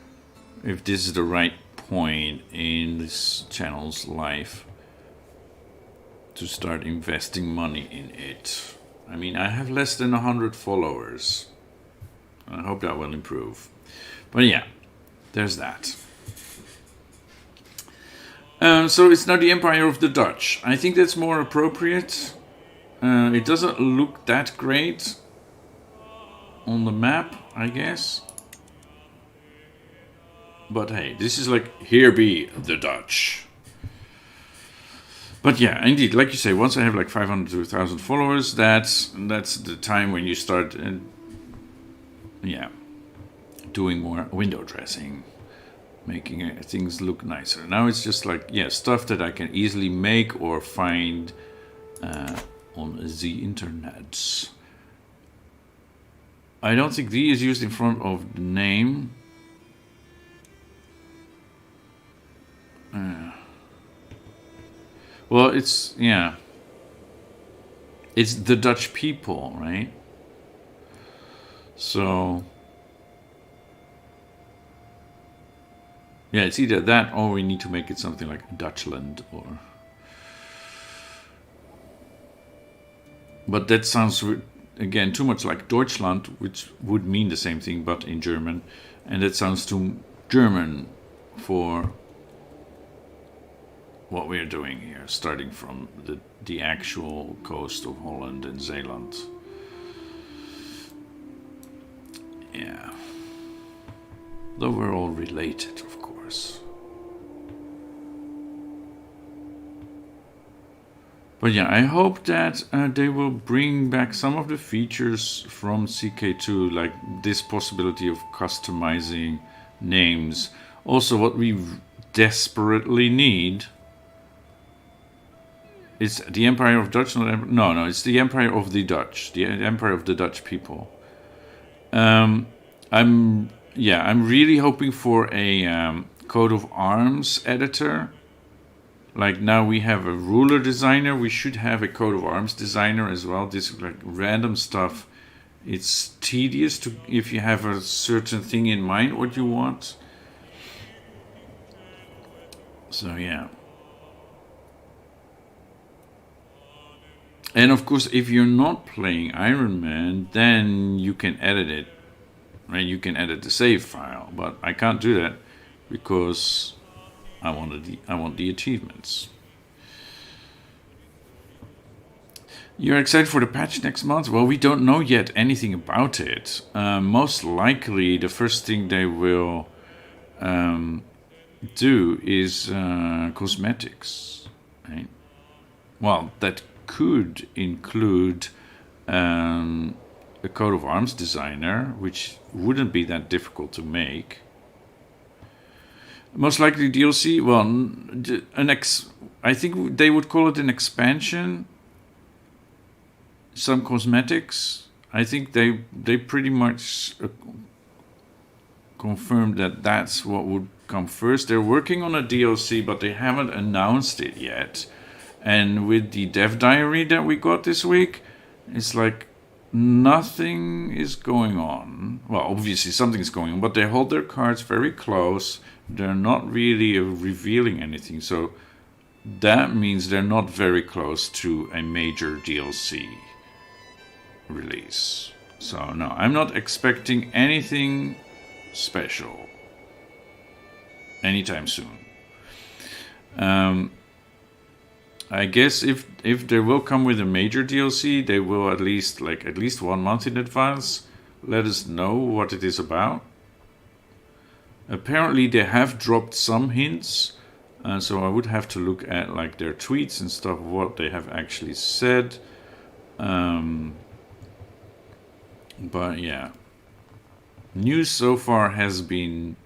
if this is the right point in this channel's life to start investing money in it. I mean, I have less than 100 followers. I hope that will improve. But yeah, there's that. So it's now the Empire of the Dutch. I think that's more appropriate. It doesn't look that great on the map, I guess. But hey, this is like, here be the Dutch. But yeah, indeed, like you say, once I have like 500 to 1,000 followers, that's the time when you start, doing more window dressing, making things look nicer. Now it's just like, yeah, stuff that I can easily make or find on the internet. I don't think the is used in front of the name. Well, it's the Dutch people, right? So yeah, it's either that or we need to make it something like Dutchland, or. But that sounds again too much like Deutschland, which would mean the same thing but in German, and that sounds too German for what we're doing here, starting from the actual coast of Holland and Zeeland. Yeah. Though we're all related, of course. But yeah, I hope that they will bring back some of the features from CK2, like this possibility of customizing names. Also, what we desperately need is the Empire of Dutch. No, it's the Empire of the Dutch, the Empire of the Dutch people. I'm really hoping for a coat of arms editor. Like now we have a ruler designer, we should have a coat of arms designer as well. This like random stuff, it's tedious to if you have a certain thing in mind what you want. So yeah. And of course, if you're not playing Iron Man, then you can edit it, right? You can edit the save file, but I can't do that because I want the achievements. You're excited for the patch next month? Well, we don't know yet anything about it. Most likely, the first thing they will do is cosmetics, right? Well, that could include a coat of arms designer, which wouldn't be that difficult to make. Most likely DLC, well, I think they would call it an expansion. Some cosmetics. I think they pretty much confirmed that that's what would come first. They're working on a DLC, but they haven't announced it yet. And with the dev diary that we got this week, it's like nothing is going on. Well, obviously something's going on, but they hold their cards very close. They're not really revealing anything. So that means they're not very close to a major DLC release. So no, I'm not expecting anything special anytime soon. I guess if they will come with a major DLC, they will at least 1 month in advance let us know what it is about. Apparently they have dropped some hints, so I would have to look at like their tweets and stuff, what they have actually said. But yeah, news so far has been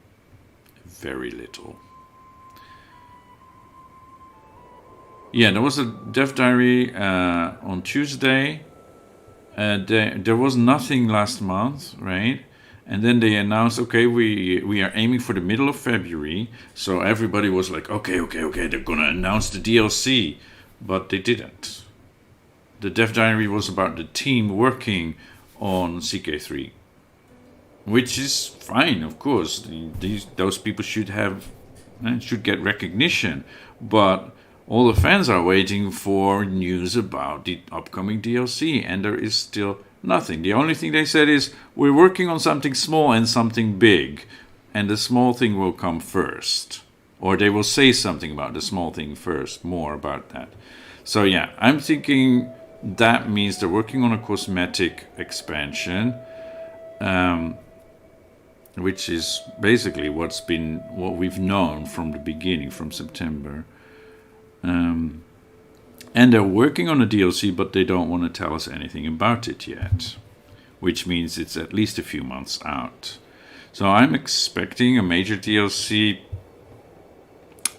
very little. Yeah, there was a dev diary on Tuesday. There was nothing last month, right? And then they announced, okay, we are aiming for the middle of February. So everybody was like, okay, they're gonna announce the DLC. But they didn't. The dev diary was about the team working on CK3. Which is fine, of course. Those people should get recognition. But all the fans are waiting for news about the upcoming DLC, and there is still nothing. The only thing they said is, we're working on something small and something big, and the small thing will come first. Or they will say something about the small thing first, more about that. So yeah, I'm thinking that means they're working on a cosmetic expansion, which is basically what we've known from the beginning, from September. And they're working on a DLC, but they don't want to tell us anything about it yet, which means it's at least a few months out. So I'm expecting a major DLC,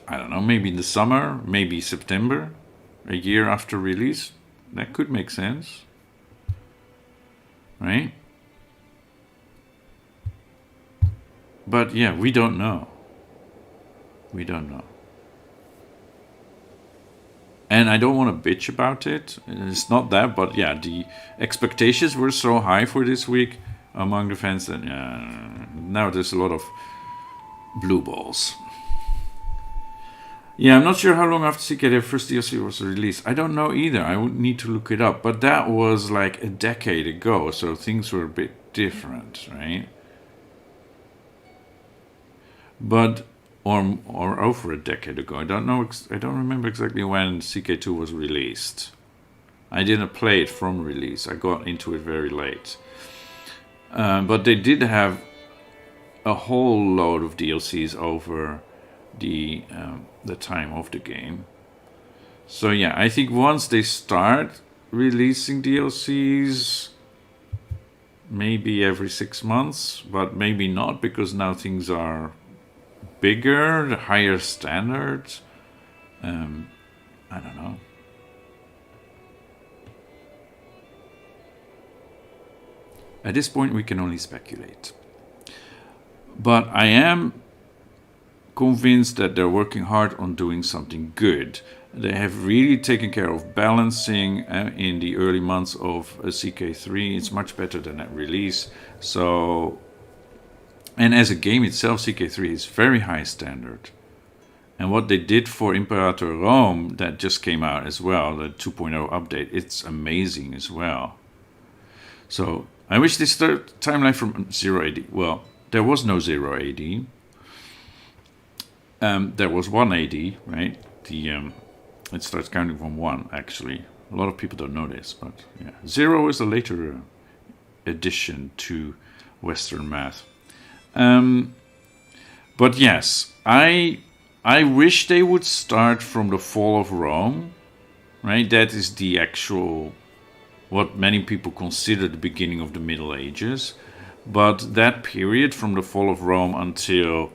I don't know, maybe in the summer, maybe September, a year after release. That could make sense, right? But yeah, we don't know. We don't know. And I don't want to bitch about it. It's not that, but yeah, the expectations were so high for this week among the fans that now there's a lot of blue balls. Yeah, I'm not sure how long after CK their first DLC was released. I don't know either. I would need to look it up. But that was like a decade ago, so things were a bit different, right? But or over a decade ago. I don't know. I don't remember exactly when CK2 was released. I didn't play it from release. I got into it very late. But they did have a whole load of DLCs over the time of the game. So yeah, I think once they start releasing DLCs, maybe every 6 months, but maybe not, because now things are bigger, higher standards. I don't know. At this point, we can only speculate. But I am convinced that they're working hard on doing something good. They have really taken care of balancing in the early months of CK3. It's much better than at release. So, and as a game itself, CK3 is very high standard. And what they did for Imperator Rome, that just came out as well, the 2.0 update, it's amazing as well. So I wish they started timeline from 0 AD. Well, there was no 0 AD. There was 1 AD, right? It starts counting from 1, actually. A lot of people don't know this, but yeah. 0 is a later addition to Western math. But yes, I wish they would start from the fall of Rome, right? That is the actual, what many people consider the beginning of the Middle Ages. But that period from the fall of Rome until,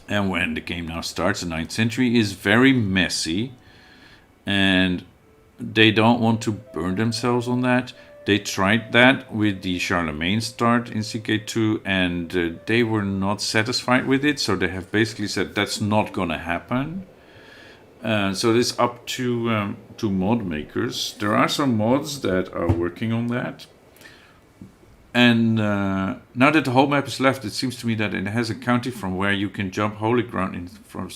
and when the game now starts, the 9th century, is very messy. And they don't want to burn themselves on that. They tried that with the Charlemagne start in CK2, and they were not satisfied with it, so they have basically said that's not going to happen. So it's up to mod makers. There are some mods that are working on that. And now that the whole map is left, it seems to me that it has a county from where you can jump holy ground in from.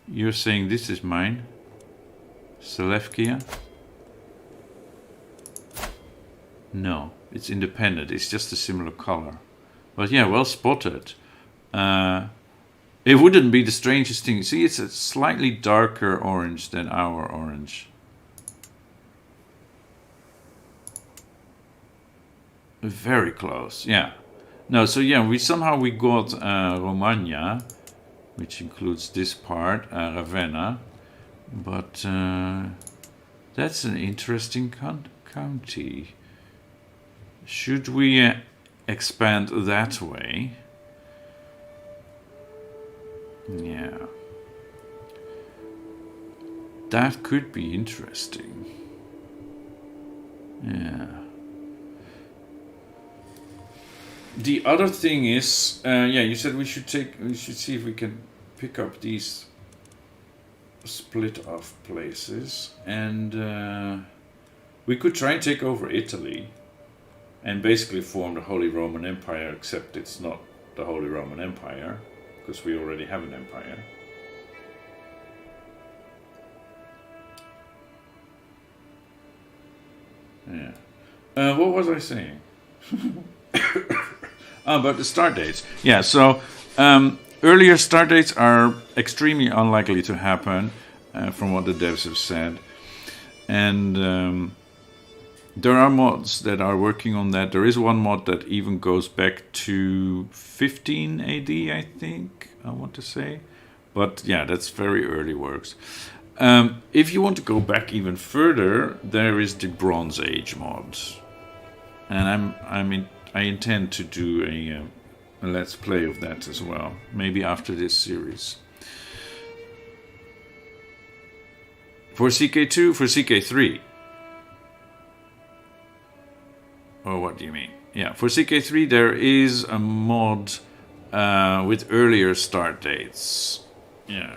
You're saying this is mine? Selefkia? No, it's independent. It's just a similar color. But yeah, well spotted. It wouldn't be the strangest thing. See, it's a slightly darker orange than our orange. Very close, yeah. No, so yeah, we got Romagna, which includes this part, Ravenna. But that's an interesting county. Should we expand that way? Yeah. That could be interesting. Yeah. The other thing is, yeah, you said we should see if we can pick up these split off places, and we could try and take over Italy and basically form the Holy Roman Empire, except it's not the Holy Roman Empire because we already have an empire. Yeah. What was I saying? About the start dates. Yeah, so earlier start dates are extremely unlikely to happen, from what the devs have said. And there are mods that are working on that. There is one mod that even goes back to 15 AD, I think, I want to say. But yeah, that's very early works. If you want to go back even further, there is the Bronze Age mod. And I intend to do a let's play of that as well, maybe after this series. For CK2, for CK3. Or what do you mean? Yeah, for CK3 there is a mod with earlier start dates. Yeah.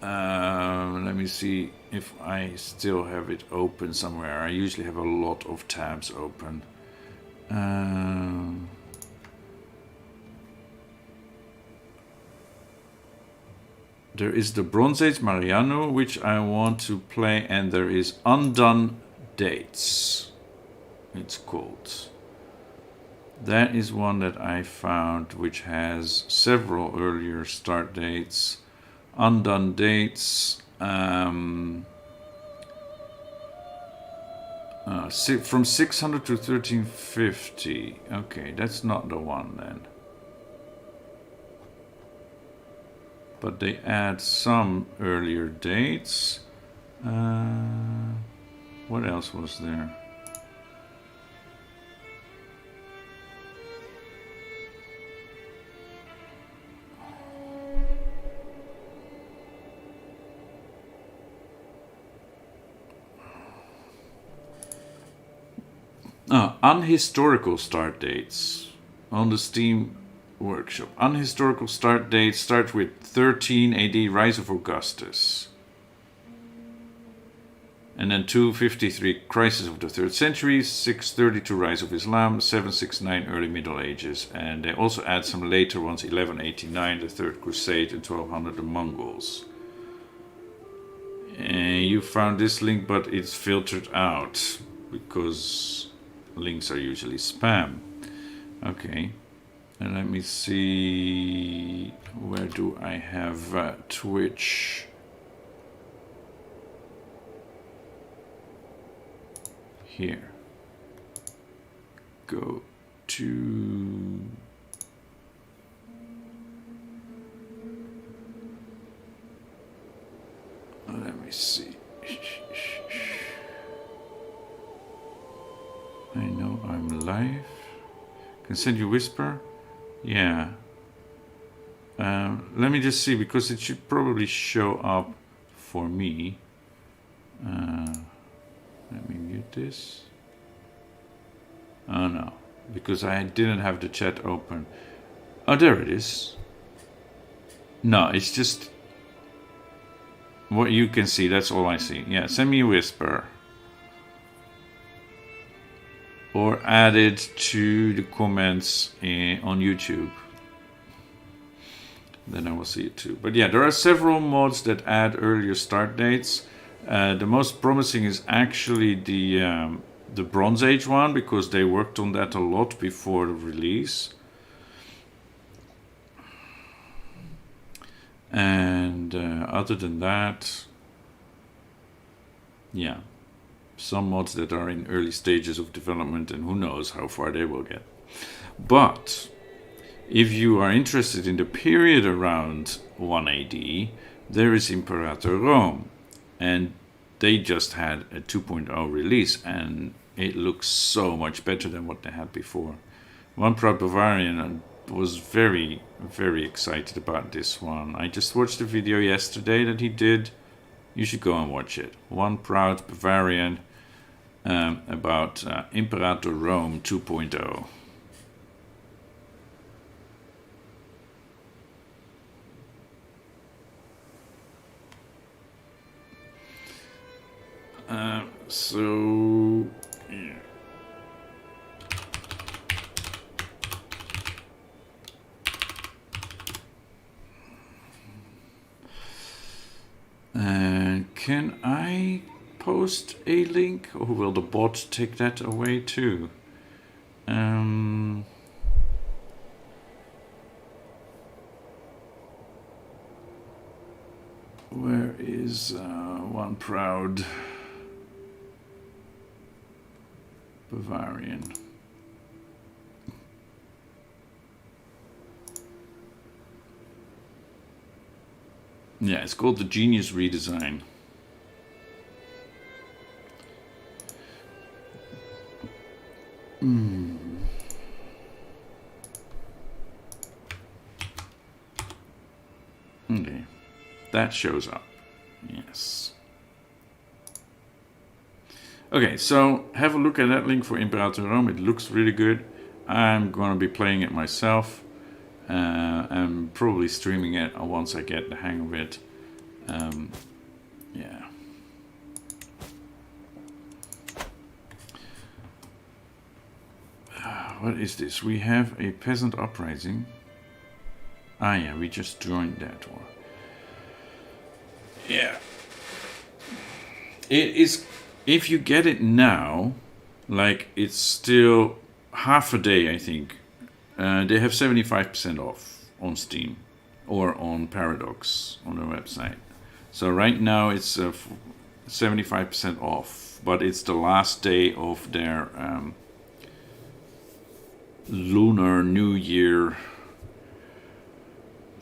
Let me see if I still have it open somewhere. I usually have a lot of tabs open. There is the Bronze Age Mariano, which I want to play, and there is Undone Dates, it's called. That is one that I found, which has several earlier start dates. Undone Dates, from 600 to 1350. Okay, that's not the one then. But they add some earlier dates. What else was there? Unhistorical start dates on the Steam Workshop. Unhistorical start dates start with 13 AD, Rise of Augustus. And then 253, Crisis of the 3rd Century, 632, Rise of Islam, 769, Early Middle Ages. And they also add some later ones, 1189, the Third Crusade, and 1200, the Mongols. And you found this link, but it's filtered out because links are usually spam. Okay. And let me see, where do I have Twitch? Here. Go to... Let me see. I know I'm live. Can send you whisper? Yeah. Let me just see, because it should probably show up for me. Let me mute this. Oh no, because I didn't have the chat open. Oh, there it is. No, it's just what you can see. That's all I see. Yeah, send me a whisper. Or add it to the comments on YouTube. Then I will see it too. But yeah, there are several mods that add earlier start dates. The most promising is actually the Bronze Age one, because they worked on that a lot before the release. And other than that, yeah, some mods that are in early stages of development, and who knows how far they will get. But if you are interested in the period around 1 AD, there is Imperator Rome, and they just had a 2.0 release, and it looks so much better than what they had before. One Proud Bavarian was very, very excited about this one. I just watched a video yesterday that he did. You should go and watch it. One Proud Bavarian about Imperator Rome 2.0. So yeah. Can I post a link, or will the bot take that away too? Where is One Proud Bavarian? Yeah, it's called the Genius Redesign. Okay, that shows up. Yes. Okay, so have a look at that link for Imperator Rome. It looks really good. I'm going to be playing it myself. I'm probably streaming it once I get the hang of it. Yeah. What is this? We have a peasant uprising. Ah, yeah, we just joined that one. Yeah. It is, if you get it now, like, it's still half a day, I think. They have 75% off on Steam or on Paradox on their website. So right now it's 75% off, but it's the last day of their Lunar New Year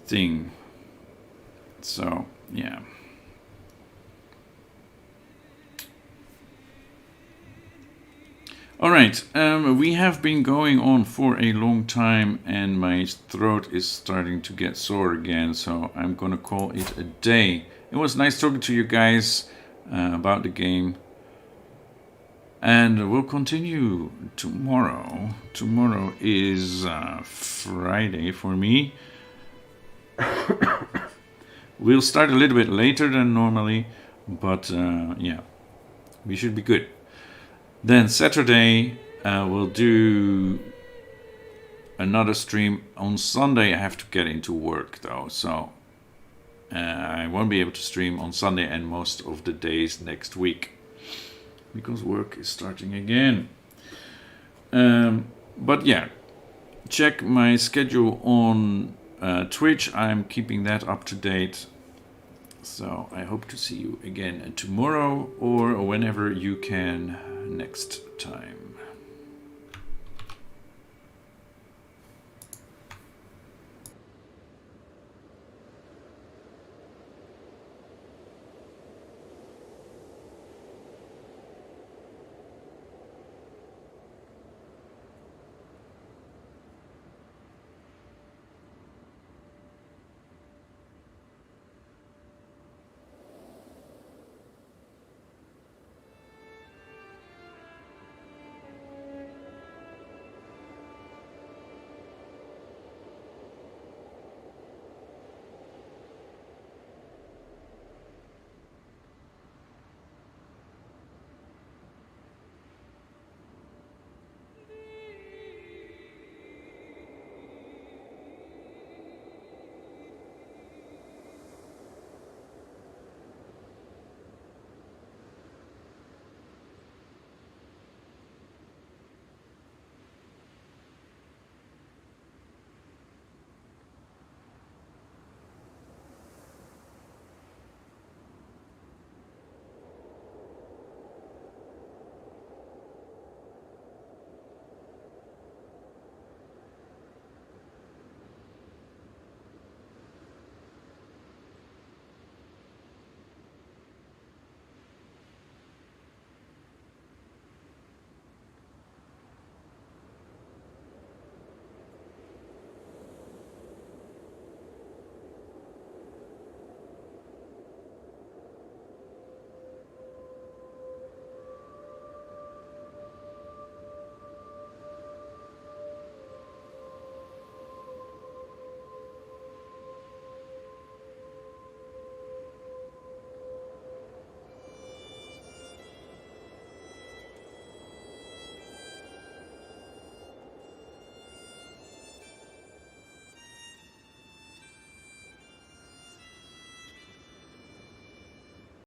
thing. So, yeah. Alright, we have been going on for a long time and my throat is starting to get sore again, so I'm gonna call it a day. It was nice talking to you guys about the game. And we'll continue tomorrow. Tomorrow is Friday for me. We'll start a little bit later than normally, but yeah, we should be good. Then Saturday we'll do another stream. On Sunday I have to get into work though, so I won't be able to stream on Sunday and most of the days next week, because work is starting again. But yeah, check my schedule on Twitch. I'm keeping that up to date. So I hope to see you again tomorrow or whenever you can next time.